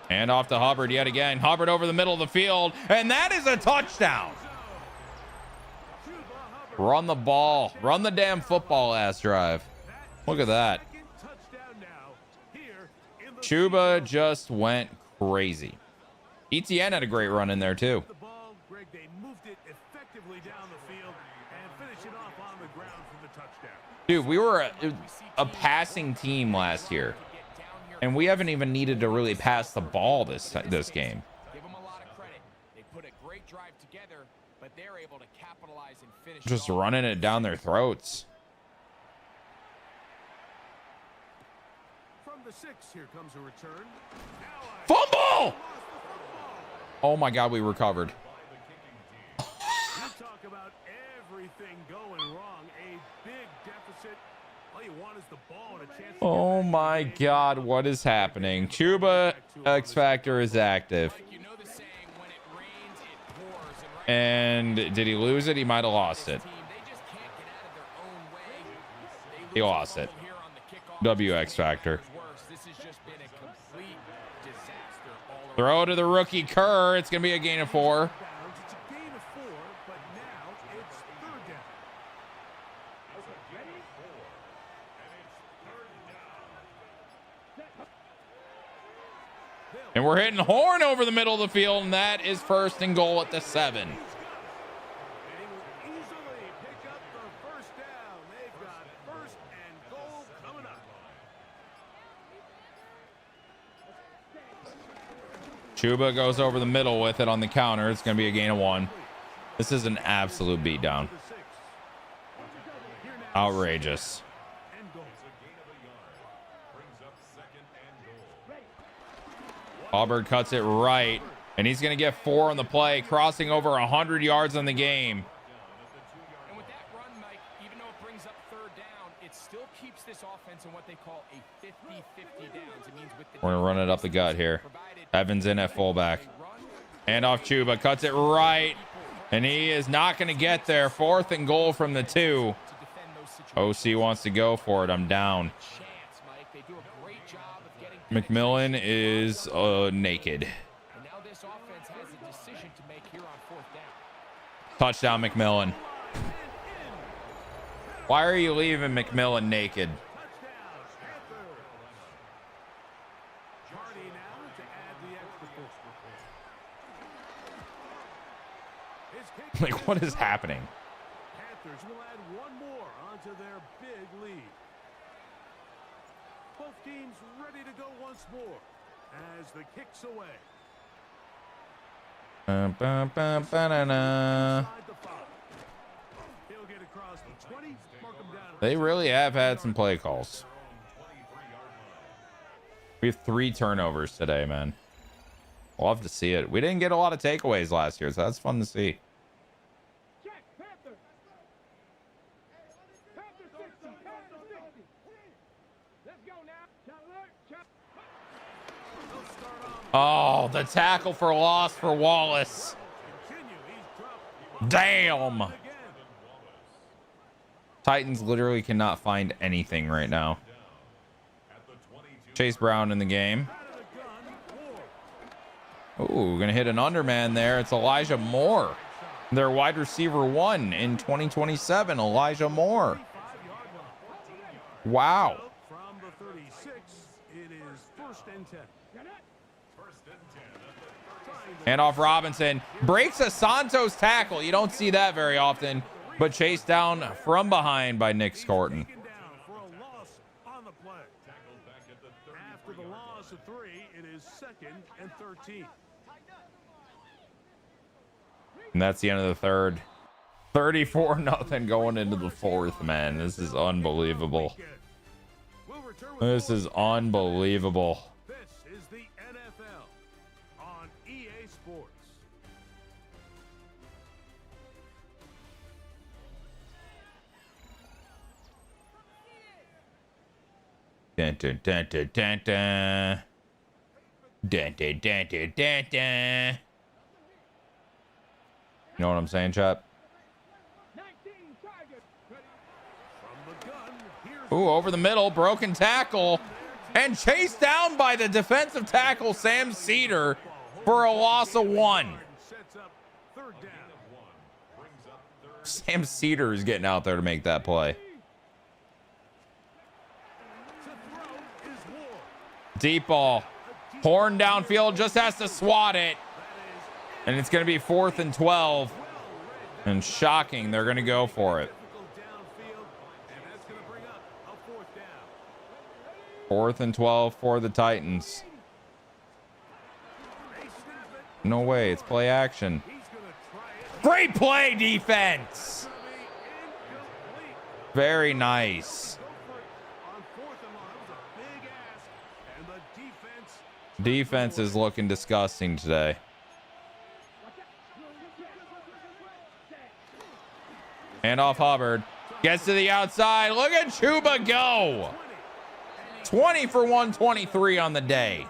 And off to Hubbard yet again. Hubbard over the middle of the field, and that is a touchdown. Run the ball. Run the damn football ass drive. Look at that. Chuba just went crazy. Etienne had a great run in there too.
The ball, Greg, they moved it effectively down the field and finish it off on the ground for the touchdown.
Dude, we were a passing team last year, and we haven't even needed to really pass the ball this game.
Give them a lot of credit. They put a great drive together, but they're able to capitalize and finish.
Just running it down their throats.
From the 6, here comes a return.
Fumble! Oh my God, we recovered.
You talk about everything going wrong. A big deficit. All you want is the ball and a chance to
Oh my God, what is happening? Chuba X Factor is active.
You know the saying, when it rains, it pours.
And did he lose it? He might have lost it.
They just can't get out of their own way.
He lost it. WX Factor.
This has just been a complete disaster all around.
Throw to the rookie Kerr. It's going to be a gain of 4.
It's a gain of 4, but now it's 3rd down.
And we're hitting Horn over the middle of the field, and that is 1st and goal at the 7.
And he will easily pick up the 1st down. They've got 1st and goal coming up.
Chuba goes over the middle with it on the counter. It's going to be a gain of 1. This is an absolute beatdown. Outrageous. Hubbard cuts it right, and he's going to get 4 on the play, crossing over 100 yards on the game.
And with that run, Mike, even though it brings up 3rd down, it still keeps this offense in what they call a 50-50 downs. It means with the
We're going to run it up the gut here. Evans in at fullback. And off Chuba, cuts it right, and he is not going to get there. 4th and goal from the 2. OC wants to go for it. I'm down. McMillan is naked.
And now this offense has a decision to make here on 4th down.
Touchdown, McMillan. Why are you leaving McMillan naked? Like, what is happening?
Panthers will add 1 more onto their big lead. Both teams ready to go once more as the kick's away. He'll get across the 20, mark him down.
They really have had some play calls. We have 3 turnovers today, man. Love to see it. We didn't get a lot of takeaways last year, so that's fun to see. Oh, the tackle for loss for Wallace. Damn. Titans literally cannot find anything right now. Chase Brown in the game. Ooh, gonna hit an underman there. It's Elijah Moore, their wide receiver 1 in 2027. Elijah Moore. Wow.
From the 36, it is 1st and 10.
And off Robinson. Breaks a Santos tackle. You don't see that very often. but chased down from behind by Nick Scorton.
Taken down for a loss on the play. After the loss of 3, it is 2nd and 13.
And that's the end of the third. 34-0 going into the fourth, man. This is unbelievable. This is unbelievable.
This is the NFL on EA Sports.
Dun, dun, dun, dun, dun, dun. Dun, dun, dun, dun, dun, dun. You know what I'm saying, chap? Ooh, over the middle, broken tackle, and chased down by the defensive tackle, Sam Cedar, for a loss of 1. Sam Cedar is getting out there to make that play. Deep ball. Horn downfield, just has to swat it. And it's going to be 4th and 12. And shocking, they're going to go for it. 4th and 12 for the Titans. No way, it's play action. Great play, defense. Very nice. Defense is looking disgusting today. Hand off Hubbard. Gets to the outside. Look at Chuba go. 20 for 123 on the day.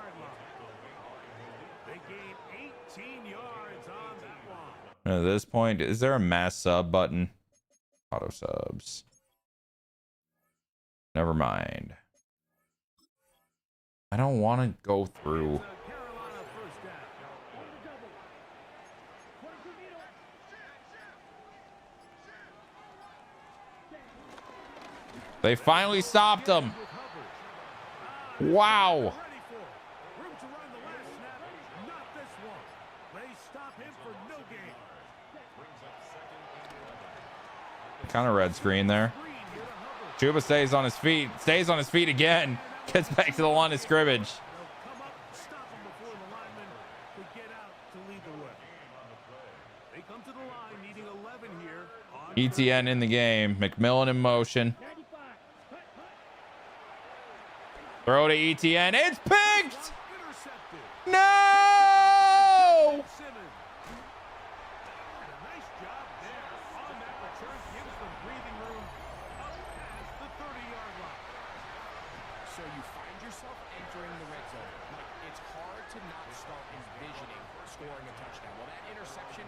At this point, is there a mass sub button? Auto subs. Never mind. I don't want to go through. They finally stopped him. Wow. Kind of red screen there. Chuba stays on his feet again. Gets back to the line of scrimmage. ETN in the game. McMillan in motion. Throw to ETN. It's picked. No!
So you find yourself entering the red zone. Like, it's hard to not start envisioning scoring a touchdown. Well, that interception,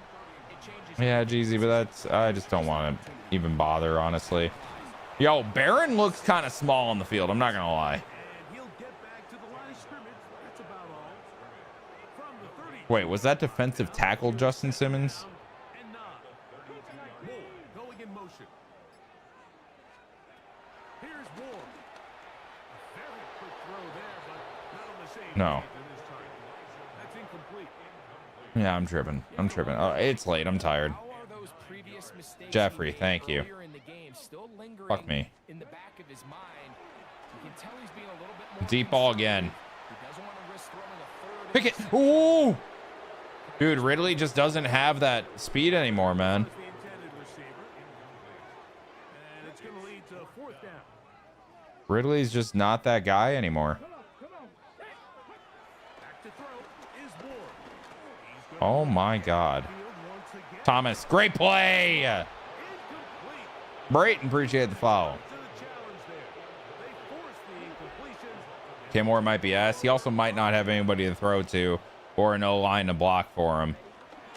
it changes.
Yeah, Jeezy, but that's, I just don't want to even bother, honestly. Yo, Barron looks kind of small on the field. I'm not going to lie. Wait, was that defensive tackle Justin Simmons? No. Yeah, I'm tripping. Oh, it's late. I'm tired. Jeffrey, thank you. Fuck me. Deep ball again. Pick it. Ooh. Dude, Ridley just doesn't have that speed anymore, man. Ridley's just not that guy anymore. Oh my God. Thomas, great play. Brayton, appreciate the foul. Kim Moore might be asked. He also might not have anybody to throw to, or an O-line to block for him,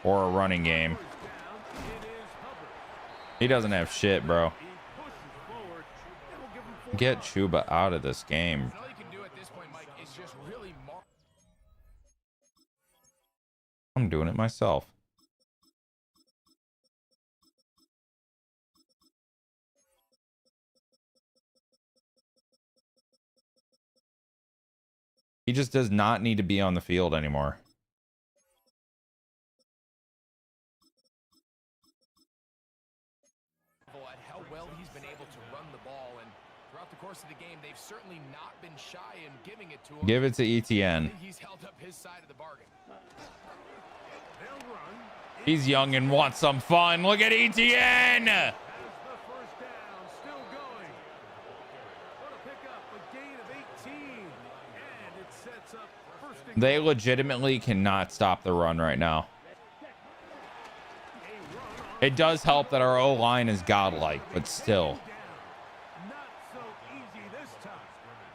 or a running game. He doesn't have shit, bro. Get Chuba out of this game. I'm doing it myself. He just does not need to be on the field anymore.
well he's been able to run the ball, and throughout the course of the game, they've certainly not been shy in giving it to him.
Give it to
I
ETN.
think he's held up his side of the bargain.
They'll run.
He's young and wants some fun. Look at ETN.
Has the first down, still going. What a pickup, a gain of 18. And it sets up first and
They
goal.
legitimately cannot stop the run right now.
A run on
It does help that our O-line is godlike, but still.
down. Not so easy this time.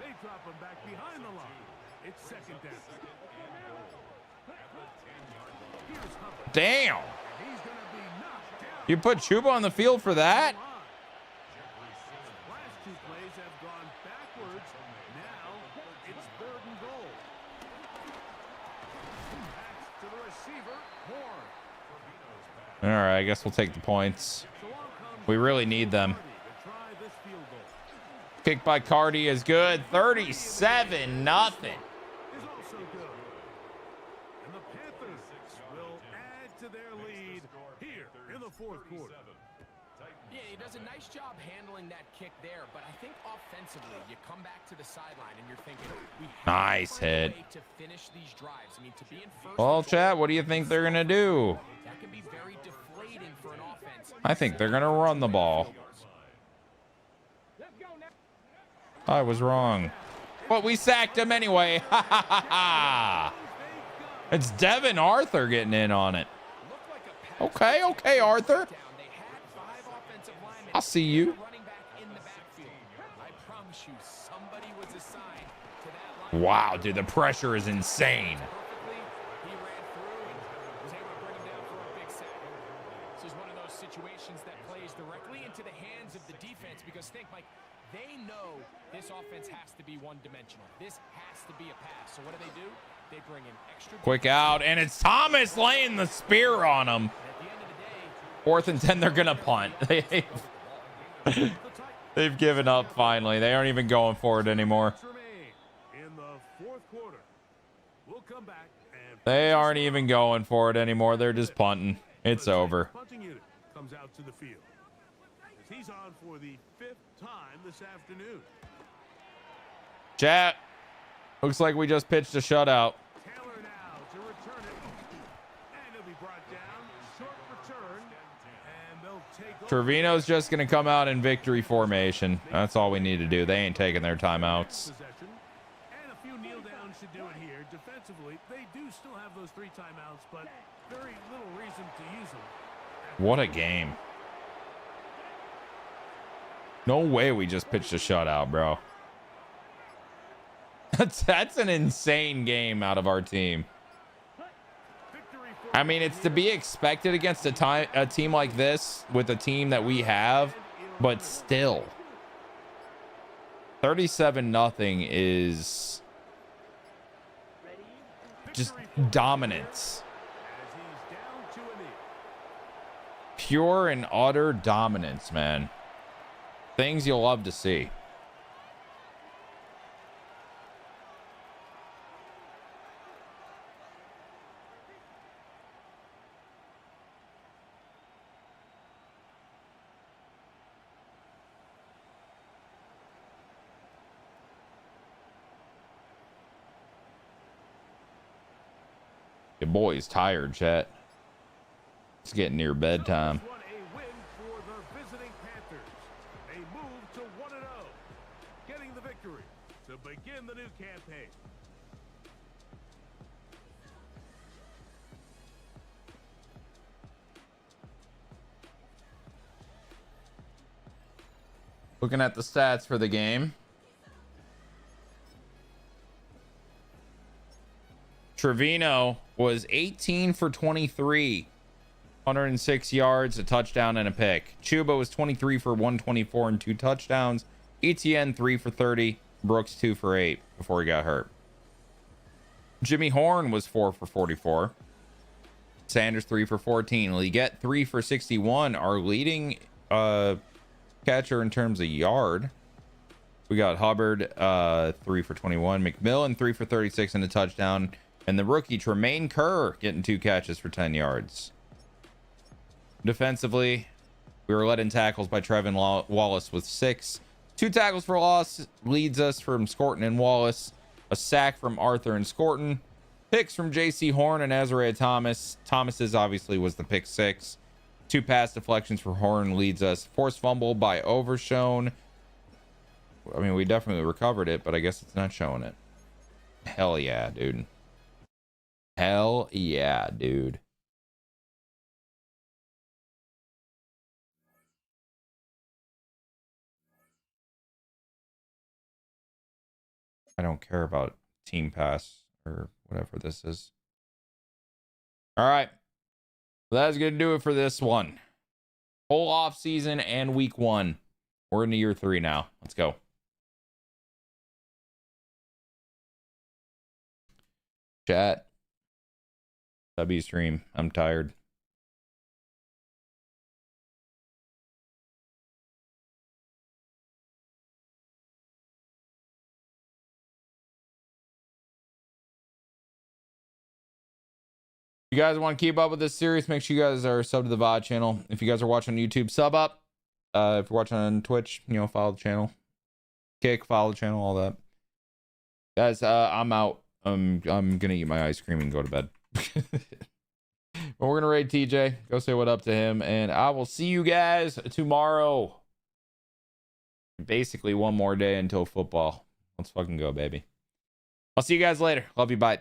They drop him back behind the line. It's second down. Here's Hubbard.
Damn.
He's going to be knocked down.
You put Chuba on the field for that?
Last two plays have gone backwards. Now it's third and goal. Pass to the receiver, Horn.
All right, I guess we'll take the points.
So on comes
We really need them.
Hardy to try this field goal.
Kick by Cardi is good. 37-0.
Is also good. And the Panthers will add to their lead here in the fourth quarter.
Yeah, he does a nice job handling that kick there, but I think offensively, you come back to the sideline and you're thinking, we have
Nice
to find a
hit.
way to finish these drives. I mean, to be in first
Well,
and
chat,
goal,
what do you think they're going to do?
that can be very deflating for an offense.
I think they're going to run the ball. I was wrong. But we sacked him anyway. Ha ha ha ha. It's Devin Arthur getting in on it.
Looked like a pass
Okay, okay, Arthur.
down. They had 5 offensive linemen.
I'll see you.
Running back in the backfield. I promise you, somebody was assigned to that line.
Wow, dude, the pressure is insane.
Perfectly, he ran through and was able to bring him down for a big sack. This is one of those situations that plays directly into the hands of the defense because think, Mike, they know this offense has to be one-dimensional. This has to be a pass. So what do? They bring in extra.
Quick out, and it's Thomas laying the spear on him.
At the end of the day,
4th and 10, they're going to punt. They've given up finally. They aren't even going for it anymore.
Remain in the fourth quarter. We'll come back and
They aren't even going for it anymore. They're just punting. It's over.
punting unit comes out to the field. As he's on for the 5th time this afternoon.
Chat. Looks like we just pitched a shutout.
Taylor now to return it. And he'll be brought down. Short return. And they'll take over.
Trevino's just going to come out in victory formation. That's all we need to do. They ain't taking their timeouts.
Possession. And a few kneel downs should do it here. Defensively, they do still have those 3 timeouts, but very little reason to use them.
What a game. No way we just pitched a shutout, bro. That's an insane game out of our team.
Victory for
I mean, it's to be expected against a team like this with a team that we have, but still. 37-0 is just dominance.
as he's down to a knee.
Pure and utter dominance, man. Things you'll love to see. Your boy's tired, chat. It's getting near bedtime.
Won a win for the visiting Panthers. They move to 1-0, getting the victory to begin the new campaign.
Looking at the stats for the game. Trevino was 18 for 23, 106 yards, a touchdown, and a pick. Chuba was 23 for 124 and 2 touchdowns. ETN 3 for 30. Brooks 2 for 8 before he got hurt. Jimmy Horn was 4 for 44. Sanders 3 for 14. Leggett 3 for 61. Our leading catcher in terms of yard. We got Hubbard 3 for 21. McMillan 3 for 36 and a touchdown. And the rookie Tremaine Kerr getting 2 catches for 10 yards. Defensively, We were led in tackles by Trevin Wallace with 6. 2 tackles for loss leads us from Scorton and Wallace. A sack from Arthur and Scorton. Picks from J.C. Horn and Azariah Thomas. Thomas's obviously was the pick 6. 2 pass deflections for Horn leads us. Forced fumble by Overshone. I mean, we definitely recovered it, but I guess it's not showing it. Hell yeah, dude. Hell yeah, dude. I don't care about team pass or whatever this is. All right. Well, that's going to do it for this one. Whole off season and week 1. We're into year 3 now. Let's go. Chat. W stream. I'm tired. If you guys want to keep up with this series, make sure you guys are sub to the VOD channel. If you guys are watching on YouTube, sub up. If you're watching on Twitch, you know, follow the channel. Kick, follow the channel, all that. Guys, I'm out. I'm gonna eat my ice cream and go to bed. But we're gonna raid TJ. Go say what up to him, and I will see you guys tomorrow. Basically, one more day until football. Let's fucking go, baby. I'll see you guys later. Love you. Bye.